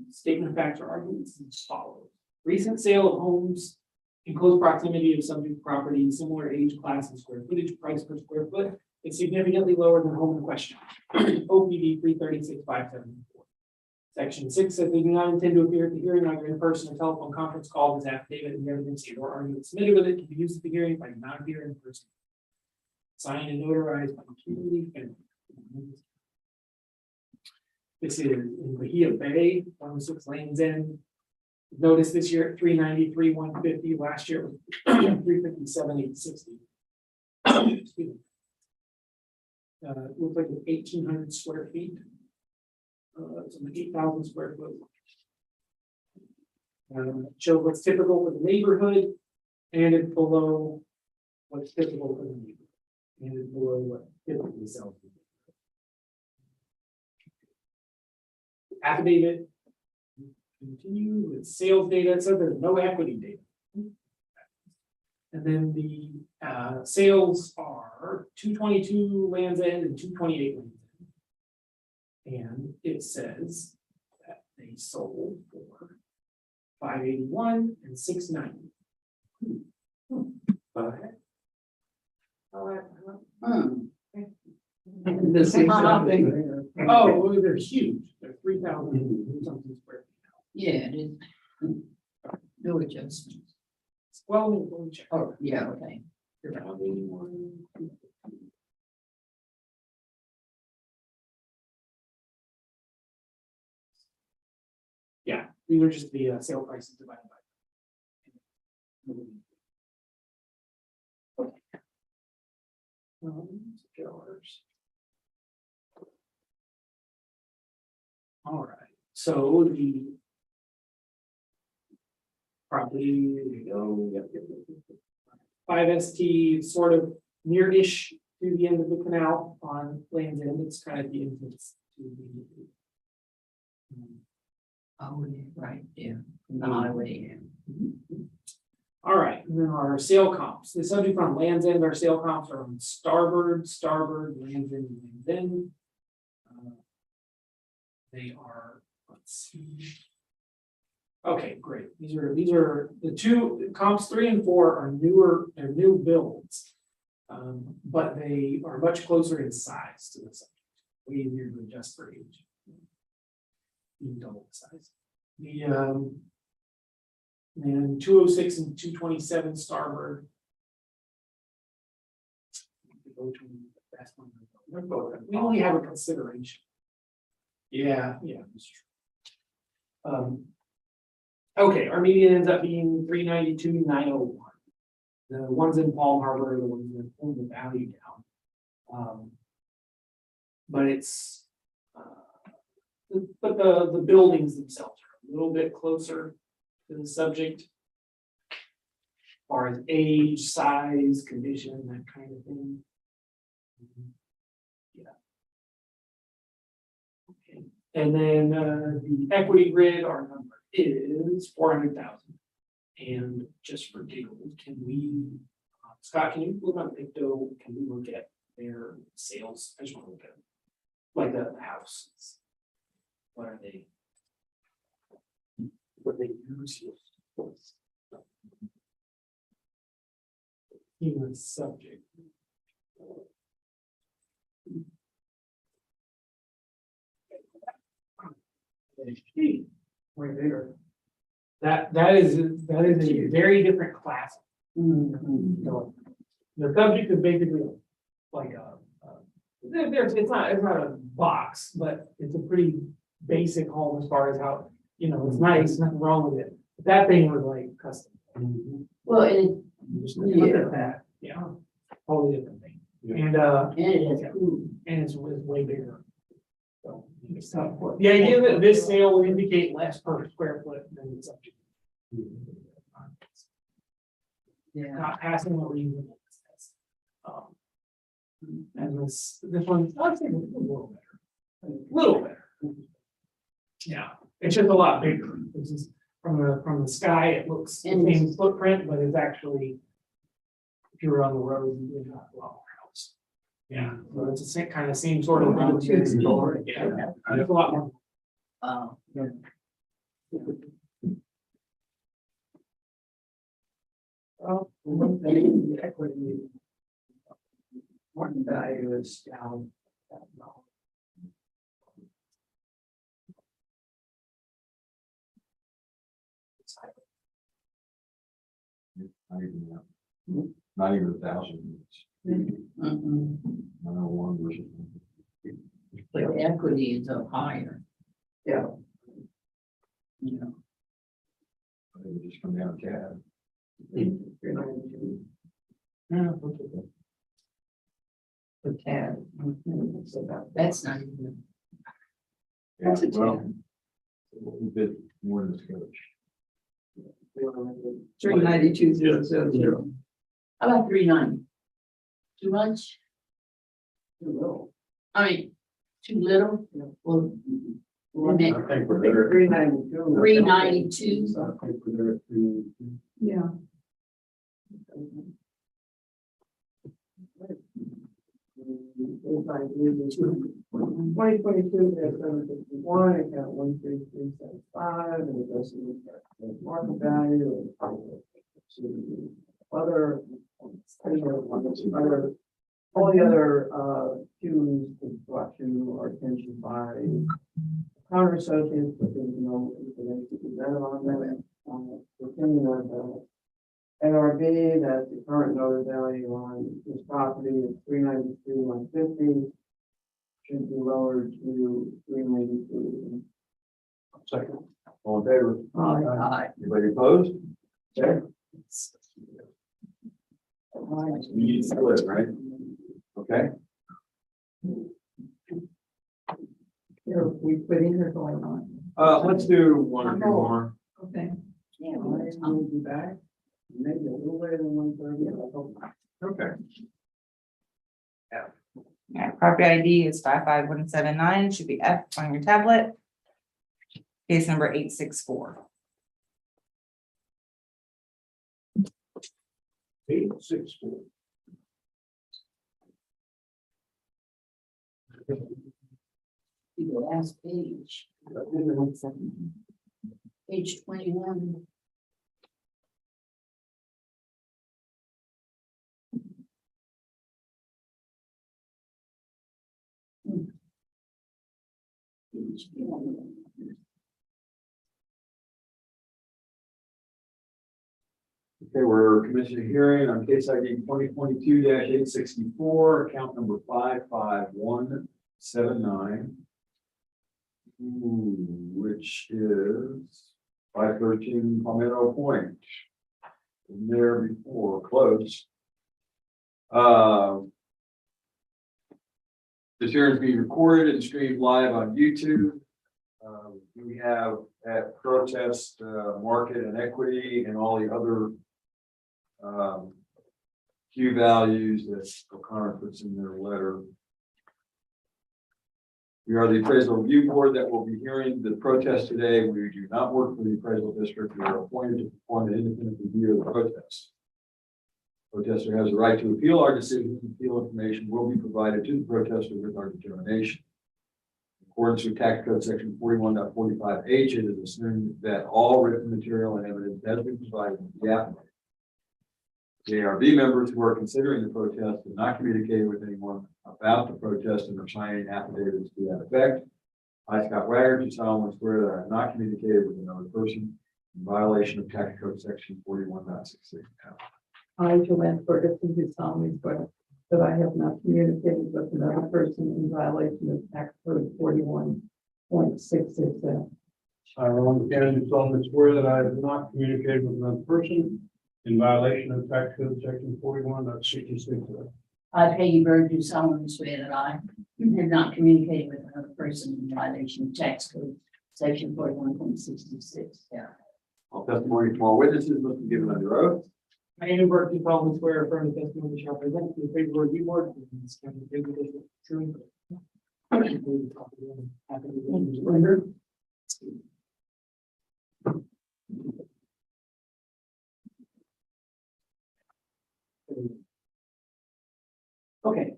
Speaker 10: statement of facts or arguments is as follows. Recent sale of homes in close proximity of subject property, similar age, class, and square footage, price per square foot is significantly lower than home in question. OPD 336,574. Section 6 says they do not intend to appear at the hearing either in person or telephone conference call. This affidavit and the evidence or argument submitted with it can be used at the hearing if I do not appear in person. Signed and notarized by Kimberly Fenton. This is in Bahia Bay, 106 Lanes End. Notice this year at 393, 150, last year it was 357, 860. Excuse me. It looks like it's 1,800 square feet. It's an 8,000 square foot. Shows what's typical for the neighborhood, and it's below what's typical for the neighborhood, and it's below what typically sells. Affidavit. Continue with sales data, so there's no equity data. And then the sales are 222 Lands End and 228 Lands End. And it says that they sold for 581 and 690.
Speaker 6: The same thing.
Speaker 10: Oh, well, they're huge. They're 3,000 something square feet.
Speaker 3: Yeah, it is. No adjustments.
Speaker 10: Well, let me check.
Speaker 3: Oh, yeah, okay.
Speaker 10: Yeah, these are just the sale prices divided by. All right, so the property, there you go. Yep. 5ST sort of near-ish to the end of the canal on Land's End. It's kind of the entrance to the.
Speaker 3: Oh, yeah, right, yeah, from the highway, yeah.
Speaker 10: All right, and then our sale comps, the subject on Land's End, our sale comps are on starboard, Land's End, Land's End. They are, let's see. Okay, great. These are the two comps 3 and 4 are newer, they're new builds. But they are much closer in size to the subject. Way easier to adjust for age. You double the size. The and 206 and 227 starboard. We only have a consideration. Yeah, that's true. Okay, our median ends up being 392, 901. The ones in Palm Harbor are the ones that pull the value down. But it's, but the buildings themselves are a little bit closer to the subject. As far as age, size, condition, that kind of thing. Yeah. Okay, and then the equity grid, our number is 400,000. And just for giggles, can we, Scott, can you look on Picto? Can we look at their sales? I just want to look at like the houses. What are they? What they use? Human subject. Right there. That is a very different class. So, the subject is basically like it's not a box, but it's a pretty basic home as far as how, it's nice, nothing wrong with it. But that thing was like custom.
Speaker 3: Well, and
Speaker 10: Just look at that, yeah, totally different thing. And
Speaker 3: it has food.
Speaker 10: and it's way bigger. So it's tough. The idea that this sale will indicate less per square foot than the subject.
Speaker 3: Yeah.
Speaker 10: Not passing a reasonable test. And this one, I'd say a little better. A little better. Yeah, it's just a lot bigger. This is from the sky, it looks the same footprint, but it's actually, if you're on the road, you're not a lot more house. Yeah, so it's the same kind of same sort of.
Speaker 3: Two-story.
Speaker 10: Yeah, it's a lot more.
Speaker 1: Well, equity. Market value is down.
Speaker 2: Not even 1,000.
Speaker 3: Mhm.
Speaker 2: 901 versus.
Speaker 3: But the equity is up higher.
Speaker 1: Yeah.
Speaker 3: Yeah.
Speaker 2: I think it just come down to CAD.
Speaker 1: 392.
Speaker 3: Yeah, for CAD. That's not even.
Speaker 2: Yeah, well, a bit more than this coach.
Speaker 6: 392,000.
Speaker 3: How about 390? Too much?
Speaker 1: Too low.
Speaker 3: I mean, too little? Well, limit
Speaker 4: I think we're there.
Speaker 1: 392.
Speaker 3: 392.
Speaker 4: I think we're there at 392.
Speaker 6: Yeah.
Speaker 1: If I do the 2022, there's 751, account 13375, and it goes to the market value and to other, all the other, cues brought to our attention by counter associates, but there's no information presented on them. The opinion of ARB, that the current note value on this property is 392,150, should be lowered to 392.
Speaker 2: Second. All in favor?
Speaker 3: Aye.
Speaker 2: Anybody opposed? Okay. We need to split, right? Okay.
Speaker 6: Here, we put in here going on.
Speaker 2: Let's do one or two more.
Speaker 6: Okay.
Speaker 3: Yeah,
Speaker 1: We'll be back, maybe a little later than 1:30, I hope.
Speaker 2: Okay.
Speaker 7: Yeah, property ID is 55179, should be F on your tablet. Case number 864.
Speaker 4: 864.
Speaker 3: The last page, page 21.
Speaker 2: Okay, we're commissioning a hearing on case ID 2022-864, account number 55179. Which is 513 Palmetto Point. Been there before, close. This hearing is being recorded and streamed live on YouTube. We have at Protest, Market and Equity and all the other Q values that O'Connor puts in their letter. We are the appraisal review board that will be hearing the protest today. We do not work for the appraisal district. We are appointed to perform an independent review of the protest. Protester has the right to appeal our decision. Appeal information will be provided to the protester with our determination. In accordance with tax code section 41.45H, it is assumed that all written material and evidence has been provided to the applicant. The ARB members who are considering the protest have not communicated with anyone about the protest and are signing affidavits to that effect. I, Scott Wagner, do solemnly swear that I have not communicated with another person in violation of tax code section 41.66.
Speaker 6: I, Joanne Ferguson, do solemnly swear that I have not communicated with another person in violation of tax code 41.66.
Speaker 4: I, Ron Buchanan, do solemnly swear that I have not communicated with another person in violation of tax code section 41.66.
Speaker 3: I, Peggy Bird, do solemnly swear that I have not communicated with another person in violation of tax code section 41.66. Yeah.
Speaker 2: All testimony from all witnesses must be given under oath.
Speaker 10: I, Andrew Burke, do solemnly swear affirm the testimony shall present to the appraisal review board. True. Okay.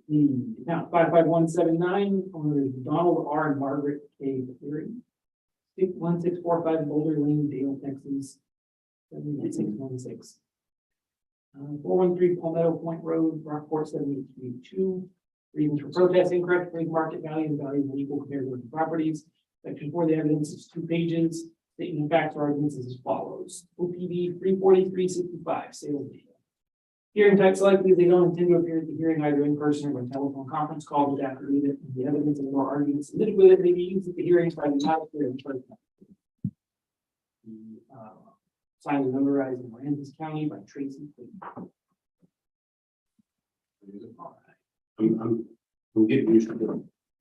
Speaker 10: The account 55179, owners Donald R. and Margaret K. Cleary. 1645 Boulder Lane, Dale, Texas. 78616. 413 Palmetto Point Road, Rockport 7832. Reasons for protest: incorrect trade market value and value of unequal compared with properties. Section 4, the evidence is 2 pages. Statement of facts or arguments is as follows. OPD 34365, sales data. Hearing text likely they don't intend to appear at the hearing either in person or by telephone conference call, but after read it, and the evidence and more arguments submitted with it may be used at the hearings by the magistrate in person. Signed and notarized in Aransas County by Tracy.
Speaker 4: I'm getting used to it.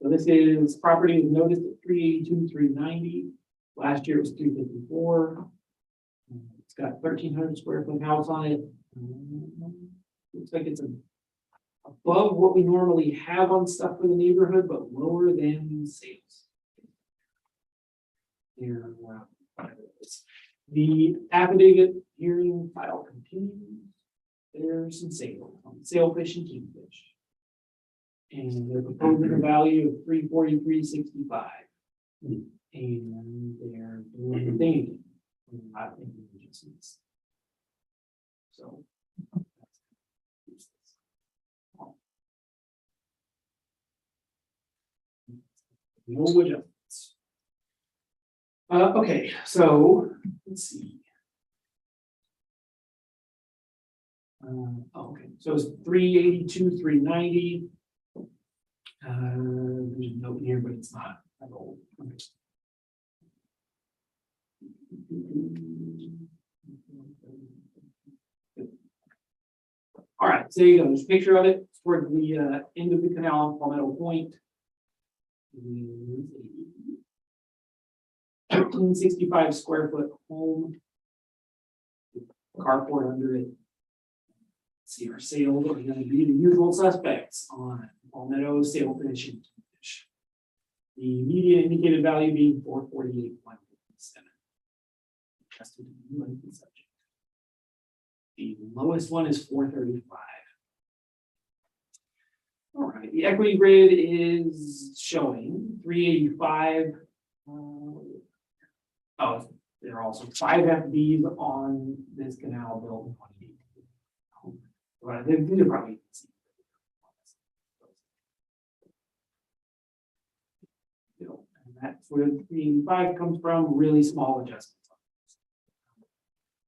Speaker 10: So this is property is noticed at 382, 390. Last year it was 354. It's got 1,300 square foot house on it. Looks like it's above what we normally have on stuff for the neighborhood, but lower than sales. Here, wow. The affidavit hearing file continues. There's some sales, sailfish and kingfish. And they're proposing a value of $343.65. And they're doing the thing. Not making adjustments. So. No adjustments. Okay, so let's see. Okay, so it's 382, 390. There's a note here, but it's not at all. Okay. All right, so there you go. There's a picture of it. It's toward the end of the canal on Palmetto Point. 1365 square foot home. Carport under it. See our sales are going to be the usual suspects on Palmetto sailfish and kingfish. The median indicated value being 448.57. Adjusted to the monthly subject. The lowest one is 435. All right, the equity grid is showing 385. Oh, there are also 5 FBs on this canal built in 2018. Right, these are probably. And that's where the 385 comes from, really small adjustments.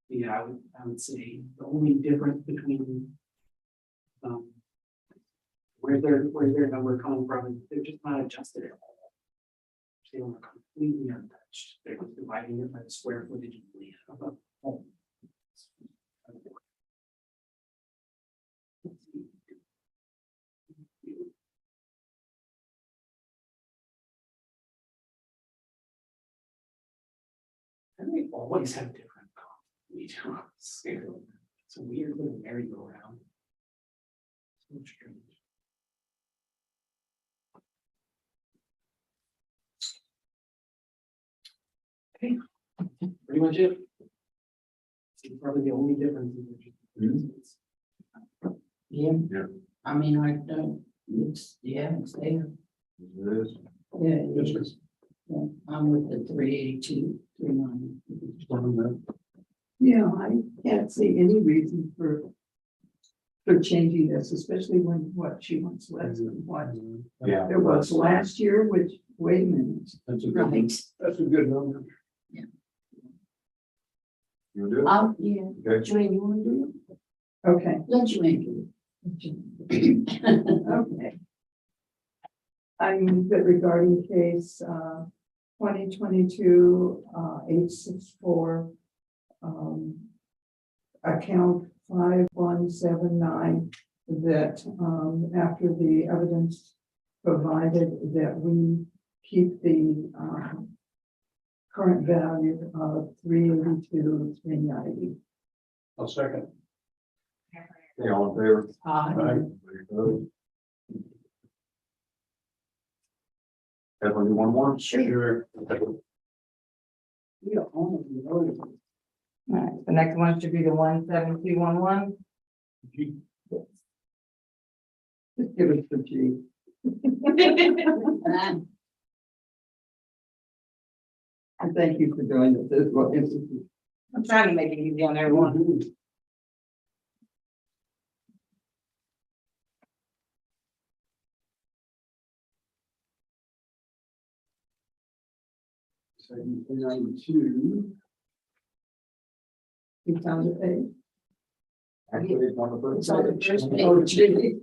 Speaker 10: Yeah, I would say the only difference between where their number coming from is they're just not adjusted at all. They are completely untouched. They're just dividing it by the square footage of a home. And they always have different. It's a weird little merry-go-round. So strange. Okay, pretty much it. It's probably the only difference.
Speaker 3: Yeah.
Speaker 2: Yeah.
Speaker 3: I mean, I don't, it's there.
Speaker 2: It is.
Speaker 3: Yeah, it is. Yeah, I'm with the 382, 390.
Speaker 6: Yeah, I can't see any reason for changing this, especially when what she wants less than what
Speaker 2: Yeah.
Speaker 6: there was last year, which, wait a minute.
Speaker 4: That's a good,
Speaker 3: Right.
Speaker 4: that's a good number.
Speaker 2: You wanna do it?
Speaker 3: Yeah,
Speaker 2: Okay.
Speaker 3: Joanne, you wanna do it?
Speaker 6: Okay,
Speaker 3: Let Joanne do it.
Speaker 6: okay. I move that regarding case 2022 864 account 5179, that after the evidence provided that we keep the current value of 382, 390.
Speaker 4: I'll second.
Speaker 2: Okay, all in favor?
Speaker 3: Aye.
Speaker 2: Anybody opposed? Definitely one more?
Speaker 3: Sure.
Speaker 10: We don't own it, we know it.
Speaker 7: All right, the next one should be the 17211.
Speaker 6: Just give it to G. And thank you for doing this. This is what this is.
Speaker 7: I'm trying to make it easy on everyone.
Speaker 1: So 392.
Speaker 6: 608.
Speaker 2: Actually, it's on the first
Speaker 3: It's on the
Speaker 2: page.
Speaker 3: first page.
Speaker 2: Oh, gee.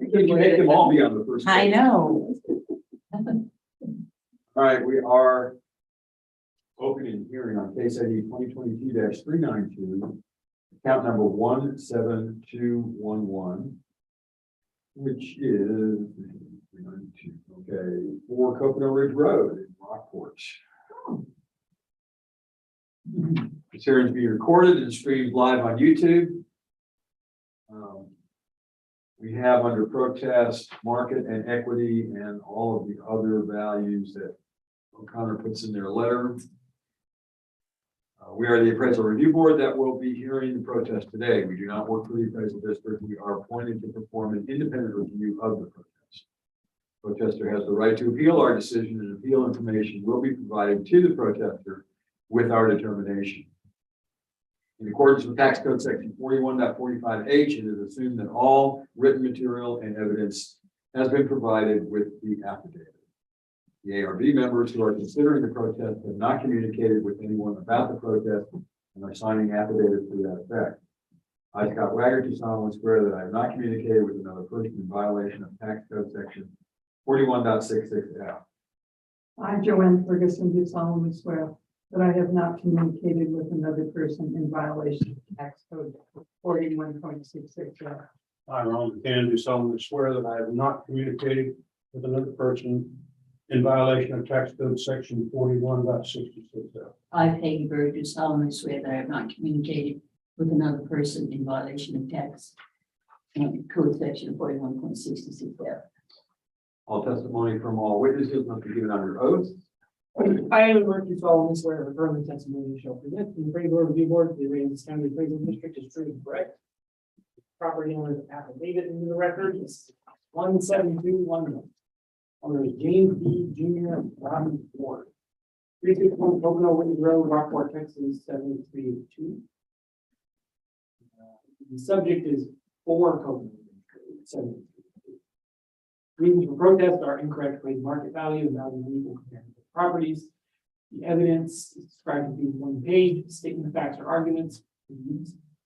Speaker 2: You can make them all be on the first.
Speaker 7: I
Speaker 2: page.
Speaker 7: know.
Speaker 2: All right, we are opening hearing on case ID 2022-392, account number 17211, which is 392, okay, for Coconut Ridge Road in Rockport. This hearing is being recorded and streamed live on YouTube. We have under protest, market and equity, and all of the other values that O'Connor puts in their letter. We are the appraisal review board that will be hearing the protest today. We do not work for the appraisal district. We are appointed to perform an independent review of the protest. Protester has the right to appeal our decision, and appeal information will be provided to the protester with our determination. In accordance with tax code section 41.45H, it is assumed that all written material and evidence has been provided with the affidavit. The ARB members who are considering the protest have not communicated with anyone about the protest and are signing affidavits to that effect. I, Scott Wagger, do solemnly swear that I have not communicated with another person in violation of tax code section 41.66F.
Speaker 6: I, Joanne Ferguson, do solemnly swear that I have not communicated with another person in violation of tax code 41.66.
Speaker 4: I, Ron McCann, do solemnly swear that I have not communicated with another person in violation of tax code section 41.66F.
Speaker 3: I, Peggy Bird, do solemnly swear that I have not communicated with another person in violation of tax code section 41.66F.
Speaker 2: All testimony from all witnesses must be given under oath.
Speaker 10: I am Murphy solemnly swear that affirmative testimony shall present to the appraisal review board, the Aransas County Appraisal District is true and correct. Property owner's affidavit into the record is 17211. Owner is James B. Jr. Robin Ford. 361 Pocono Ridge Road, Rockport, Texas 7382. The subject is 4 Pocono Ridge Road 7382. Reasons for protest are incorrect appraised market value and value unequal comparison of properties. The evidence is described as being 1 page, statement of facts or arguments,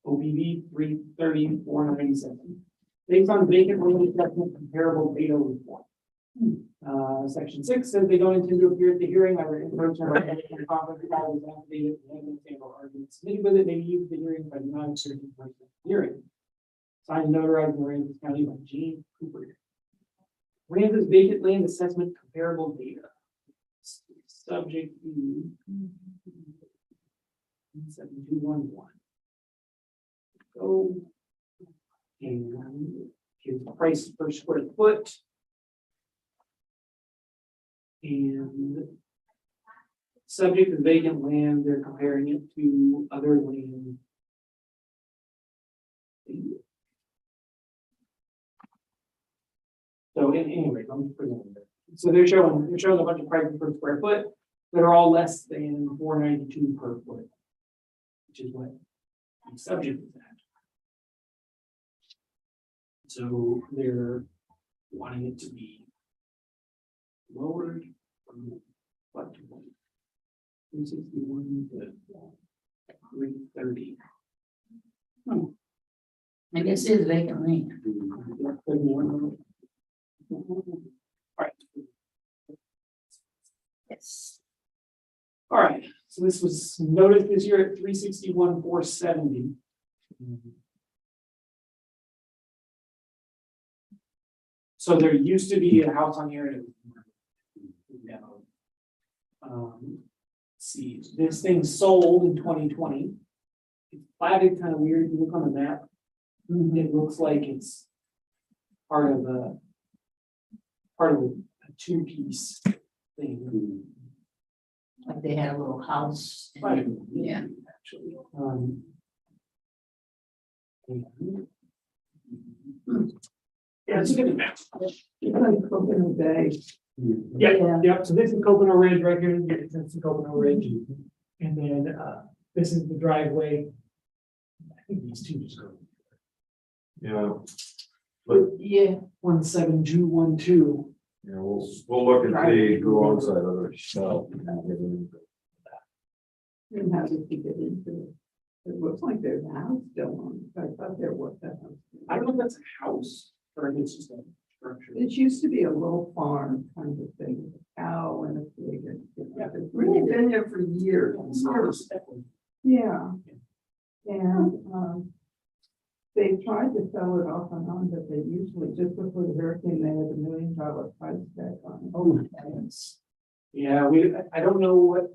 Speaker 10: OBV 330-497. Based on vacant land assessment comparable data report. Section 6 says they don't intend to appear at the hearing, either in person or at a conference call with affidavit and evidence and or arguments submitted with it may be used at the hearing by the non-certain person at the hearing. Signed and notarized in Aransas County by Gene Cooper. Aransas vacant land assessment comparable data. Subject to 7211. Go. And here's the price per square foot. And subject to vacant land, they're comparing it to other land. So anyway, I'm just presenting it. So they're showing a bunch of prices per square foot that are all less than $492 per foot, which is what the subject is at. So they're wanting it to be lowered from what to 361 to 330.
Speaker 3: I guess it is vacant land.
Speaker 10: All right.
Speaker 3: Yes.
Speaker 10: All right, so this was noted this year at 361,470. So there used to be a house on here. Let's see, this thing sold in 2020. It's platted kind of weird. If you look on the map, it looks like it's part of a 2-piece thing.
Speaker 3: Like they had a little house. and-
Speaker 10: Right.
Speaker 3: Yeah.
Speaker 10: Actually, yeah, it's a good map.
Speaker 6: It's like Coconut Bay.
Speaker 10: Yeah, so this is Coconut Ridge right here, that's the Coconut Ridge. And then, this is the driveway. I think these two just go.
Speaker 2: Yeah.
Speaker 3: Yeah.
Speaker 10: 17212.
Speaker 2: Yeah, we'll look at the go alongside other stuff.
Speaker 6: And how did you get into it? It looks like there's a house still on it. I thought there was that house.
Speaker 10: I don't know if that's a house or if it's just a structure.
Speaker 6: It used to be a little farm kind of thing, with a cow and a pig. And it's really been there for years. and years. Yeah. And, they tried to sell it off and on, but they usually, just before the hurricane, they had $1 million price tag on it.
Speaker 10: Oh, my goodness. Yeah, I don't know what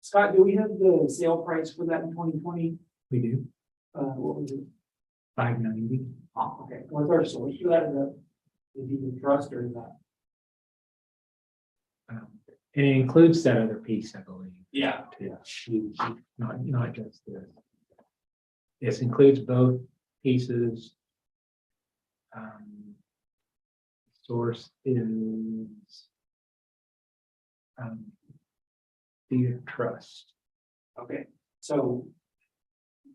Speaker 10: Scott, do we have the sale price for that in 2020?
Speaker 5: We do,
Speaker 10: What was it?
Speaker 5: 590.
Speaker 10: Oh, okay, what's our source for that? Is that the deed of trust or is that?
Speaker 5: And it includes that other piece, I believe.
Speaker 10: Yeah.
Speaker 5: too. Not just this. This includes both pieces. Source is deed of trust.
Speaker 10: Okay, so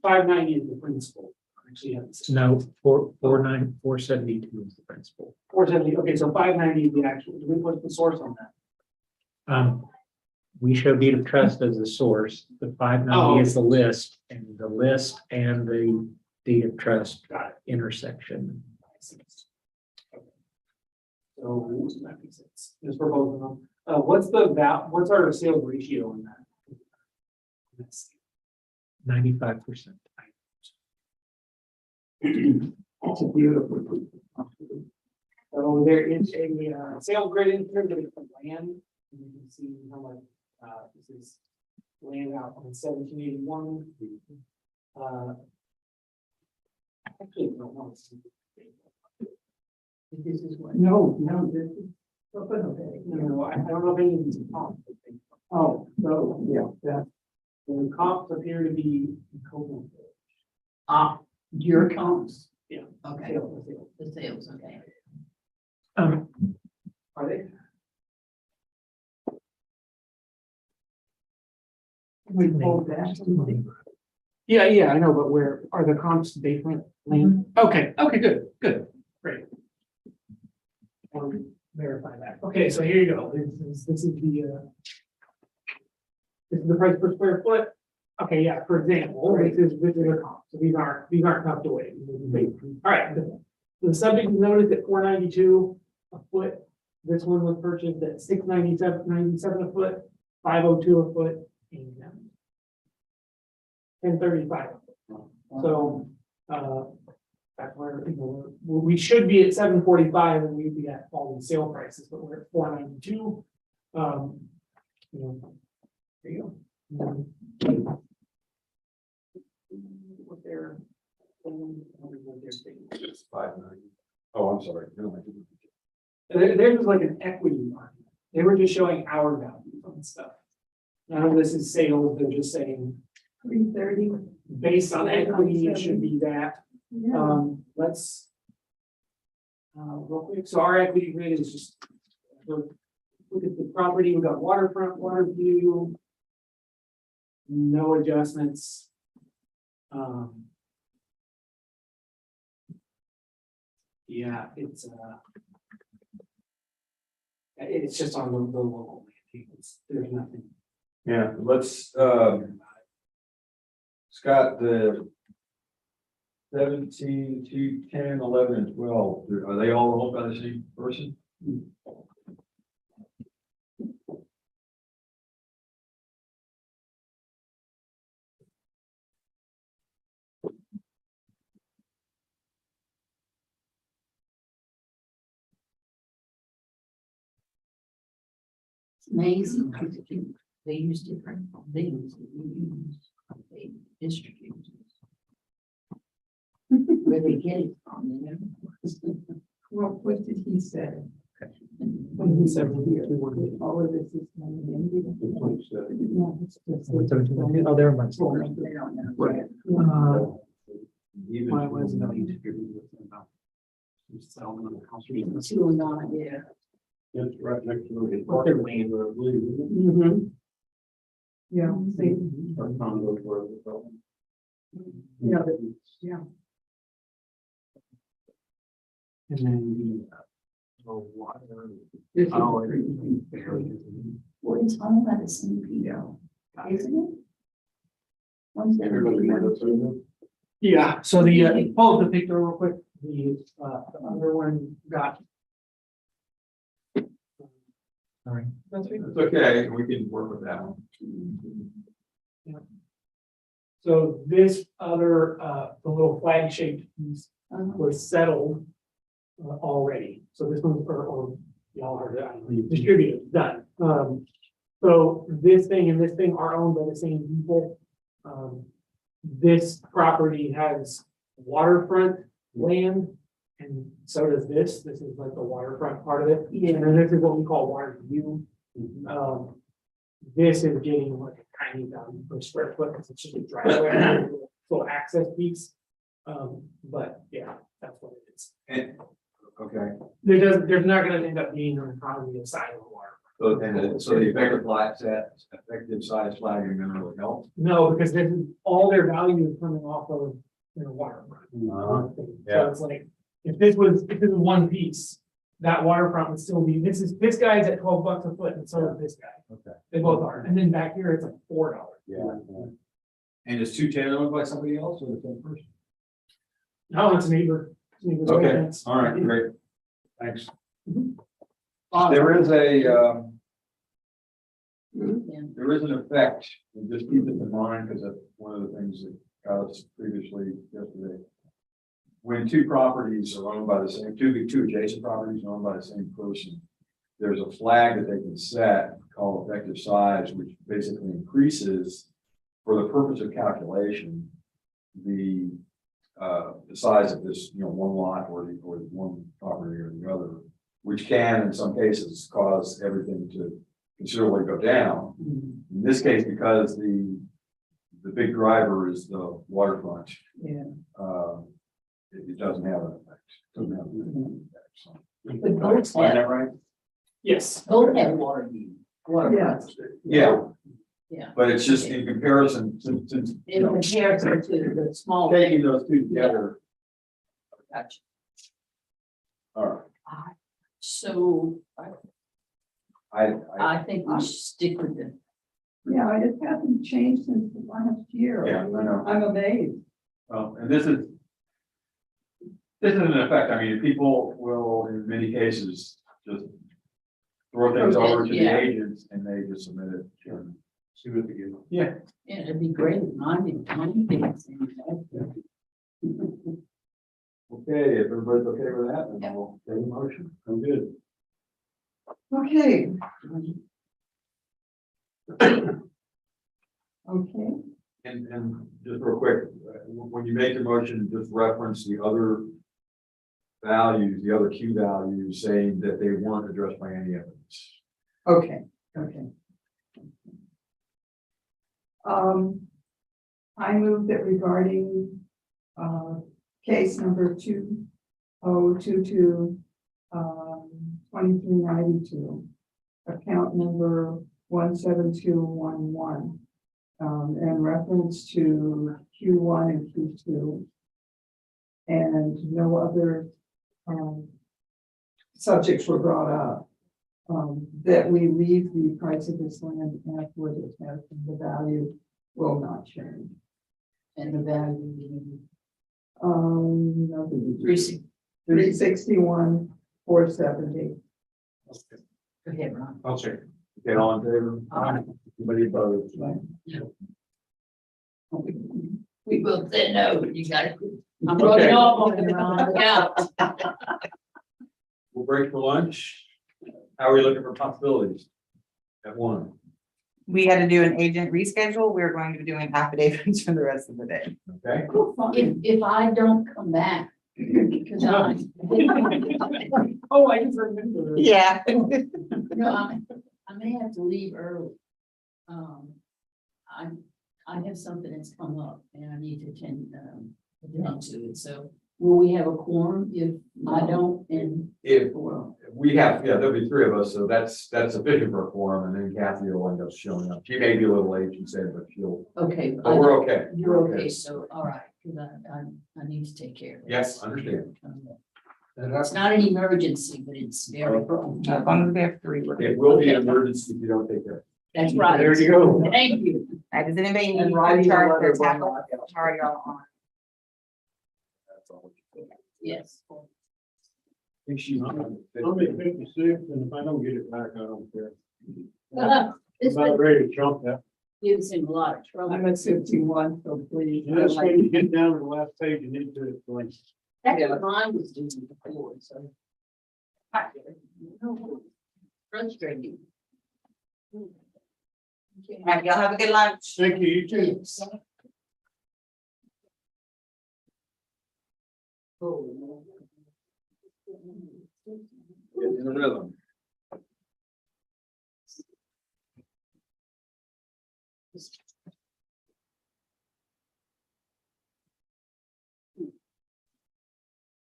Speaker 10: 590 is the principal. Actually,
Speaker 5: No, 472 is the principal.
Speaker 10: 470, okay, so 590 is the actual, do we put the source on that?
Speaker 5: We show deed of trust as the source, the 590 is the list, and the list and the deed of trust intersection.
Speaker 10: So that makes sense. Just for both of them. What's our sales ratio on that?
Speaker 5: 95%.
Speaker 6: It's a beautiful.
Speaker 10: So there is a sales grid in here, but it's the land. And you can see how much this is land out on 1781. Actually, no.
Speaker 6: This is what, no, this is.
Speaker 10: No, I don't know if any of these are comps.
Speaker 6: Oh, so, yeah, that,
Speaker 10: The comps appear to be equivalent.
Speaker 3: Your comps,
Speaker 10: Yeah.
Speaker 3: okay,
Speaker 10: Sales.
Speaker 3: the sales, okay.
Speaker 10: Are they?
Speaker 6: we pulled that.
Speaker 10: Yeah, I know, but where are the comps different land? Okay, good, great. Verify that. Okay, so here you go. This is the price per square foot. Okay, yeah, for example, this is the comp. So these aren't tucked away. All right, the subject is noted at 492 a foot. This one was purchased at 697 a foot, 502 a foot, and 1035. So, that's where, we should be at 745 and we'd be at all the sale prices, but we're at 492. There you go. What their,
Speaker 2: It's 590. Oh, I'm sorry. No, I didn't.
Speaker 10: Theirs was like an equity market. They were just showing our value on stuff. None of this is sales, they're just saying
Speaker 6: 330.
Speaker 10: based on equity, it should be that.
Speaker 6: Yeah.
Speaker 10: Let's. Real quick, so our equity grid is just. Look at the property, we've got waterfront, water view. No adjustments. Yeah, it's just on the local land tables. There's nothing.
Speaker 2: Yeah, let's, Scott, the 17 to 10, 11, and 12, are they all owned by the same person?
Speaker 3: It's amazing. They use different things that we use. They distribute. Where they get it from, you know?
Speaker 6: Well, what did he say?
Speaker 10: When he said here,
Speaker 6: All of this is coming in. Yeah, it's just-
Speaker 5: 117. Oh, they're months.
Speaker 3: They don't know.
Speaker 10: Why was no distributed?
Speaker 3: Two or not, yeah.
Speaker 4: It's right next to the.
Speaker 10: What they're laying.
Speaker 6: Mhm. Yeah, see, yeah, but, yeah.
Speaker 10: And then the water.
Speaker 6: This is
Speaker 10: Oh,
Speaker 6: pretty-
Speaker 3: Well, it's owned by the same people, isn't it?
Speaker 10: Yeah, so the, pull up the picture real quick, the other one got.
Speaker 5: Sorry.
Speaker 10: That's right.
Speaker 2: It's okay, we can work with that one.
Speaker 10: So this other, the little flag shaped piece
Speaker 3: Uh-huh.
Speaker 10: was settled already. So this one's, or y'all heard it, I don't know, distributed, done. So this thing and this thing are owned by the same people. This property has waterfront land, and so does this. This is like the waterfront part of it.
Speaker 3: Yeah.
Speaker 10: And then this is what we call water view. This is getting like a tiny value per square foot, because it's just a driveway, little access piece. But yeah, that's what it is.
Speaker 2: And, okay,
Speaker 10: There's not gonna end up being an economy of size of water.
Speaker 2: so the effective size flagging then really helps.
Speaker 10: No, because then all their value is coming off of, waterfront.
Speaker 2: Yeah.
Speaker 10: So it's like, if this was one piece, that waterfront would still be, this guy's at $12 a foot, and so is this guy.
Speaker 2: Okay.
Speaker 10: They both are, and then back here, it's like $4.
Speaker 2: Yeah. And is 210 owned by somebody else or the same person?
Speaker 10: No, it's a neighbor. It's a neighbor's
Speaker 2: Okay,
Speaker 10: residence.
Speaker 2: all right, great. Thanks.
Speaker 10: Uh,
Speaker 2: There is a,
Speaker 3: Yeah.
Speaker 2: there is an effect, and just keep it in mind, because that's one of the things that got us previously yesterday. When two properties are owned by the same, two adjacent properties are owned by the same person, there's a flag that they can set called effective size, which basically increases, for the purpose of calculation, the size of this, one lot or one property or the other, which can, in some cases, cause everything to considerably go down. In this case, because the big driver is the waterfront,
Speaker 3: Yeah.
Speaker 2: it doesn't have an effect. Doesn't have an effect, so.
Speaker 3: But both
Speaker 2: Explain
Speaker 3: have,
Speaker 2: that right?
Speaker 10: Yes.
Speaker 3: both have water view, waterfront.
Speaker 2: Yeah.
Speaker 3: Yeah.
Speaker 2: But it's just in comparison to,
Speaker 3: In comparison to the small.
Speaker 2: taking those two together.
Speaker 3: Gotcha.
Speaker 2: All right,
Speaker 3: So
Speaker 2: I,
Speaker 3: I think we should stick with the,
Speaker 6: Yeah, it hasn't changed since the last year.
Speaker 2: Yeah, I know.
Speaker 6: I'm amazed.
Speaker 2: well, and this is an effect. I mean, people will, in many cases, just throw things over to the
Speaker 3: Yeah.
Speaker 2: agents and they just submit it. and See what they get. Yeah.
Speaker 3: yeah, it'd be great if mine things.
Speaker 2: Okay, if everybody's okay with that, then we'll take a motion. I'm good.
Speaker 6: Okay. Okay,
Speaker 2: And just real quick, when you make your motion, just reference the other values, the other Q values, saying that they weren't addressed by any evidence.
Speaker 6: okay. I move that regarding, case number 2022, 2392, account number 17211, in reference to Q1 and Q2, and no other, subjects were brought up, that we leave the price of this land as what it has, and the value will not change.
Speaker 3: And the value.
Speaker 6: Nothing.
Speaker 3: 360.
Speaker 6: 470.
Speaker 3: Go ahead, Ron.
Speaker 4: I'll check.
Speaker 2: Get all in favor?
Speaker 3: Aye.
Speaker 2: Anybody opposed?
Speaker 3: We both said no, you got it. I'm running off on it, Ron. Yeah.
Speaker 2: We'll break for lunch. How are we looking for possibilities? At one,
Speaker 7: We had to do an agent reschedule. We're going to be doing affidavits for the rest of the day.
Speaker 2: okay?
Speaker 3: If I don't come back, because I.
Speaker 10: Oh, I just remember.
Speaker 7: Yeah.
Speaker 3: No, I may have to leave early. I have something that's come up and I need to attend to it, so will we have a quorum if I don't and?
Speaker 2: If we have, there'll be three of us, so that's sufficient for a quorum, and then Kathy will end up showing up. She may be a little late, she said, but
Speaker 3: Okay.
Speaker 2: but we're okay.
Speaker 3: You're
Speaker 2: We're
Speaker 3: okay, so, all right, because I need to take care of it.
Speaker 2: Yes, understand.
Speaker 3: It's not an emergency, but it's very.
Speaker 7: As long as we have three. we're good.
Speaker 2: It will be an emergency if you don't take care.
Speaker 3: That's right.
Speaker 4: There you go.
Speaker 3: Thank you.
Speaker 7: Does anybody need
Speaker 6: And
Speaker 7: to
Speaker 6: writing a
Speaker 7: charge
Speaker 6: letter
Speaker 7: their
Speaker 6: will
Speaker 7: tablet?
Speaker 6: not help.
Speaker 7: How are y'all on?
Speaker 3: Yes.
Speaker 4: I'm at 56, and if I don't get it back, I don't care.
Speaker 3: This
Speaker 4: I'm about
Speaker 3: one
Speaker 4: ready to jump that.
Speaker 3: gives him a lot of trouble.
Speaker 6: I'm at 51, so please.
Speaker 4: Just when you get down to the last page, you need to, like,
Speaker 3: That's what mine was doing before, so. Frustrating.
Speaker 7: All right, y'all have a good lunch.
Speaker 4: thank you, you too.
Speaker 3: Yes. Oh.
Speaker 2: Get in the rhythm.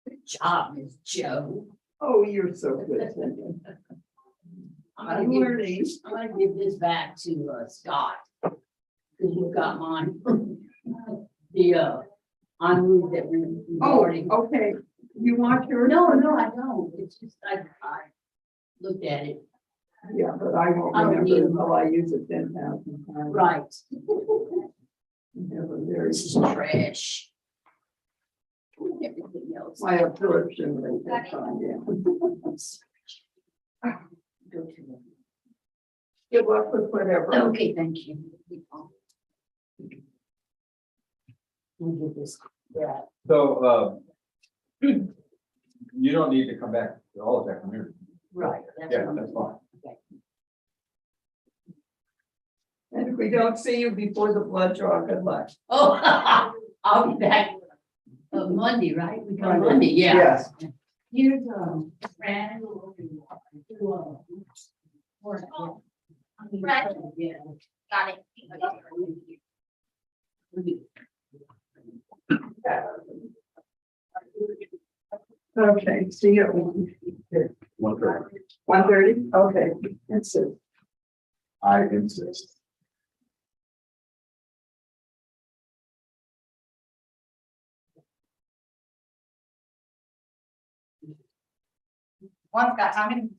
Speaker 3: Good job, Miss Joe.
Speaker 6: Oh, you're so good, Cindy. I'm learning.
Speaker 3: I'm gonna give this back to Scott. Cause you got mine. The on move that we
Speaker 6: Oh,
Speaker 3: already.
Speaker 6: okay. You want your?
Speaker 3: No, I don't. It's just I looked at it.
Speaker 6: Yeah, but I won't
Speaker 3: I don't
Speaker 6: remember
Speaker 3: need it.
Speaker 6: until I use it 10,000 times.
Speaker 3: Right.
Speaker 6: Have a very,
Speaker 3: This is trash. Everything else.
Speaker 6: my absorption rate, that's fine, yeah.
Speaker 3: Go to them.
Speaker 6: Good luck with whatever.
Speaker 3: Okay, thank you. We'll get this. Yeah.
Speaker 2: So, you don't need to come back to all this afternoon.
Speaker 3: Right.
Speaker 2: Yeah,
Speaker 3: what I'm
Speaker 2: that's
Speaker 3: doing.
Speaker 2: fine.
Speaker 6: And if we don't see you before the blood draw, good luck.
Speaker 3: Oh, I'll be back Monday, right? We come
Speaker 6: Monday.
Speaker 3: Monday, yeah.
Speaker 6: Yes.
Speaker 3: Here's Brad.
Speaker 9: Brad.
Speaker 3: Yeah.
Speaker 9: Got it.
Speaker 6: Okay, see you at 1:30, okay, that's it.
Speaker 2: I insist.
Speaker 7: One's got how many?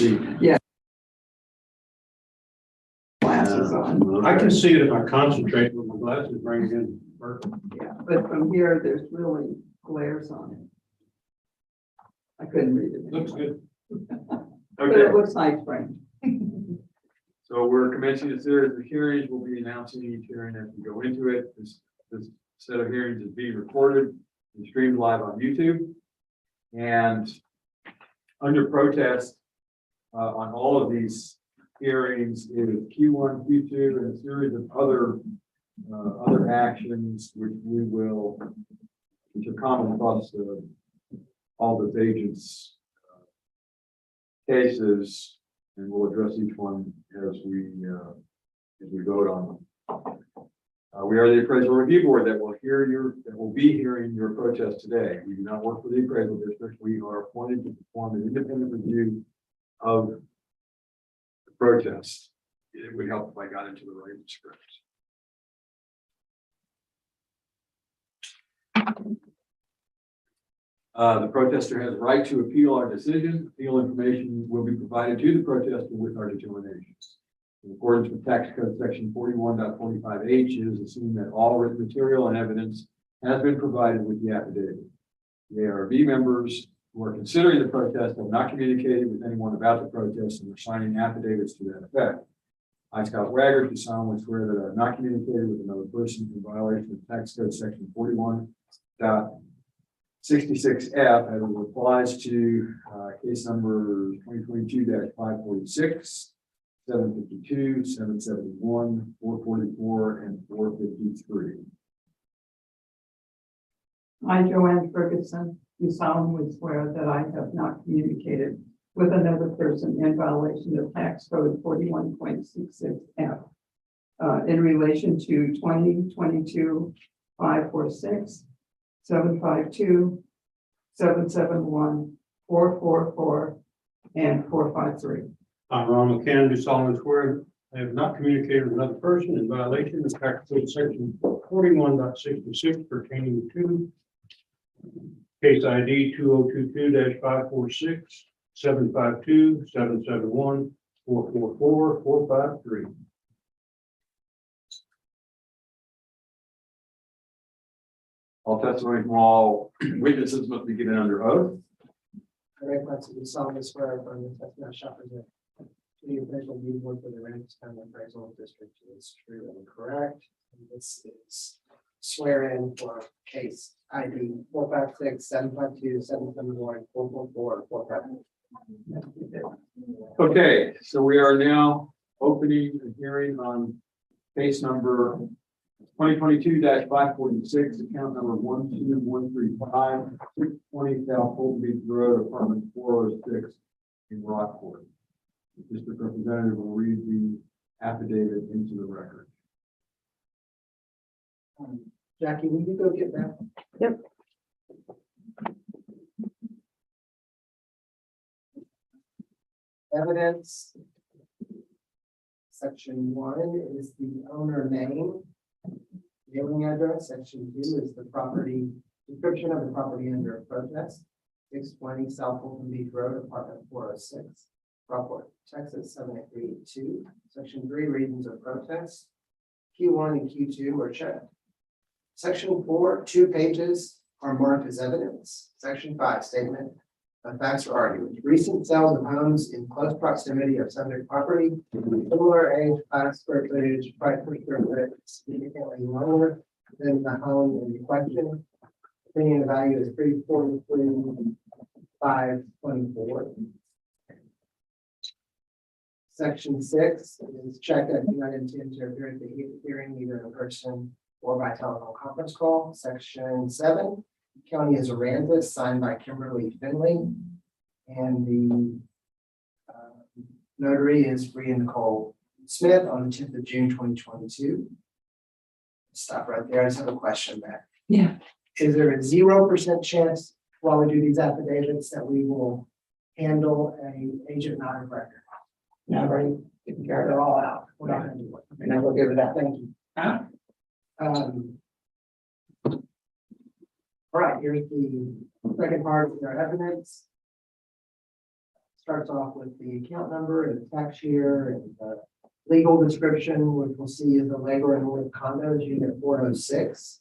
Speaker 2: see.
Speaker 6: Glasses on.
Speaker 4: I can see it if I concentrate with my glasses, bring it in. Perfect.
Speaker 6: Yeah, but from here, there's really glares on it. I couldn't read it.
Speaker 4: Looks good.
Speaker 6: But
Speaker 2: Okay,
Speaker 6: it looks nice, Frank.
Speaker 2: so we're commencing a series of hearings. We'll be announcing each hearing as we go into it. This set of hearings is being recorded and streamed live on YouTube. And under protest, on all of these hearings is Q1, Q2, and a series of other actions which are common across all the agents' cases, and we'll address each one as we vote on them. We are the appraisal review board that will be hearing your protest today. We do not work for the appraisal district. We are appointed to perform an independent review of the protest. It would help if I got into the right script. The protester has the right to appeal our decision. Appeal information will be provided to the protester with our determinations. In accordance with tax code section 41.45H, it is assumed that all written material and evidence has been provided with the affidavit. The ARB members who are considering the protest have not communicated with anyone about the protest and are signing affidavits to that effect. I, Scott Waggart, do solemnly swear that I have not communicated with another person in violation of tax code section 41.66F as it applies to case number 2022-546. 752, 771, 444, and 453.
Speaker 6: I, Joanne Ferguson, do solemnly swear that I have not communicated with another person in violation of tax code 41.66F in relation to 2022-546, 752, 771, 444, and 453.
Speaker 4: I, Ron McCann, do solemnly swear I have not communicated with another person in violation of tax code section 41.66 pertaining to case ID 2022-546, 752, 771, 444, 453.
Speaker 2: All testimony from all witnesses must be given under oath.
Speaker 10: Very much to solemnly swear from the testimony shall present to the appraisal review board for the Aransas County Appraisal District is true and correct. And this is swear in for case ID 456, 752, 771, 444, 453.
Speaker 2: Okay, so we are now opening a hearing on case number 2022-546, account number 12135, 620 South Fulton Beach Road, apartment 406 in Rockport. The district representative will read the affidavit into the record.
Speaker 10: Jackie, will you go get that?
Speaker 6: Yep.
Speaker 10: Evidence. Section 1 is the owner name. Mailing address. Section 2 is the property, description of the property under protest. 620 South Fulton Beach Road, apartment 406, Rockport, Texas 78382. Section 3, reasons of protest. Q1 and Q2 are checked. Section 4, 2 pages are marked as evidence. Section 5, statement of facts or arguments. Recent sales of homes in close proximity of subject property, similar age, class, square footage, price per square foot, significantly lower than the home in question. Opinion value is 343,524. Section 6 is check that do not intend to appear at the hearing either in person or by telephone conference call. Section 7, county is Aransas, signed by Kimberly Finley. And the notary is Bree Nicole Smith on the 10th of June, 2022. Stop right there. I just have a question there.
Speaker 6: Yeah.
Speaker 10: Is there a 0% chance while we do these affidavits that we will handle a agent not of record?
Speaker 6: Now, right, taking care of
Speaker 10: They're
Speaker 6: it all.
Speaker 10: all out. We're not gonna do it. And I will give it that. Thank you. All right, here's the second part of our evidence.
Speaker 1: starts off with the account number and the tax year and the legal description, which we'll see is the Labor and North condos, unit 406.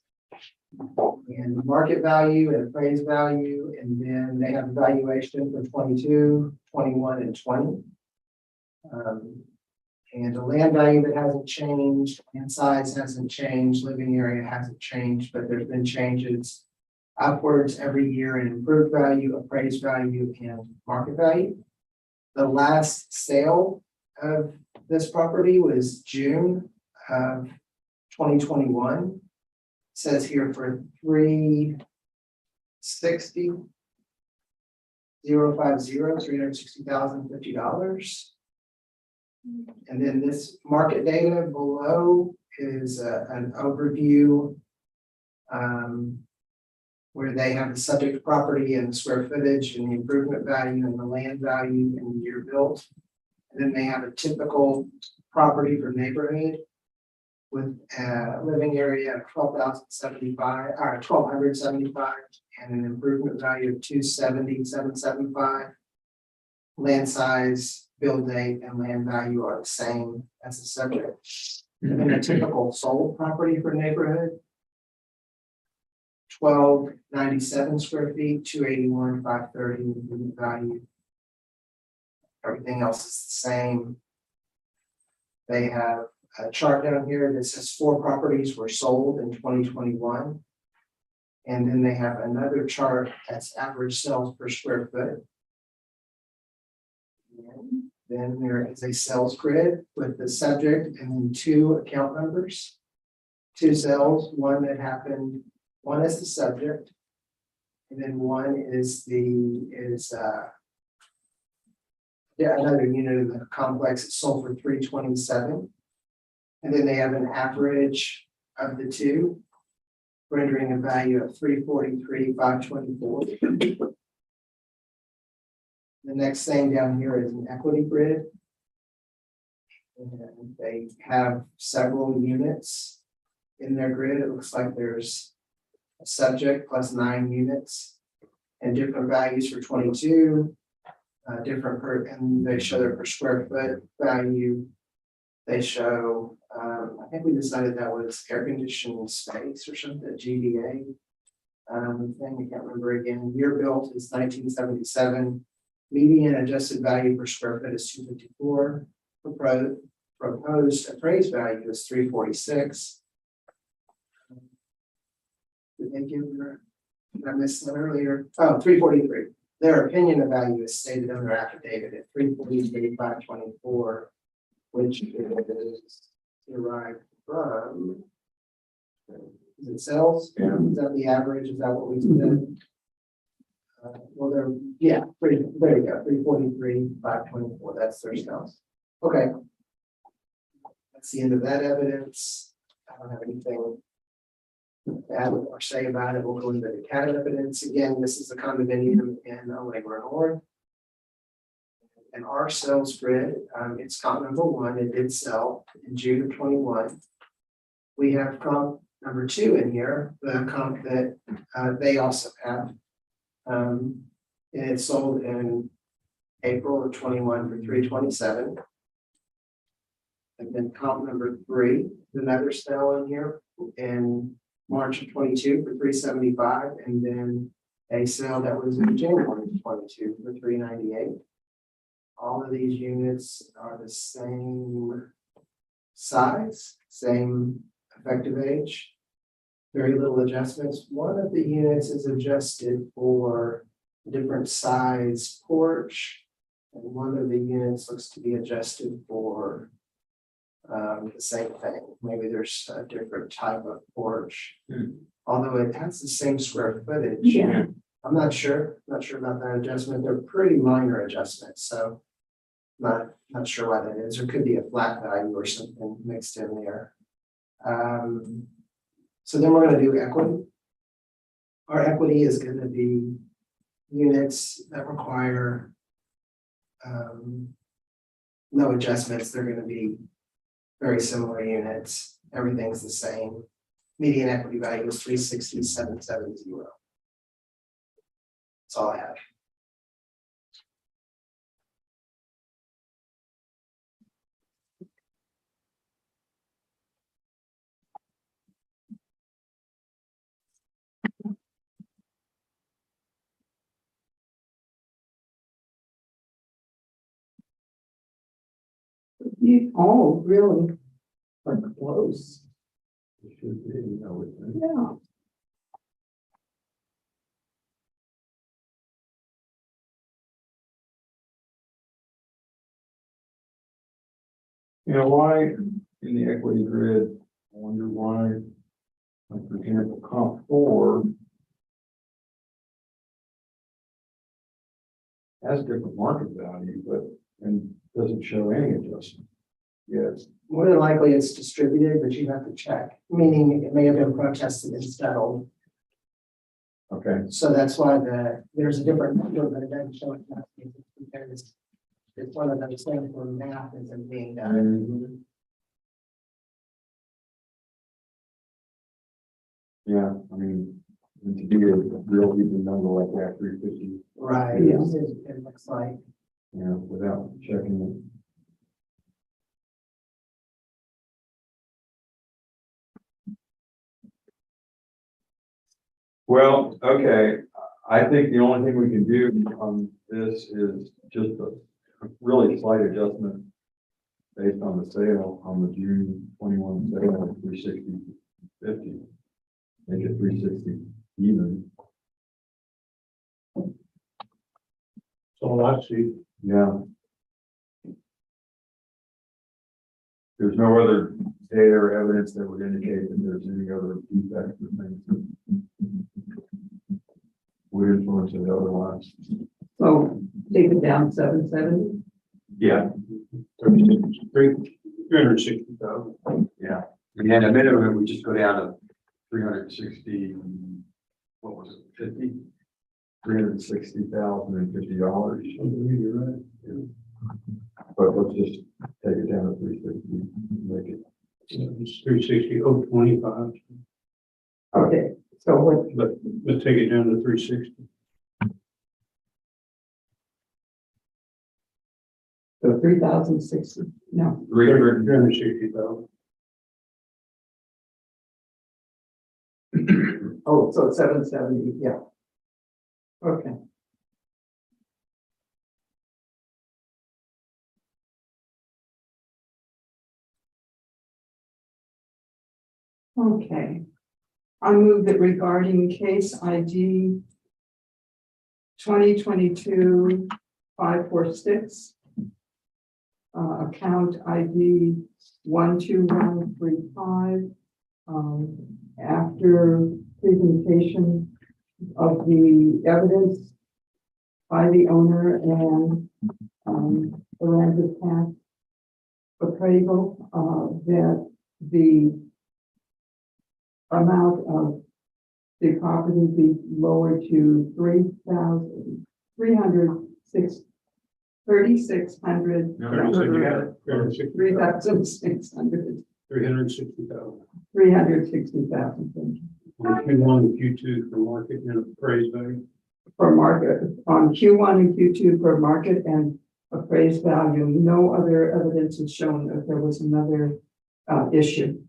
Speaker 1: And the market value and appraised value, and then they have evaluation for 22, 21, and 20. And the land value that hasn't changed, and size hasn't changed, living area hasn't changed, but there's been changes upwards every year in improved value, appraised value, and market value. The last sale of this property was June of 2021. Says here for 360,050. And then this market data below is an overview where they have the subject property and the square footage and the improvement value and the land value and the year built. And then they have a typical property for neighborhood with a living area of 12,075 or 1,275 and an improvement value of 270,775. Land size, build date, and land value are the same as the subject. And then a typical sold property for neighborhood. 1,297 square feet, 281, 530 improvement value. Everything else is the same. They have a chart down here that says 4 properties were sold in 2021. And then they have another chart that's average sales per square foot. And then there is a sales grid with the subject and then 2 account numbers. 2 sales, one that happened, one is the subject. And then one is another unit of the complex. It's sold for 327. And then they have an average of the 2, rendering a value of 343,524. The next thing down here is an equity grid. And they have several units in their grid. It looks like there's a subject plus 9 units and different values for 22, and they show their per square foot value. They show, I think we decided that was air conditioned space or something, GDA. Thing, I can't remember again. Year built is 1977. Median adjusted value per square foot is 254. Proposed appraised value is 346. Did they give her? Did I miss that earlier? Oh, 343. Their opinion of value is stated on their affidavit at 343,524, which is derived from. Is it sales?
Speaker 2: Yeah.
Speaker 1: Is that the average? Is that what we said? Well, there you go, 343,524. That's their sales. Okay. That's the end of that evidence. I don't have anything to add or say about it. We'll go into the CAD evidence. Again, this is a condominium in Labor North. And our sales grid, it's comp number 1. It did sell in June of 21. We have comp number 2 in here, the comp that they also have. And it sold in April of 21 for 327. And then comp number 3, another sale in here in March of 22 for 375, and then a sale that was in January of 22 for 398. All of these units are the same size, same effective age. Very little adjustments. One of the units is adjusted for a different size porch, and one of the units looks to be adjusted for the same thing. Maybe there's a different type of porch, although it has the same square footage.
Speaker 3: Yeah.
Speaker 1: I'm not sure about that adjustment. They're pretty minor adjustments, so not sure why that is. There could be a flat value or something mixed in there. So then we're going to do equity. Our equity is going to be units that require no adjustments. They're going to be very similar units. Everything's the same. Median equity value is 360,770. That's all I have.
Speaker 6: You, oh, really? Are close,
Speaker 2: It should be, you know,
Speaker 6: yeah.
Speaker 2: you know, why in the equity grid, I wonder why, like, for example, comp four has different market value, but, and doesn't show any adjustment. Yes,
Speaker 1: More than likely it's distributed, but you have to check, meaning it may have been protested and settled.
Speaker 2: okay,
Speaker 1: So that's why there's a different number, but it doesn't show it. Because it's one of those things where math isn't being done.
Speaker 2: yeah, I mean, and to be a real even number like that, 350,
Speaker 1: Right, it looks like.
Speaker 2: you know, without checking it. Well, okay, I think the only thing we can do on this is just a really slight adjustment based on the sale on the June 21 sale of 360.50. Make it 360 even.
Speaker 4: So I see.
Speaker 2: Yeah. There's no other data or evidence that would indicate that there's any other defects or things that would influence it otherwise.
Speaker 6: So take it down 770.
Speaker 2: Yeah,
Speaker 4: 360,000.
Speaker 2: yeah. And at a minimum, we just go down to 360, what was it, 50? $360,050.
Speaker 4: You're right.
Speaker 2: But let's just take it down to 360, make it.
Speaker 4: It's 360,025,
Speaker 6: Okay, so what,
Speaker 4: but let's take it down to 360.
Speaker 6: so 3,060, no,
Speaker 4: 360,000.
Speaker 6: oh, so 770, yeah. Okay. Okay. I move that regarding case ID 2022-546, account ID 12135, after presentation of the evidence by the owner and Aransas tax appraisal, that the amount of the property be lowered to 3,600.
Speaker 4: No, you said you had it.
Speaker 6: 3,600,
Speaker 4: 360,000.
Speaker 6: 360,000
Speaker 4: On Q1 and Q2 for market and appraised value.
Speaker 6: for market, on Q1 and Q2 for market and appraised value. No other evidence is shown that there was another issue.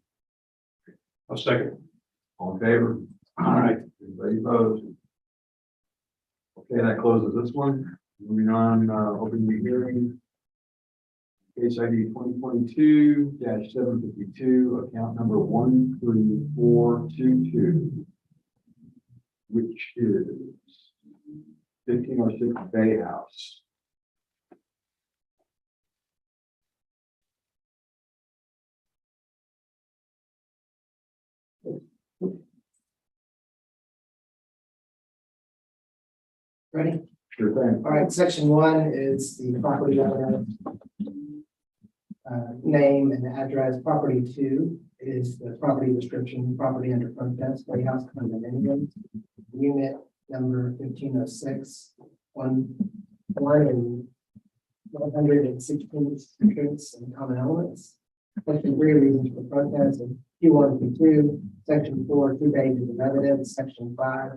Speaker 4: I'll second.
Speaker 2: All in favor?
Speaker 4: Aye.
Speaker 2: Anybody opposed? Okay, that closes this one. Moving on, open the hearing. Case ID 2022-752, account number 13422, which is 1506 Bay House.
Speaker 1: Ready?
Speaker 2: Sure thing.
Speaker 1: All right, section 1 is the property owner name and address. Property 2 is the property description, property under protest, White House condominium, unit number 1506, 116 entrance and common elements. Section 3, reasons for protest, and Q1, Q2, section 4, 2 pages of evidence, section 5.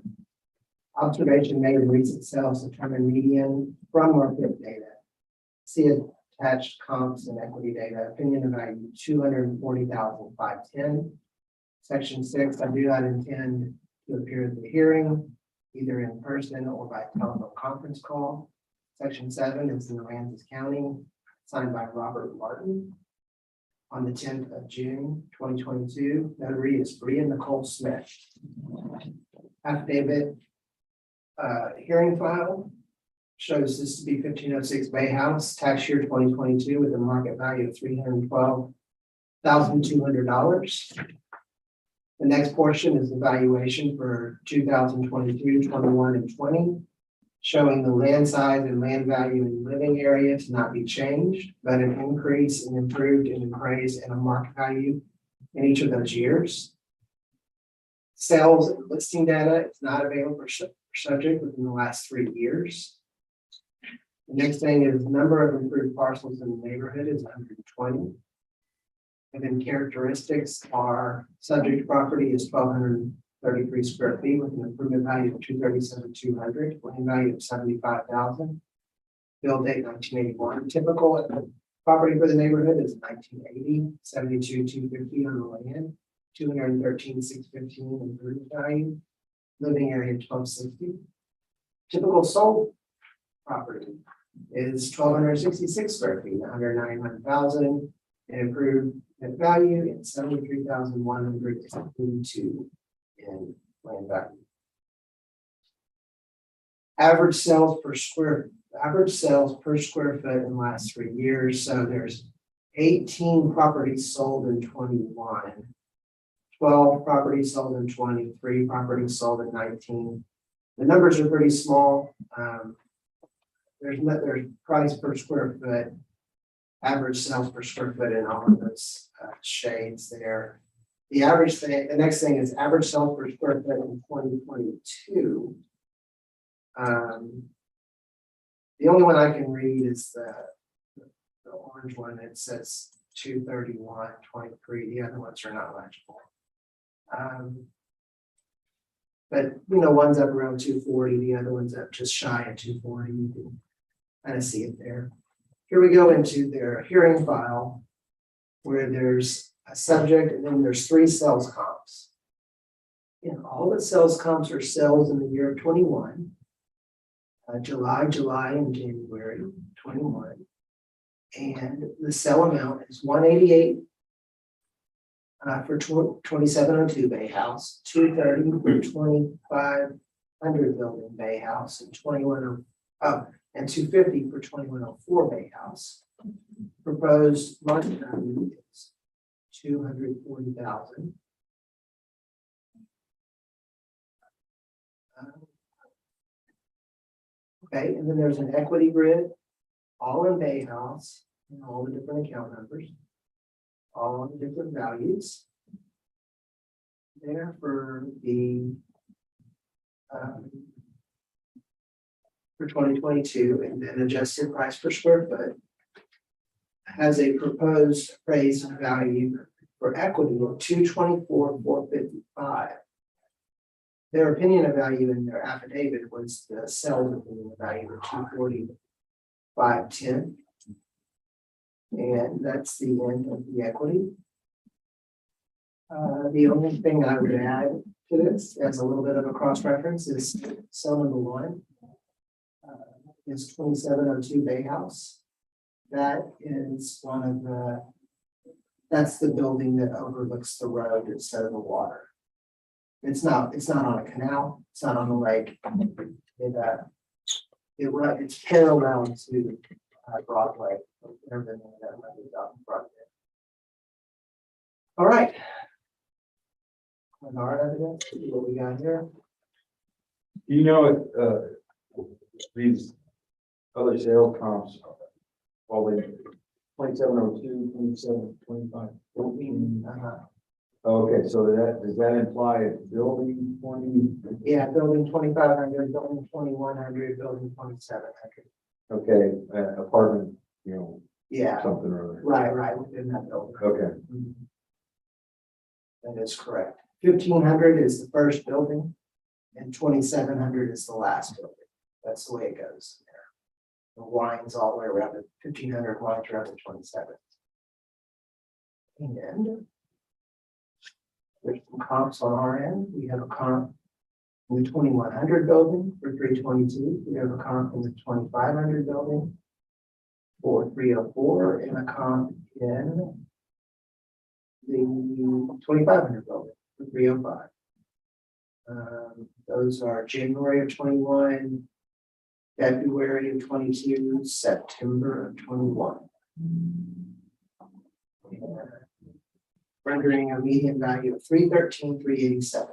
Speaker 1: Observation made in recent sales determine median from market data. See attached comps and equity data. Opinion of value 240,510. Section 6, I do not intend to appear at the hearing, either in person or by telephone conference call. Section 7 is in Aransas County, signed by Robert Martin. on the 10th of June, 2022. Notary is Bria Nicole Smith. Affidavit, hearing file shows this to be 1506 Bay House, tax year 2022, with a market value of $312,200. The next portion is the valuation for 2022, 21, and 20, showing the land size and land value in living area to not be changed, but an increase in improved and appraised and a market value in each of those years. Sales and listing data is not available for subject within the last 3 years. The next thing is number of improved parcels in the neighborhood is 120. And then characteristics are subject property is 1,233 square feet with an improvement value of 237,200, land value of 75,000. Build date 1981. Typical property for the neighborhood is 1980, 72,250 on the land, 213,615 improvement value. Living area 1260. Typical sold property is 1,266 square feet, 191,000, and improved value and 73,152 in land value. Average sales per square foot in the last 3 years. So there's 18 properties sold in 21, 12 properties sold in 20, 3 properties sold in 19. The numbers are pretty small. There's price per square foot, average sales per square foot in all of those shades there. The next thing is average sales per square foot in 2022. The only one I can read is the orange one. It says 231.23. The other ones are not legible. But one's up around 240, the other one's up just shy of 240. You can kind of see it there. Here we go into their hearing file where there's a subject and then there's 3 sales comps. And all the sales comps are sales in the year of 21, July, and January 21. And the sale amount is 188 for 2702 Bay House, 230 for 2500 building Bay House, and 250 for 2104 Bay House. Proposed market value is 240,000. Okay, and then there's an equity grid, all in Bay House, and all the different account numbers, all the different values. There for the for 2022, and then adjusted price per square foot has a proposed appraised value for equity of 224,455. Their opinion of value in their affidavit was the sales opinion of value of 240,510. And that's the end of the equity. The only thing I would add to this as a little bit of a cross-reference is cell number 1 is 2702 Bay House. That is that's the building that overlooks the road instead of the water. It's not on a canal, it's not on the lake. It's parallel to Broadway. All right. What we got here?
Speaker 2: You know, these other sales comps, all the 2702, 2725. Okay, so does that imply it's building 20?
Speaker 1: Yeah, building 2500, building 2100, building 2700.
Speaker 2: Okay, apartment,
Speaker 1: Yeah,
Speaker 2: something or other.
Speaker 1: right, within that building.
Speaker 2: Okay,
Speaker 1: That is correct. 1500 is the first building and 2700 is the last building. That's the way it goes there. The lines all the way around the 1500 lines around the 27. And there's some comps on our end. We have a comp in the 2100 building for 322. We have a comp in the 2500 building for 304 and a comp in the 2,500 building, the 305. Those are January of 21, February of 22, September of 21. Rendering a median value of 313,387.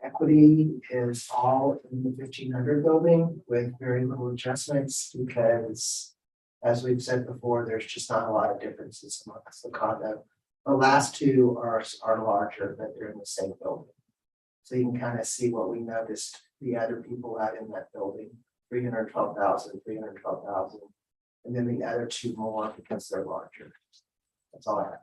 Speaker 1: Equity is all in the 1,500 building with very little adjustments because, as we've said before, there's just not a lot of differences amongst the condo. The last two are larger, but they're in the same building. So you can kind of see what we noticed the other people had in that building, 312,000, 312,000. And then the other two more because they're larger. That's all I have.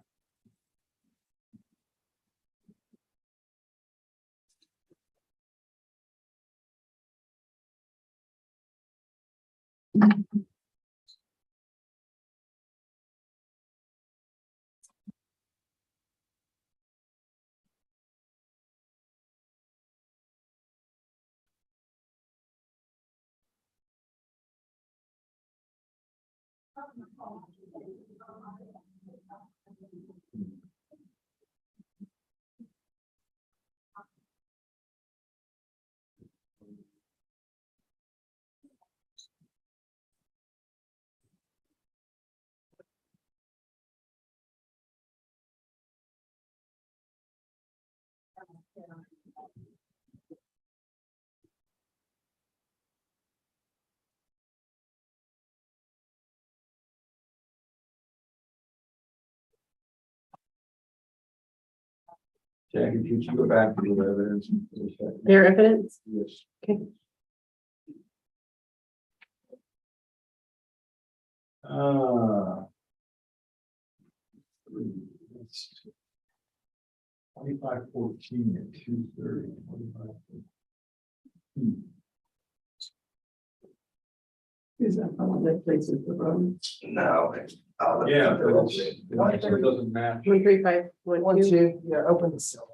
Speaker 2: Jackie, could you go back to the evidence?
Speaker 10: Their evidence?
Speaker 2: Yes.
Speaker 10: Okay.
Speaker 2: It's 2514 and 230. 2514.
Speaker 6: Is that all that places the road?
Speaker 1: No.
Speaker 2: Yeah, but it doesn't match.
Speaker 10: 13512.
Speaker 1: 1, 2, yeah, open the cell.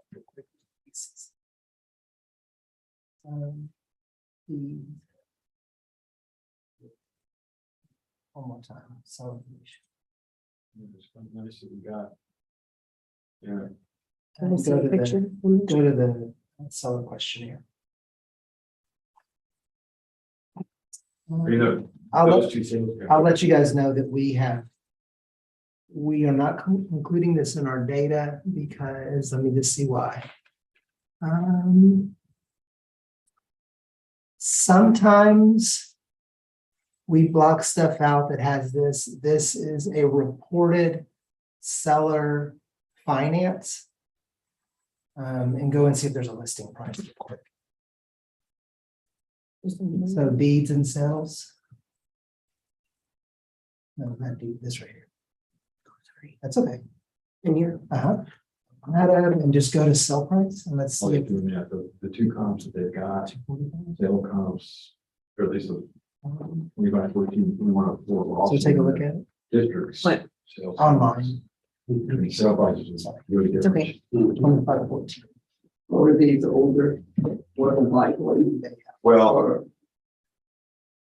Speaker 1: The. One more time, so.
Speaker 2: It's quite nice that we got. Yeah.
Speaker 10: Can I see
Speaker 1: Go
Speaker 10: a
Speaker 1: to
Speaker 10: picture?
Speaker 1: Go to the seller questionnaire.
Speaker 2: You know,
Speaker 1: I'll
Speaker 2: those
Speaker 1: let,
Speaker 2: two things.
Speaker 1: I'll let you guys know that we are not including this in our data because, let me just see why. Sometimes we block stuff out that has this. This is a reported seller finance. And go and see if there's a listing price real quick. So deeds and sales. No, not deed, this right here. That's okay.
Speaker 10: In here.
Speaker 1: That and just go to sell price and let's
Speaker 2: I'll
Speaker 1: see.
Speaker 2: get to them, yeah, the two comps that they've got, sale comps, or at least the 2514, 2104.
Speaker 1: So take a look at it
Speaker 2: Districts.
Speaker 10: What?
Speaker 2: Sales
Speaker 1: online.
Speaker 2: and sale prices. Really
Speaker 10: It's
Speaker 2: different.
Speaker 10: okay.
Speaker 1: 2514.
Speaker 6: Or are these older? What like, what do you think?
Speaker 2: Well,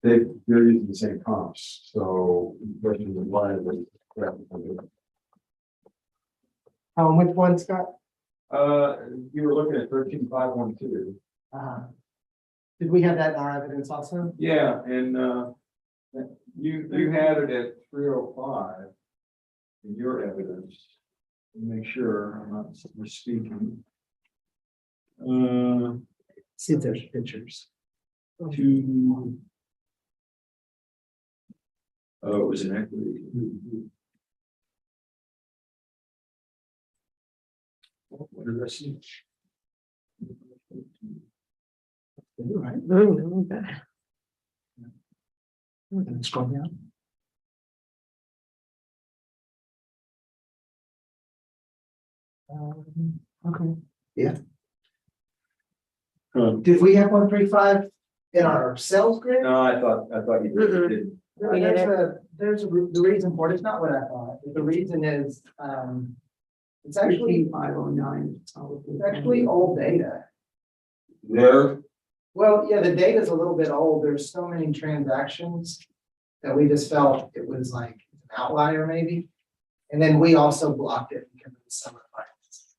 Speaker 2: they're using the same comps, so versus the line with.
Speaker 1: Which one, Scott?
Speaker 2: You were looking at 13512.
Speaker 1: Did we have that in our evidence also?
Speaker 2: Yeah, and you had it at 305 in your evidence. Make sure I'm not misspeaking.
Speaker 1: See if there's pictures.
Speaker 2: Two. Oh, it was an equity. What did I see?
Speaker 1: Right. And scroll down. Okay. Yeah. Did we have 135 in our sales grid?
Speaker 2: No, I thought you did.
Speaker 1: The reason for it. It's not what I thought. The reason is, it's actually
Speaker 6: 509.
Speaker 1: It's actually old data.
Speaker 2: There,
Speaker 1: Well, yeah, the data is a little bit old. There's so many transactions that we just felt it was like an outlier maybe. And then we also blocked it because of
Speaker 12: the seller financing.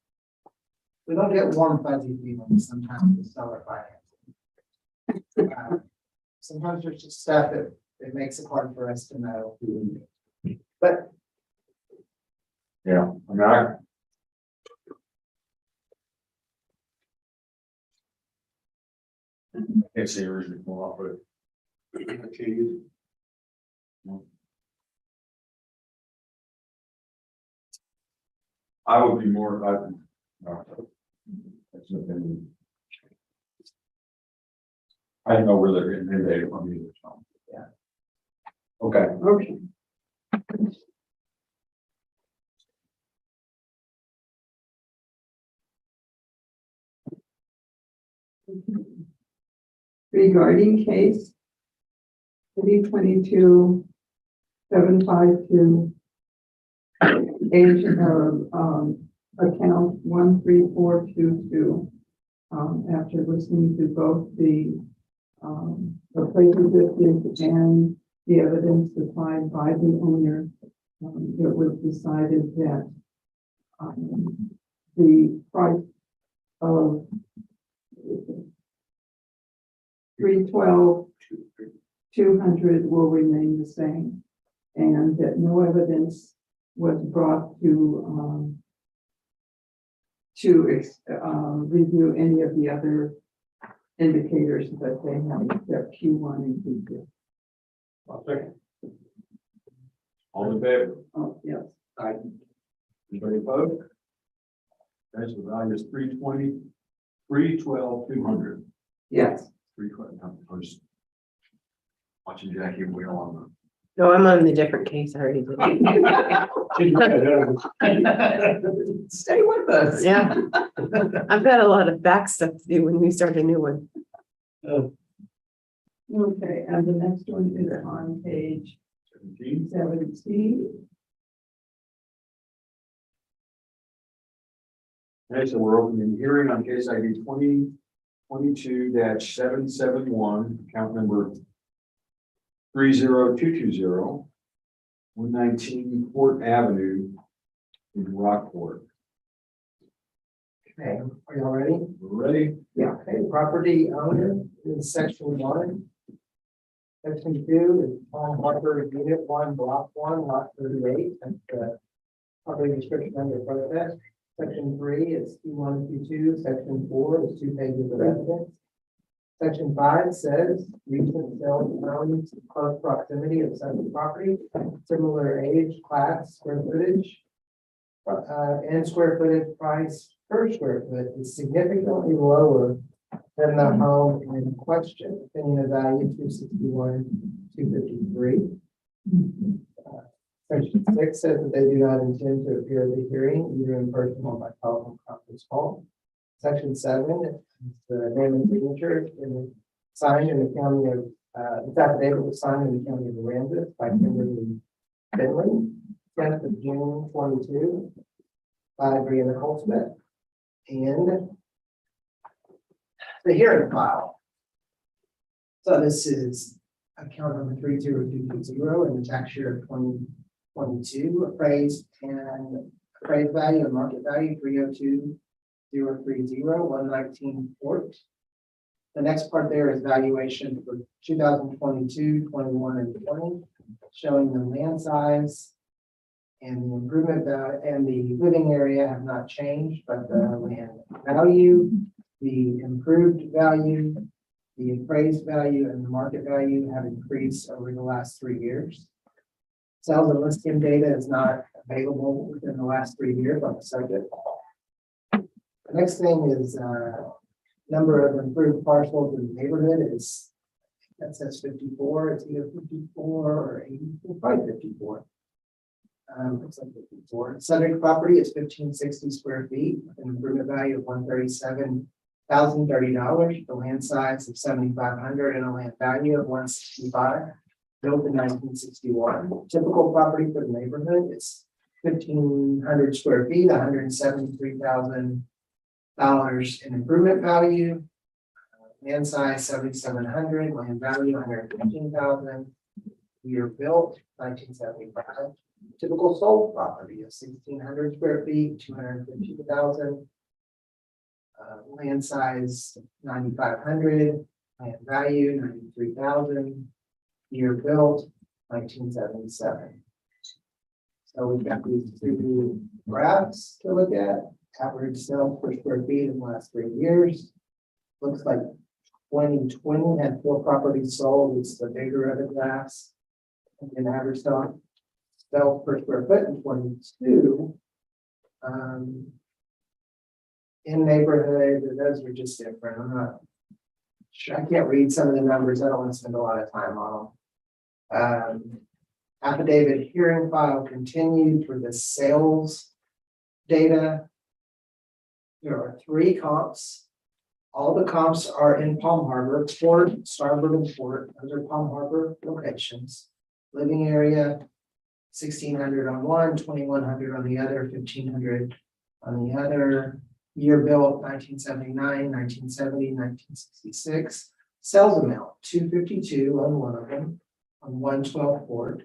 Speaker 12: We don't get warm fuzzy feelings sometimes with seller financing. Sometimes there's just stuff that it makes it hard for us to know. But
Speaker 2: Yeah, I mean, I. Can't see a reason to come off with it. I would be more, that's an opinion. I don't know where they're getting their data from either, so.
Speaker 12: Yeah.
Speaker 2: Okay.
Speaker 1: Okay.
Speaker 6: Regarding case 322-752, agent account 13422. After listening to both the appraisal district and the evidence supplied by the owner, it was decided that the price of 312,200 will remain the same, and that no evidence was brought to review any of the other indicators that they have, except Q1 and Q2.
Speaker 2: I'll second. All in favor?
Speaker 6: Oh, yes.
Speaker 2: Anybody opposed? Okay, so the value is 312,200.
Speaker 6: Yes.
Speaker 2: 312. I was watching Jackie wheel on
Speaker 10: No, I'm on the different case already.
Speaker 6: Stay with us.
Speaker 10: Yeah. I've got a lot of back stuff to do when we start a new one.
Speaker 6: Okay, and the next one is on page
Speaker 2: 17.
Speaker 6: 17.
Speaker 2: Okay, so we're opening hearing on case ID 2022-771, account number 30220, 119 Port Avenue in Rockport.
Speaker 12: okay, are y'all ready?
Speaker 2: We're ready?
Speaker 6: Yeah.
Speaker 12: Okay, property owner is section 1. Section 2 is Palm Harbor Unit 1, Block 1, Lot 38. That's the property description under protest. Section 3 is Q1, Q2. Section 4 is 2 pages of evidence. Section 5 says recent sales found close proximity of subject property, similar age, class, square footage, and square footage price per square foot is significantly lower than the home in question. Opinion of value 261, 253. Section 6 says that they do not intend to appear at the hearing, either in person or by telephone conference call. Section 7 is the name and signature signed in the county of, this affidavit was signed in the county of Aransas by Kimberly Finley, 10th of June 22, by Brianna Holtzman. And the hearing file. So this is account number 30220 and the tax year of 2022, appraised value and market value 302,030, 119 Port. The next part there is valuation for 2022, 21, and 20, showing the land size and the improvement value and the living area have not changed, but the land value, the improved value, the appraised value, and the market value have increased over the last 3 years. Sales and listing data is not available within the last 3 years on the subject. The next thing is number of improved parcels in the neighborhood is, that says 54. It's either 54 or 84, probably 54. Looks like 54. Subject property is 1560 square feet, with an improvement value of $137,030. The land size of 7,500 and a land value of 165. Built in 1961. Typical property for the neighborhood is 1,500 square feet, $173,000 in improvement value. Land size 7,700, land value 115,000. Year built 1975. Typical sold property is 1,600 square feet, 250,000. Land size 9,500, land value 93,000. Year built 1977. So we've got these two graphs to look at. Average sales per square feet in the last 3 years. Looks like 2020 had 4 properties sold. It's the bigger of the graphs. And then average sales per square foot in 22. In neighborhood, those are just different. I'm not sure. I can't read some of the numbers. I don't want to spend a lot of time on them. Affidavit hearing file continued for the sales data. There are 3 comps. All the comps are in Palm Harbor, Port, Starboard, and Port. Those are Palm Harbor locations. Living area, 1,600 on one, 2,100 on the other, 1,500 on the other. Year built, 1979, 1970, 1966. Sales amount, 252 on one of them, on 112 Port.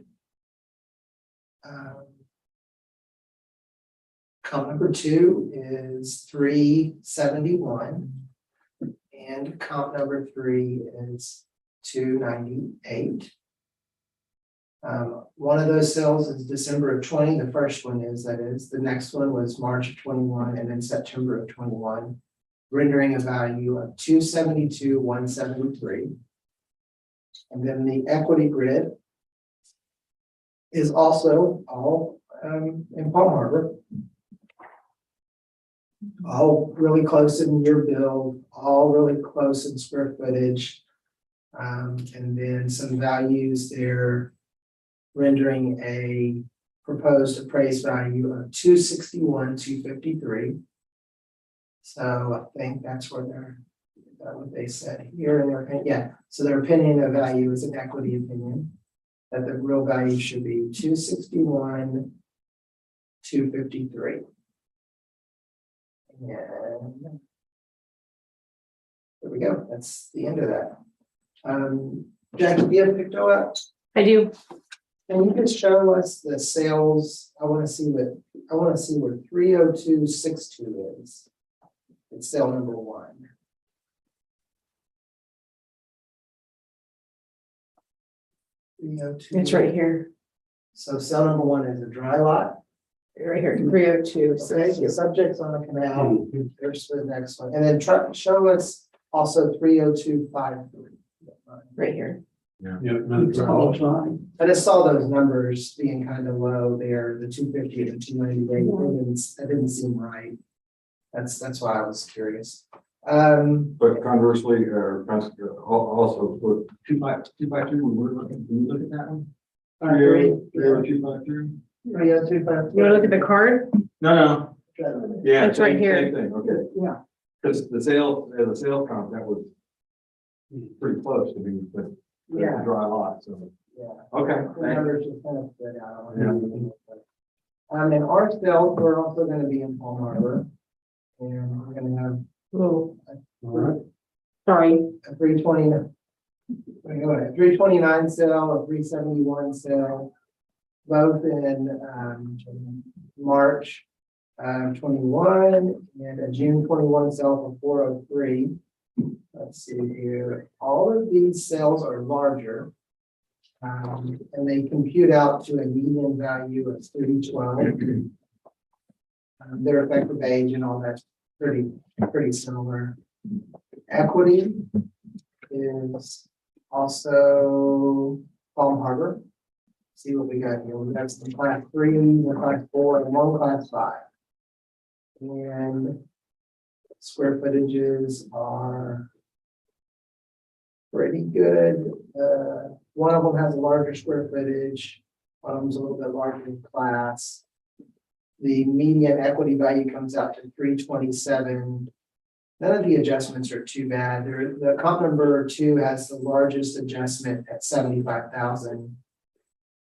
Speaker 12: Comp number 2 is 371. And comp number 3 is 298. One of those sales is December of 20. The first one is, that is. The next one was March of 21 and then September of 21, rendering a value of 272,173. And then the equity grid is also all in Palm Harbor. All really close in year build, all really close in square footage. And then some values there, rendering a proposed appraised value of 261,253. So I think that's where they're, what they said here in their opinion. Yeah, so their opinion of value is an equity opinion, that the real value should be 261,253. And there we go. That's the end of that. Jackie, do you have Picto up?
Speaker 10: I do.
Speaker 12: Can you just show us the sales? I want to see where 30262 is. It's sale number 1.
Speaker 10: It's right here,
Speaker 12: So cell number 1 is a dry lot.
Speaker 10: right here, 302.
Speaker 12: Okay, the subject's on the canal. There's the next one. And then show us also 30253.
Speaker 10: Right here.
Speaker 4: Yeah.
Speaker 12: I just saw those numbers being kind of low there, the 250 and the 290. That didn't seem right. That's why I was curious.
Speaker 2: But conversely, also put 252, when we're looking, can you look at that one? 30253?
Speaker 10: You want to look at the card?
Speaker 2: No. Yeah.
Speaker 10: That's right
Speaker 2: same-
Speaker 10: here.
Speaker 2: Same thing, okay.
Speaker 12: Yeah.
Speaker 2: Because the sale comp, that was pretty close to me, but
Speaker 12: Yeah.
Speaker 2: dry lot, so,
Speaker 12: Yeah.
Speaker 2: okay.
Speaker 12: The numbers just kind of stood out. And our sales, we're also going to be in Palm Harbor. And we're going to have
Speaker 10: Oh, sorry.
Speaker 12: a 329 sale, a 371 sale, both in March 21 and a June 21 sale for 403. Let's see here. All of these sales are larger. And they compute out to a median value of 312. Their effective age and all that's pretty similar. Equity is also Palm Harbor. See what we got here. We got some class 3, one class 4, and one class 5. And square footages are pretty good. One of them has a larger square footage. One of them's a little bit larger in class. The median equity value comes out to 327. None of the adjustments are too bad. The comp number 2 has the largest adjustment at 75,000.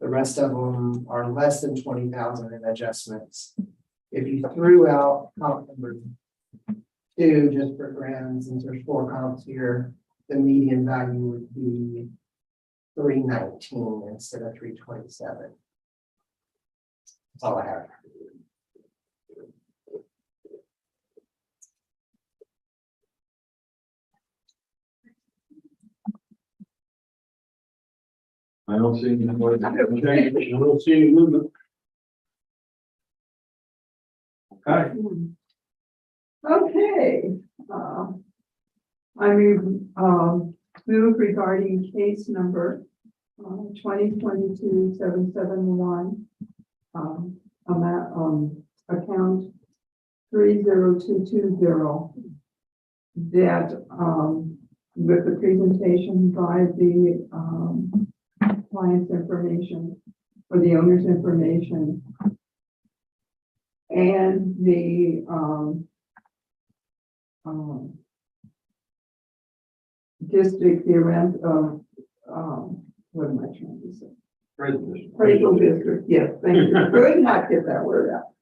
Speaker 12: The rest of them are less than 20,000 in adjustments. If you threw out comp number 2 just for grams, since there's 4 comps here, the median value would be 319 instead of 327. That's all I have.
Speaker 2: I don't see any more.
Speaker 4: I don't see any movement.
Speaker 2: Okay,
Speaker 6: Okay. I move regarding case number 2022-771. Account 30220. That with the presentation by the client's information or the owner's information and the district, the rent of, what am I trying to say? Appraisal district, yes, thank you. Could not get that word out.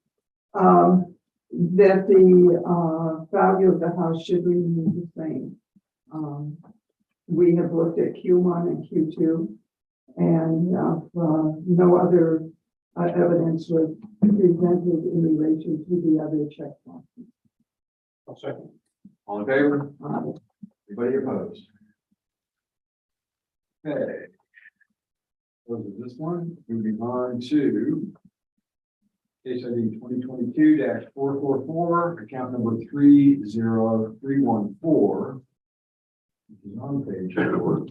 Speaker 6: That the value of the house should remain the same. We have looked at Q1 and Q2, and no other evidence was presented in relation to the other check boxes.
Speaker 4: I'll second.
Speaker 2: all in favor? Anybody opposed? Okay. Was it this one? Moving on to case ID 2022-444, account number 30314. Which is on page 4.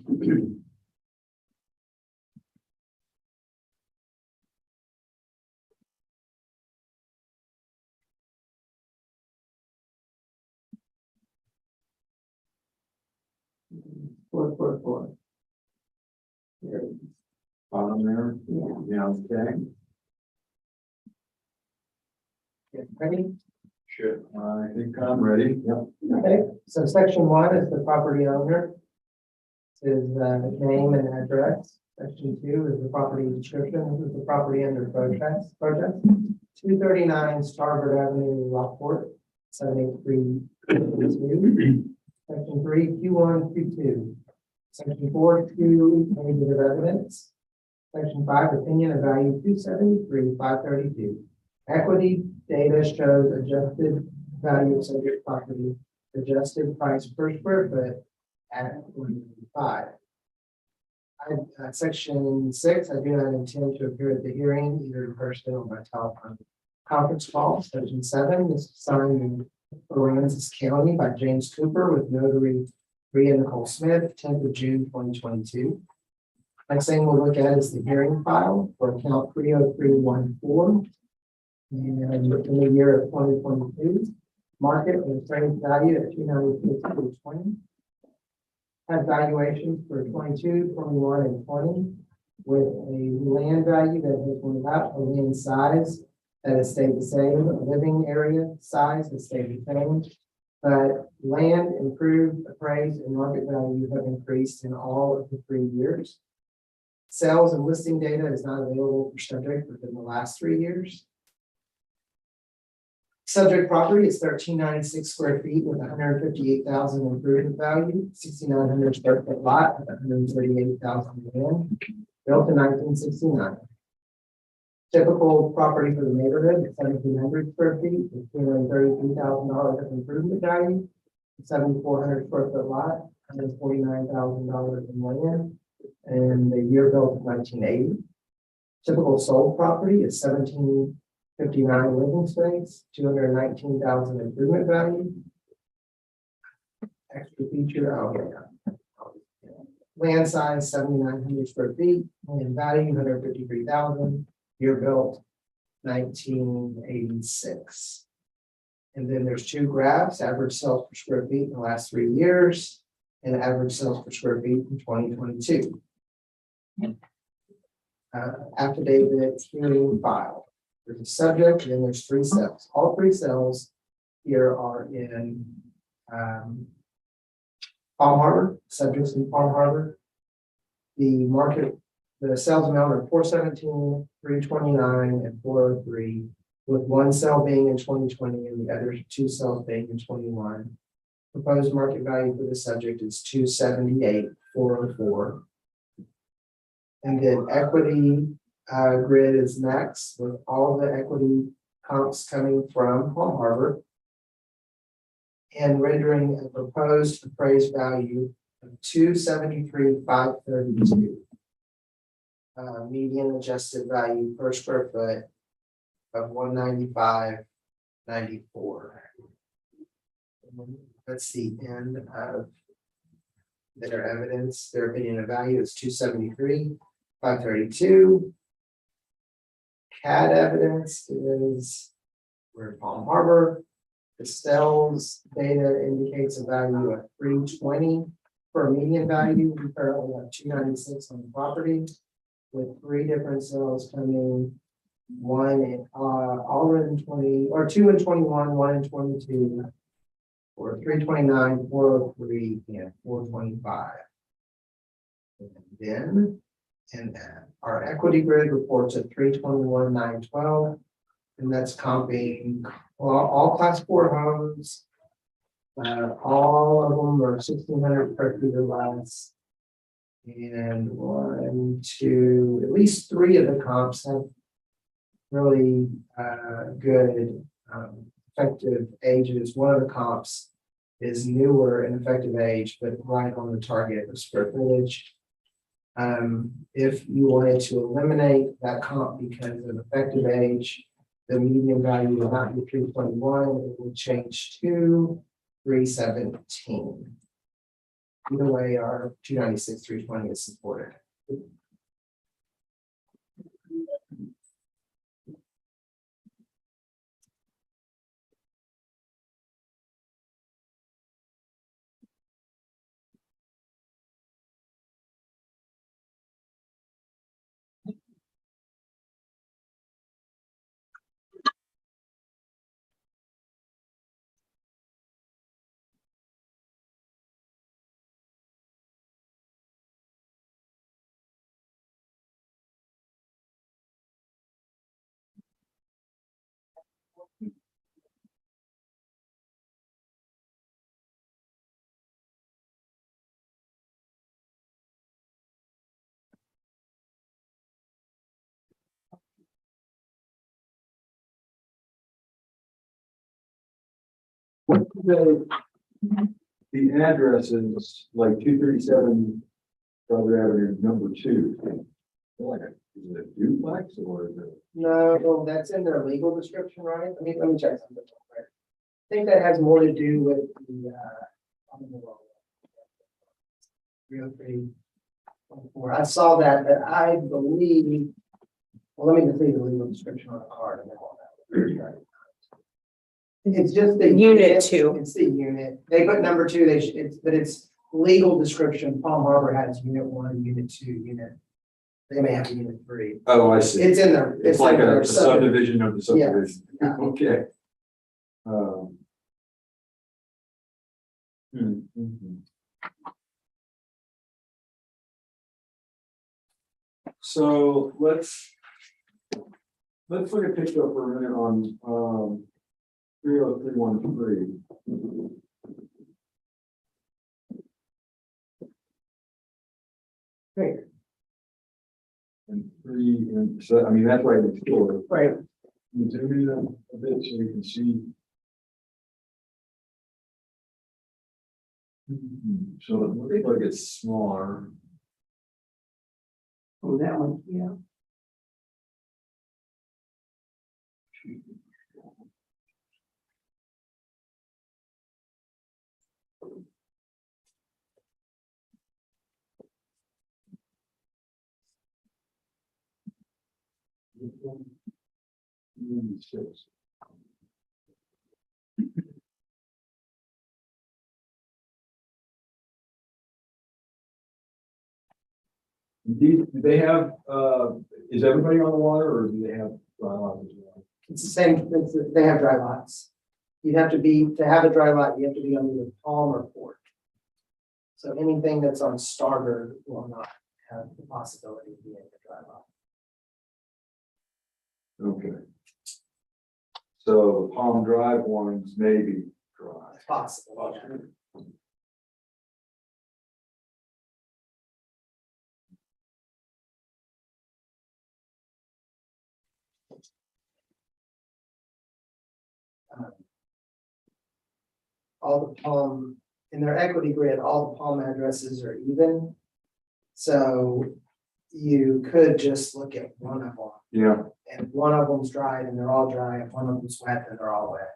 Speaker 6: Four. There,
Speaker 2: Bottom there,
Speaker 6: yeah.
Speaker 2: yeah, okay.
Speaker 12: Ready?
Speaker 2: Sure. I think I'm ready. Yep.
Speaker 12: Okay, so section 1 is the property owner. Is name and address. Section 2 is the property description. This is the property under protest. 239 Starboard Avenue, Lockport, 783. Section 3, Q1, Q2. Section 4, Q, negative evidence. Section 5, opinion of value 273, 532. Equity data shows adjusted value of subject property, adjusted price per square foot at 105. Section 6, I do not intend to appear at the hearing either in person or by telephone conference call. Section 7, this is signed in Aransas County by James Cooper with notary Rhea Nicole Smith, 10th of June, 2022. Next thing we'll look at is the hearing file for account 30314. And in the year of 2022, market and appraised value at 296.20. Had valuations for 22, 21, and 20 with a land value that has went up, a land size that has stayed the same, a living area size has stayed the same. But land improved, appraised, and market value have increased in all of the 3 years. Sales and listing data is not available for subject within the last 3 years. Subject property is 1396 square feet with 158,000 improvement value, 6,900 square foot lot with 138,000 land, built in 1969. Typical property for the neighborhood is 1,700 square feet with $233,000 of improvement value, 7,400 square foot lot, $149,000 in land, and the year built in 1980. Typical sold property is 1,759 living space, 219,000 improvement value. Extra feature, land size 7,900 square feet, land value 153,000, year built 1986. And then there's 2 graphs, average sales per square feet in the last 3 years, and average sales per square feet in 2022. Affidavit hearing file. There's a subject, and then there's 3 cells. All 3 cells here are in Palm Harbor, subjects in Palm Harbor. The market, the sales amount are 417, 329, and 403, with 1 cell being in 2020 and the other 2 cells being in 21. Proposed market value for the subject is 278, 404. And then equity Grid is next with all the equity comps coming from Palm Harbor. And rendering a proposed appraised value of 273,532. Median adjusted value per square foot of 195.94. That's the end of their evidence. Their opinion of value is 273,532. CAD evidence is we're in Palm Harbor. Castell's data indicates a value of 320 for a median value. We currently have 296 on the property with 3 different sales coming. One in all in 20 or 2 and 21, 1 and 22, or 329, 403, and 425. And then our equity grid reports at 321, 912. And that's comping all class 4 homes. All of them are 1,600 per feet or less. And 1, 2, at least 3 of the comps have really good effective ages. One of the comps is newer in effective age, but right on the target of square footage. If you wanted to eliminate that comp because of effective age, the median value will not be 321, it will change to 317. Either way, our 296, 320 is supported.
Speaker 2: What the address is like 237 Strawberry Avenue, number 2. Like, is it a duplex or is it?
Speaker 12: No, that's in their legal description, right? Let me check something. I think that has more to do with the real free. I saw that, but I believe, well, let me just leave the legal description on the card and then all that. It's just the
Speaker 7: Unit 2.
Speaker 12: It's the unit. They put number 2, but it's legal description. Palm Harbor has unit 1, unit 2, unit. They may have unit 3.
Speaker 2: Oh, I see.
Speaker 12: It's in there.
Speaker 2: It's like
Speaker 12: in their
Speaker 2: a subdivision of the subdivision.
Speaker 12: Yes.
Speaker 2: Okay. So let's look at picture up for a minute on 30313.
Speaker 12: Great.
Speaker 2: And 3, and so I mean that's right next door.
Speaker 12: Right.
Speaker 2: Can you zoom in a bit so you can see? So it looks like it's smaller.
Speaker 12: Oh, that one, yeah.
Speaker 2: Do they have, is everybody on the water or do they have dry lots as well?
Speaker 12: It's the same, they have dry lots. You have to to have a dry lot, you have to be on either Palm or Port. So anything that's on starboard will not have the possibility of being a dry lot.
Speaker 2: Okay. So the Palm Drive ones may be dry.
Speaker 12: It's possible. Yeah. all the Palm, in their equity grid, all the Palm addresses are even. So you could just look at one of them,
Speaker 2: Yeah,
Speaker 12: and if one of them's dry, then they're all dry, if one of them's wet, then they're all wet.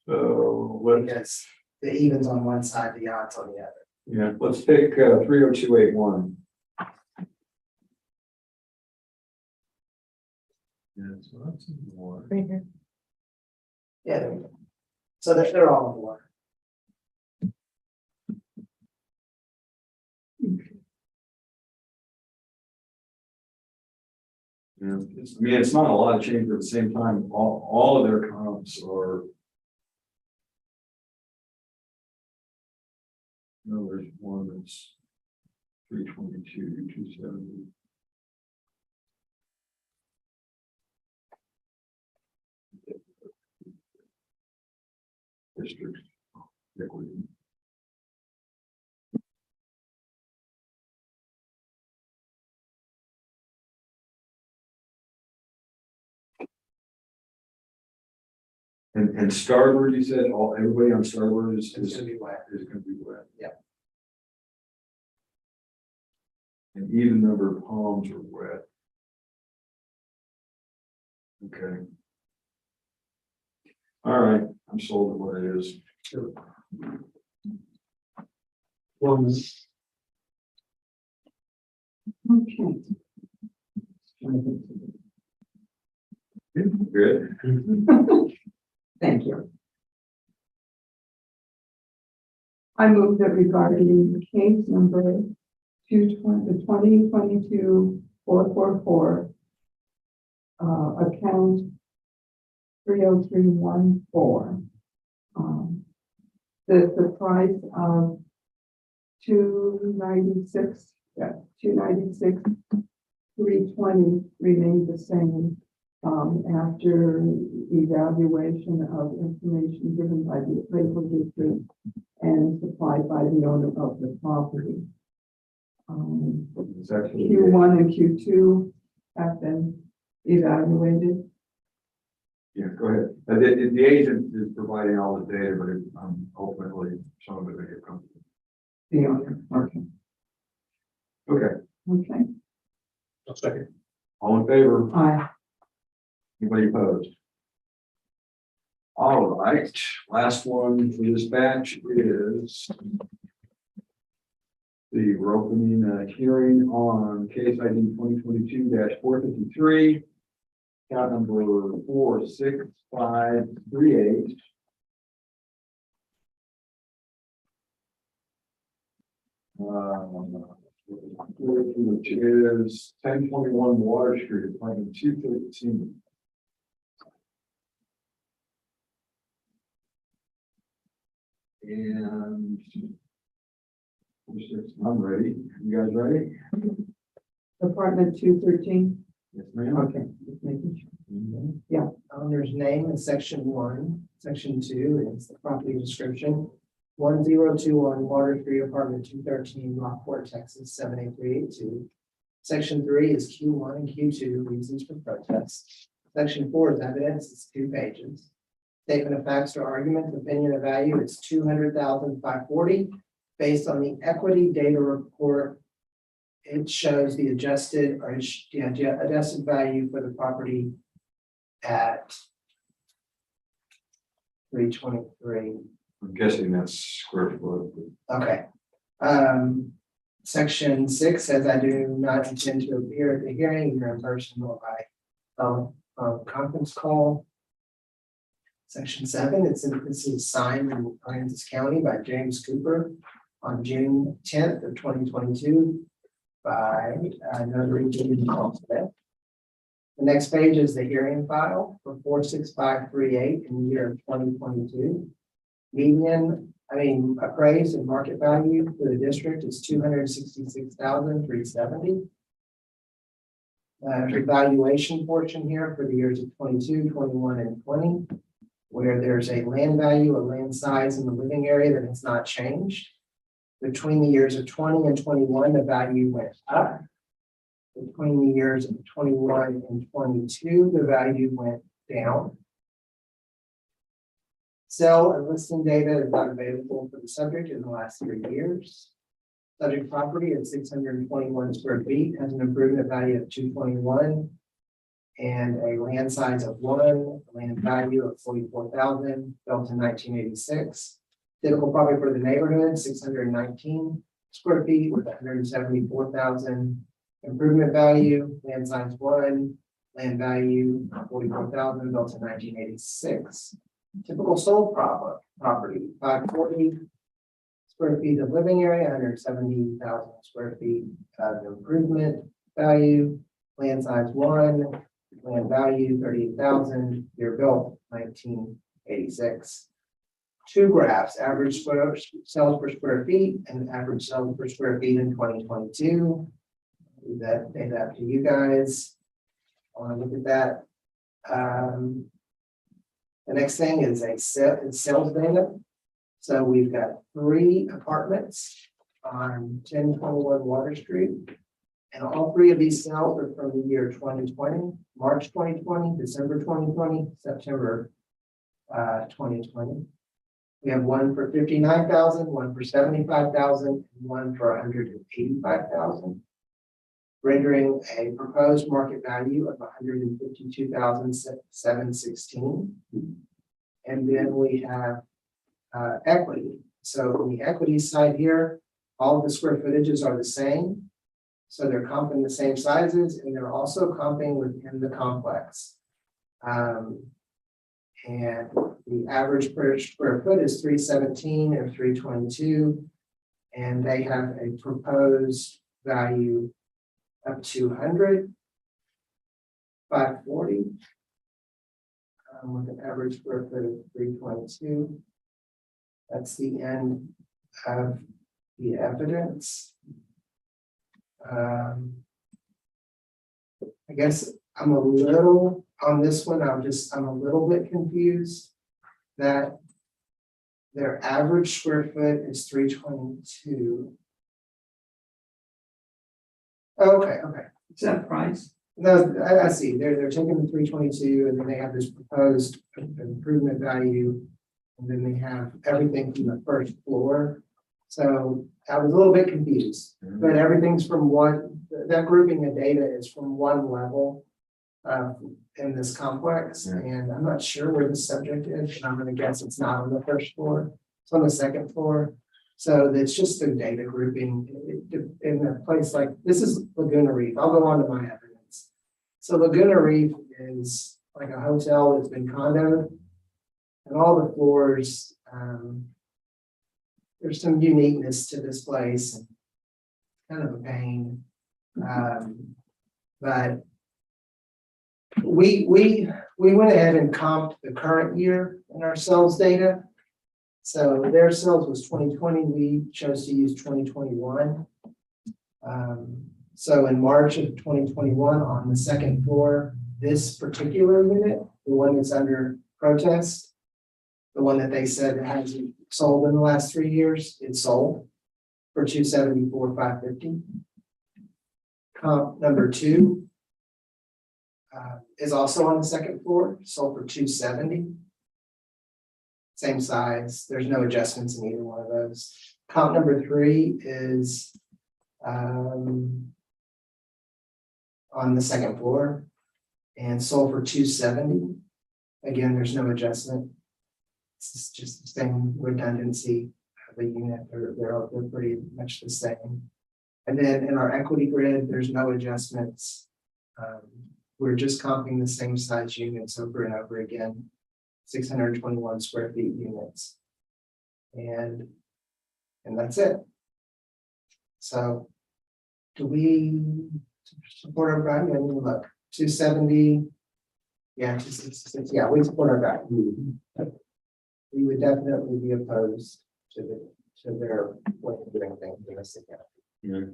Speaker 2: so let's,
Speaker 12: Because the evens on one side, the odds on the other.
Speaker 2: yeah, let's take 30281. Yeah, so that's more.
Speaker 12: Yeah, there we go. So they're all in water.
Speaker 2: Yeah, I mean, it's not a lot of change, but at the same time, all of their comps are. No, there's one that's 322, 270. District. Equity. And Starboard, you said, everybody on Starboard is
Speaker 12: It's gonna be wet.
Speaker 2: gonna be wet.
Speaker 12: Yeah.
Speaker 2: And even number of palms are wet. Okay. All right, I'm sold at what it is.
Speaker 6: Okay.
Speaker 2: Good.
Speaker 6: Thank you. I move that regarding case number 2022-444, account 30314, the price of 296, 320 remained the same. After evaluation of information given by the appraisal district and supplied by the owner of the property.
Speaker 2: It's actually.
Speaker 6: Q1 and Q2 have been evaluated.
Speaker 2: Yeah, go ahead. The agent is providing all the data, but ultimately some of it may get comfortable.
Speaker 6: The owner, okay.
Speaker 2: Okay,
Speaker 4: A second.
Speaker 2: all in favor?
Speaker 6: Aye.
Speaker 2: Anybody opposed? All right, last one for this batch is we're opening a hearing on case ID 2022-453, count number 46538. Which is 1021 Water Street, apartment 213. And I'm ready. You guys ready?
Speaker 6: Apartment 213.
Speaker 2: Yes, ma'am.
Speaker 6: Okay, just making sure.
Speaker 12: Owner's name is section 1, section 2 is the property description. 1021 Water Street, apartment 213, Rockport, Texas 78382. Section 3 is Q1 and Q2, reasons for protest. Section 4 is evidence, it's 2 pages. Statement of facts or argument, opinion of value, it's $200,540. Based on the equity data report, it shows the adjusted adjusted value for the property at 323.
Speaker 2: I'm guessing that's square foot.
Speaker 12: Okay. Section 6 says I do not intend to appear at the hearing either in person or by conference call. Section 7, this is signed in Aransas County by James Cooper on June 10th of 2022 by notary Jimmy Smith. The next page is the hearing file for 46538 in the year of 2022. Appraised and market value for the district is $266,370. The valuation portion here for the years of 22, 21, and 20, where there's a land value, a land size in the living area that has not changed. Between the years of 20 and 21, the value went up. Between the years of 21 and 22, the value went down. Sale and listing data is not available for the subject in the last 3 years. Subject property at 621 square feet has an improvement value of 221. And a land size of 1, land value of 44,000, built in 1986. Typical property for the neighborhood, 619 square feet with 174,000. Improvement value, land size 1, land value 44,000, built in 1986. Typical sold property, 540 square feet of living area, 170,000 square feet of improvement value, land size 1, land value 38,000, year built 1986. 2 graphs, average sales per square feet and average sales per square feet in 2022. Leave that data up to you guys. I want to look at that. The next thing is sales data. So we've got 3 apartments on 1021 Water Street. And all 3 of these sales are from the year 2020, March 2020, December 2020, September 2020. We have one for 59,000, one for 75,000, and one for 185,000. Rendering a proposed market value of 152,716. And then we have equity. So on the equity side here, all of the square footages are the same. So they're comping the same sizes, and they're also comping within the complex. And the average per square foot is 317 or 322. And they have a proposed value of 200, 540. With an average square foot of 322. That's the end of the evidence. I guess I'm a little on this one. I'm a little bit confused that their average square foot is 322. Okay.
Speaker 1: Is that price?
Speaker 12: No, I see. They're taking the 322 and then they have this proposed improvement value. And then they have everything from the first floor. So I was a little bit confused, but everything's from that grouping of data is from one level in this complex. And I'm not sure where the subject is, and I'm gonna guess it's not on the first floor. It's on the second floor. So it's just a data grouping in a place like, this is Laguna Reef. I'll go on to my evidence. So Laguna Reef is like a hotel that's been condoed. And all the floors, there's some uniqueness to this place, and kind of a pain. But we went ahead and comped the current year in our sales data. So their sales was 2020, we chose to use 2021. So in March of 2021, on the second floor, this particular unit, the one that's under protest, the one that they said hasn't sold in the last 3 years, it sold for 274,550. Comp number 2 is also on the second floor, sold for 270. Same size. There's no adjustments in either one of those. Comp number 3 is on the second floor and sold for 270. Again, there's no adjustment. It's just the same redundancy of the unit. They're pretty much the same. And then in our equity grid, there's no adjustments. We're just comping the same size units over and over again, 621 square feet units. And that's it. So do we support our value? I mean, look, 270. Yeah, 266. Yeah, we support our value. We would definitely be opposed to their way of doing things in this account.
Speaker 2: Yeah.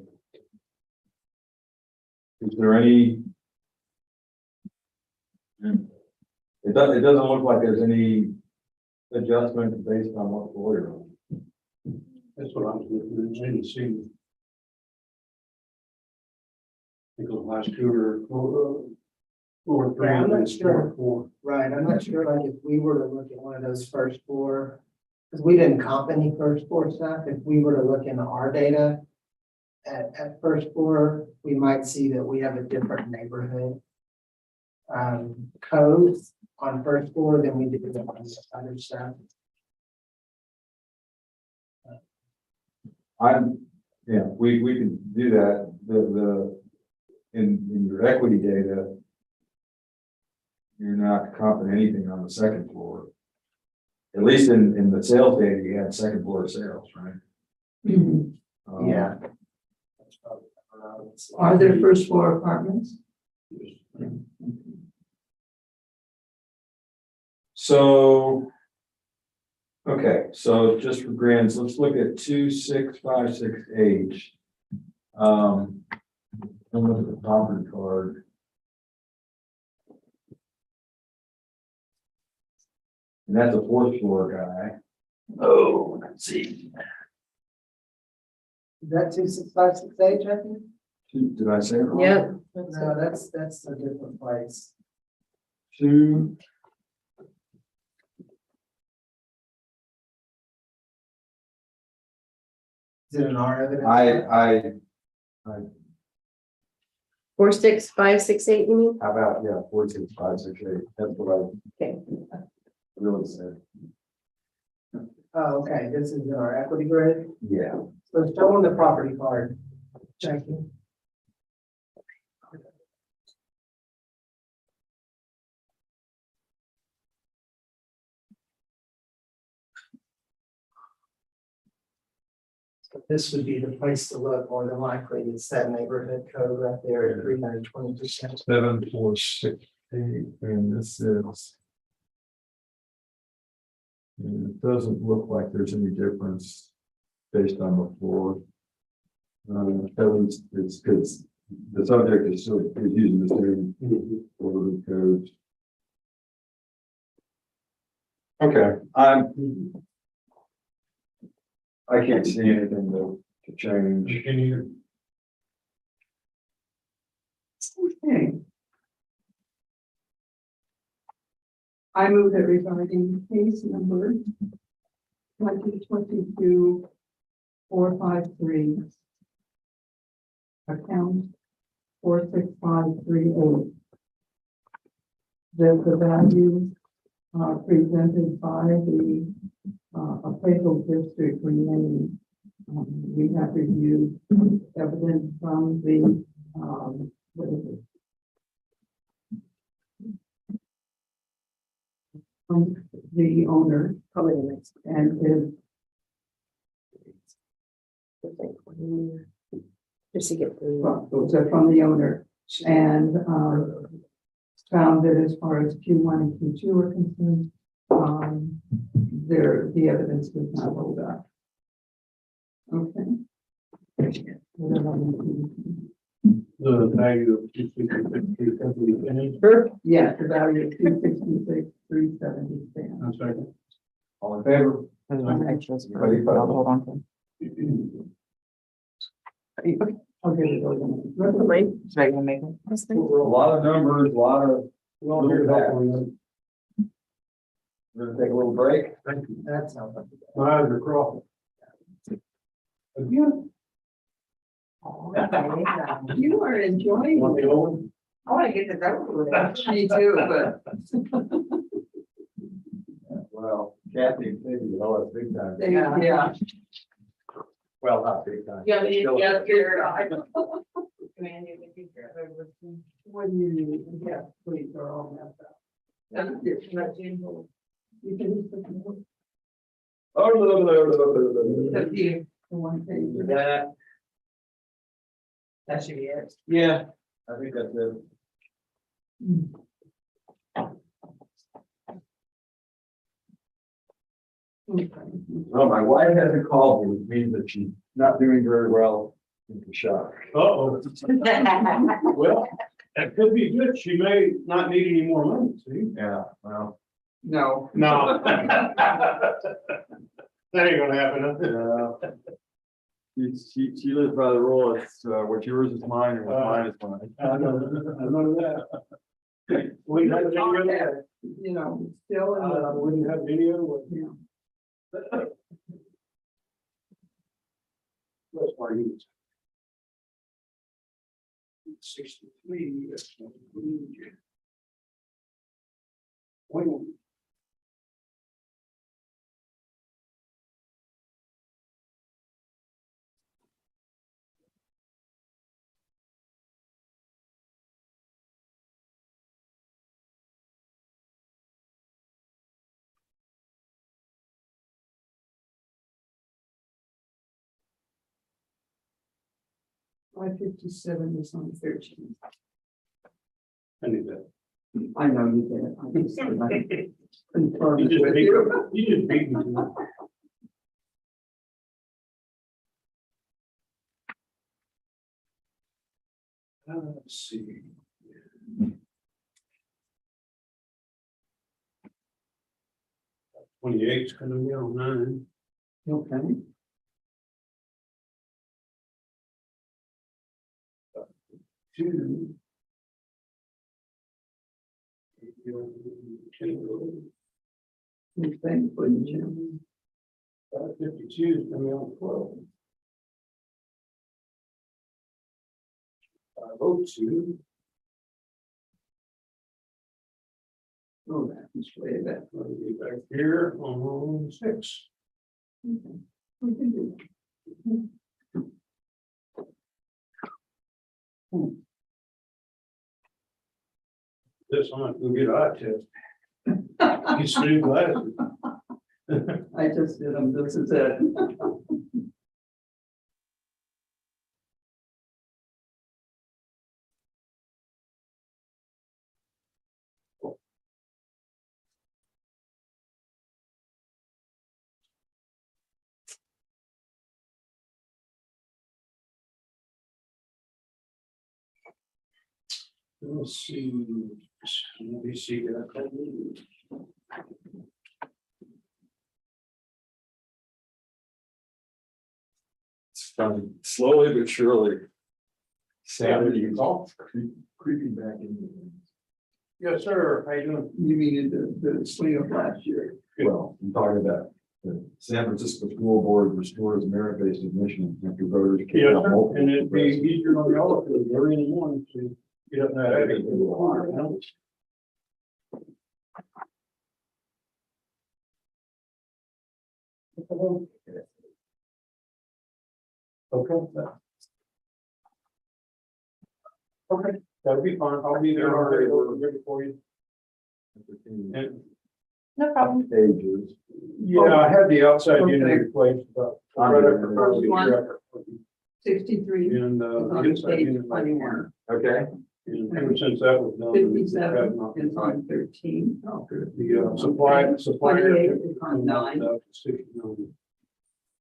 Speaker 2: Is there any? It doesn't look like there's any adjustment based on what floor you're on.
Speaker 4: That's what I was looking to see. I think the last 2 or Floor three.
Speaker 12: Yeah, I'm not sure.
Speaker 4: Four.
Speaker 12: Right, I'm not sure, like, if we were to look at one of those first floor, because we didn't comp any first floor stuff, if we were to look into our data at first floor, we might see that we have a different neighborhood codes on first floor than we do on the other stuff.
Speaker 2: Yeah, we can do that, in your equity data. You're not comping anything on the second floor. At least in the sales data, you had second floor sales, right?
Speaker 12: Yeah.
Speaker 6: Are there first floor apartments?
Speaker 2: So. Okay, so just for grants, let's look at 2656H. And look at the property card. And that's a fourth floor guy. Oh, let's see.
Speaker 12: Is that 26568, Jackie?
Speaker 2: Did I say it wrong?
Speaker 3: Yep.
Speaker 12: No, that's a different place.
Speaker 2: Two.
Speaker 12: Is it an R evidence?
Speaker 2: I
Speaker 3: 46568, you mean?
Speaker 2: how about, yeah, 46568, that's what
Speaker 3: Okay.
Speaker 2: I really said.
Speaker 12: Oh, okay, this is in our equity grid.
Speaker 2: Yeah.
Speaker 12: So show on the property card, Jackie. This would be the place to look, more than likely. It's that neighborhood code right there at 320%.
Speaker 2: 7468, and this is. And it doesn't look like there's any difference based on the floor. At least it's because the subject is still is using the same order of codes. Okay, I can't see anything to change.
Speaker 6: Okay. I move that regarding case number 2022-453. Account 46538. That the value presented by the appraisal district remain. We have reviewed evidence from the what is it? From the owner and his.
Speaker 3: Just to get through.
Speaker 6: So from the owner and found that as far as Q1 and Q2 are concerned, the evidence does not hold up. Okay.
Speaker 4: The value of 266,370.
Speaker 6: Yes, the value of 266,370 stands.
Speaker 4: I'm sorry.
Speaker 2: All in favor? Ready,
Speaker 3: Hold on.
Speaker 6: I'll give it over.
Speaker 2: A lot of numbers, a lot of.
Speaker 4: Well, here,
Speaker 2: We're gonna take a little break.
Speaker 4: thank you.
Speaker 12: That's not.
Speaker 4: My eyes are crossing. Again.
Speaker 6: You are enjoying
Speaker 4: Want the
Speaker 6: it.
Speaker 4: old one?
Speaker 7: I wanna get this over with.
Speaker 6: Me too, but.
Speaker 2: Well, Kathy, maybe, oh, it's big time.
Speaker 6: Yeah.
Speaker 2: Well, not big time.
Speaker 6: Yeah,
Speaker 2: Still-
Speaker 6: When you, yeah, please, are all messed up. You can just put the one page.
Speaker 7: That should be it.
Speaker 2: Yeah, I think that's it. Well, my wife hasn't called me, which means that she's not doing very well in the shock.
Speaker 4: Uh-oh. Well, that could be good. She may not need any more money, see?
Speaker 2: Yeah, well.
Speaker 6: No.
Speaker 4: No. That ain't gonna happen, huh?
Speaker 2: She lives by the rule, it's, what's yours is mine, and what's mine is mine.
Speaker 4: I know that. Wouldn't have video,
Speaker 6: You know, still in the.
Speaker 4: wouldn't have video.
Speaker 6: Yeah.
Speaker 4: That's why he was. 63. That's what we need. Well,
Speaker 6: 557 is on 13.
Speaker 4: I knew that.
Speaker 6: I know you did. I just confirmed
Speaker 4: You
Speaker 6: it
Speaker 4: just
Speaker 6: with
Speaker 4: beat,
Speaker 6: you.
Speaker 4: you just beat me to it. Let's see. Twenty-eight's gonna be on 9.
Speaker 6: Okay.
Speaker 4: Two.
Speaker 6: Thank you.
Speaker 4: 52 is gonna be on 12. 502.
Speaker 6: Oh, that is way back.
Speaker 4: I'll be back here on 6.
Speaker 6: Okay. We can do
Speaker 4: This one, we'll get eye test.
Speaker 6: that.
Speaker 4: Get some new glasses.
Speaker 6: I just did them. This is it.
Speaker 4: Let's see. Let me see that.
Speaker 2: It's coming slowly but surely. Sanity is
Speaker 4: all.
Speaker 2: creeping back in.
Speaker 4: Yes, sir. How you doing?
Speaker 6: You mean the swing of last year?
Speaker 2: Well, I'm talking about the San Francisco School Board restores merit-based admission after voters. kicked
Speaker 4: Yes,
Speaker 2: out
Speaker 4: sir.
Speaker 2: multiple
Speaker 4: And it'd be
Speaker 2: progressive-
Speaker 4: easier on y'all if it was early in the morning to get up that early. You know? Okay. Okay, that'll be fine. I'll be there already. Ready for you. And,
Speaker 9: No problem.
Speaker 2: Pages.
Speaker 4: yeah, I had the outside unit
Speaker 6: Okay.
Speaker 4: replaced, but.
Speaker 6: First one. 63
Speaker 4: And,
Speaker 6: is
Speaker 4: the
Speaker 6: on
Speaker 4: inside
Speaker 6: page
Speaker 4: unit.
Speaker 6: 21.
Speaker 2: Okay.
Speaker 4: And ever since that was done.
Speaker 6: 57 is on 13.
Speaker 4: The supply.
Speaker 6: 28 is on 9.
Speaker 4: 69.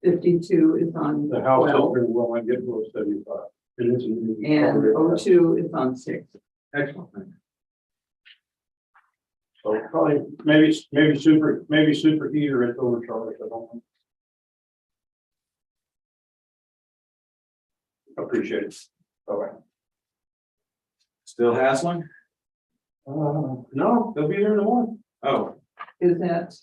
Speaker 6: 52 is on
Speaker 4: The house
Speaker 6: 12.
Speaker 4: helper will not get below 75. And it's.
Speaker 6: And 02 is on 6.
Speaker 4: Excellent. Thank you. So probably, maybe super heater at overcharge, I don't know. Appreciate it. All right.
Speaker 2: Still hassling?
Speaker 4: No, they'll be there in the morning.
Speaker 2: Oh,
Speaker 6: Is that,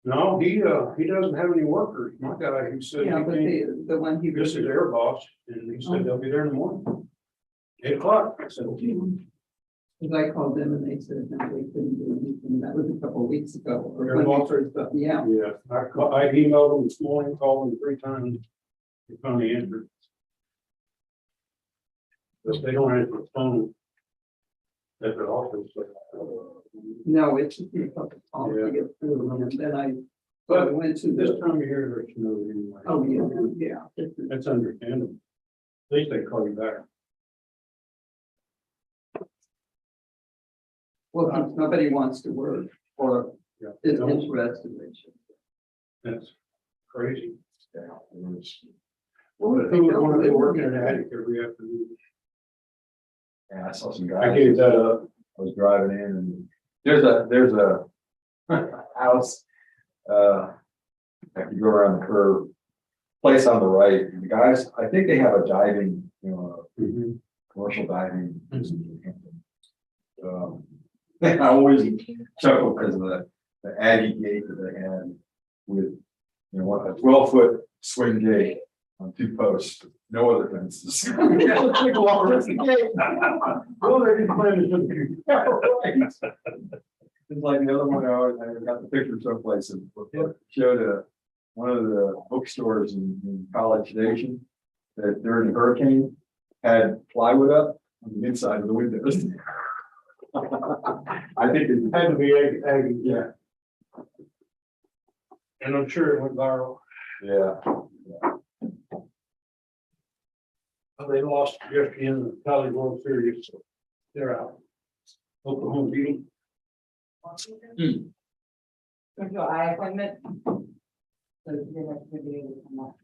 Speaker 4: No, he doesn't have any workers. My guy, he said,
Speaker 6: yeah, but the one he.
Speaker 4: this is their boss, and he said they'll be there in the morning. 8 o'clock. I said, okay.
Speaker 6: Because I called them and they said, no, they couldn't do anything. That was a couple of weeks ago. Or
Speaker 4: Their
Speaker 6: when we
Speaker 4: boss?
Speaker 6: first got- Yeah,
Speaker 4: Yeah, I emailed them this morning, called them 3 times. They finally answered. But they don't answer the phone at the office.
Speaker 6: no, it took me a couple of calls to get through them, and then I
Speaker 4: But
Speaker 6: went to
Speaker 4: this
Speaker 6: the,
Speaker 4: time of year, there's no anyway.
Speaker 6: oh, yeah. This is-
Speaker 4: That's understandable. At least they call you back.
Speaker 6: Well, since nobody wants to work or
Speaker 4: Yeah.
Speaker 6: is interested, they should.
Speaker 4: That's crazy.
Speaker 2: yeah. it was-
Speaker 4: But who would want to be working in an attic every afternoon?
Speaker 2: Yeah, I saw some
Speaker 4: I
Speaker 2: guys.
Speaker 4: gave that up.
Speaker 2: I was driving in and there's a house. After you go around the curve, place on the right, and the guys, I think they have a diving, commercial diving. business in Hampton. I always chuckle because of the Aggie gate that they had with, you know, what, a 12-foot swing gate on 2 posts, no other fences. Yeah, let's take a walk around the gate. Well, they're just planning to do. It's like the other one, I got the picture someplace and showed one of the bookstores in College Station that during the hurricane had plywood up on the inside of the windows. I think it
Speaker 4: Had to be Aggie,
Speaker 2: yeah,
Speaker 4: and I'm sure it went viral.
Speaker 2: yeah.
Speaker 4: They lost yesterday in the College World Series, so they're out. Oklahoma beat them.
Speaker 7: Go to eye appointment. So you have to be able to come up.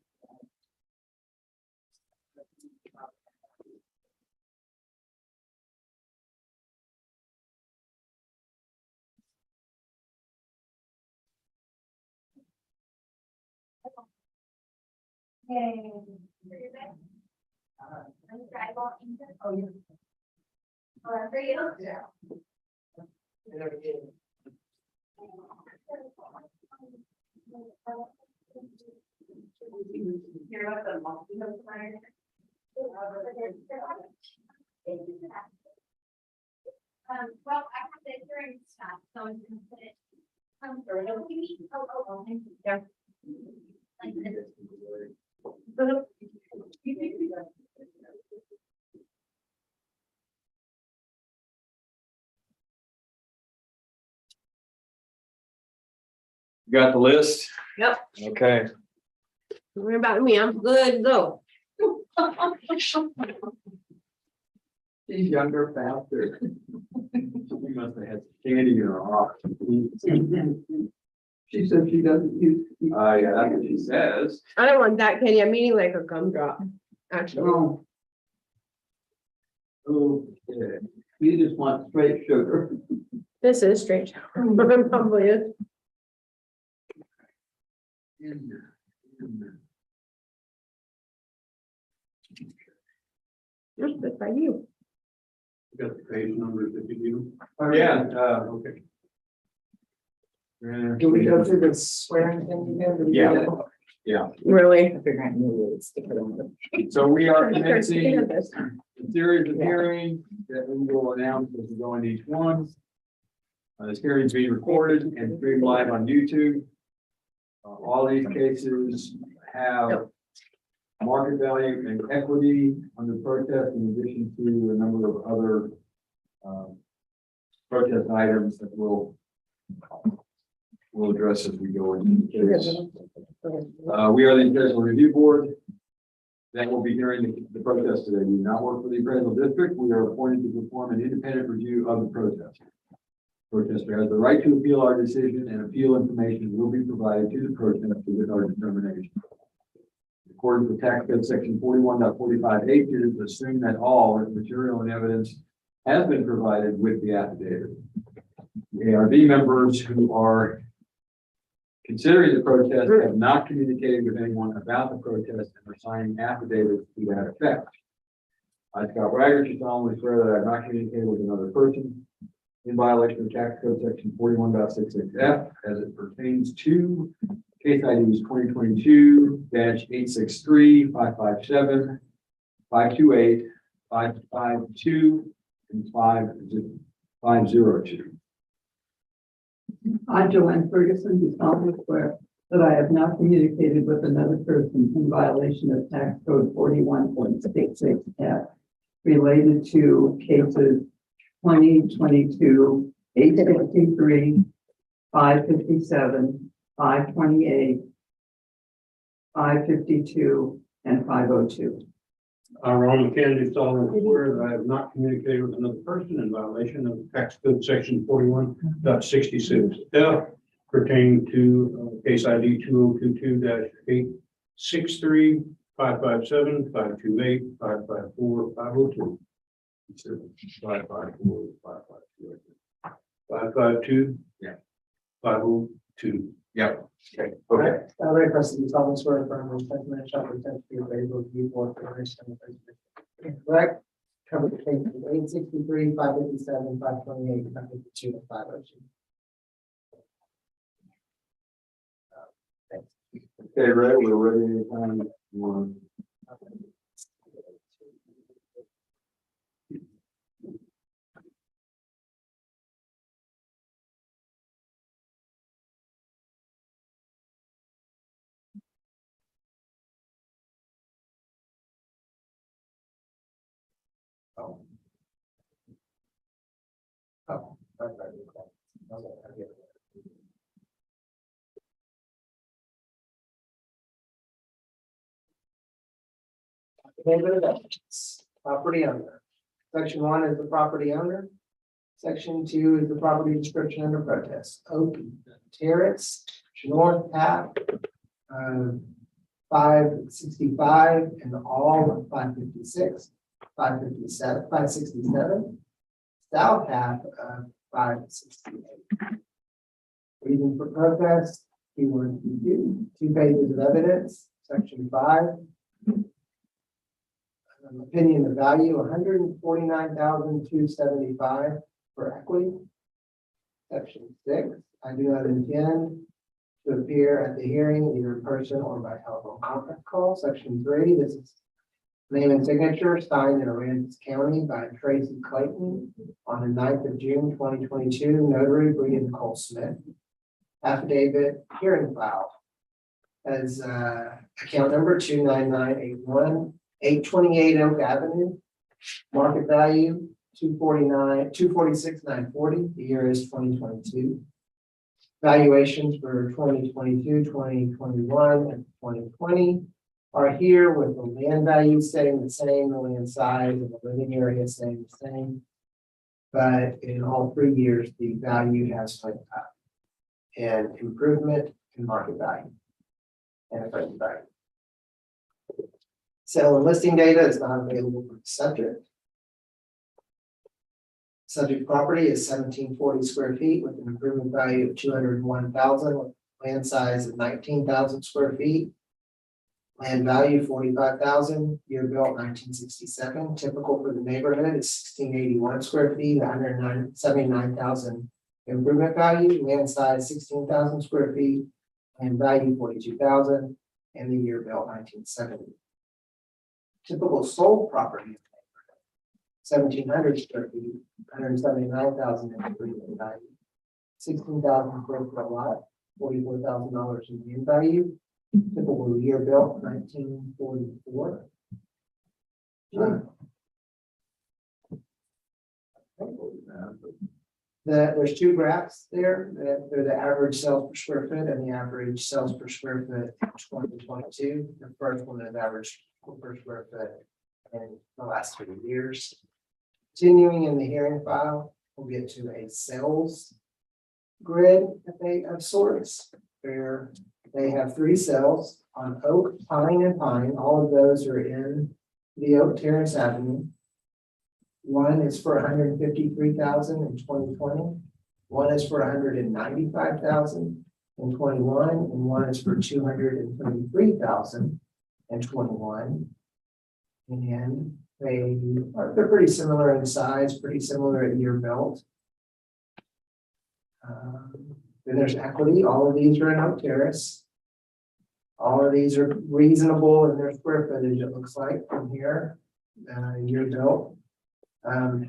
Speaker 9: Well, I have the hearing stuff, so I'm gonna put it. Yeah. Like this.
Speaker 2: You got the list?
Speaker 10: Yep.
Speaker 2: Okay.
Speaker 10: Worry about me, I'm good, go.
Speaker 1: She's younger, faster.
Speaker 2: We must have had candy in her office.
Speaker 1: She said she doesn't use.
Speaker 2: Yeah, that's what she says.
Speaker 10: I don't want that candy, I'm eating like a gumdrop, actually.
Speaker 1: No.
Speaker 2: Okay.
Speaker 1: We just want straight sugar.
Speaker 10: This is straight. It probably is. Just good by you.
Speaker 4: You got the page numbers if you do.
Speaker 2: Oh, yeah,
Speaker 4: Okay.
Speaker 12: Do we go through the swearing thing again? Do we do
Speaker 2: Yeah.
Speaker 12: that?
Speaker 2: Yeah,
Speaker 10: Really?
Speaker 7: I figure I knew it would stick it on the.
Speaker 2: so we are
Speaker 10: They're sticking
Speaker 2: commencing
Speaker 10: at this.
Speaker 2: a series of hearings that we will announce as we go into each one. This hearing is being recorded and streamed live on YouTube. All these cases have market value and equity under protest in addition to a number of other protest items that we'll address as we go into the case. We are the appraisal review board that will be hearing the protest today. We do not work for the appraisal district. We are appointed to perform an independent review of the protest. Protester has the right to appeal our decision, and appeal information will be provided to the protester with our determination. According to tax code section 41.45H, it is assumed that all material and evidence has been provided with the affidavit. The ARB members who are considering the protest have not communicated with anyone about the protest and are signing affidavits to that effect. I, Scott Wagner, do solemnly swear that I have not communicated with another person in violation of tax code section 41.66F as it pertains to case IDs 2022-863, 557, 528, 552, and 502.
Speaker 6: I, Joanne Ferguson, do solemnly swear that I have not communicated with another person in violation of tax code 41.66F related to cases 2022, 863, 557, 528, 552, and 502.
Speaker 4: Ron Kennedy solemnly swear that I have not communicated with another person in violation of tax code section 41.66F pertaining to case ID 2022-863, 557, 528, 554, 502. 554, 552.
Speaker 2: Yeah.
Speaker 4: 502.
Speaker 2: Yep. Okay.
Speaker 12: Ray Preston, solemnly swear to affirm the testimony shall present to your favorable view for the rest of the presentation. Correct? covered pages 863, 557, 528, 552, and 502.
Speaker 2: Okay, Ray, we're ready anytime you want.
Speaker 12: Oh. Oh, right. Okay, I get it. Neighborhood events, property owner. Section 1 is the property owner. Section 2 is the property description under protest. Oak Terrace, North Path, 565, and all of 556, 557, 567. South half of 568. Reason for protest, P1, P2, 2 pages of evidence, section 5. Opinion of value, 149,275 for equity. Section 6, I do not intend to appear at the hearing either in person or by telephone conference call. Section 3, this is name and signature signed in Aransas County by Tracy Clayton on the 9th of June, 2022, notary Bree Nicole Smith. Affidavit hearing file as account number 29981, 828 Oak Avenue. Market value 246,940. The year is 2022. Valuations for 2022, 2021, and 2020 are here with the land value staying the same, the land size and the living area staying the same. But in all 3 years, the value has went up. And improvement in market value and effective value. Sale and listing data is not available for the subject. Subject property is 1740 square feet with an improvement value of 201,000, with land size of 19,000 square feet. Land value 45,000, year built 1967. Typical for the neighborhood is 1681 square feet, 179,000 improvement value. Land size 16,000 square feet, and value 42,000, and the year built 1970. Typical sold property, 1,700 square feet, 179,000 improvement value, 16,000 square foot lot, $44,000 in land value. Typical year built 1944. There's 2 graphs there. They're the average sales per square foot and the average sales per square foot in 2022. The first one is average per square foot in the last 3 years. Continuing in the hearing file, we'll get to a sales grid of sorts, where they have 3 cells on Oak, Pine, and Pine. All of those are in the Oak Terrace Avenue. One is for 153,000 in 2020. One is for 195,000 in 21, and one is for 233,000 in 21. And they're pretty similar in size, pretty similar at year built. Then there's equity. All of these are in Oak Terrace. All of these are reasonable in their square footage, it looks like from here. Year built.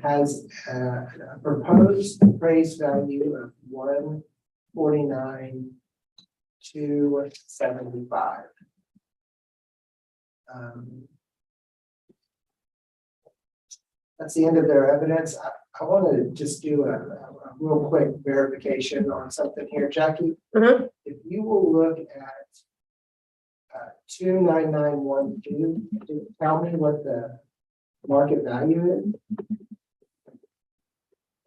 Speaker 12: Has a proposed appraised value of 149,275. That's the end of their evidence. I want to just do a real quick verification on something here, Jackie. If you will look at 29912, tell me what the market value is.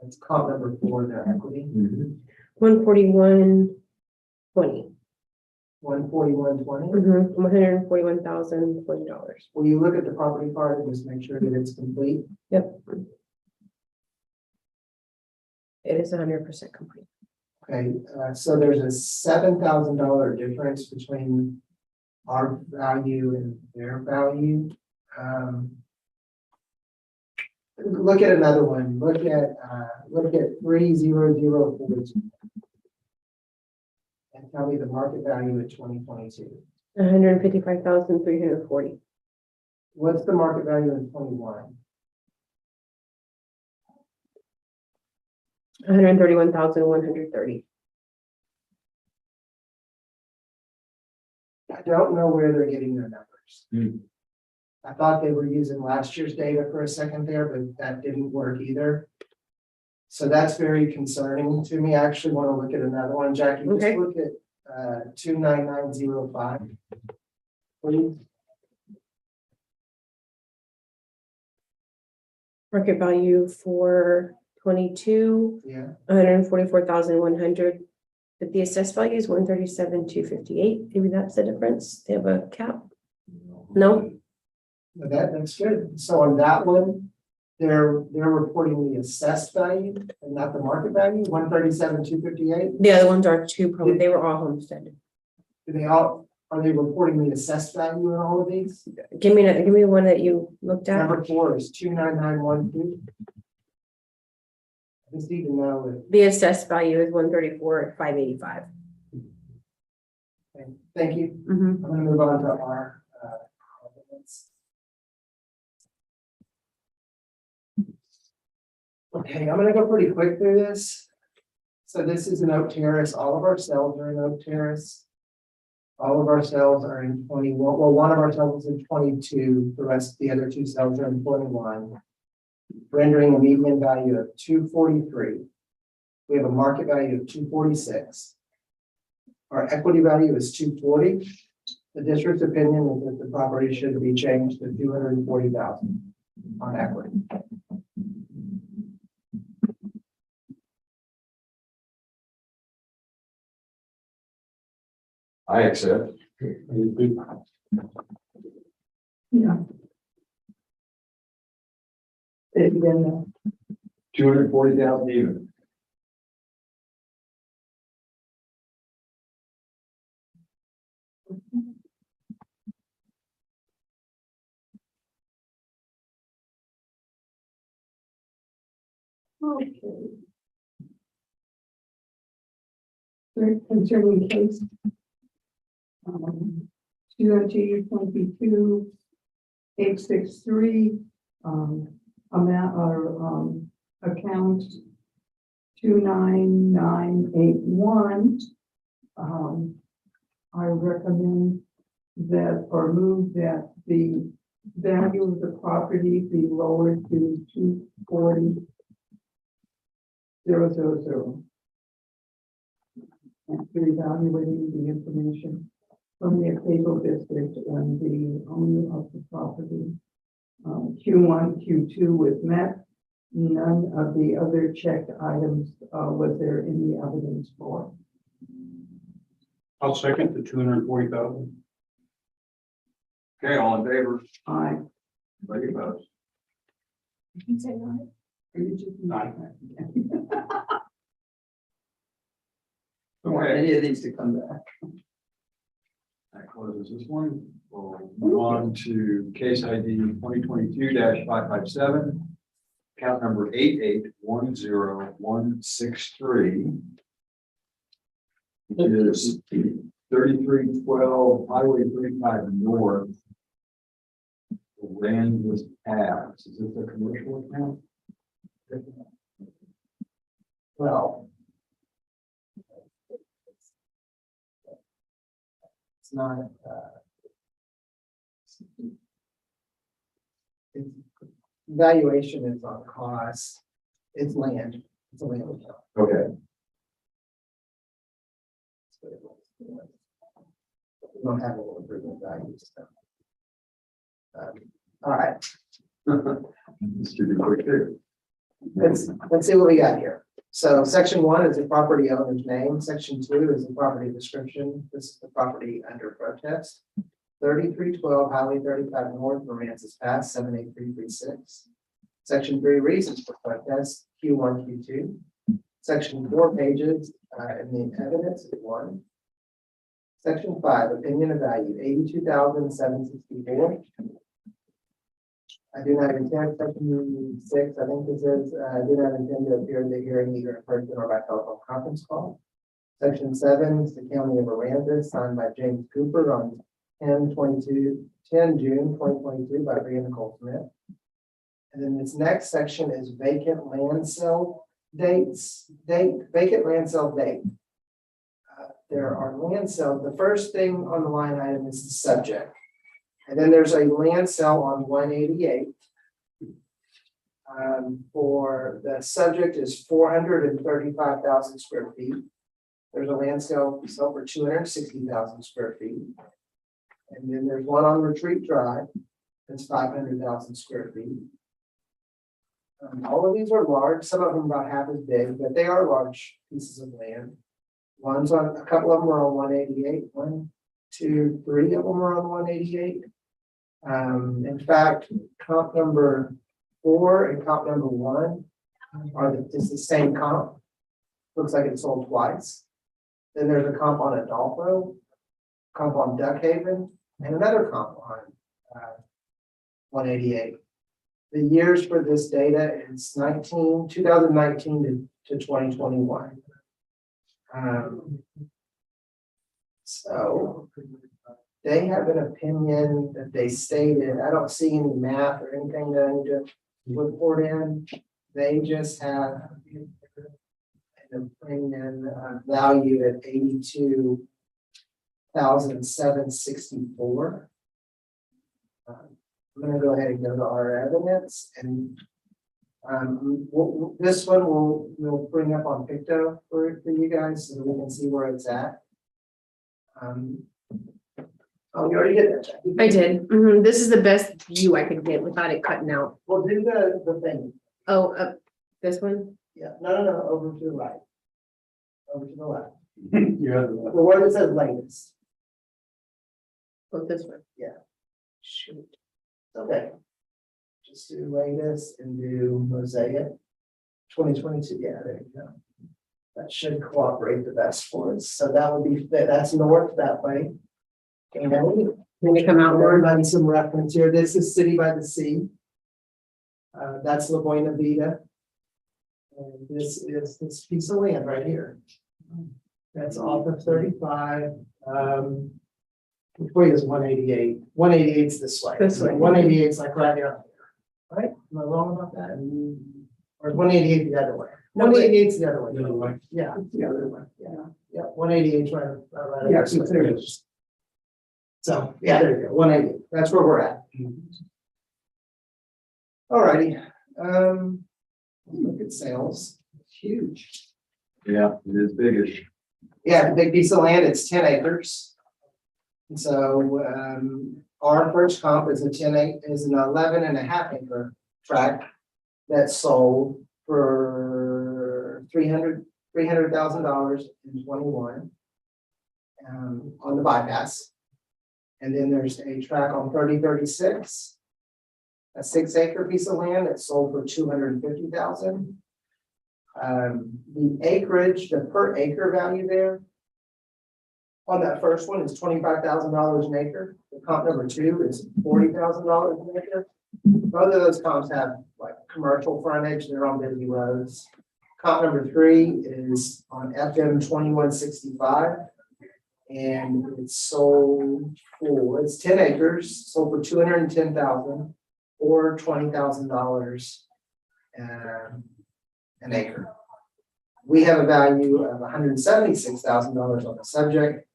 Speaker 12: That's comp number 4, their equity.
Speaker 13: 141.20.
Speaker 12: 141.20.
Speaker 13: $141,020.
Speaker 12: Will you look at the property card and just make sure that it's complete?
Speaker 13: Yep. It is 100% complete.
Speaker 12: Okay, so there's a $7,000 difference between our value and their value. Look at another one, look at 30042. And tell me the market value at 2022.
Speaker 13: 155,340.
Speaker 12: What's the market value in 21?
Speaker 13: 131,130.
Speaker 12: I don't know where they're getting their numbers.
Speaker 2: Hmm.
Speaker 12: I thought they were using last year's data for a second there, but that didn't work either. So that's very concerning to me. I actually want to look at another one. Jackie, just
Speaker 13: Okay.
Speaker 12: look at 29905. Please.
Speaker 13: Market value for 22,
Speaker 12: Yeah,
Speaker 13: 144,100. But the assessed value is 137,258. Maybe that's the difference. They have a cap. No?
Speaker 12: but that's good. So on that one, they're reporting the assessed value and not the market value, 137,258.
Speaker 13: The other ones are two, probably. They were all homesteaded.
Speaker 12: Are they reporting the assessed value in all of these?
Speaker 13: Give me one that you looked at.
Speaker 12: Number 4 is 29912. I just need to know
Speaker 13: The assessed value is 134,585.
Speaker 12: if, thank you.
Speaker 13: Mm-hmm.
Speaker 12: I'm gonna move on to our, elements. Okay, I'm gonna go pretty quick through this. So this is an Oak Terrace. All of our cells are in Oak Terrace. All of our cells are in 21. Well, one of our cells is in 22. The rest, the other 2 cells are in 21. Rendering a median value of 243. We have a market value of 246. Our equity value is 240. The district's opinion is that the property should be changed to 240,000 on equity.
Speaker 2: I accept.
Speaker 6: Yeah. Then
Speaker 2: 240,000 even.
Speaker 6: okay. Concerning case. UNT 22 863, amount or account 29981. I recommend that or move that the value of the property be lowered to 240,000. After evaluating the information from the appraisal district and the owner of the property. Q1, Q2 was met. None of the other checked items was there any evidence for.
Speaker 4: I'll second the 240,000.
Speaker 2: Okay, all in favor?
Speaker 6: I.
Speaker 2: Anybody opposed?
Speaker 12: Don't want any of these to come back.
Speaker 2: That closes this one. We'll move on to case ID 2022-557. Account number 8810163. It is 3312 Highway 35 North. Aransas Pass. Is this a commercial account?
Speaker 12: Well. It's not, it's, valuation is on cost. It's land. It's a land account.
Speaker 2: Okay.
Speaker 12: We don't have any improvement values. So. All right,
Speaker 2: This should be quick here.
Speaker 12: let's see what we got here. So section 1 is the property owner's name. Section 2 is the property description. This is the property under protest. 3312 Highway 35 North, Aransas Pass 78336. Section 3 reasons for protest Q1, Q2. Section 4 pages in the evidence is 1. Section 5 opinion of value 82,764. I do not intend, section 6, I think this is, I do not intend to appear in the hearing either in person or by telephone conference call. Section 7 is the County of Aransas, signed by James Cooper on 10 June 2022 by Rhea Nicole Smith. And then this next section is vacant land sale vacant land sale date. There are land sales. The first thing on the line item is the subject. And then there's a land sale on 188. For the subject is 435,000 square feet. There's a land sale for 260,000 square feet. And then there's one on Retreat Drive, that's 500,000 square feet. All of these are large, some of them about half as big, but they are large pieces of land. One's on, a couple of them are on 188, 1, 2, 3 of them are on 188. In fact, comp number 4 and comp number 1 are it's the same comp. Looks like it's sold twice. Then there's a comp on Adolfo, comp on Duck Haven, and another comp on 188. The years for this data is 2019 to 2021. So they have an opinion that they stated. I don't see any math or anything that I need to report in. They just have an opinion valued at 82,764. I'm going to go ahead and go to our evidence, and this one we'll bring up on Picto for you guys so that we can see where it's at. Oh, you already did that, Jackie.
Speaker 13: I did. This is the best view I could get without it cutting out.
Speaker 12: We'll do the thing.
Speaker 13: Oh, this one?
Speaker 12: Yeah, no, over to the right. Over to the left.
Speaker 11: Yeah.
Speaker 12: The word that says latest.
Speaker 13: Oh, this one.
Speaker 12: Yeah. Shoot. Okay. Just do latest and do mosaic. 2022. Yeah, there you go. That should cooperate the best for us. So that would be, that's north that way. And
Speaker 13: Can they come out more?
Speaker 12: everybody some reference here. This is City by the Sea. That's La Buena Vida. And this is this piece of land right here. That's off of 35. Which way is 188? 188 is this way.
Speaker 13: This way.
Speaker 12: 188 is like right here. Right? Am I wrong about that? Or is 188 the other way? 188 is the other way.
Speaker 11: The other way.
Speaker 12: Yeah, it's the other way. Yeah. Yeah, 188 is right.
Speaker 11: Yeah, so there it is.
Speaker 12: So, yeah, there you go. 188. That's where we're at. All righty. Look at sales. It's huge.
Speaker 2: Yeah, it is big.
Speaker 12: Yeah, the big piece of land, it's 10 acres. And so, our first comp is an 11.5 acre tract that's sold for $300,000 in 21 on the bypass. And then there's a tract on 3036, a 6 acre piece of land that's sold for $250,000. The acreage, the per acre value there on that first one is $25,000 an acre. The comp number 2 is $40,000 an acre. Both of those comps have like commercial frontage, they're on busy roads. Comp number 3 is on FM 2165. And it's sold for, it's 10 acres, sold for $210,000 or $20,000 an acre. We have a value of $176,000 on the subject.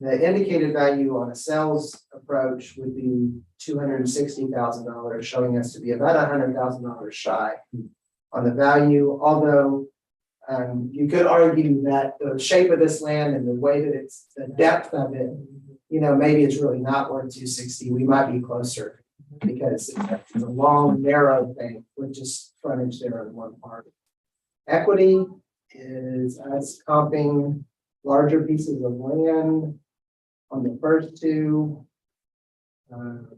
Speaker 12: The indicated value on a sales approach would be $260,000, showing us to be about $100,000 shy on the value, although you could argue that the shape of this land and the way that it's, the depth of it, you know, maybe it's really not worth 260. We might be closer because it's a long, narrow thing with just frontage there in one part. Equity is us comping larger pieces of land on the first 2. And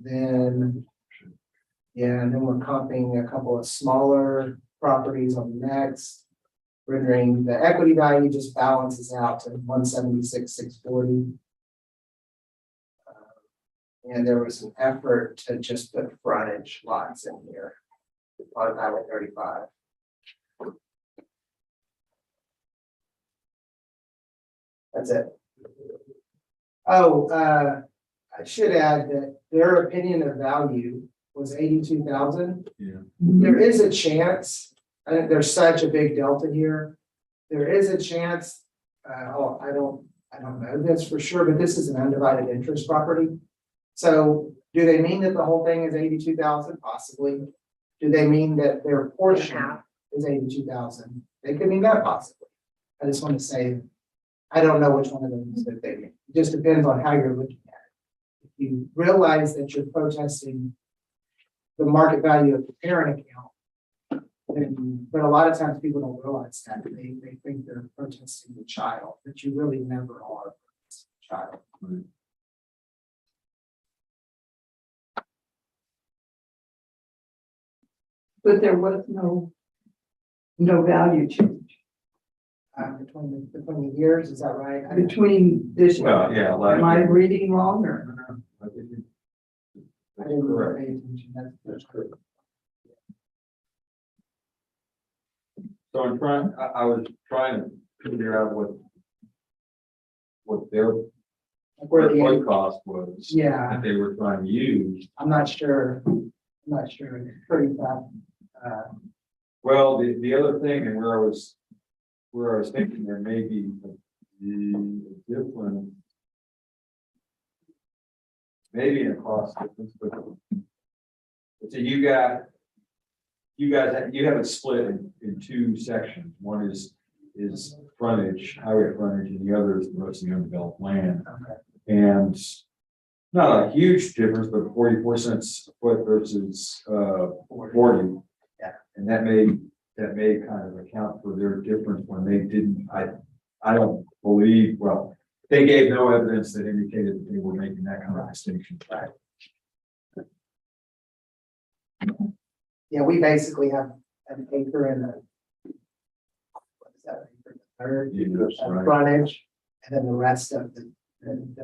Speaker 12: then we're comping a couple of smaller properties on the next, rendering the equity value just balances out to 176,640. And there was an effort to just put frontage lots in here on Highway 35. That's it. Oh, I should add that their opinion of value was 82,000.
Speaker 2: Yeah.
Speaker 12: There is a chance, I think there's such a big delta here. There is a chance, I don't know this for sure, but this is an undivided interest property. So do they mean that the whole thing is 82,000? Possibly. Do they mean that their portion is 82,000? They could mean that possibly. I just want to say, I don't know which one of those that they mean. It just depends on how you're looking at it. If you realize that you're protesting the market value of the parent account, but a lot of times people don't realize that. They think they're protesting the child, but you really never are protesting the child.
Speaker 2: Right.
Speaker 6: But there was no value change
Speaker 12: Between the years, is that right?
Speaker 6: between this.
Speaker 2: Well, yeah. like-
Speaker 6: Am I reading wrong or?
Speaker 2: I think
Speaker 12: I didn't
Speaker 2: correct.
Speaker 12: pay attention. That's correct.
Speaker 2: So I was trying to figure out what their
Speaker 12: Where the,
Speaker 2: play cost was.
Speaker 12: yeah,
Speaker 2: That they were trying to use.
Speaker 12: I'm not sure. It's pretty tough.
Speaker 2: Well, the other thing and where I was thinking there may be the different. Maybe a cost difference, but. So you have it split in two sections. One is frontage, highway frontage, and the other is mostly undeveloped land.
Speaker 12: Okay.
Speaker 2: And not a huge difference, but 44 cents a foot versus 40.
Speaker 12: Yeah.
Speaker 2: And that may kind of account for their difference when they didn't, I don't believe, well, they gave no evidence that indicated that they were making that kind of distinction.
Speaker 12: Right. Yeah, we basically have an acre and a. What is that? Acre and a third
Speaker 2: Yes,
Speaker 12: of
Speaker 2: right.
Speaker 12: frontage, and then the rest of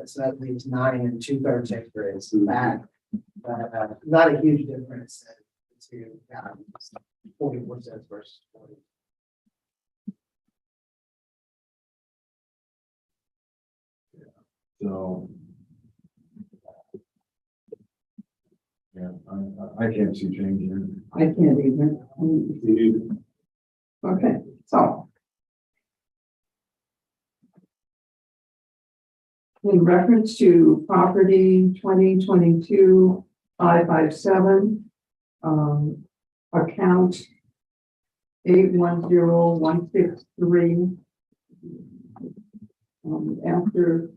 Speaker 12: so that leaves 9 2/3 acres back. But not a huge difference to 44 cents versus 40.
Speaker 2: So. Yeah, I can't see changing
Speaker 6: I can't even.
Speaker 2: it.
Speaker 6: Okay, so. In reference to property 2022-557, account 810163. After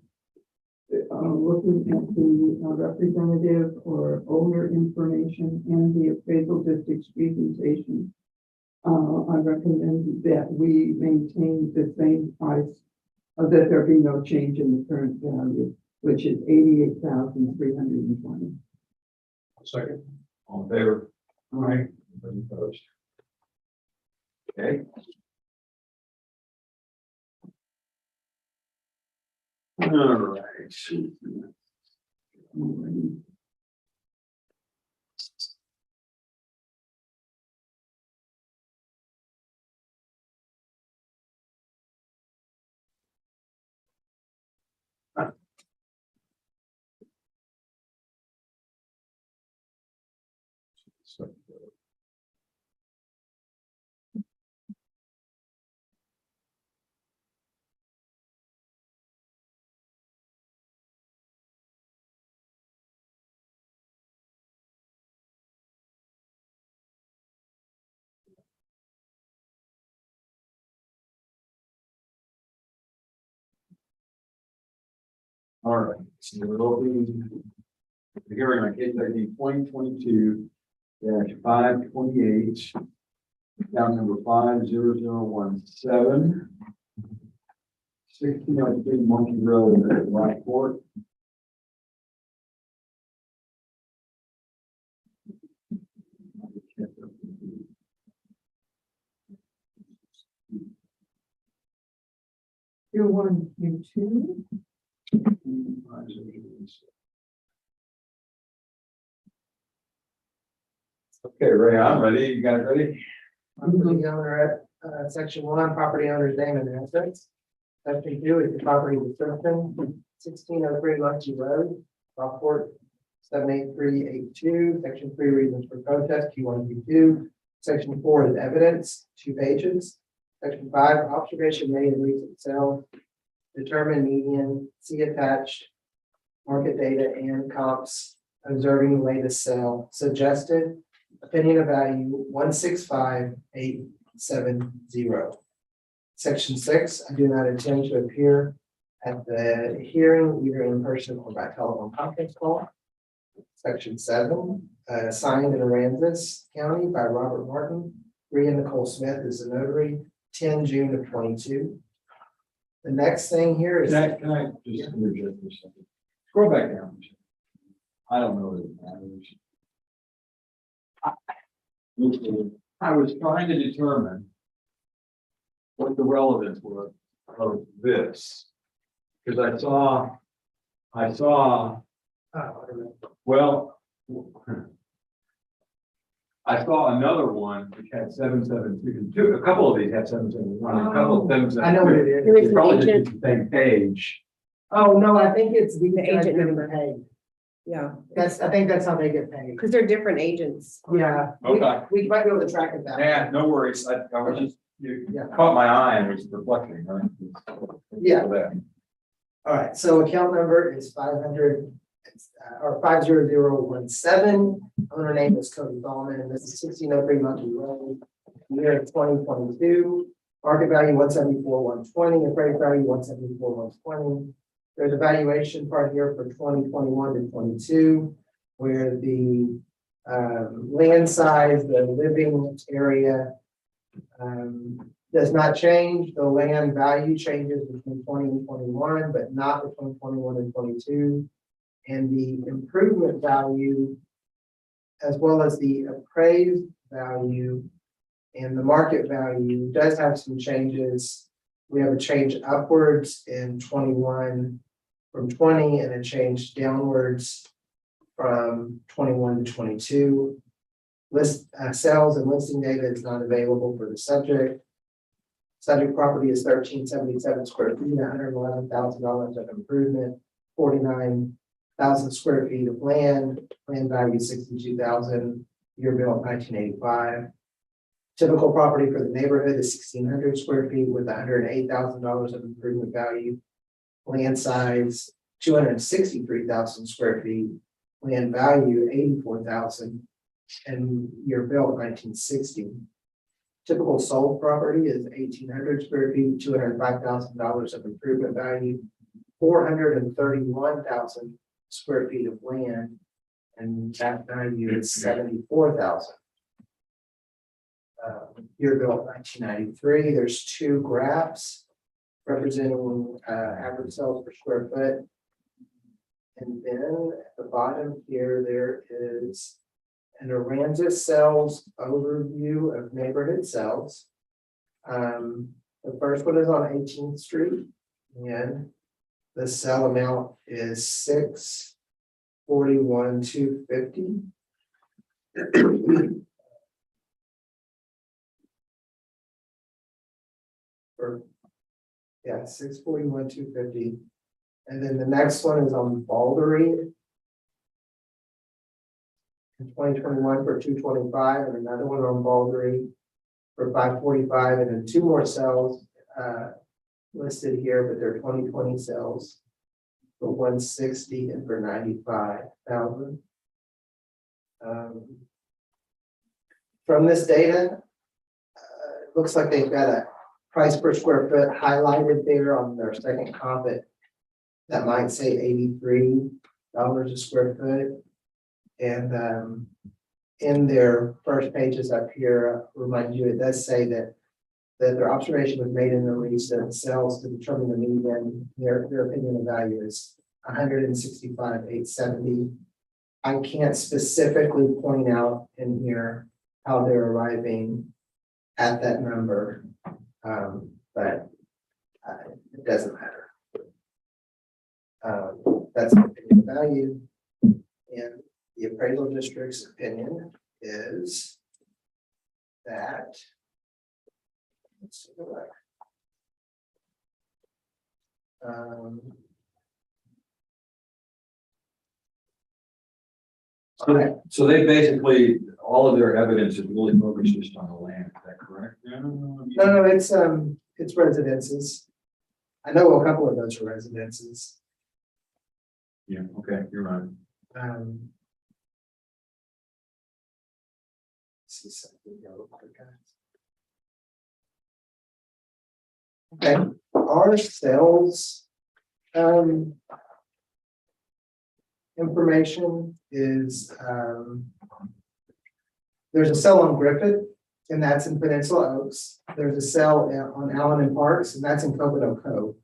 Speaker 6: looking at the representative or owner information and the appraisal district's presentation, I recommend that we maintain the same price, that there be no change in the current value, which is 88,320.
Speaker 4: Second.
Speaker 2: All in favor?
Speaker 4: All right.
Speaker 2: Any opposed? Okay. All right. All right, so we're opening the hearing on case ID 2022-528, account number 50017, 1603 Monkey Road, Rockport.
Speaker 6: You one, you two.
Speaker 2: Okay, Ray, I'm ready. You guys ready?
Speaker 12: I'm the owner at, section 1, property owner's name and address. Section 2 is the property description, 1603 Lucky Road, Rockport, 78382. Section 3, reasons for protest, Q1, Q2. Section 4 is evidence, 2 pages. Section 5, observation made in recent sale, determine median, see attached, market data and comps, observing the latest sale, suggested, opinion of value, 165870. Section 6, I do not intend to appear at the hearing either in person or by telephone conference call. Section 7, signed in Aransas County by Robert Martin. Rhea Nicole Smith is the notary, 10 June of 22. The next thing here is.
Speaker 2: Can I just interject for a second? Scroll back down. I don't know what it matters. I was trying to determine what the relevance was of this. Because I saw, well, I saw another one which had 772. A couple of these had 771. A couple of them.
Speaker 12: I know what it is.
Speaker 13: Here is
Speaker 2: It's
Speaker 13: the
Speaker 2: probably
Speaker 13: agent.
Speaker 2: just the same page.
Speaker 12: Oh, no, I think it's the
Speaker 13: agent number.
Speaker 12: paid.
Speaker 13: Yeah,
Speaker 12: I think that's how they get paid.
Speaker 13: because they're different agents.
Speaker 12: Yeah.
Speaker 2: Okay.
Speaker 12: We might be able to track it down.
Speaker 2: Yeah, no worries. I was just, you
Speaker 12: Yeah.
Speaker 2: caught my eye and was reflecting, right?
Speaker 12: Yeah. All right, so account number is 500, or 50017. Owner name is Cody Ballman, and this is 1603 Monkey Road, year 2022. Market value 174,120, appraised value 174,120. There's a valuation part here for 2021 to 22, where the land size, the living area does not change. The land value changes between 20 and 21, but not between 21 and 22. And the improvement value, as well as the appraised value and the market value, does have some changes. We have a change upwards in 21 from 20 and a change downwards from 21 to 22. List sales and listing data is not available for the subject. Subject property is 1377 square feet, $111,000 of improvement, 49,000 square feet of land, land value 62,000, year built 1985. Typical property for the neighborhood is 1,600 square feet with $108,000 of improvement value. Land size 263,000 square feet, land value 84,000, and year built 1960. Typical sold property is 1,800 square feet, $205,000 of improvement value, 431,000 square feet of land, and that value is 74,000. Year built 1993. There's 2 graphs representing average sales per square foot. And then at the bottom here, there is an Aransas sales overview of neighborhood sales. The first one is on 18th Street, and the sale amount is $641,250. Yeah, $641,250. And then the next one is on Baldery in 2021 for $225, and another one on Baldery for $545, and then 2 more sales listed here, but they're 2020 sales for $160 and for $95,000. From this data, it looks like they've got a price per square foot highlighted there on their second comp that might say $83 a square foot. And in their first pages up here, remind you, it does say that their observation was made in the recent sales to determine the median. Their opinion of value is $165,870. I can't specifically point out in here how they're arriving at that number. But it doesn't matter. That's the opinion value, and the appraisal district's opinion is that. Let's take a look.
Speaker 2: So they basically, all of their evidence is really focused just on the land, is that correct?
Speaker 12: No, it's residences. I know a couple of those are residences.
Speaker 2: Yeah, okay, you're right.
Speaker 12: See something here real quick, guys. Okay, our sales, information is, there's a cell on Griffith, and that's in Peninsula Oaks. There's a cell on Allen and Parks, and that's in Coconut Cove.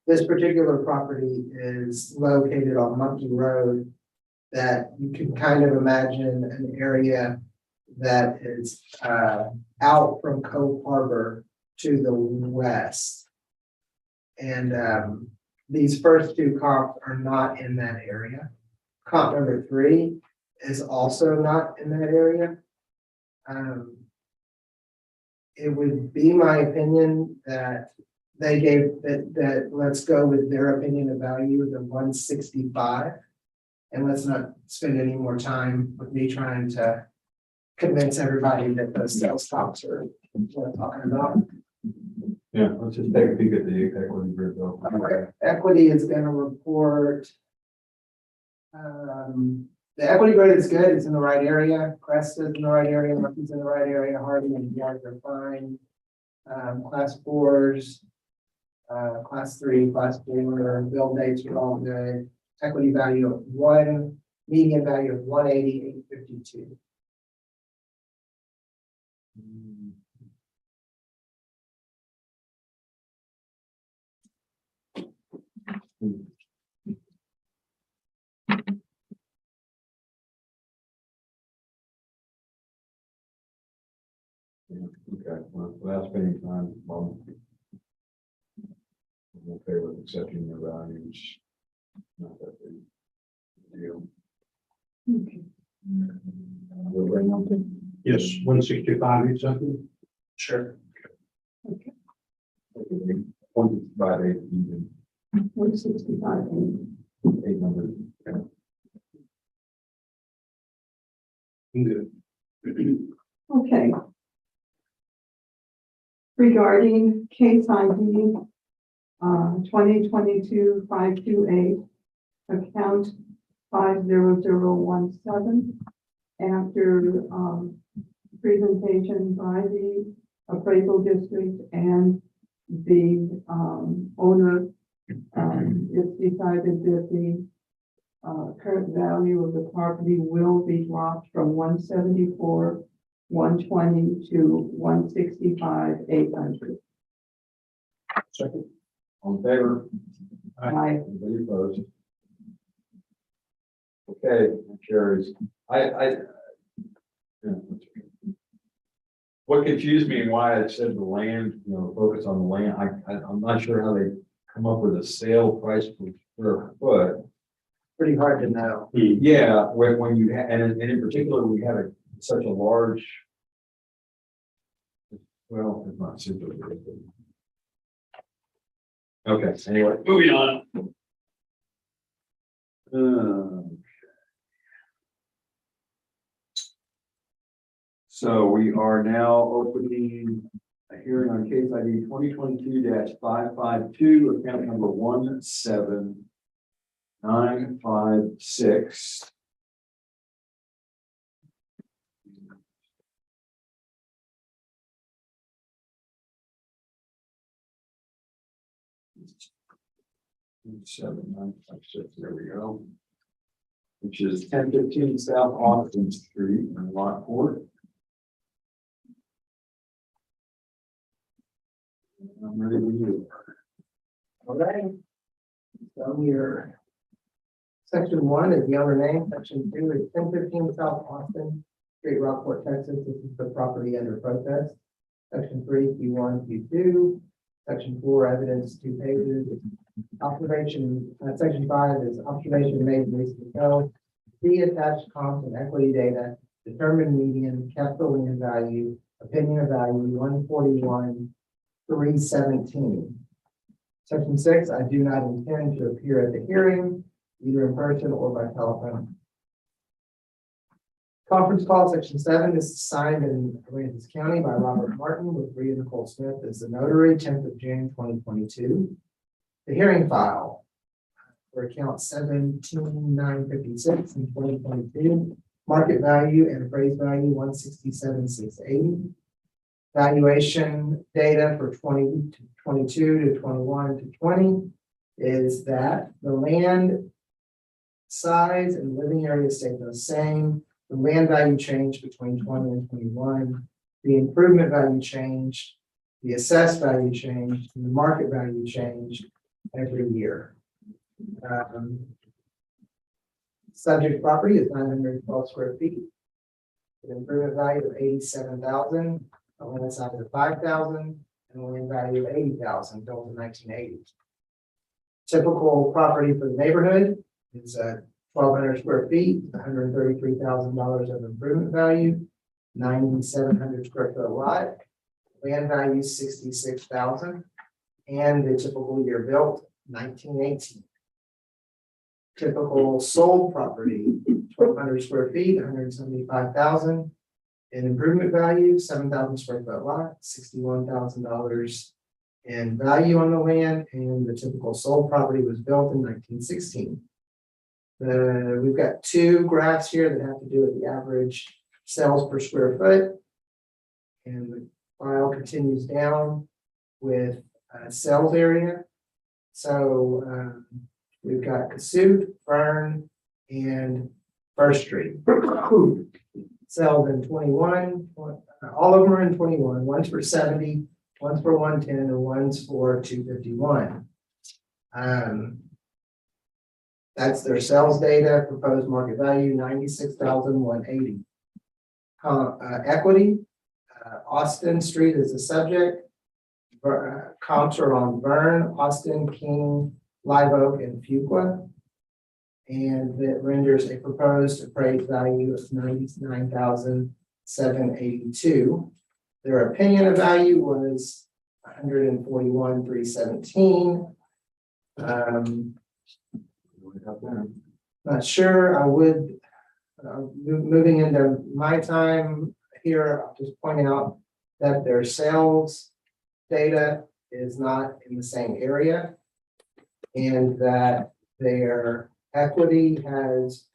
Speaker 12: This particular property is located on Monkey Road, that you can kind of imagine an area that is out from Cove Harbor to the west. And these first two comps are not in that area. Comp number 3 is also not in that area. It would be my opinion that they gave that let's go with their opinion of value, the 165. And let's not spend any more time with me trying to convince everybody that those sales talks are what I'm talking about.
Speaker 2: Yeah, let's just take a peek at the equity grid though.
Speaker 12: Equity is gonna report. The equity grid is good, it's in the right area, Crest is in the right area, Murphy's in the right area, Hardy and York are fine. Class 4s, class 3, class 4, bill dates are all good. Equity value of 1, median value of 180,852.
Speaker 2: Okay, well, without spending time, I'm okay with accepting the values. Not that big deal.
Speaker 4: Yes, 165, it's something.
Speaker 12: Sure.
Speaker 2: 25, 8 even,
Speaker 6: 165.
Speaker 2: 8 numbers.
Speaker 4: Good.
Speaker 6: Okay. Regarding case ID 2022-528, account 50017, after presentation by the appraisal district and the owner, it's decided that the current value of the property will be dropped from 174,120 to 165,800.
Speaker 4: Second.
Speaker 2: On favor?
Speaker 6: Aye.
Speaker 2: Anybody opposed? Okay, that carries. Yeah. What confused me and why it said the land, focus on the land, I'm not sure how they come up with a sale price per square foot.
Speaker 12: Pretty hard to know.
Speaker 2: Yeah, when you, and in particular, we had such a large. Well, it's not super. Okay, anyway, moving on. So we are now opening a hearing on case ID 2022-552, account number 17956. There we go. Which is 1015 South Austin Street in Lockport. I'm ready to you.
Speaker 12: All right. So your section 1 is the owner name. Section 2 is 1015 South Austin Street, Rockport, Texas. This is the property under protest. Section 3, Q1, Q2. Section 4, evidence, 2 pages. Observation, section 5 is observation made recently ago. See attached comps and equity data determined median, kept the land value, opinion of value, 141,317. Section 6, I do not intend to appear at the hearing, either in person or by telephone. Conference call, section 7, this is signed in Aransas County by Robert Martin with Rita Nicole Smith as the notary, 10th of June, 2022. The hearing file for account 17,956 in 2022, market value and appraised value 167,680. Valuation data for 2022 to 21 to 20 is that the land size and living area stayed the same. The land value changed between 20 and 21. The improvement value changed. The assessed value changed. And the market value changed every year. Subject property is 912 square feet. An improvement value of 87,000. A land size of 5,000 and a land value of 80,000 built in 1980. Typical property for the neighborhood is 1,200 square feet, $133,000 of improvement value, 9,700 square foot lot, land value 66,000, and the typical year built 1918. Typical sold property, 1,200 square feet, 175,000. In improvement value, 7,000 square foot lot, $61,000 in value on the land, and the typical sold property was built in 1916. We've got two graphs here that have to do with the average sales per square foot. And the file continues down with sales area. So we've got Cassuth, Fern, and First Street. Sales in 21, all of them are in 21. One's for 70, one's for 110, and one's for 251. That's their sales data, proposed market value, 96,180. Equity, Austin Street is the subject. Comps are on Vern, Austin, King, Live Oak, and Fuqua. And that renders a proposed appraised value of 99,782. Their opinion of value was 141,317. Not sure. I would, moving into my time here, I'll just point out that their sales data is not in the same area, and that their equity has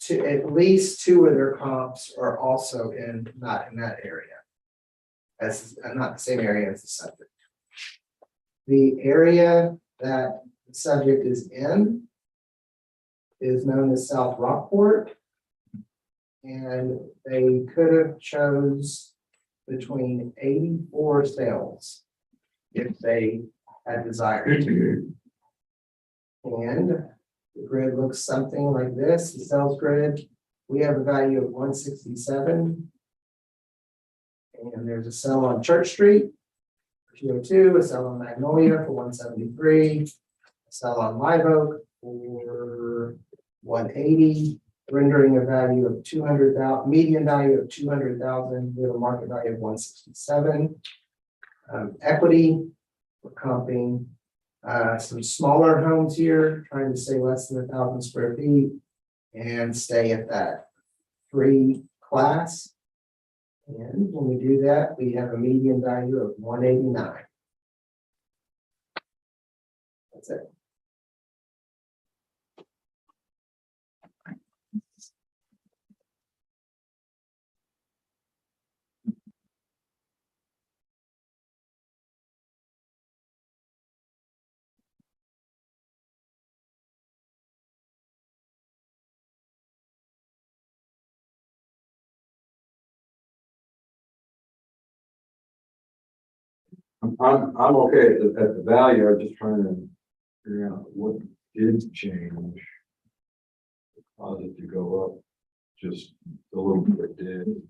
Speaker 12: at least two of their comps are also not in that area. As not the same area as the subject. The area that the subject is in is known as South Rockport. And they could have chose between 84 sales if they had desired to. And the grid looks something like this, the sales grid. We have a value of 167. And there's a sale on Church Street for 202, a sale on Magnolia for 173, a sale on Live Oak for 180, rendering a value of 200,000, median value of 200,000 with a market value of 167. Equity, we're comping some smaller homes here, trying to stay less than 1,000 square feet and stay at that 3 class. And when we do that, we have a median value of 189. That's it.
Speaker 2: I'm okay at the value. I'm just trying to figure out what did change. Cause it to go up just a little bit did.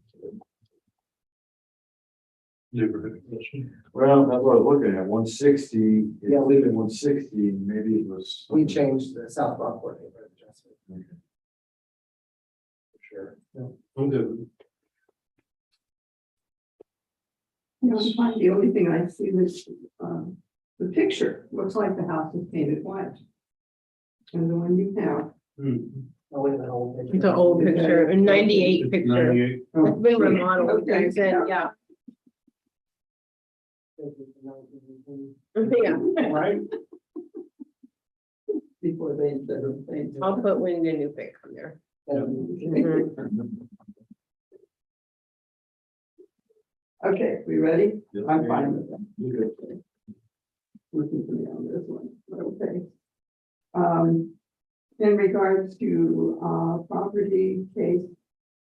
Speaker 2: Well, that's what I was looking at, 160.
Speaker 12: Yeah,
Speaker 2: we did 160, maybe it was.
Speaker 12: We changed the South Rockport neighborhood adjustment.
Speaker 2: Okay.
Speaker 12: For sure.
Speaker 4: I'm good.
Speaker 6: The only thing I see is, the picture, looks like the house is painted white. And the one you have.
Speaker 12: Oh, wait, the whole picture.
Speaker 13: The old picture, a 98 picture.
Speaker 4: 98.
Speaker 13: It's been remodeled
Speaker 6: Okay.
Speaker 13: since then, yeah. Yeah,
Speaker 4: Right?
Speaker 6: Before they said things.
Speaker 13: I'll put when the new pic on there.
Speaker 6: Okay, we ready?
Speaker 2: Yes,
Speaker 6: I'm
Speaker 2: ma'am.
Speaker 6: fine with that.
Speaker 2: You good?
Speaker 6: Listen to me on this one, okay. In regards to, property case,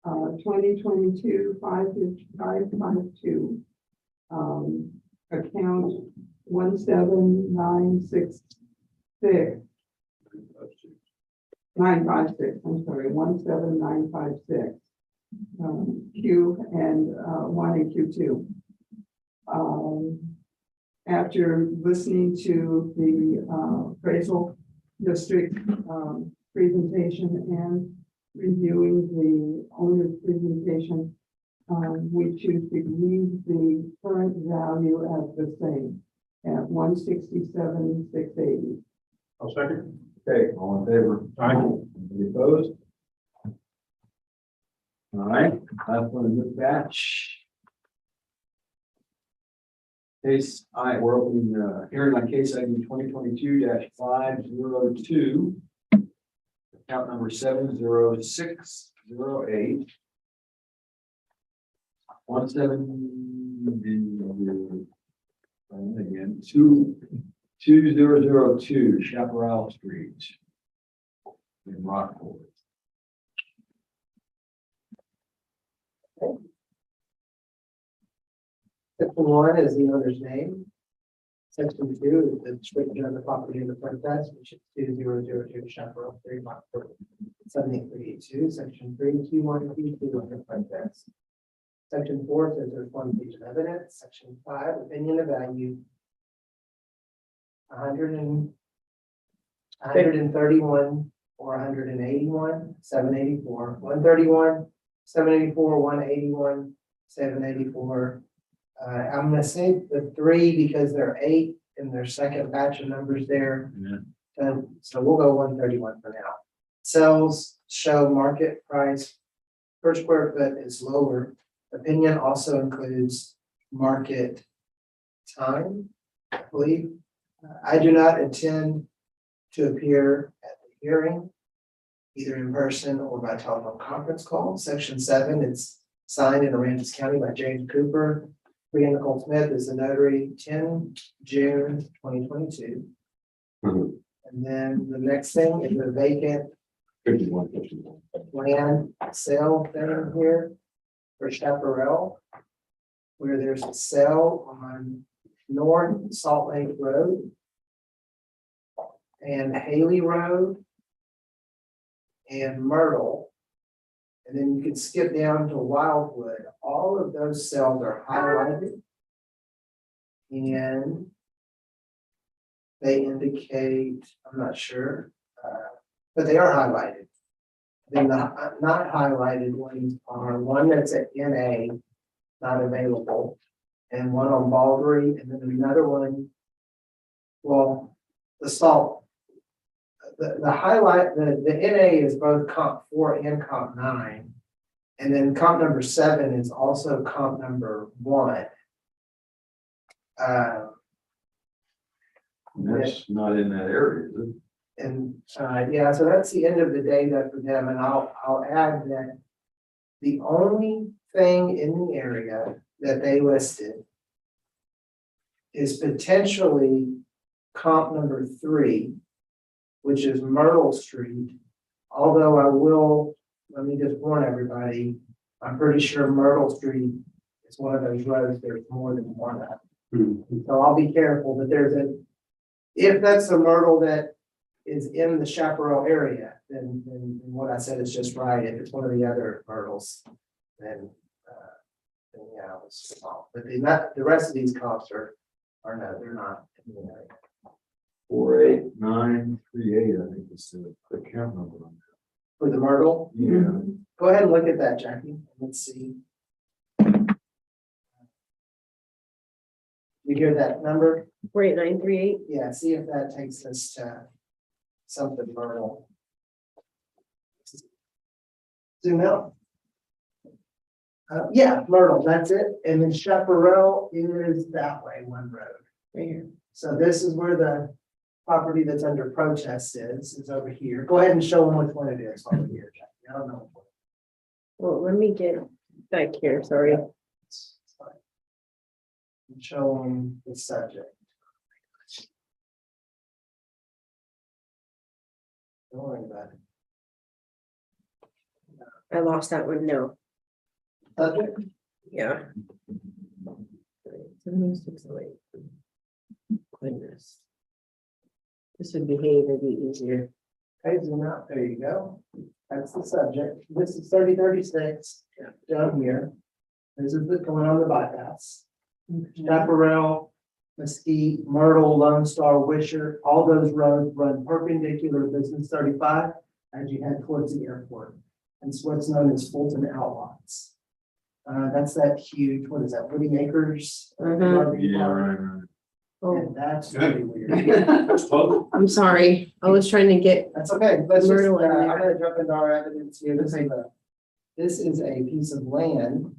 Speaker 6: 2022-552, account 17966. 956, I'm sorry, 17956. Q and, 1 and Q2. After listening to the appraisal district presentation and reviewing the owner's presentation, we choose to leave the current value as the same at 167,680.
Speaker 4: I'll second.
Speaker 2: Okay, all in favor?
Speaker 4: Aye.
Speaker 2: Any opposed? All right, last one in this batch. Case we're opening hearing on case ID 2022-502. Account number 70608. 2002 Chaparral Street in Rockport.
Speaker 12: Section 1 is the owner's name. Section 2 is the description of the property in the front desk, which is 2002 Chaparral Street, Rockport, 7832. Section 3, Q1 and Q2 on the front desk. Section 4 says there's one page of evidence. Section 5, opinion of value. 131 or 181, 784, 131, 784, 181, 784. I'm gonna say the 3 because there are 8 in their second batch of numbers there.
Speaker 2: Yeah.
Speaker 12: So we'll go 131 for now. Sales show market price per square foot is lower. Opinion also includes market time, I believe. I do not intend to appear at the hearing, either in person or by telephone conference call. Section 7, it's signed in Aransas County by James Cooper. Brianna Nicole Smith is the notary, 10 June 2022.
Speaker 2: Mhm.
Speaker 12: And then the next thing is a vacant
Speaker 2: 51.
Speaker 12: land sale thing here for Chaparral, where there's a sale on North Salt Lake Road and Haley Road and Myrtle. And then you can skip down to Wildwood. All of those cells are highlighted. And they indicate, I'm not sure, but they are highlighted. Then the not highlighted ones are one that's at NA, not available, and one on Baldry, and then another one. Well, the salt. The highlight, the NA is both comp 4 and comp 9. And then comp number 7 is also comp number 1.
Speaker 2: That's not in that area, is it?
Speaker 12: And yeah, so that's the end of the data for them. And I'll add that the only thing in the area that they listed is potentially comp number 3, which is Myrtle Street. Although let me just warn everybody, I'm pretty sure Myrtle Street is one of those roads there's more than one of. So I'll be careful, but if that's the Myrtle that is in the Chaparral area, then what I said is just right. If it's one of the other Myrtles, then yeah, it's small. But the rest of these comps are no, they're not in the area.
Speaker 2: 48938, I think is the count number on
Speaker 12: For the Myrtle?
Speaker 2: that. Yeah.
Speaker 12: Go ahead and look at that, Jackie. Let's see. You hear that number?
Speaker 13: 48938.
Speaker 12: Yeah, see if that takes us to something Myrtle. Zoom out. Yeah, Myrtle, that's it. And then Chaparral is that way, one road.
Speaker 13: Right here.
Speaker 12: So this is where the property that's under protest is over here. Go ahead and show them which one it is over here, Jackie. I don't know.
Speaker 13: Well, let me get back here, sorry.
Speaker 12: It's fine. And show them the subject. Don't worry about it.
Speaker 13: I lost that one, no,
Speaker 12: Subject?
Speaker 13: yeah. 70608. Goodness. This would behave, it'd be easier.
Speaker 12: Okay, zoom out. There you go. That's the subject. This is 3036 down here. This is the going on the bypass. Chaparral, Mesquite, Myrtle, Lone Star, Wisher, all those roads run perpendicular to Business 35 as you head towards the airport. And it's what's known as Fulton Outlots. That's that huge, what is that, Woody Acres? RV
Speaker 2: Yeah,
Speaker 12: park.
Speaker 2: right.
Speaker 12: And that's really weird.
Speaker 13: I'm sorry, I was trying to get,
Speaker 12: That's okay. Let's just,
Speaker 13: Myrtle in there.
Speaker 12: I'm gonna jump into our evidence here. This is a piece of land.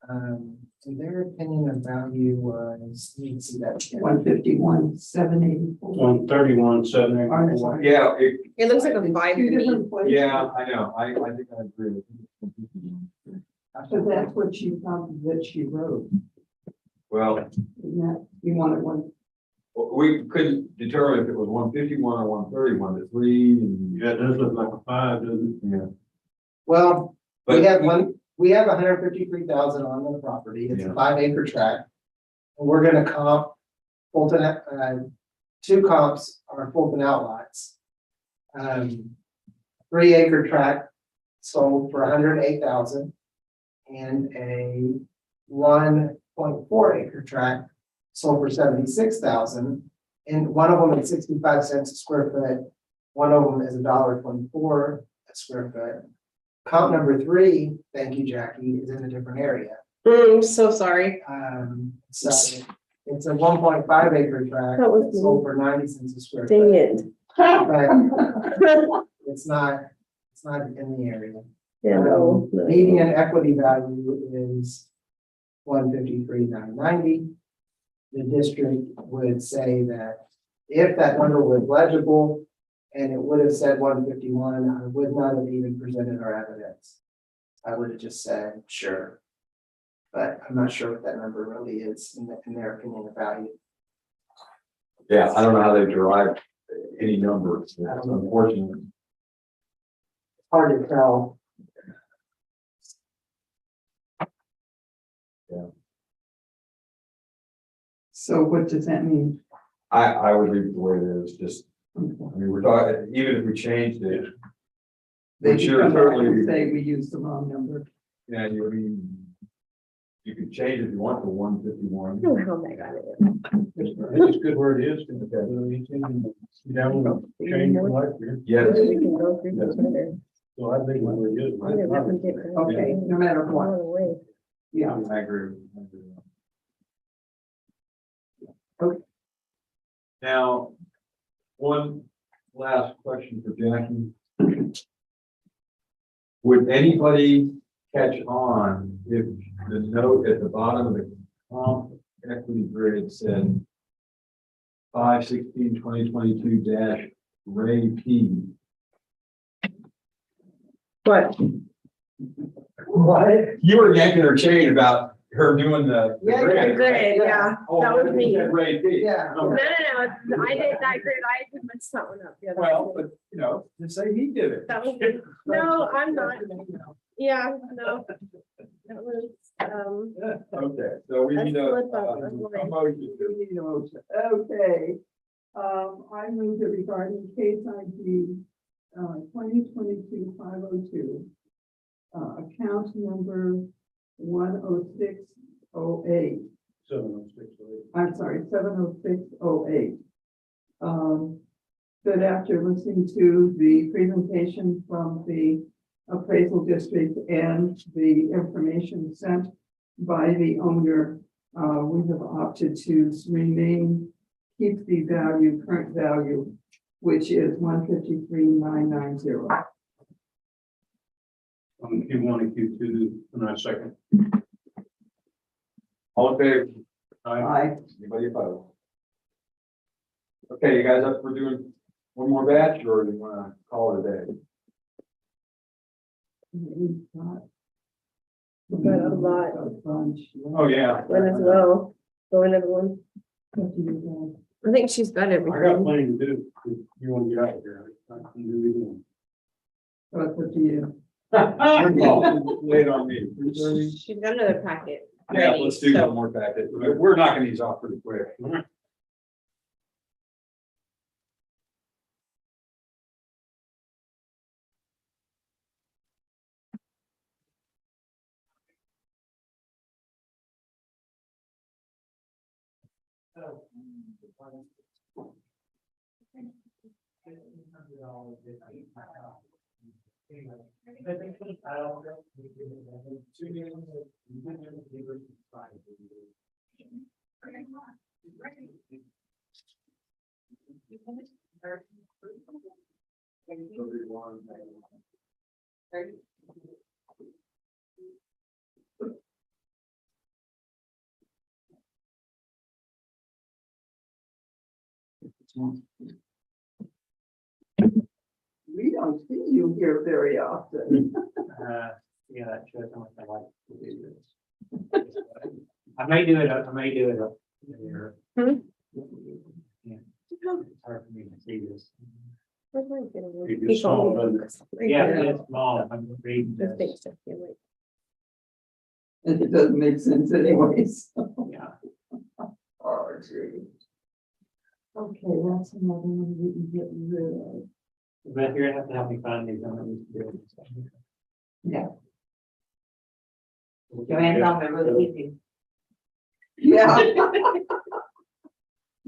Speaker 12: And their opinion of value was, you can see that.
Speaker 6: 151, 784.
Speaker 4: 131, 784.
Speaker 2: Yeah,
Speaker 13: it looks like a 5 to me.
Speaker 2: yeah, I know. I think I agree with you.
Speaker 6: So that's what she thought that she wrote.
Speaker 2: Well,
Speaker 6: Isn't that, you wanted one?
Speaker 2: we couldn't determine if it was 151 or 131, the three. And,
Speaker 4: Yeah, it does look like a 5, doesn't
Speaker 2: yeah.
Speaker 12: Well,
Speaker 2: But
Speaker 12: we have 153,000 on the property. It's a
Speaker 2: Yeah.
Speaker 12: 5 acre tract. And we're gonna comp Fulton, 2 comps are Fulton Outlots. 3 acre tract sold for 108,000. And a 1.4 acre tract sold for 76,000. And one of them is 65 cents a square foot. One of them is $1.24 a square foot. Comp number 3, thank you, Jackie, is in a different area.
Speaker 13: So sorry.
Speaker 12: So it's a 1.5 acre tract,
Speaker 13: That was
Speaker 12: sold for 90 cents a square
Speaker 13: Dang
Speaker 12: foot.
Speaker 13: it.
Speaker 12: But it's not in the area.
Speaker 13: Yeah, no. no.
Speaker 12: Median equity value is 153,990. The district would say that if that number was legible and it would have said 151, I would not have even presented our evidence. I would have just said, sure. But I'm not sure what that number really is in their opinion of value.
Speaker 2: Yeah, I don't know how they derived any number. It's unfortunate.
Speaker 12: Hard to tell.
Speaker 6: So what does that mean?
Speaker 2: I would leave it the way it is, just, I mean, we're talking, even if we changed it.
Speaker 6: They
Speaker 2: Which you're
Speaker 6: come back and
Speaker 2: certainly,
Speaker 6: say we used the wrong number.
Speaker 2: yeah, you mean, you could change it if you want to 151.
Speaker 13: I don't know how they got it.
Speaker 4: It's just good where it is. Down, change your life here.
Speaker 2: Yes.
Speaker 13: We can go through this better.
Speaker 4: So I think where it is.
Speaker 13: Yeah, that would get rid of
Speaker 6: Okay,
Speaker 13: it.
Speaker 6: no matter what.
Speaker 13: Run away.
Speaker 6: Yeah.
Speaker 2: I agree. I agree.
Speaker 6: Okay.
Speaker 2: Now, one last question for Jackie. Would anybody catch on if the note at the bottom of the comp equity grid said 5/16/2022 dash Ray P?
Speaker 13: What?
Speaker 12: What?
Speaker 2: You were yanking her chain about her doing the.
Speaker 12: Yeah,
Speaker 2: grid,
Speaker 13: Good,
Speaker 2: right?
Speaker 13: yeah,
Speaker 2: Oh,
Speaker 13: that was me.
Speaker 2: you said Ray P.
Speaker 12: Yeah.
Speaker 13: No, I did that grid, I did mess that one up. Yeah, that
Speaker 2: Well,
Speaker 13: was
Speaker 2: but you know, just say he did it.
Speaker 13: That was me. No, I'm not. Yeah, no. That was,
Speaker 2: Okay, so we need a
Speaker 13: Let's flip up.
Speaker 2: a motion.
Speaker 6: We need a motion. Okay. I move that regarding case ID 2022-502, account number 10608.
Speaker 4: 706.
Speaker 6: I'm sorry, 70608. That after listening to the presentation from the appraisal district and the information sent by the owner, we have opted to remain, keep the value, current value, which is 153,990.
Speaker 4: On Q1 and Q2, and I second.
Speaker 2: All in favor?
Speaker 6: Aye.
Speaker 2: Anybody opposed? Okay, you guys up for doing one more batch, or do you wanna call it a day?
Speaker 6: We've got
Speaker 13: We've got a lot.
Speaker 6: a bunch.
Speaker 2: Oh, yeah.
Speaker 13: One as well. Go another one.
Speaker 6: What do you
Speaker 13: I think she's got
Speaker 4: I got
Speaker 13: everything.
Speaker 4: plenty to do. If you want to get out of here, I can do
Speaker 6: got? What's up to you?
Speaker 2: Oh, lay it on me.
Speaker 13: She's got another packet.
Speaker 2: Yeah,
Speaker 13: ready,
Speaker 2: let's do
Speaker 13: so-
Speaker 2: one more packet. We're knocking these off pretty quick.
Speaker 6: We don't see you here very often.
Speaker 5: Yeah, that shows how much I like to do this. I may do it up there.
Speaker 13: Hmm?
Speaker 5: Yeah. It's hard for me to see this.
Speaker 13: Where's mine getting?
Speaker 4: It's
Speaker 13: Keep
Speaker 4: small,
Speaker 13: going.
Speaker 4: doesn't
Speaker 5: Yeah, it's small. I'm reading
Speaker 13: This big
Speaker 5: this.
Speaker 13: stuff, yeah, wait.
Speaker 6: And it doesn't make sense anyways.
Speaker 5: Yeah.
Speaker 6: Oh, gee. Okay, that's another one we can get rid of.
Speaker 5: But you're gonna have to help me find these. I'm gonna need to do it.
Speaker 6: Yeah.
Speaker 7: Joanne's on the really easy.
Speaker 6: Yeah.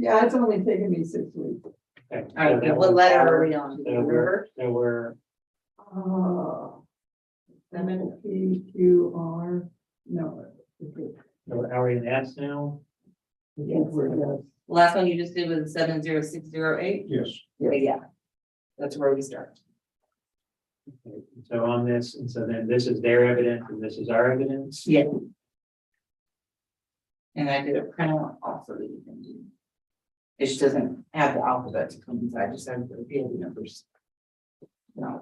Speaker 6: Yeah, it's only taken me 6 weeks.
Speaker 5: Okay.
Speaker 7: All right, what letter are we on?
Speaker 5: So we're,
Speaker 6: MNPQR, no.
Speaker 5: are we in S now?
Speaker 6: Yes, we're yes.
Speaker 7: Last one you just did was 70608.
Speaker 4: Yes.
Speaker 7: Yeah. That's where we start.
Speaker 5: Okay, so on this, and so then this is their evidence and this is our evidence?
Speaker 7: Yeah. And I did a printout also that you can do. It just doesn't have the alphabet to come inside, just have the PID numbers. No.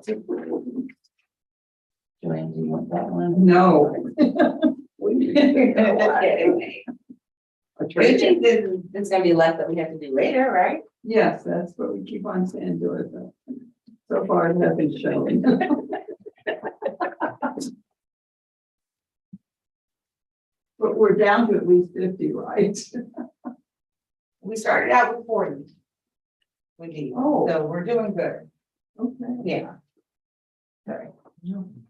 Speaker 7: Joanne, do you want that one?
Speaker 6: No.
Speaker 7: Okay. Good thing that it's gonna be left that we have to do later, right?
Speaker 6: Yes, that's what we keep on saying, do it. But so far, it hasn't shown. But we're down to at least 50, right?
Speaker 7: We started out with 40. We did,
Speaker 6: Oh.
Speaker 7: so we're doing good,
Speaker 6: Okay.
Speaker 7: yeah. Sorry.
Speaker 13: Mhm.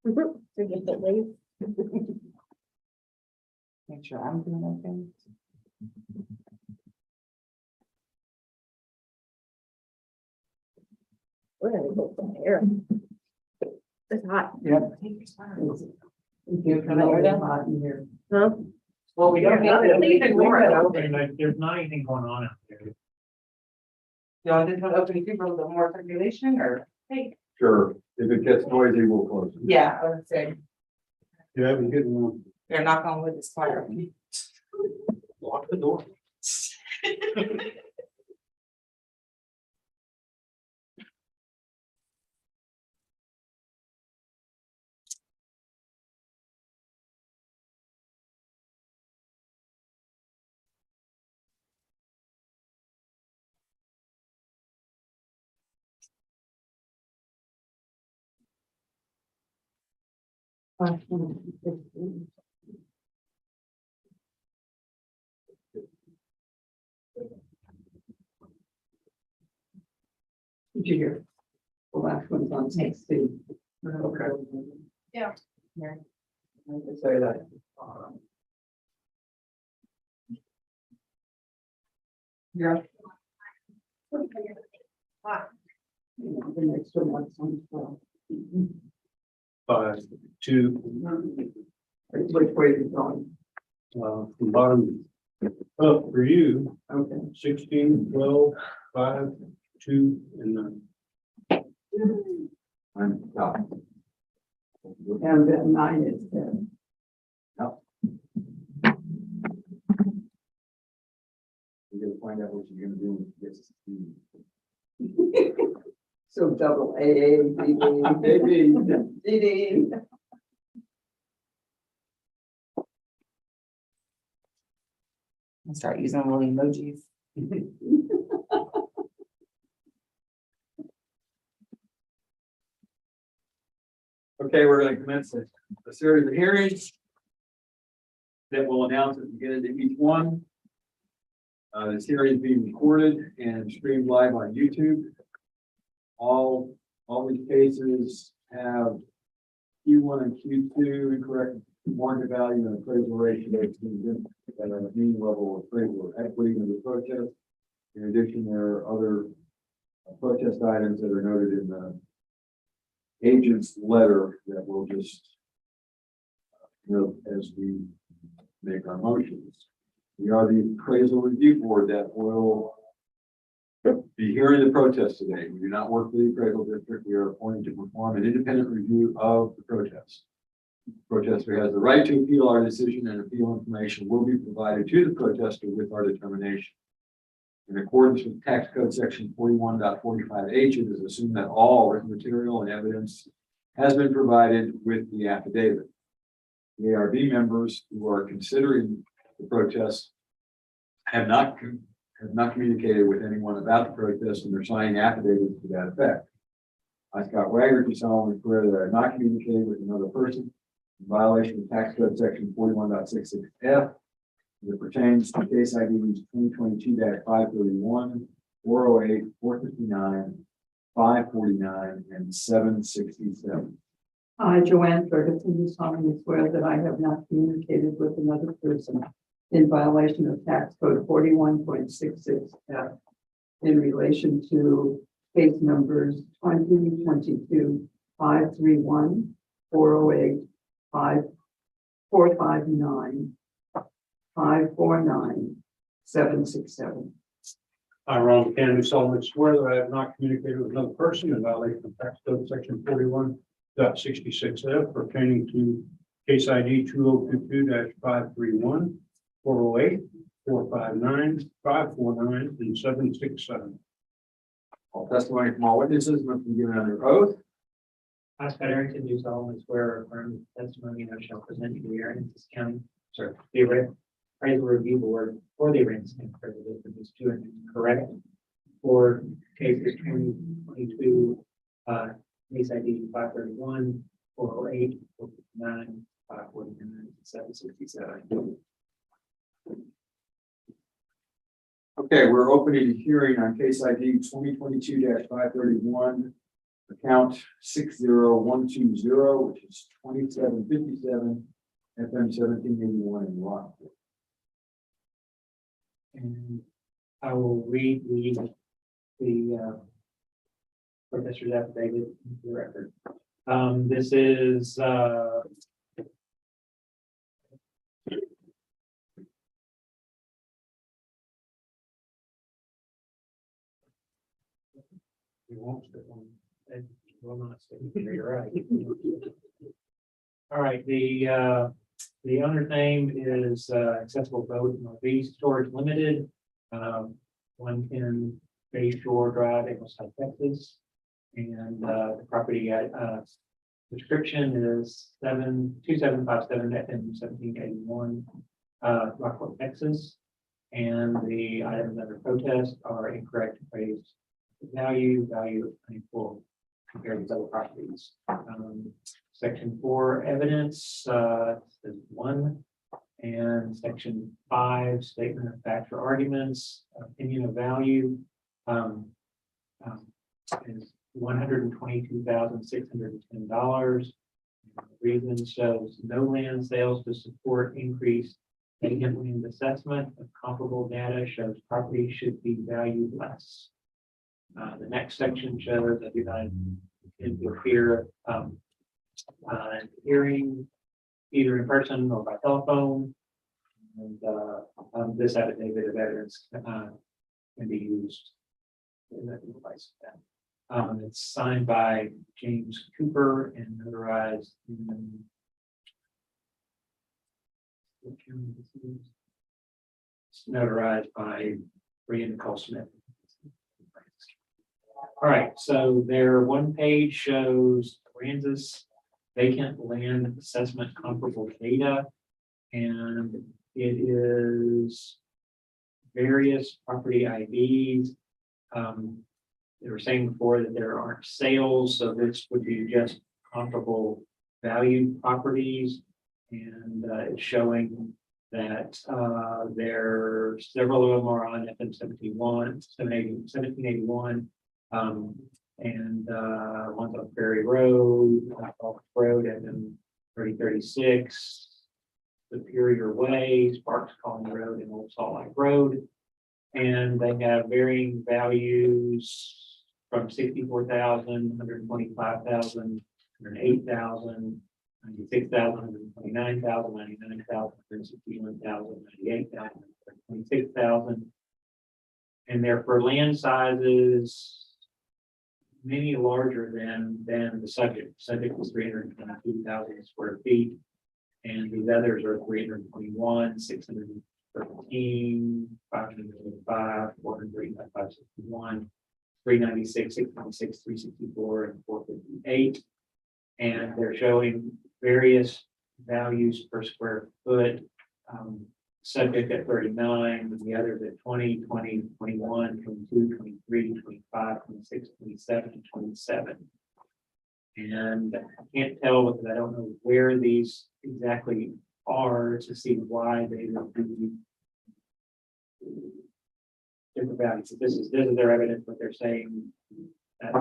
Speaker 13: So just that way.
Speaker 7: Make sure I'm doing okay.
Speaker 13: We're gonna go from there. It's hot,
Speaker 6: Yep. It's hot in here.
Speaker 13: huh?
Speaker 7: Well, we don't have to leave it more open.
Speaker 5: There's not anything going on out there.
Speaker 7: You want this one open to a little bit more circulation or? Hey.
Speaker 2: Sure, if it gets noisy, we'll close it.
Speaker 7: Yeah, I would say,
Speaker 4: Yeah, we get one.
Speaker 7: they're not on with this fire.
Speaker 4: Lock the door.
Speaker 6: Did you hear? The last one's on 16.
Speaker 4: Okay.
Speaker 7: Yeah.
Speaker 1: I can say that. Yeah. The next one, on 12.
Speaker 4: 5-2,
Speaker 1: Which way is it going?
Speaker 4: from bottom up for you,
Speaker 1: Okay.
Speaker 4: 16, 12, 5, 2, and 9.
Speaker 2: I'm top.
Speaker 1: And then 9 is 10.
Speaker 2: We're gonna find out what you're gonna do when you get to 16.
Speaker 1: So double AA, BB, DD.
Speaker 7: I'll start using little emojis.
Speaker 2: Okay, we're gonna commence a series of hearings that we'll announce at the beginning of each one. This hearing is being recorded and streamed live on YouTube. All these cases have Q1 and Q2 incorrect market value and appraisal ratio at a mean level of appraisal or equity in the protest. In addition, there are other protest items that are noted in the agent's letter that we'll just note as we make our motions. We are the appraisal review board that will be hearing the protest today. We do not work for the appraisal district. We are appointed to perform an independent review of the protest. Protester has the right to appeal our decision, and appeal information will be provided to the protester with our determination. In accordance with tax code section 41.45H, it is assumed that all written material and evidence has been provided with the affidavit. The ARB members who are considering the protest have not communicated with anyone about the protest, and they're signing affidavits to that effect. I, Scott Wagner, do solemnly swear that I have not communicated with another person in violation of tax code section 41.66F that pertains to case IDs 2022-531, 408, 459, 549, and 767.
Speaker 6: I, Joanne Ferguson, do solemnly swear that I have not communicated with another person in violation of tax code 41.66F in relation to case numbers 2022 531, 408, 459, 549, 767.
Speaker 4: I, Ron McCann, do solemnly swear that I have not communicated with another person in violation of tax code section 41.66F pertaining to case ID 2022-531, 408, 459, 549, and 767.
Speaker 2: All testimony from all witnesses must be given under oath.
Speaker 5: I, Scott Arrington, do solemnly swear or affirm the testimony I shall present to the Aransas County, the appraisal review board for the Aransas County Appraisal District is true and correct for cases 2022, case ID 531, 408, 459, 549, 767.
Speaker 2: Okay, we're opening a hearing on case ID 2022-531, account 60120, which is 2757 FM 1781 in Rockport.
Speaker 5: And I will read the protestor's affidavit into the record. This is you won't sit on it. Will not sit. You're right. All right, the owner's name is Accessible Boat Northeast Storage Limited, 110 Bay Shore Drive, Aransas, Texas. And the property description is 2757 FM 1781, Rockport, Texas. And the items under protest are incorrect appraised value unequal compared to other properties. Section 4 evidence is 1, and section 5 statement of facts or arguments, opinion of value is $122,610. reason shows no land sales to support increased vacant land assessment of comparable data shows property should be valued less. The next section shows that do not interfere, hearing either in person or by telephone. And, this affidavit of evidence, can be used in that device. It's signed by James Cooper and notarized in. What county this is? It's notarized by Brian Nicole Smith. All right, so their one page shows Aransas vacant land assessment comparable data. And it is various property IDs. They were saying before that there aren't sales, so this would be just comparable valued properties. And it's showing that there several of them are on FM 1781. And one's on Ferry Road, off Road, and then 3036, Superior Way, Sparks Colony Road, and Old Salt Lake Road. And they have varying values from 64,000, 125,000, 108,000, 96,000, 129,000, 99,000, 161,000, 98,000, 26,000. And they're for land sizes many larger than the subject. Subject was 322,000 square feet. And these others are 321, 613, 525, 435, 561, 396, 696, 364, and 458. And they're showing various values per square foot. Subject at 39, the others at 20, 20, 21, 22, 23, 25, 26, 27, 27. And I can't tell because I don't know where these exactly are to see why they would be different values. So this is their evidence, what they're saying that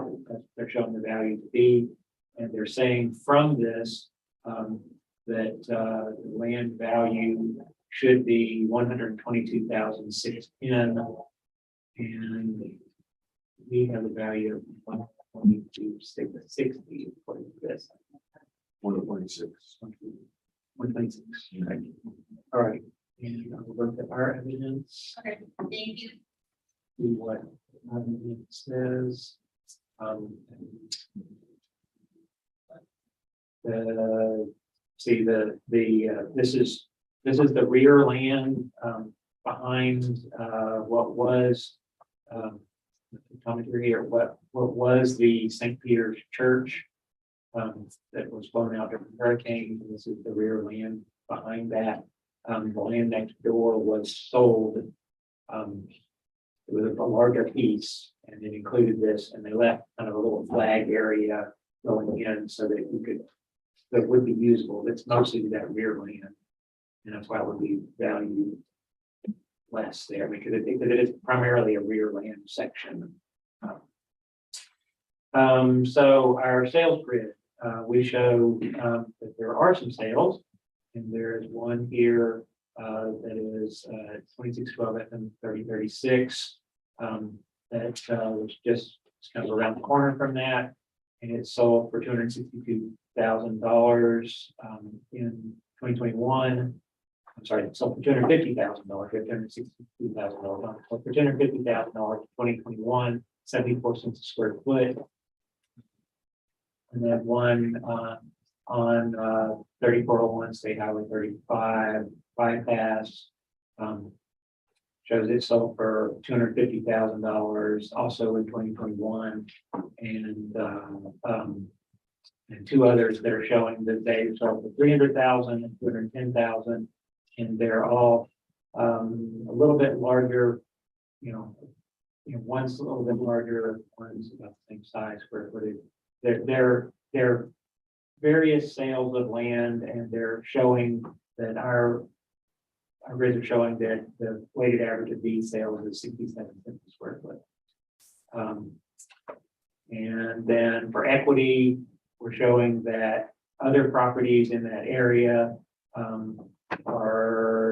Speaker 5: they're showing the value to be, and they're saying from this that the land value should be 122,610, and we have a value of 122,660 according to this.
Speaker 2: 126.
Speaker 5: 126. Okay. All right, and we'll look at our evidence.
Speaker 9: Okay, thank you.
Speaker 5: See what evidence says. This is the rear land behind what was commentary here. What was the St. Peter's Church that was blown out during the hurricane. This is the rear land behind that. The land next door was sold. It was a larger piece, and it included this, and they left kind of a little flag area going in so that you could, that would be usable. It's mostly that rear land, and that's why it would be valued less there, because it is primarily a rear land section. So our sales grid, we show that there are some sales, and there's one here that is 2612 FM 3036 that was just kind of around the corner from that, and it sold for $262,000 in 2021. I'm sorry, it sold for $250,000, $262,000, sold for $250,000 in 2021, 74 cents a square foot. And then one on 3401 State Highway 35 bypass shows it sold for $250,000 also in 2021, and two others that are showing that they sold for $300,000 and $210,000, and they're all a little bit larger. One's a little bit larger, one's about the same size square footage. They're various sales of land, and they're showing that our grids are showing that the weighted average of these sales is 67 cents a square foot. And then for equity, we're showing that other properties in that area,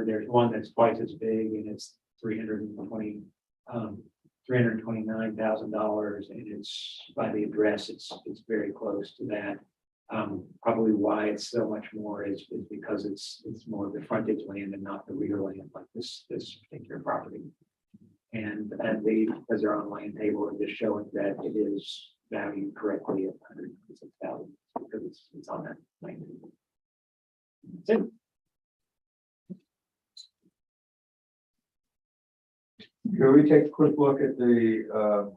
Speaker 5: there's one that's twice as big and it's $329,000, and it's by the address, it's very close to that. Probably why it's so much more is because it's more of the frontage land and not the rear land like this particular property. And because they're on land table, it just showing that it is valued correctly at $106,000 because it's on that land table. That's it.
Speaker 2: Can we take a quick look at the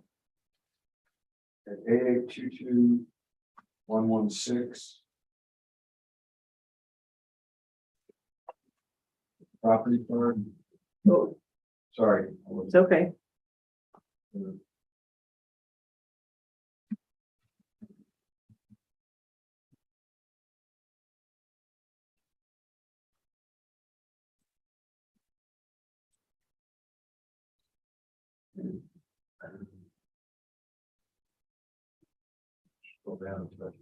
Speaker 2: at AA22116? Property card.
Speaker 13: Oh,
Speaker 2: Sorry.
Speaker 13: it's okay.
Speaker 2: Go down to that.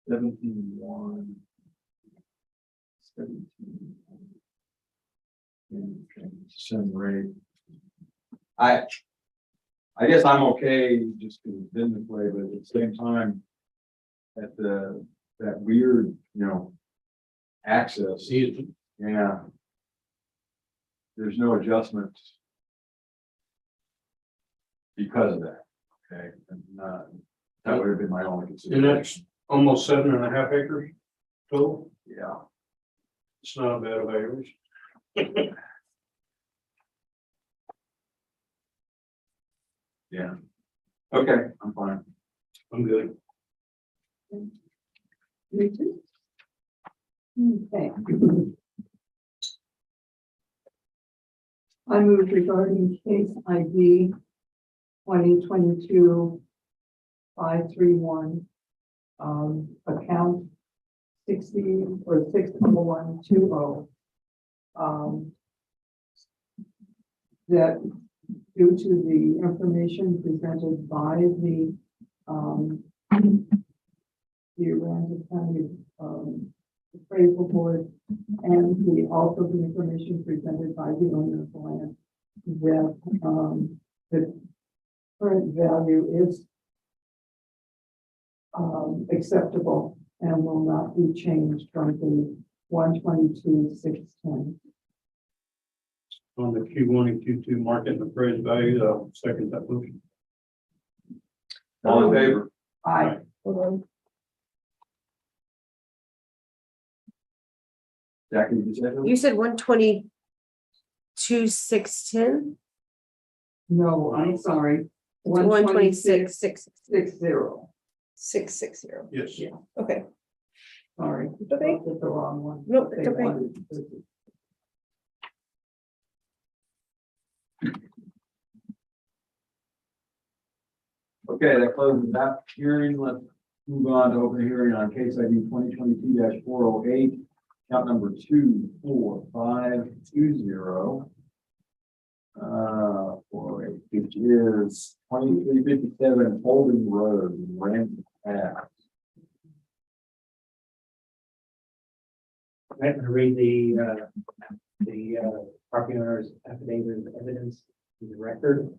Speaker 2: 17. Send rate. I guess I'm okay just because it's been this way, but at the same time, at that weird, access. Yeah. There's no adjustment because of that. Okay. And that would have been my only
Speaker 4: And
Speaker 2: consideration.
Speaker 4: that's almost 7.5 acres total.
Speaker 2: Yeah.
Speaker 4: It's not a bad valuation.
Speaker 2: Yeah. Okay, I'm fine.
Speaker 4: I'm good.
Speaker 6: Me too. Okay. I move regarding case ID 2022-531, account 60 or 60120. That due to the information presented by the Aransas County appraisal board and also the information presented by the owner of the land, that the current value is acceptable and will not be changed from the 122,610.
Speaker 4: On the Q1 and Q2 market and appraised value, I'll second that motion.
Speaker 2: All in favor?
Speaker 6: Aye.
Speaker 13: Hold on.
Speaker 2: Jackie, did you say that?
Speaker 13: You said 122,610?
Speaker 6: No, I'm sorry.
Speaker 13: 126,660.
Speaker 6: 60.
Speaker 4: Yes.
Speaker 6: Yeah.
Speaker 13: Okay.
Speaker 6: Sorry.
Speaker 13: Okay.
Speaker 6: Looked at the wrong one.
Speaker 13: No, it's
Speaker 6: They
Speaker 13: okay.
Speaker 6: wanted-
Speaker 2: Okay, that closes that hearing. Let's move on to open hearing on case ID 2022-408, count number 24520. 408, which is 2357 Holden Road, Aransas Pass.
Speaker 5: I'm going to read the property owner's affidavit of evidence in the record.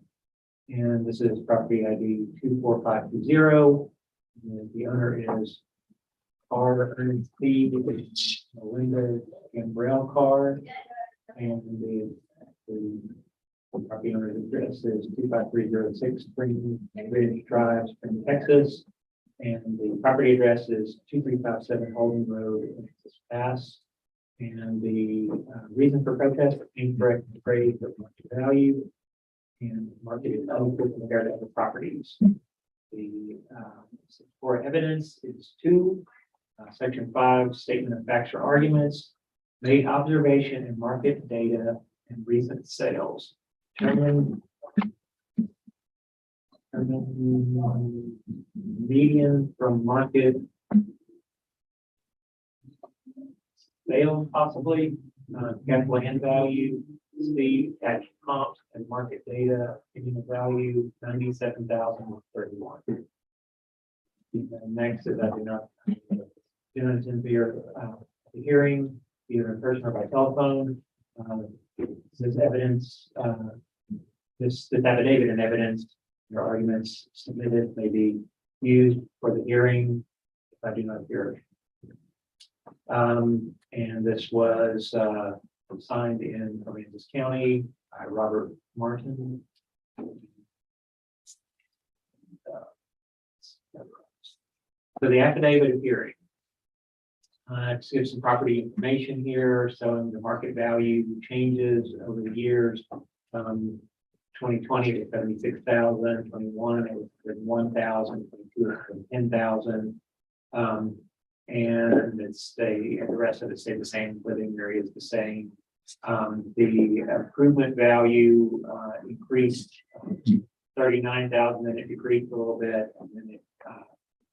Speaker 5: And this is property ID 24520. And the owner is RNC, Linda Gambrell car. And the property owner's address is 25306 Spring Ridge Drive, Spring, Texas. And the property address is 2357 Holden Road, Aransas Pass. And the reason for protest, incorrect appraised of market value and market is unequal compared to other properties. The for evidence is 2, section 5, statement of facts or arguments, made observation and market data and recent sales. Median from market sales possibly, capital land value, speed, attached comps and market data, opinion of value, 97,031. Next is I do not. Students in the hearing, either in person or by telephone. This evidence, this affidavit and evidence or arguments submitted may be used for the hearing if I do not appear. And this was signed in Aransas County by Robert Martin. So the affidavit of hearing. It gives some property information here, showing the market value changes over the years. 2020 to 76,000, 21 it was 1,000, 22 10,000. And the rest of it stayed the same. Living area is the same. The improvement value increased 39,000, and it decreased a little bit, and then it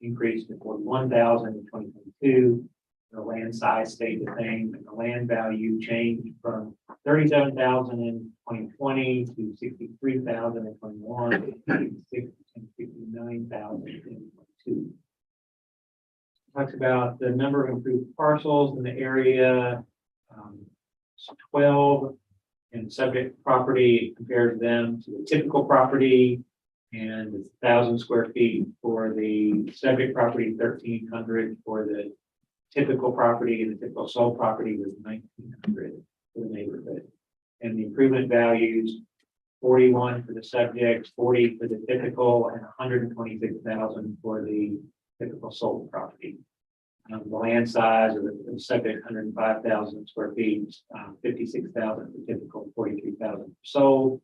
Speaker 5: increased to 41,000 in 2022. The land size stayed the same, and the land value changed from 37,000 in 2020 to 63,000 in 21, and 69,000 in 22. Talks about the number of improved parcels in the area, 12, and subject property compares them to the typical property, and it's 1,000 square feet for the subject property, 1,300 for the typical property, and the typical sold property was 1,900 for the neighborhood. And the improvement values, 41 for the subjects, 40 for the typical, and 126,000 for the typical sold property. The land size of the subject, 105,000 square feet, 56,000 for typical, 43,000 for sold.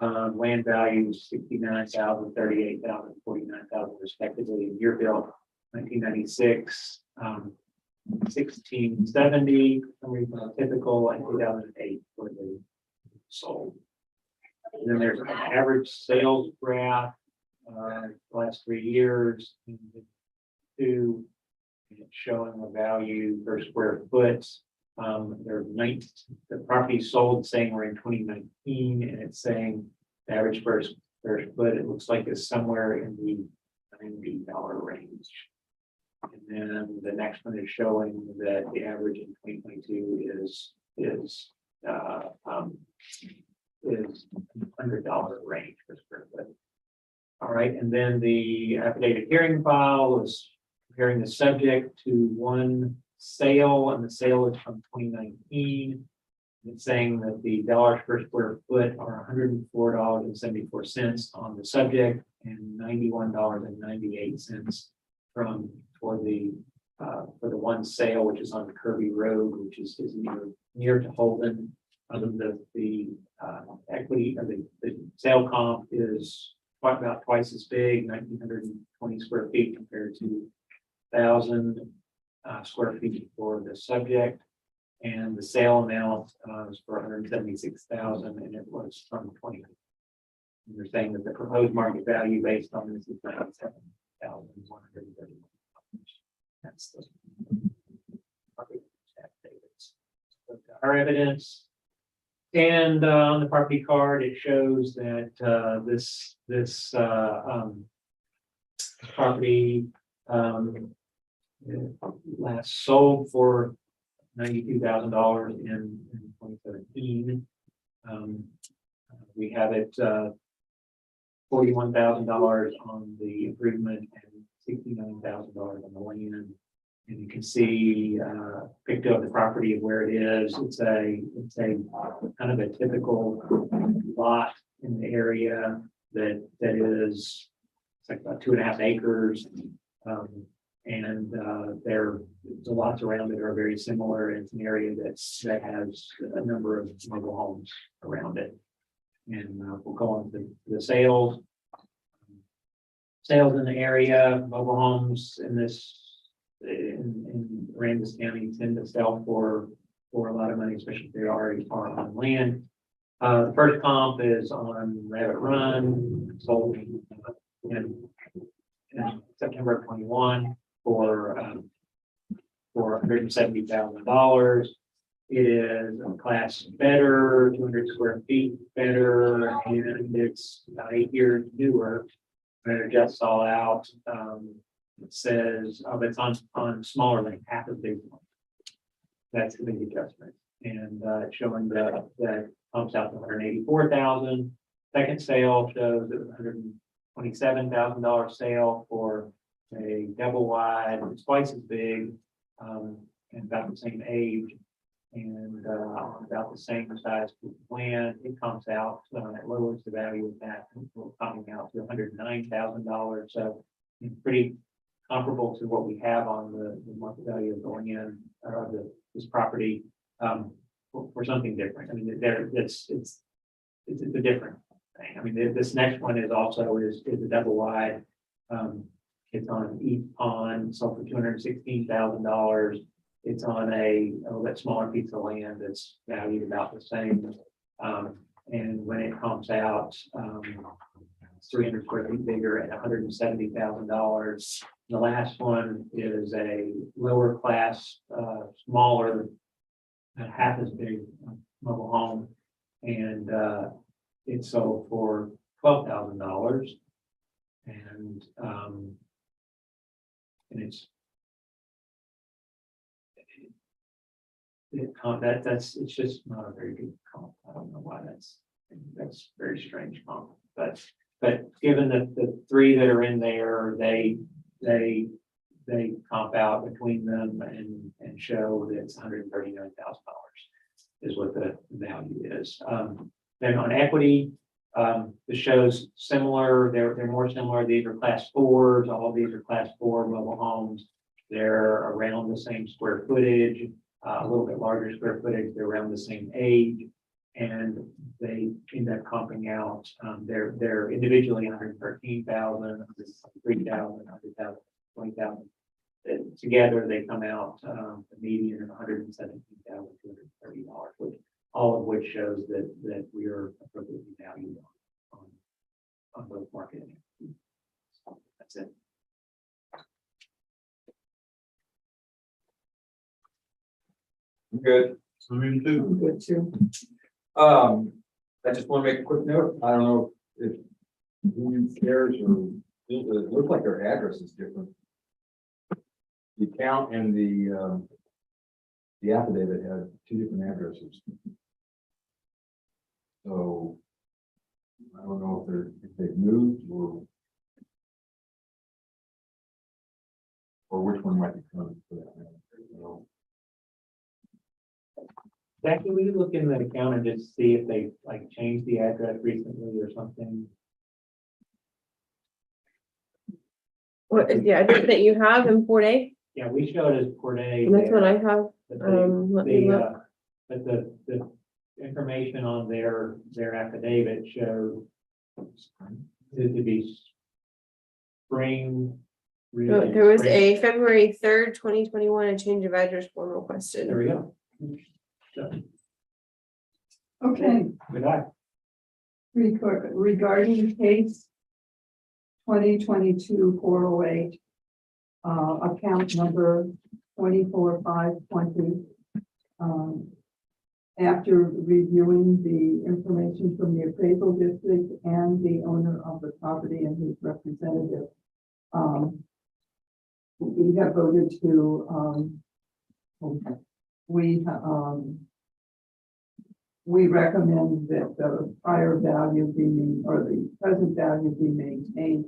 Speaker 5: Land values, 69,000, 38,000, 49,000 respectively. And year built, 1996. 1670 for some reason typical, and 2008 for the sold. And then there's an average sales graph last 3 years. And it's showing the value per square foot. The property sold saying we're in 2019, and it's saying the average per foot it looks like is somewhere in the $90 range. And then the next one is showing that the average in 2022 is $100 range per square foot. All right, and then the affidavit hearing file is comparing the subject to one sale, and the sale is from 2019. It's saying that the dollars per square foot are $104.74 on the subject, and $91.98 for the one sale, which is on Kirby Road, which is near to Holden. The equity of the sale comp is about twice as big, 1,920 square feet compared to 1,000 square feet for the subject, and the sale amount is for 176,000, and it was from 20. And they're saying that the proposed market value based on this is 97,131. That's the market affidavits. Our evidence, and on the property card, it shows that this property last sold for $92,000 in 2017. We have it $41,000 on the improvement and $69,000 on the land. And you can see picture of the property of where it is. It's a kind of a typical lot in the area that is it's like about 2.5 acres. And the lots around it are very similar. It's an area that has a number of mobile homes around it. And we'll go on to the sales. Sales in the area, mobile homes in Aransas County tend to sell for a lot of money, especially if they already are on land. The first comp is on Rabbit Run, sold in September of 21 for $170,000. It is a class better, 200 square feet better, and it's about 8 years newer. It adjusts all out. it says, oh, that's on smaller than half as big one. That's the big adjustment, and it's showing that pumps out to 184,000. Second sale shows it was $127,000 sale for a double wide, it's twice as big, and about the same age, and about the same size piece of land. It comes out, it lowers the value of that, coming out to $109,000. So it's pretty comparable to what we have on the market value of going in, or this property, for something different. I mean, it's a different thing. I mean, this next one is also is a double wide. It's on East Pond, sold for $216,000. It's on a little bit smaller piece of land that's valued about the same. And when it comes out, it's 300 square feet bigger at $170,000. The last one is a lower class, smaller, half as big mobile home, and it sold for $12,000, and it's it's just not a very good comp. I don't know why that's very strange comp, but given the three that are in there, they comp out between them and show that it's $139,000 is what the value is. Then on equity, the show's similar. They're more similar. These are class 4s. All of these are class 4 mobile homes. They're around the same square footage, a little bit larger square footage. They're around the same age, and they end up comping out. They're individually 113,000, 103,000, 100,000, 20,000. Together, they come out the median of $117,230, which all of which shows that we are appropriately valued on both market and equity. So that's it.
Speaker 2: Good.
Speaker 6: Good too.
Speaker 2: I just want to make a quick note. I don't know if who cares or it looks like their address is different. The account and the affidavit had 2 different addresses. So I don't know if they've moved or which one might be coming for that matter. You know.
Speaker 5: Zach, can we look in the account and just see if they like changed the address recently or something?
Speaker 13: What is the address that you have in Port A?
Speaker 5: Yeah, we show it as Corday.
Speaker 13: That's what I have.
Speaker 5: But
Speaker 13: Let me look.
Speaker 5: but the information on their affidavit shows it to be spring.
Speaker 13: No, there was a February 3rd, 2021, a change of address form requested.
Speaker 5: There we go. So,
Speaker 6: Okay,
Speaker 5: good eye.
Speaker 6: regarding case 2022-408, account number 24520. After reviewing the information from the appraisal district and the owner of the property and his representative, we have voted to, we recommend that the prior value be, or the present value be maintained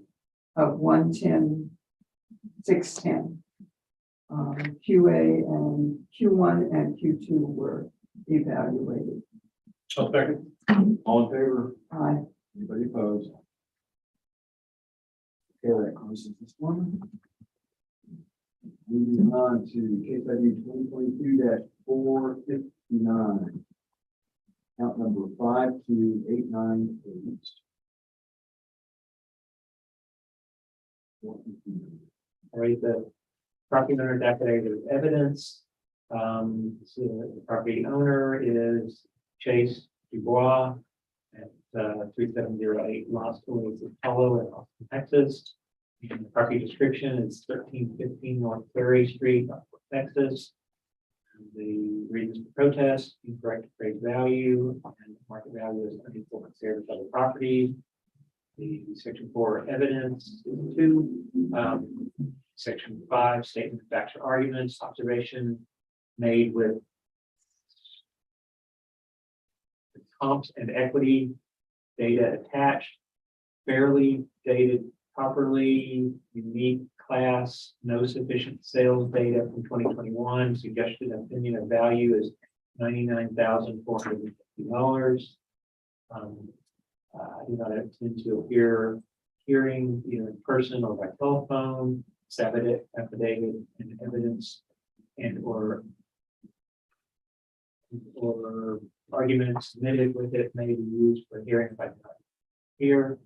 Speaker 6: of 110,610. QA and Q1 and Q2 were evaluated.
Speaker 4: I'll second.
Speaker 2: All in favor?
Speaker 6: Aye.
Speaker 2: Anybody opposed? Okay, that closes this one. Moving on to case ID 2022-459. Account number 52898.
Speaker 5: All right, the property owner's affidavit of evidence. So the property owner is Chase Dubois at 3708 Los Feliz Apollo in Austin, Texas. And the property description is 1315 North Ferry Street, Texas. And the reasons for protest: incorrect appraised value, and market value is unequal compared with other properties. The section 4 evidence is 2. Section 5 statement of facts or arguments, observation made with comps and equity data attached, fairly dated properly, unique class, no sufficient sales data from 2021, suggested opinion of value is $99,450. I do not intend to appear hearing either in person or by telephone, affidavit and evidence and or arguments submitted with it may be used for hearing by here.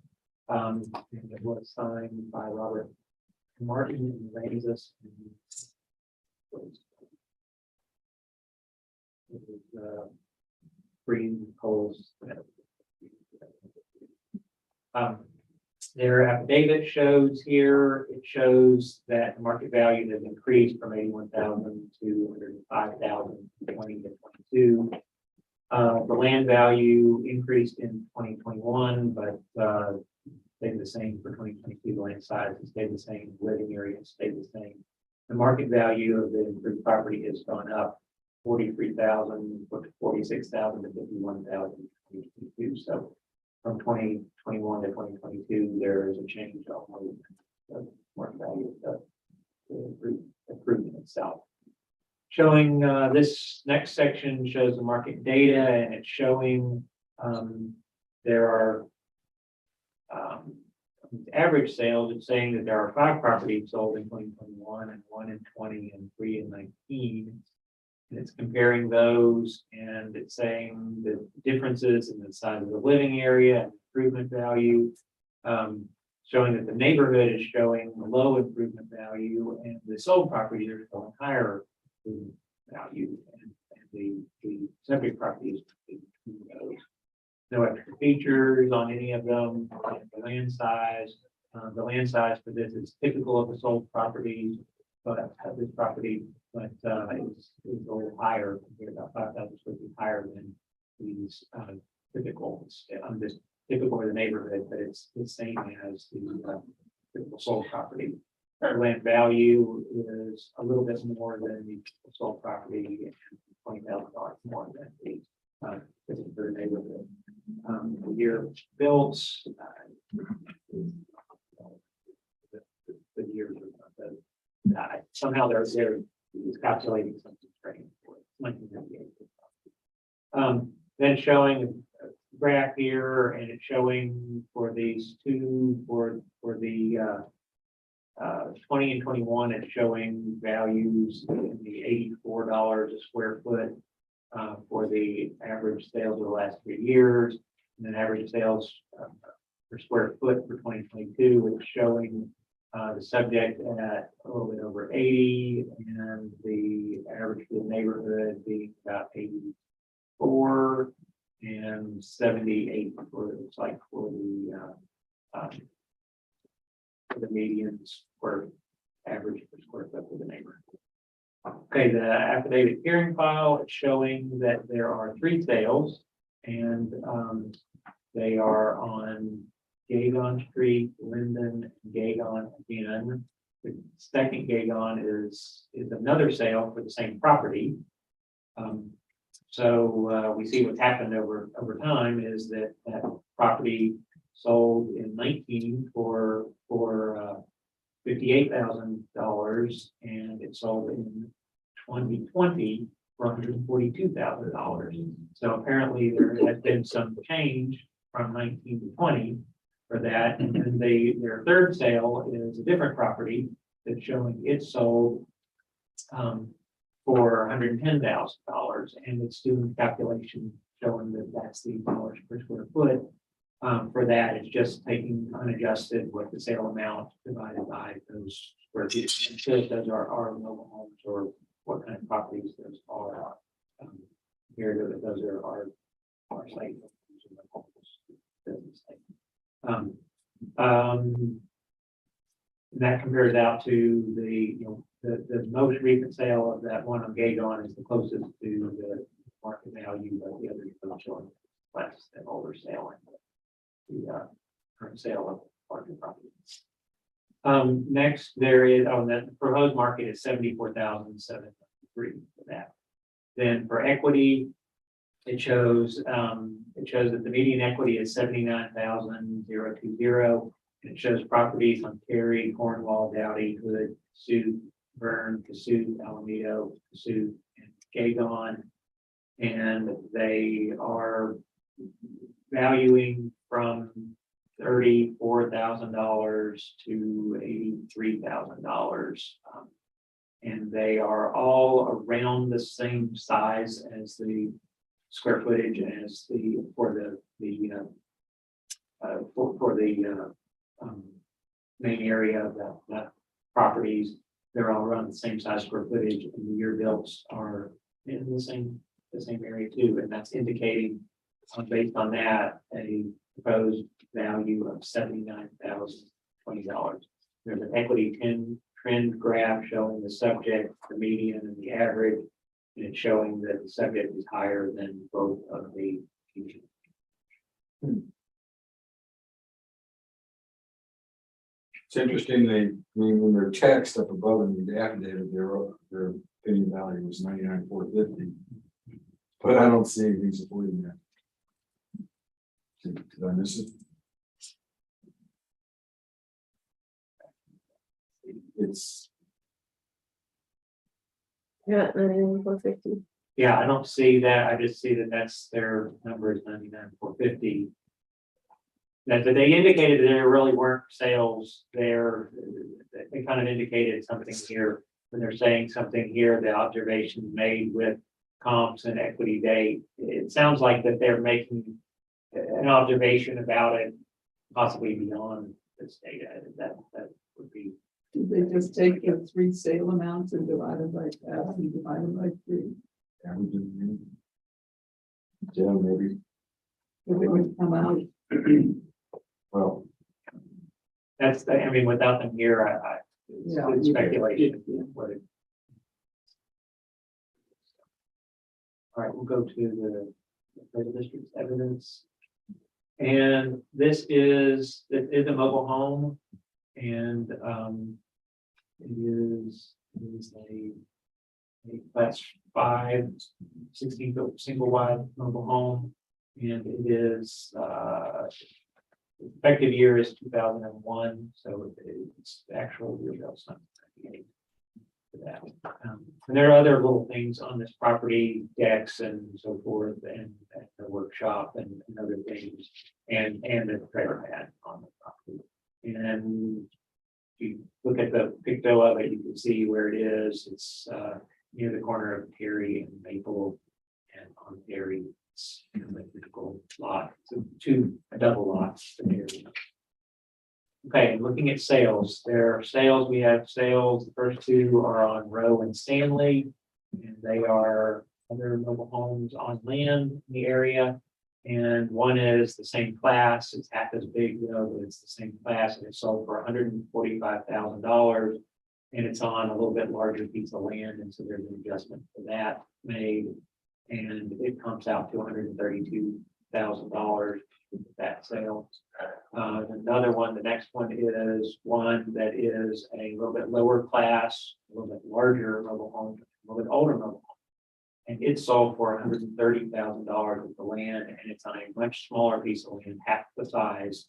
Speaker 5: And it was signed by Robert Martin and Aransas. It was green poles. Their affidavit shows here, it shows that the market value has increased from 81,000 to 105,000 from 20 to 22. The land value increased in 2021, but stayed the same for 2022. The land size has stayed the same, living area stayed the same. The market value of the improved property has gone up 43,000 to 46,000 to 51,000 in 2022. So from 2021 to 2022, there is a change on the market value of the improvement itself. Showing this next section shows the market data, and it's showing there are average sales. It's saying that there are 5 properties sold in 2021 and 1 in 20 and 3 in 19. And it's comparing those, and it's saying the differences in the size of the living area and improvement value, showing that the neighborhood is showing a low improvement value, and the sold properties are showing higher improvement value, and the subject properties between those. No extra features on any of them. The land size for this is typical of the sold properties, but this property, but is a little higher, about 5,000 square feet higher than these typical. I'm just typical of the neighborhood, but it's the same as the typical sold property. Our land value is a little bit more than the sold property, and $20,000 more than the typical neighborhood. The year it's built, the years are somehow they're calculating something strange for it. 1998. Then showing a graph here, and it's showing for these two for the 20 and 21, it's showing values in the $84 a square foot for the average sales of the last 3 years, and then average sales per square foot for 2022. It's showing the subject at a little bit over 80, and the average for the neighborhood being about 84 and 78 for it looks like for the medians for average per square foot for the neighborhood. Okay, the affidavit hearing file is showing that there are 3 sales, and they are on Gagon Street, Linden, and Gagon again. The second Gagon is another sale for the same property. So we see what's happened over time is that property sold in 19 for $58,000, and it sold in 2020 for $142,000. So apparently there has been some change from 19 to 20 for that. And then their third sale is a different property that's showing it sold for $110,000, and it's doing calculation showing that that's the dollars per square foot. For that, it's just taking unadjusted what the sale amount divided by those square feet. If those are mobile homes or what kind of properties those are. Here, those are our site. That compares out to the most recent sale of that one on Gagon is the closest to the market value of the other showing less than older sale. The current sale of apartment property. Next, there is, the proposed market is 74,703 for that. Then for equity, it shows that the median equity is 79,020, and it shows properties on Cary, Cornwall, Dowdy, Hood, Cassuth, Verne, Cassuth, Alameda, Cassuth, and Gagon. And they are valuing from $34,000 to $83,000. And they are all around the same size as the square footage as for the main area of the properties. They're all around the same size square footage, and the year builds are in the same area too, and that's indicating based on that a proposed value of $79,020. There's an equity trend graph showing the subject, the median, and the average, and it's showing that the subject is higher than both of the.
Speaker 2: It's interesting, when their text up above in the affidavit, their opinion value was 99,450. But I don't see anything supporting that. Did I miss it? It's
Speaker 13: Yeah, 9450.
Speaker 5: Yeah, I don't see that. I just see that that's their number is 99,450. That they indicated that there really weren't sales there. They kind of indicated something here when they're saying something here, the observations made with comps and equity date. It sounds like that they're making an observation about it, possibly beyond this data. That would be.
Speaker 6: Did they just take the 3 sale amounts and divide it by that and divide it by 3?
Speaker 2: yeah, maybe.
Speaker 6: If it would come out.
Speaker 2: Well,
Speaker 5: That's, I mean, without them here,
Speaker 6: Yeah.
Speaker 5: it's speculation.
Speaker 6: Yeah.
Speaker 5: All right, we'll go to the federal district's evidence. And this is a mobile home, and it is a class 5, 16-foot single wide mobile home, and it is effective year is 2001, so it's the actual year that's not 98 for that. And there are other little things on this property, decks and so forth, and the workshop and other things, and the trailer pad on the property. And if you look at the picto of it, you can see where it is. It's near the corner of Terry and Maple, and on Terry, it's a typical lot. So a double lot. Okay, looking at sales, we have sales. The first 2 are on Rowe and Stanley, and they are other mobile homes on land in the area. And one is the same class, it's half as big though, but it's the same class, and it's sold for $145,000. And it's on a little bit larger piece of land, and so there's an adjustment for that made. And it comes out to $132,000 with that sale. Another one, the next one is one that is a little bit lower class, a little bit larger mobile home, a little bit older mobile home. And it sold for $130,000 with the land, and it's on a much smaller piece of land, half the size.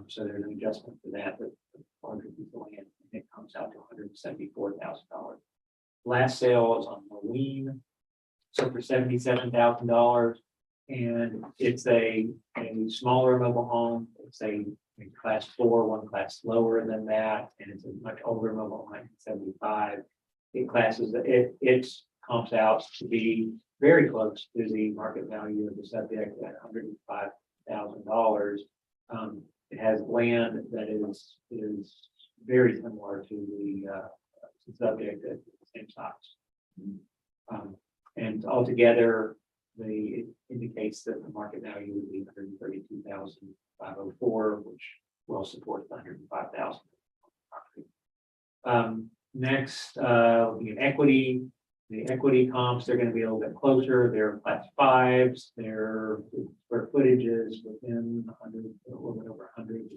Speaker 5: So there's an adjustment for that, but larger piece of land, and it comes out to $174,000. Last sale is on Moline, so for $77,000, and it's a smaller mobile home. It's a class 4, one class lower than that, and it's a much older mobile home, 1975. It comps out to be very close to the market value of the subject at $105,000. It has land that is very similar to the subject at the same size. And altogether, it indicates that the market value would be $132,504, which will support the $105,000. Next, looking at equity, The equity comps, they're gonna be a little bit closer, they're class fives, their square footage is within 100, a little bit over 100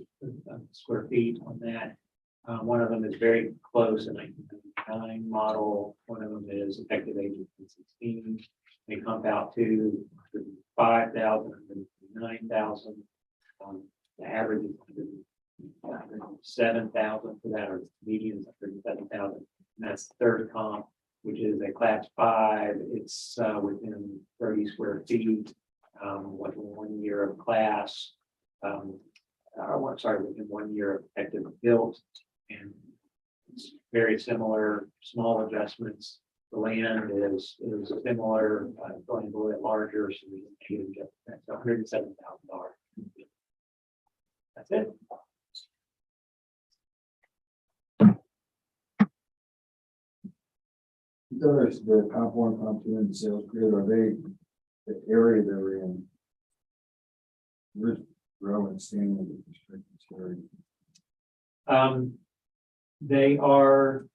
Speaker 5: square feet on that. One of them is very close, a 1999 model, one of them is effective age of 16. They comp out to 5,000, 9,000. The average is 107,000 for that, or median is 107,000. And that's the third comp, which is a class 5. It's within 30 square feet, with 1 year of class. Within 1 year of effective built, and it's very similar, small adjustments. The land is similar, going a little bit larger, so we can adjust that. So $107,000. That's it.
Speaker 2: There's the comp one, comp two, and the sales grid, are they, the area they're in? Where's Row and staying with the restricted area?
Speaker 5: They are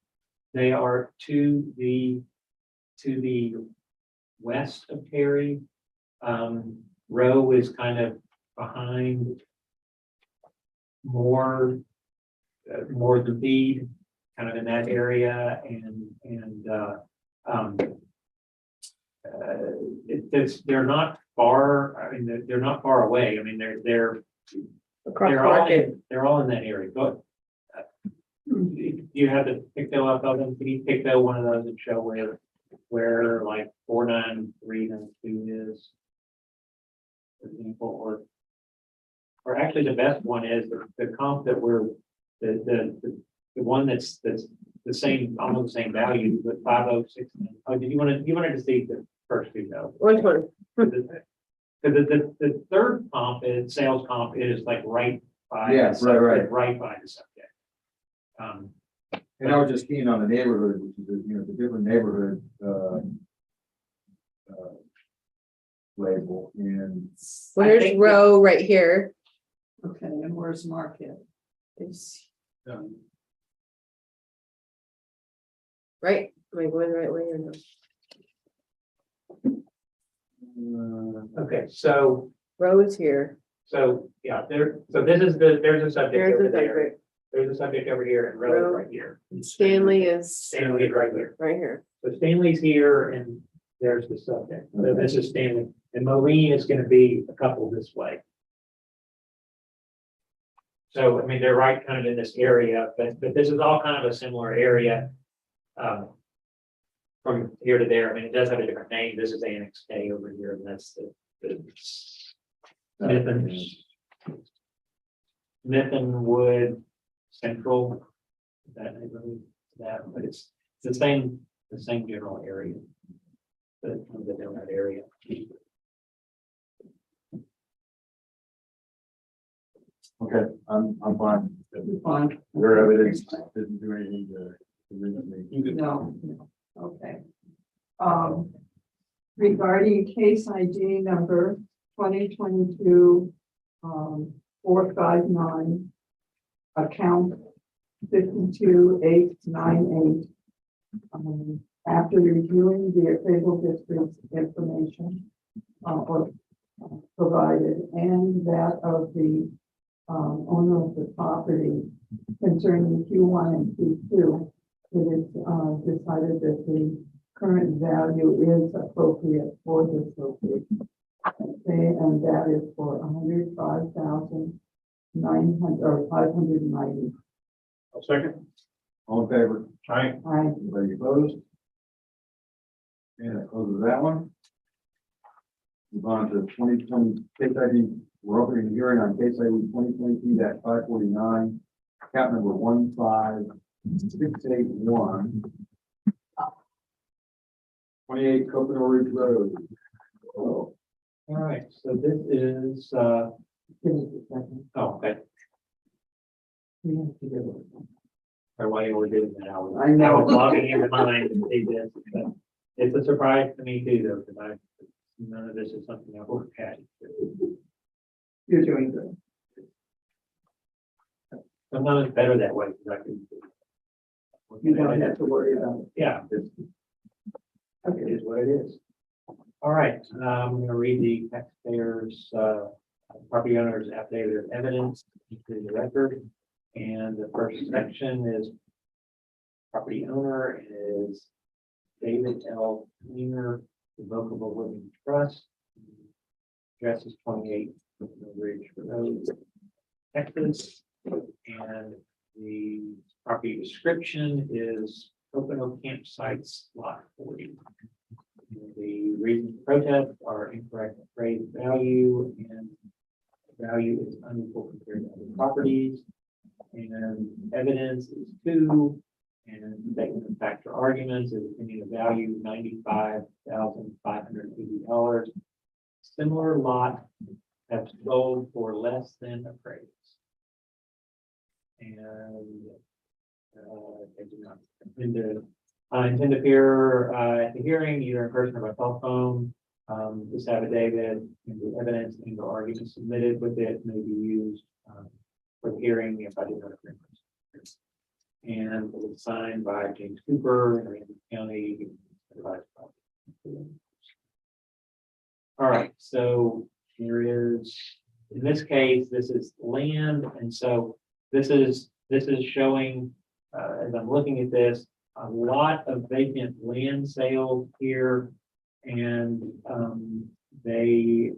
Speaker 5: to the west of Terry. Row is kind of behind more the feed, kind of in that area, they're not far. I mean, they're not far away. I mean, they're
Speaker 13: Across
Speaker 5: they're all
Speaker 13: market.
Speaker 5: they're all in that area. But you have the picto up of them. Can you picto one of those and show where like 49392 is? For example, or actually the best one is the comp that we're the one that's the same, almost the same value, but 506. Oh, did you wanted to see the first two though?
Speaker 13: Which one?
Speaker 5: The third comp is sales comp is like right by
Speaker 2: Yeah,
Speaker 5: the subject,
Speaker 2: right.
Speaker 5: right by the subject.
Speaker 2: And I was just keen on the neighborhood, which is, the different neighborhood, label, and
Speaker 13: Where's
Speaker 5: think
Speaker 13: Row right here?
Speaker 6: Okay, and where's Market?
Speaker 13: Is right, am I going the right way or no?
Speaker 5: Okay, so
Speaker 13: Row is here.
Speaker 5: yeah, there's a subject
Speaker 13: There's
Speaker 5: over
Speaker 13: the
Speaker 5: there.
Speaker 13: subject.
Speaker 5: There's a subject over here and road
Speaker 13: Row.
Speaker 5: right here.
Speaker 13: Stanley is
Speaker 5: Stanley right here.
Speaker 13: right here.
Speaker 5: So Stanley's here and there's the subject. So this is Stanley, and Moline is going to be a couple this way. So, I mean, they're right kind of in this area, but this is all kind of a similar area. From here to there. I mean, it does have a different name. This is Annex K over here, and that's the Smith and Wood Central. That neighborhood, but it's the same general area. The donut area.
Speaker 2: okay, I'm fine.
Speaker 6: Fine.
Speaker 2: Their evidence didn't do anything to convince me.
Speaker 6: No, okay. Regarding case ID number 2022, 459, account 52898. After reviewing the appraisal district's information, provided and that of the owner of the property concerning Q1 and Q2, it is decided that the current value is appropriate for this location. Okay, and that is for 105,900 or 590.
Speaker 4: I'll second.
Speaker 2: All in favor?
Speaker 4: Aye.
Speaker 2: Anybody opposed? And that closes that one. Move on to 2020 case ID. We're opening a hearing on case ID 2022-549, account number 15681. 28 Coconut Ridge Road.
Speaker 5: All right, so this is, oh, okay. Or while you were doing that, I was logging into mine to see this, but it's a surprise to me too, though, because none of this is something I've worked at.
Speaker 6: You're doing good.
Speaker 5: Sometimes it's better that way, because I can.
Speaker 6: You don't have to worry about it.
Speaker 5: Yeah, right, I'm gonna read the taxpayers, property owners affidavit of evidence into the record. And the first section is property owner is David L. Cleaner, Revocable Living Trust. Address is 28 Ridge Road, Texas. And the property description is Pocono Campsites Lot 40. The reasons for protest are incorrect appraised value and value is unequal compared to other properties. And evidence is 2. And statement of factor arguments is opinion of value $95,580. Similar lot have sold for less than appraised. And they do not intend to appear at the hearing either in person or by telephone. This affidavit and the evidence and the arguments submitted with it may be used for the hearing if I did not agree. And it was signed by James Cooper in Ramsey County. All right, so here is, in this case, this is land, and so this is showing, as I'm looking at this, a lot of vacant land sales here, and they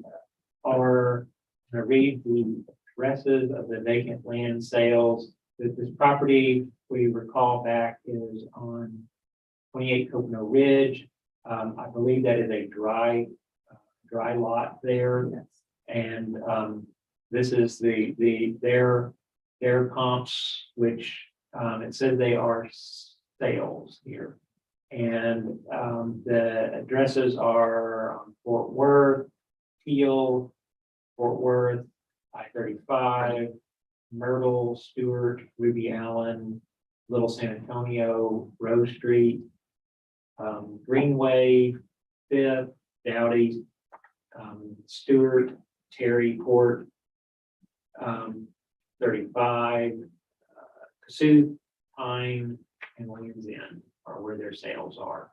Speaker 5: are, I'm gonna read the addresses of the vacant land sales. This property, we recall back, is on 28 Pocono Ridge. I believe that is a dry lot there. And this is their comps, which it says they are sales here. And the addresses are on Fort Worth, Teal, Fort Worth, I-35, Myrtle, Stewart, Ruby Allen, Little San Antonio, Rose Street, Greenway, Fifth, Dowdy, Stewart, Terry Court, 35, Cassuth, Pine, and Williams Inn are where their sales are.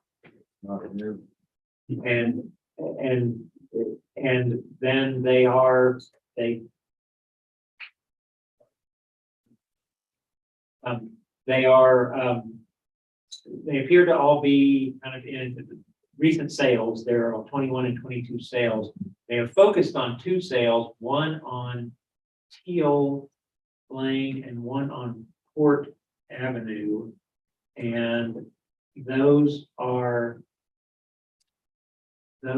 Speaker 5: And then they appear to all be kind of in recent sales. There are 21 and 22 sales. They have focused on 2 sales, one on Teal Lane and one on Port Avenue. And those are the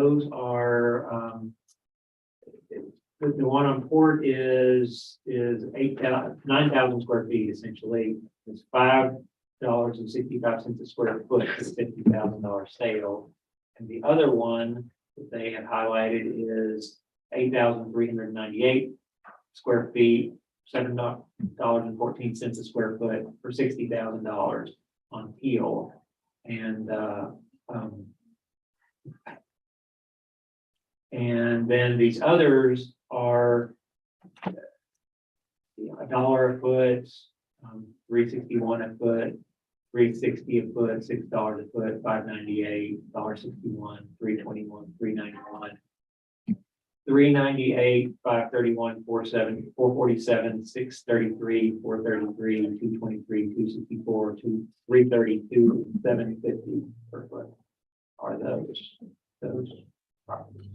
Speaker 5: one on Port is 9,000 square feet essentially. It's $5.65 a square foot for $50,000 sale. And the other one that they have highlighted is 8,398 square feet, $7.14 a square foot for $60,000 on Peel. And then these others are $1 a foot, $3.61 a foot, $3.60 a foot, $6 a foot, $5.98, $1.61, $3.21, $3.91, $3.98, $5.31, $4.47, $6.33, $4.33, $2.23, $2.64, $3.32, $7.50 per foot are those properties.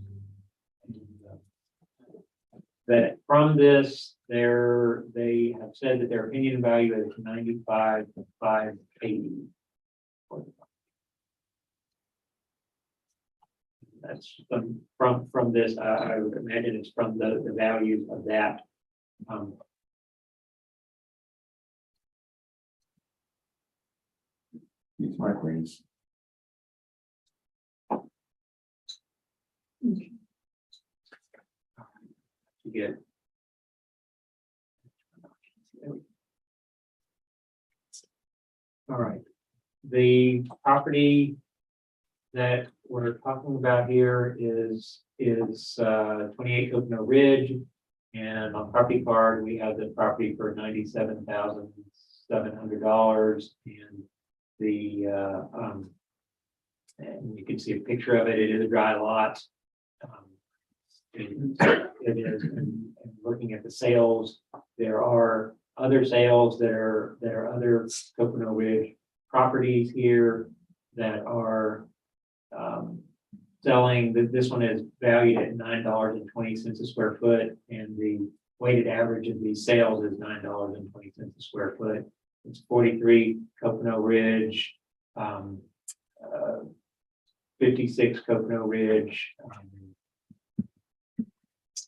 Speaker 5: That from this, they have said that their opinion value is 95,580. That's from this. I would imagine it's from the values of that.
Speaker 2: Use my queens.
Speaker 5: To get. All right, the property that we're talking about here is 28 Pocono Ridge, and on property card we have the property for $97,700, and and you can see a picture of it. It is a dry lot. It is, and looking at the sales, there are other sales there are other Coconut Ridge properties here that are selling, this one is valued at $9.20 a square foot, and the weighted average of these sales is $9.20 a square foot. It's 43 Coconut Ridge, 56 Coconut Ridge. Let's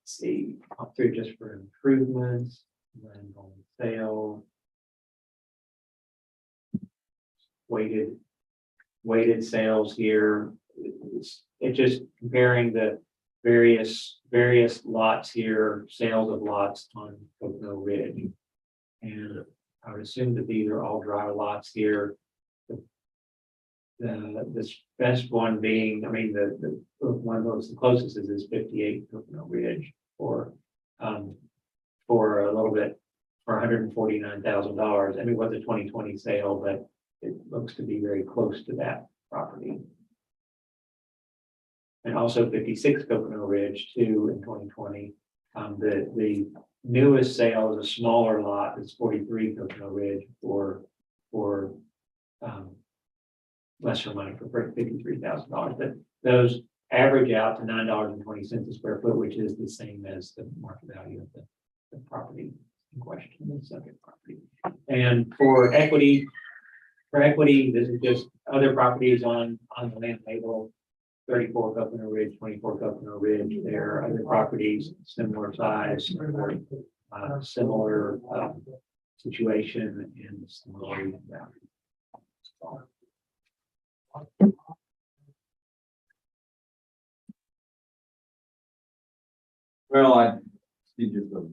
Speaker 5: see, up through just for improvements, and on sale. Weighted sales here. It's just comparing the various lots here, sales of lots on Coconut Ridge. And I would assume that these are all dry lots here. The best one being, I mean, the one of those, the closest is 58 Coconut Ridge for a little bit, for $149,000. I mean, it was a 2020 sale, but it looks to be very close to that property. And also 56 Coconut Ridge too in 2020. The newest sale is a smaller lot. It's 43 Coconut Ridge for lesser money for $53,000. But those average out to $9.20 a square foot, which is the same as the market value of the property in question, the subject property. And for equity, this is just other properties on the land table. 34 Coconut Ridge, 24 Coconut Ridge. There are other properties similar size, similar situation, and similar value.
Speaker 2: Well, I see just a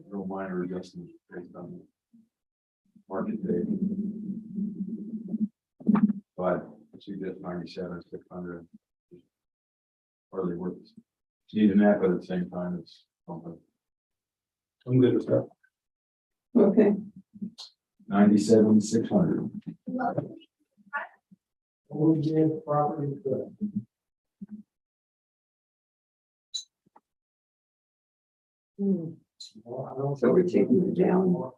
Speaker 2: real minor adjustment based on the market date. But I suggest 97,600. Hardly worth needing that, but at the same time, it's something.
Speaker 4: I'm good with that.
Speaker 6: Okay,
Speaker 2: 97,600.
Speaker 11: Property good.
Speaker 6: so we're taking it down.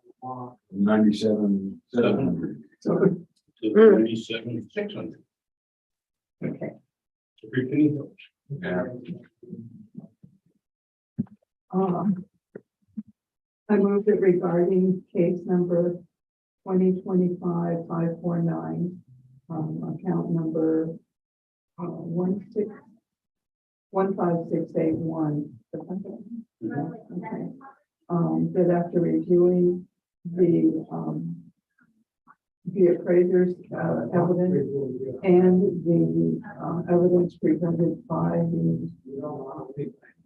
Speaker 2: 97,700.
Speaker 4: To 97,600.
Speaker 6: Okay.
Speaker 4: So we can-
Speaker 2: Yeah.
Speaker 6: I move that regarding case number 2025-549, account number 15681. Okay. That after reviewing the appraiser's evidence and the evidence presented by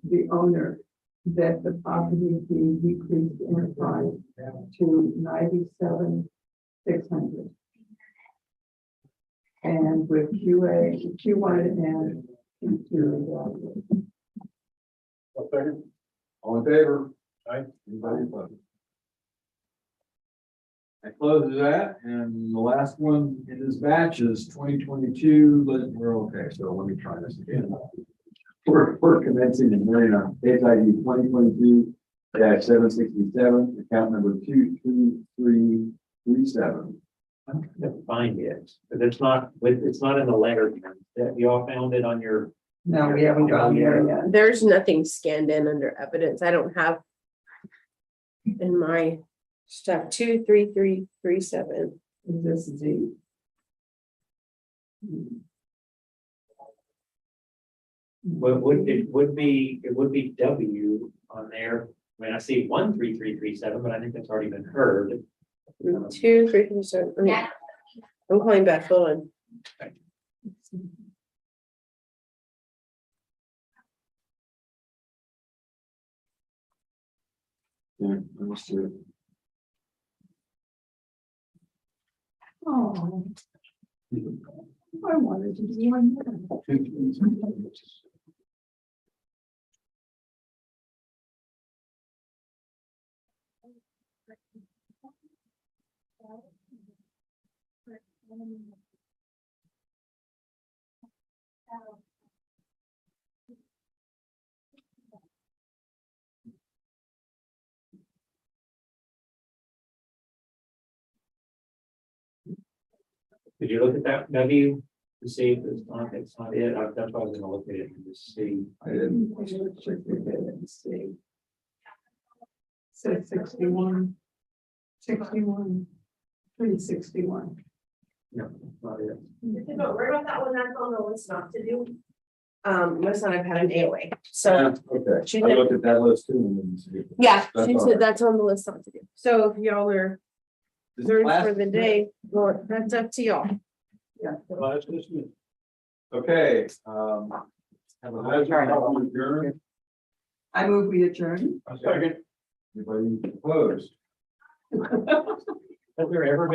Speaker 6: the owner, that the property be decreased in price to 97,600. And with Q1 and Q2.
Speaker 2: All in favor?
Speaker 4: Aye.
Speaker 2: Anybody opposed? That closes that, and the last one in this batch is 2022, but we're okay, so let me try this again. We're commencing and hearing on case ID 2022-767, account number 22337.
Speaker 5: I'm trying to find it, but it's not in the letter. You all found it on your.
Speaker 6: No, we haven't gone there yet.
Speaker 13: There's nothing scanned in under evidence. I don't have in my stuff 23337.
Speaker 6: Is this Z?
Speaker 5: Well, it would be W on there. I mean, I see 13337, but I think that's already been heard.
Speaker 13: 23337. Okay. I'm calling back. Hold on.
Speaker 2: Yeah, understood.
Speaker 6: Oh. I wanted to do one more.
Speaker 5: Did you look at that W to see if it's not it? That's why I was gonna look at it and just see.
Speaker 2: I didn't.
Speaker 6: Said 61. 361.
Speaker 5: No, it's not it.
Speaker 13: Don't worry about that one, that's on the list not to do. My son, I've had an AOA, so
Speaker 2: Okay,
Speaker 13: she
Speaker 2: I
Speaker 13: did-
Speaker 2: looked at that list too. And didn't see it.
Speaker 13: yeah,
Speaker 2: That's
Speaker 13: she
Speaker 2: all
Speaker 13: said
Speaker 2: right.
Speaker 13: that's on the list not to do. So if y'all are
Speaker 2: This
Speaker 13: through
Speaker 2: last-
Speaker 13: for the day, well, that's up to y'all.
Speaker 4: Well, that's just me.
Speaker 2: Okay, have a motion to adjourn.
Speaker 6: I move we adjourn.
Speaker 4: A second.
Speaker 2: Anybody opposed?
Speaker 5: Has there ever been